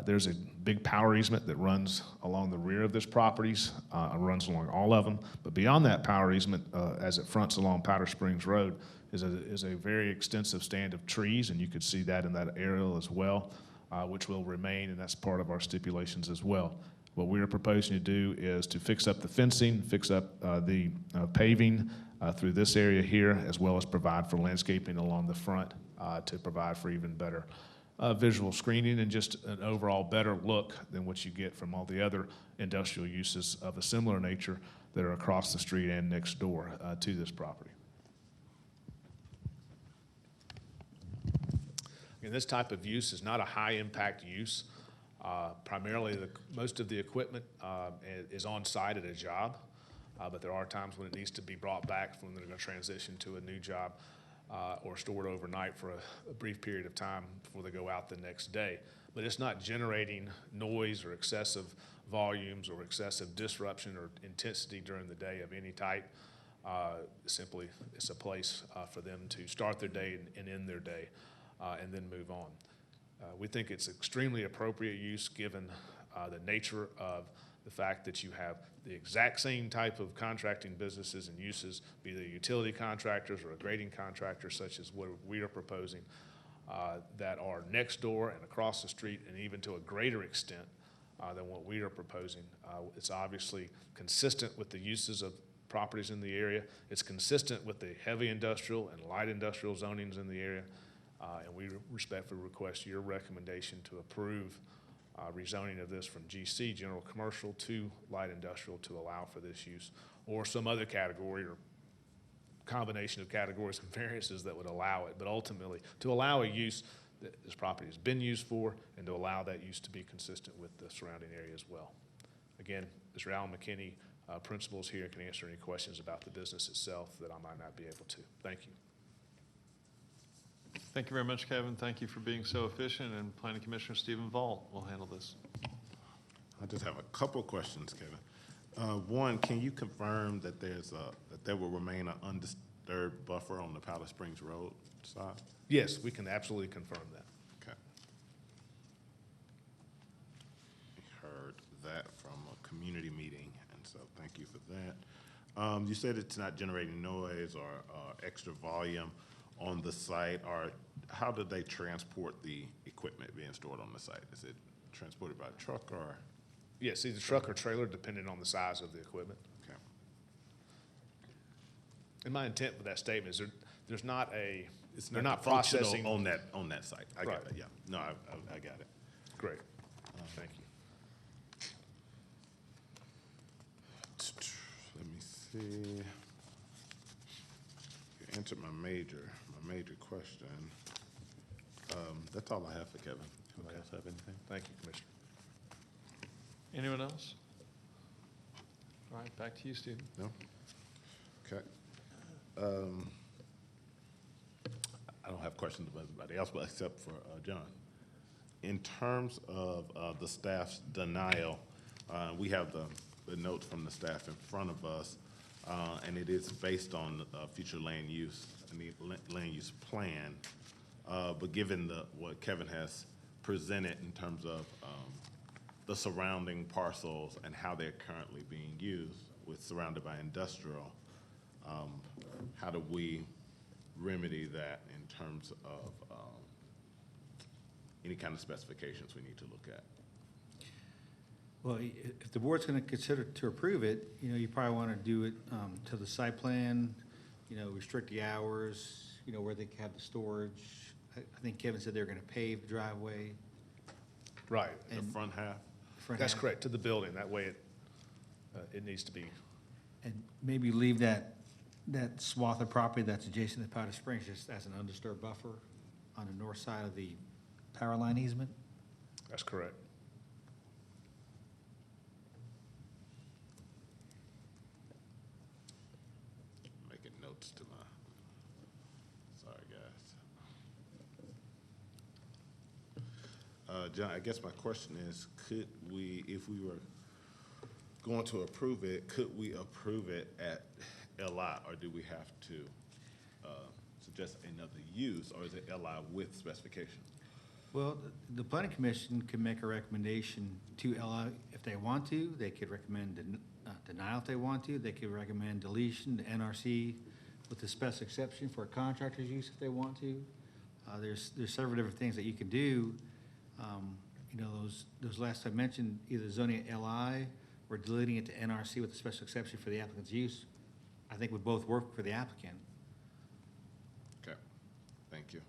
There's a big power easement that runs along the rear of this properties, runs along all of them. But beyond that power easement, as it fronts along Powder Springs Road, is a very extensive stand of trees, and you could see that in that aerial as well, which will remain, and that's part of our stipulations as well. What we are proposing to do is to fix up the fencing, fix up the paving through this area here, as well as provide for landscaping along the front to provide for even better visual screening and just an overall better look than what you get from all the other industrial uses of a similar nature that are across the street and next door to this property. And this type of use is not a high-impact use. Primarily, most of the equipment is on site at a job, but there are times when it needs to be brought back when they're going to transition to a new job or stored overnight for a brief period of time before they go out the next day. But it's not generating noise or excessive volumes or excessive disruption or intensity during the day of any type. Simply, it's a place for them to start their day and end their day and then move on. We think it's extremely appropriate use given the nature of the fact that you have the exact same type of contracting businesses and uses, be they utility contractors or a grading contractor such as what we are proposing, that are next door and across the street and even to a greater extent than what we are proposing. It's obviously consistent with the uses of properties in the area. It's consistent with the heavy industrial and light industrial zonings in the area. And we respectfully request your recommendation to approve rezoning of this from GC, general commercial, to light industrial to allow for this use, or some other category or combination of categories and variances that would allow it, but ultimately to allow a use that this property has been used for and to allow that use to be consistent with the surrounding area as well. Again, Mr. Alan McKinney, principal, is here and can answer any questions about the business itself that I might not be able to. Thank you. Thank you very much, Kevin. Thank you for being so efficient, and Planning Commissioner Stephen Vault will handle this. I just have a couple of questions, Kevin. One, can you confirm that that there will remain an undisturbed buffer on the Powder Springs Road side? Yes, we can absolutely confirm that. Okay. We heard that from a community meeting, and so thank you for that. You said it's not generating noise or extra volume on the site, or how do they transport the equipment being stored on the site? Is it transported by truck or? Yes, either truck or trailer, depending on the size of the equipment. Okay. And my intent with that statement is there's not a, They're not processing on that site. I got it, yeah. No, I got it. Great, thank you. Let me see. You answered my major question. That's all I have for Kevin. Anybody else have anything? Thank you, Commissioner. Anyone else? All right, back to you, Stephen. No? Okay. I don't have questions about anybody else, but except for John. In terms of the staff's denial, we have the notes from the staff in front of us, and it is based on future land use and the land use plan. But given what Kevin has presented in terms of the surrounding parcels and how they're currently being used, with surrounded by industrial, how do we remedy that in terms of any kind of specifications we need to look at? Well, if the board's going to consider to approve it, you probably want to do it to the site plan, restrict the hours, where they can have the storage. I think Kevin said they're going to pave the driveway. Right. The front half? That's correct, to the building. That way it needs to be. And maybe leave that swath of property that's adjacent to Powder Springs just as an undisturbed buffer on the north side of the power line easement? That's correct. Making notes to my, sorry guys. John, I guess my question is, could we, if we were going to approve it, could we approve it at LI, or do we have to suggest another use, or is it LI with specification? Well, the planning commission can make a recommendation to LI if they want to. They could recommend denial if they want to. They could recommend deletion to NRC with the special exception for a contractor's use if they want to. There's several different things that you can do. You know, those last I mentioned, either zoning it LI or deleting it to NRC with a special exception for the applicant's use, I think would both work for the applicant. Okay, thank you.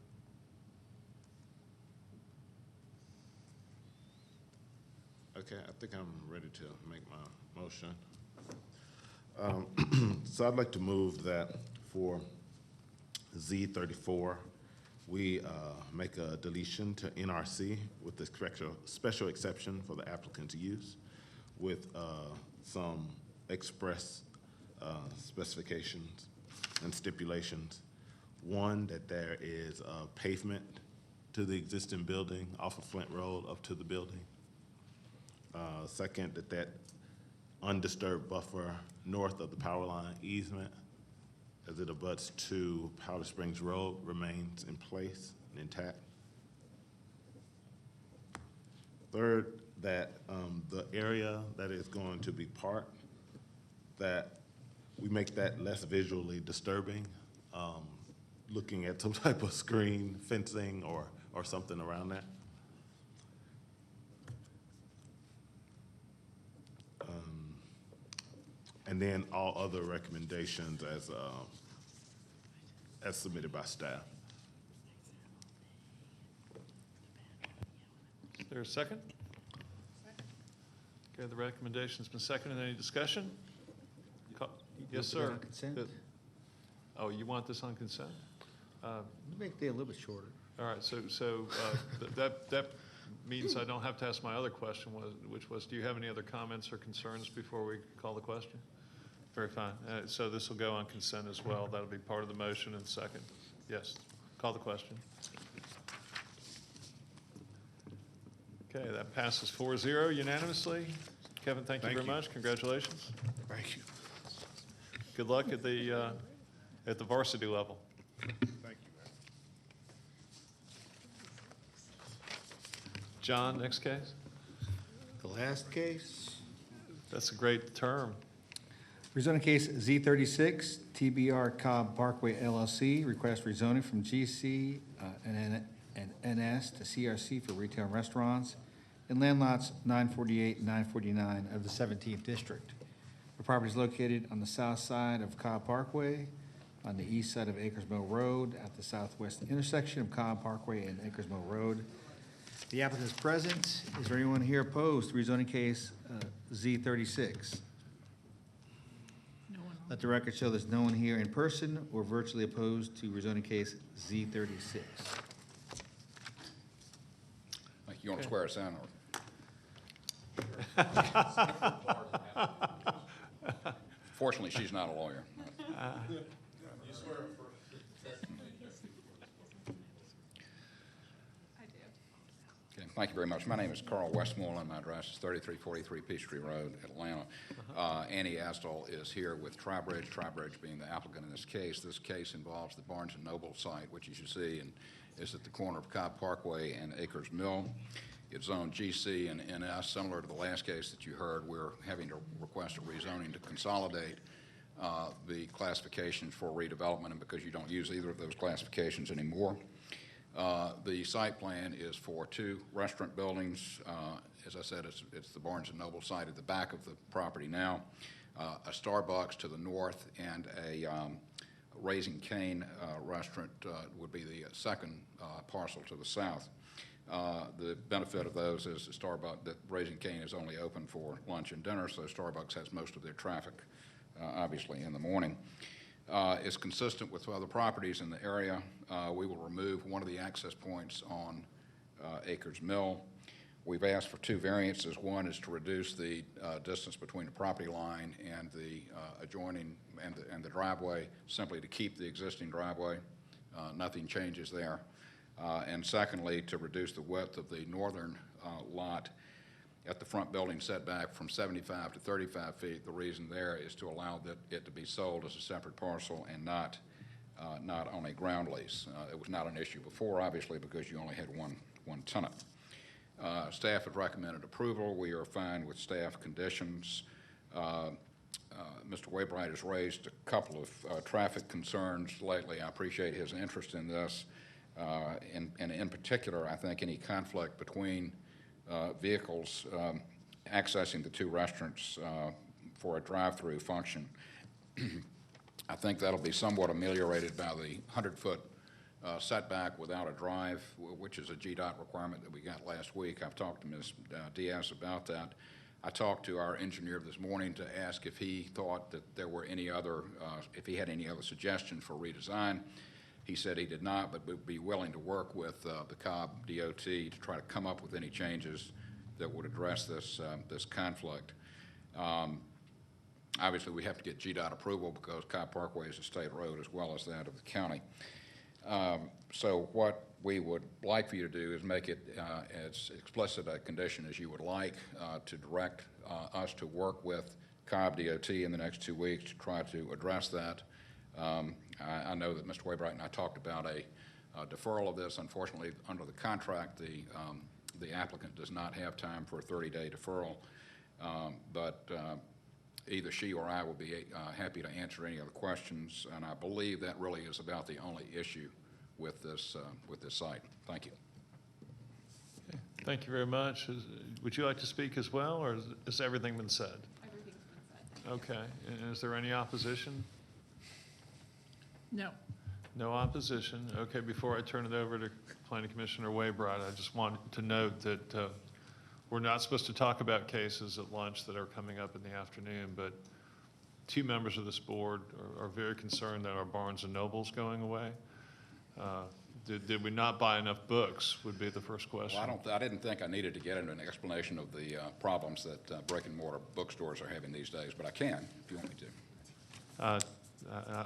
Okay, I think I'm ready to make my motion. So I'd like to move that for Z34, we make a deletion to NRC with the special exception for the applicant's use with some express specifications and stipulations. One, that there is pavement to the existing building off of Flint Road up to the building. Second, that undisturbed buffer north of the power line easement as it abuts to Powder Springs Road remains in place and intact. Third, that the area that is going to be parked, that we make that less visually disturbing, looking at some type of screen fencing or something around that. And then all other recommendations as submitted by staff. Is there a second? Okay, the recommendation's been seconded. Any discussion? Yes, sir. On consent? Oh, you want this on consent? Make it a little bit shorter. All right, so that means I don't have to ask my other question, which was, do you have any other comments or concerns before we call the question? Very fine. So this will go on consent as well. That'll be part of the motion and second. Yes, call the question. Okay, that passes 4-0 unanimously. Kevin, thank you very much. Congratulations. Thank you. Good luck at the varsity level. Thank you, man. John, next case. The last case. That's a great term. Rezoning case Z36, TBR Cobb Parkway LLC, request rezoning from GC and NS to CRC for retail and restaurants in land lots 948 and 949 of the 17th District. The property is located on the south side of Cobb Parkway, on the east side of Acres Mill Road, at the southwest intersection of Cobb Parkway and Acres Mill Road. The applicant is present. Is there anyone here opposed to rezoning case Z36? Let the record show there's no one here in person or virtually opposed to rezoning case Z36. You want to swear us in, or? Fortunately, she's not a lawyer. You swear Okay, thank you very much. My name is Carl Westmoreland. My address is 3343 Peachtree Road, Atlanta. Annie Astle is here with Tribridge, Tribridge being the applicant in this case. This case involves the Barnes & Noble site, which, as you see, is at the corner of Cobb Parkway and Acres Mill. It's zoned GC and NS. Similar to the last case that you heard, we're having to request a rezoning to consolidate the classifications for redevelopment, and because you don't use either of those classifications anymore. The site plan is for 2 restaurant buildings. As I said, it's the Barnes & Noble site at the back of the property now, a Starbucks to the north, and a Raising Cane restaurant would be the second parcel to the south. The benefit of those is the Starbucks, that Raising Cane is only open for lunch and dinner, so Starbucks has most of their traffic, obviously, in the morning. Is consistent with other properties in the area. We will remove one of the access points on Acres Mill. We've asked for 2 variances. One is to reduce the distance between the property line and the adjoining and the driveway, simply to keep the existing driveway. Nothing changes there. And secondly, to reduce the width of the northern lot. at the front building setback from 75 to 35 feet. The reason there is to allow it to be sold as a separate parcel and not on a ground lease. It was not an issue before, obviously, because you only had one tenant. Staff had recommended approval. We are fine with staff conditions. Mr. Waybright has raised a couple of traffic concerns lately. I appreciate his interest in this. And in particular, I think any conflict between vehicles accessing the two restaurants for a drive-through function, I think that'll be somewhat ameliorated by the 100-foot setback without a drive, which is a GDOT requirement that we got last week. I've talked to Ms. Diaz about that. I talked to our engineer this morning to ask if he thought that there were any other, if he had any other suggestions for redesign. He said he did not, but would be willing to work with the Cobb DOT to try to come up with any changes that would address this conflict. Obviously, we have to get GDOT approval because Cobb Parkway is a state road as well as that of the county. So what we would like for you to do is make it as explicit a condition as you would like to direct us to work with Cobb DOT in the next 2 weeks to try to address that. I know that Mr. Waybright and I talked about a deferral of this. Unfortunately, under the contract, the applicant does not have time for a 30-day deferral, but either she or I will be happy to answer any other questions, and I believe that really is about the only issue with this site. Thank you. Okay. Thank you very much. Would you like to speak as well, or has everything been said? Everything's been said. Okay. And is there any opposition? No. No opposition. Okay, before I turn it over to Planning Commissioner Waybright, I just want to note that we're not supposed to talk about cases at lunch that are coming up in the afternoon, but 2 members of this board are very concerned that our Barnes & Noble's going away. Did we not buy enough books would be the first question. Well, I didn't think I needed to get into an explanation of the problems that brick-and-mortar bookstores are having these days, but I can if you want me to.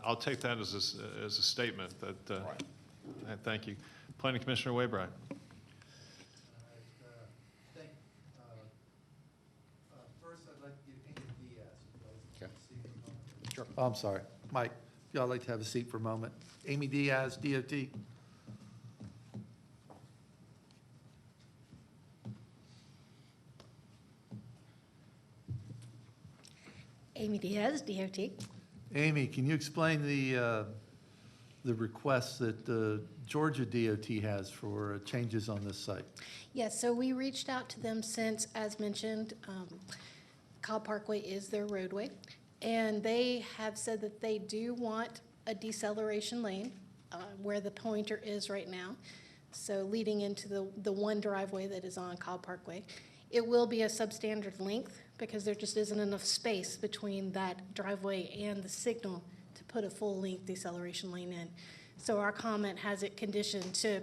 I'll take that as a statement that, thank you. Planning Commissioner Waybright. First, I'd like to give Amy Diaz. Okay. Sure. Oh, I'm sorry. Mike, if y'all like to have a seat for a moment. Amy Diaz, DOT. Amy Diaz, DOT. Amy, can you explain the requests that Georgia DOT has for changes on this site? Yes, so we reached out to them since, as mentioned, Cobb Parkway is their roadway. And they have said that they do want a deceleration lane where the pointer is right now. So leading into the one driveway that is on Cobb Parkway. It will be a substandard length because there just isn't enough space between that driveway and the signal to put a full-length deceleration lane in. So our comment has it conditioned to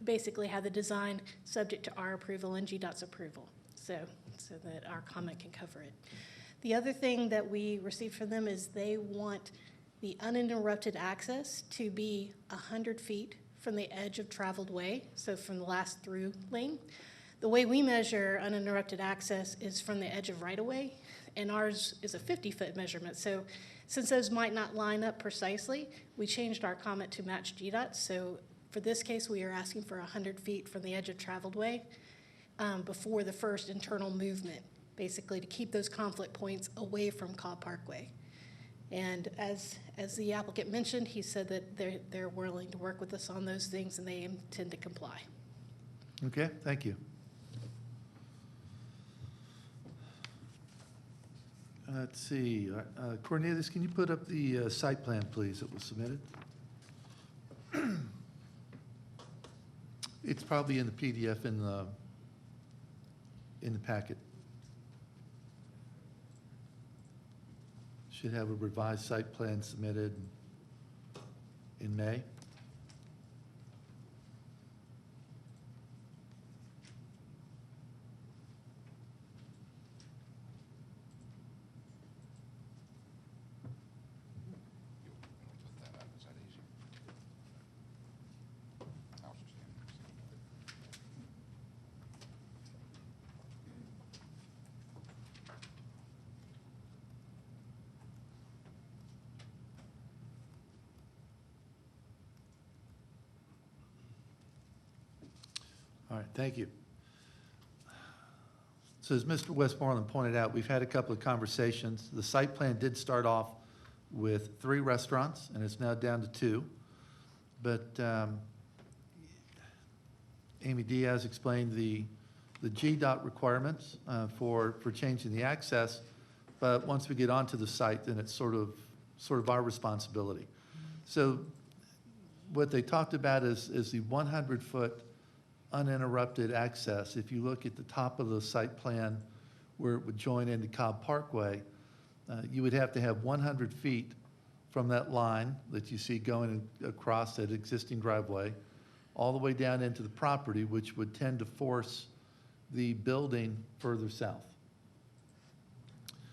basically have the design subject to our approval and GDOT's approval, so that our comment can cover it. The other thing that we received from them is they want the uninterrupted access to be 100 feet from the edge of traveled way, so from the last through lane. The way we measure uninterrupted access is from the edge of right-of-way, and ours is a 50-foot measurement. So since those might not line up precisely, we changed our comment to match GDOT. So for this case, we are asking for 100 feet from the edge of traveled way before the first internal movement, basically to keep those conflict points away from Cobb Parkway. And as the applicant mentioned, he said that they're willing to work with us on those things and they intend to comply. Okay, thank you. Let's see, Cornelius, can you put up the site plan, please, that was submitted? It's probably in the PDF in the packet. Should have a revised site plan submitted in May. Thank you. So as Mr. Westmoreland pointed out, we've had a couple of conversations. The site plan did start off with 3 restaurants, and it's now down to 2. But Amy Diaz explained the GDOT requirements for changing the access. But once we get onto the site, then it's sort of our responsibility. So what they talked about is the 100-foot uninterrupted access. If you look at the top of the site plan where it would join into Cobb Parkway, you would have to have 100 feet from that line that you see going across that existing driveway all the way down into the property, which would tend to force the building further south.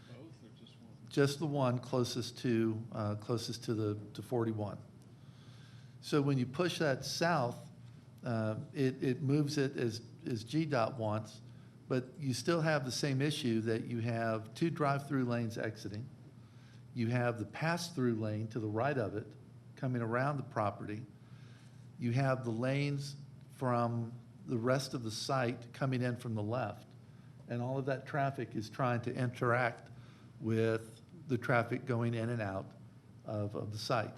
Both or just one? Just the one closest to 41. So when you push that south, it moves it as GDOT wants, but you still have the same issue that you have 2 drive-through lanes exiting. You have the pass-through lane to the right of it coming around the property. You have the lanes from the rest of the site coming in from the left. And all of that traffic is trying to interact with the traffic going in and out of the site.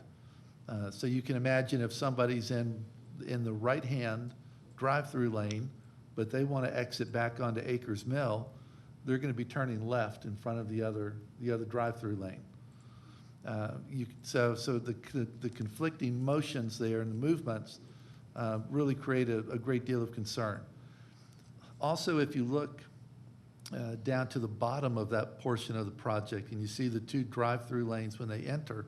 So you can imagine if somebody's in the right-hand drive-through lane, but they want to exit back onto Acres Mill, they're going to be turning left in front of the other drive-through lane. So the conflicting motions there and the movements really create a great deal of concern. Also, if you look down to the bottom of that portion of the project and you see the 2 drive-through lanes when they enter,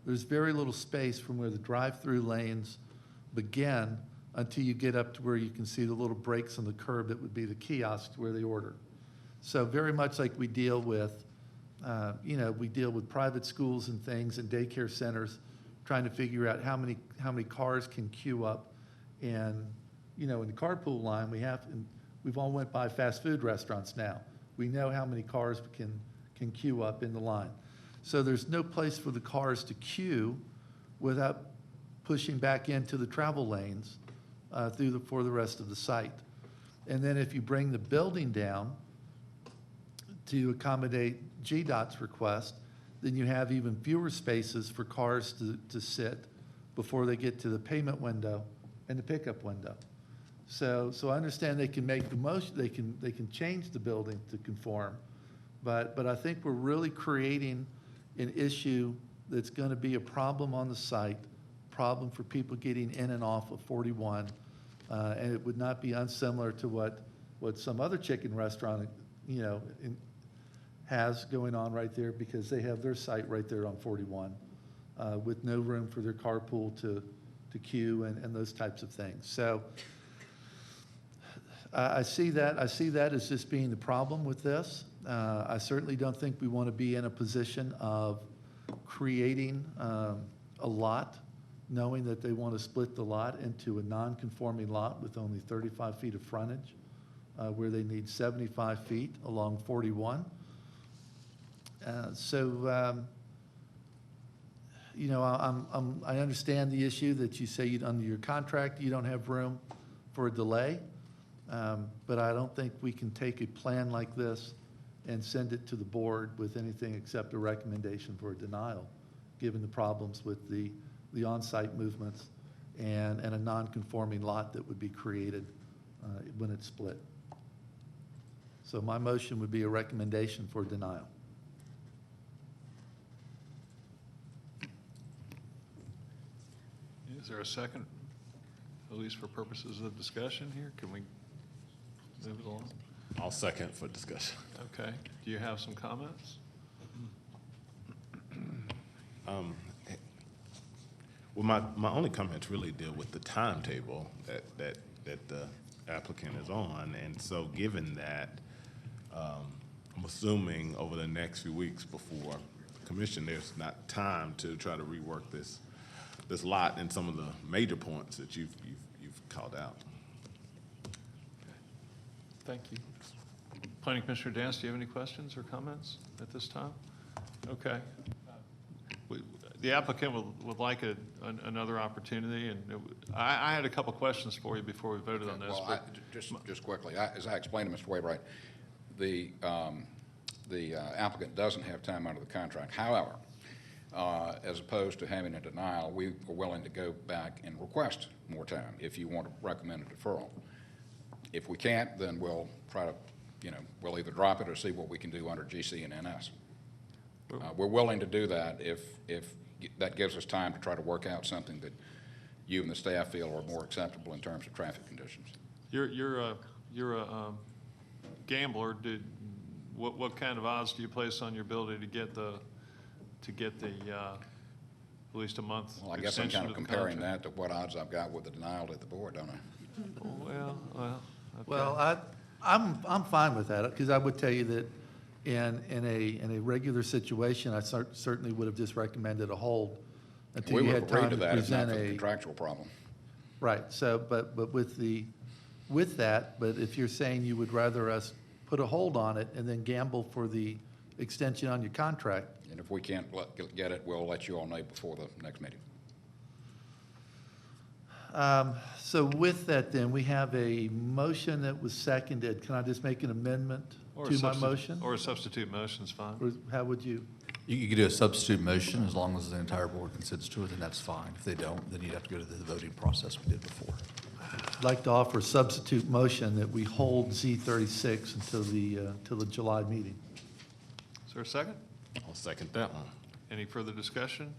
there's very little space from where the drive-through lanes begin until you get up to where you can see the little breaks on the curb that would be the kiosks where they order. So very much like we deal with, we deal with private schools and things and daycare centers, trying to figure out how many cars can queue up. And, in the carpool line, we've all went by fast food restaurants now. We know how many cars can queue up in the line. So there's no place for the cars to queue without pushing back into the travel lanes for the rest of the site. And then if you bring the building down to accommodate GDOT's request, then you have even fewer spaces for cars to sit before they get to the payment window and the pickup window. So I understand they can make the most, they can change the building to conform, but I think we're really creating an issue that's going to be a problem on the site, problem for people getting in and off of 41, and it would not be unsimilar to what some other chicken restaurant, has going on right there, because they have their site right there on 41 with no room for their carpool to queue and those types of things. So I see that as just being the problem with this. I certainly don't think we want to be in a position of creating a lot, knowing that they want to split the lot into a non-conforming lot with only 35 feet of frontage, where they need 75 feet along 41. I understand the issue that you say under your contract you don't have room for a delay, but I don't think we can take a plan like this and send it to the board with anything except a recommendation for a denial, given the problems with the on-site movements and a non-conforming lot that would be created when it's split. So my motion would be a recommendation for denial. Is there a second, at least for purposes of discussion here? Can we move it along? I'll second for discussion. Okay. Do you have some comments? Well, my only comments really deal with the timetable that the applicant is on. And so given that, I'm assuming over the next few weeks before commission, there's not time to try to rework this lot and some of the major points that you've called out. Thank you. Planning Commissioner Dance, do you have any questions or comments at this time? Okay. the applicant would like another opportunity, and I had a couple questions for you before we voted on this. Well, just quickly, as I explained to Mr. Wainwright, the applicant doesn't have time under the contract. However, as opposed to having a denial, we are willing to go back and request more time if you want to recommend a deferral. If we can't, then we'll try to, we'll either drop it or see what we can do under GC and NS. We're willing to do that if that gives us time to try to work out something that you and the staff feel are more acceptable in terms of traffic conditions. You're a gambler. What kind of odds do you place on your ability to get the at least a month? Well, I guess I'm kind of comparing contract? that to what odds I've got with the denial at the board, don't I? Well. Okay. Well, I'm fine with that, because I would tell you that in a regular situation, I certainly would have just recommended a hold until you had time to present a contractual problem. Right. So, but with that, but if you're saying you would rather us put a hold on it and then gamble for the extension on your contract. And if we can't get it, we'll let you all know before the next meeting. So with that, then, we have a motion that was seconded. Can I just make an amendment to my motion? Or a substitute motion's fine. Or how would you? You could do a substitute motion as long as the entire board consents to it, and that's fine. If they don't, then you'd have to go to the voting process we did before. I'd like to offer a substitute motion that we hold Z36 until the July meeting. Is there a second? I'll second that one. Any further discussion?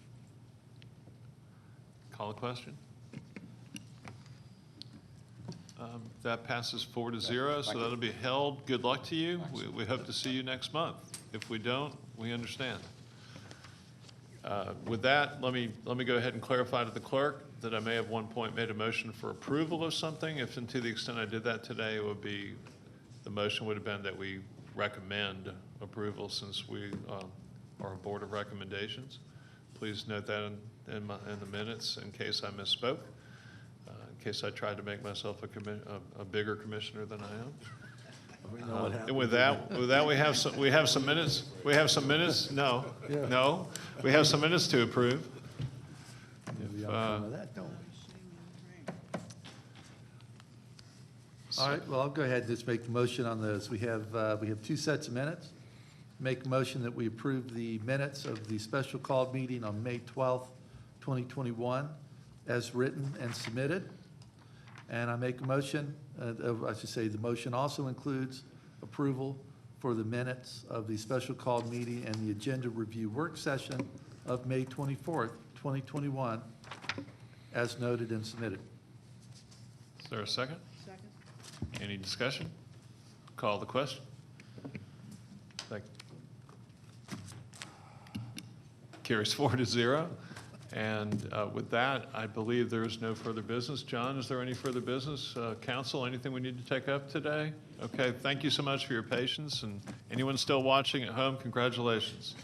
Call a question. That passes 4-0, so that'll be held. Good luck to you. We hope to see you next month. If we don't, we understand. With that, let me go ahead and clarify to the clerk that I may have one point made a motion for approval of something. If and to the extent I did that today, it would be, the motion would have been that we recommend approval since we are a board of recommendations. Please note that in the minutes in case I misspoke. In case I tried to make myself a bigger commissioner than I am. And with that, we have some minutes. We have some minutes. No, no, we have some minutes to approve. All right. Well, I'll go ahead and just make the motion on those. We have two sets of minutes. Make a motion that we approve the minutes of the special called meeting on May 12th, 2021, as written and submitted. And I make a motion, I should say the motion also includes approval for the minutes of the special called meeting and the agenda review work session of May 24th, 2021, as noted and submitted. Is there a second? Second. Any discussion? Call the question. Thank you. Carries 4-0. And with that, I believe there is no further business. John, is there any further business? Council, anything we need to take up today? Okay, thank you so much for your patience. And anyone still watching at home, congratulations.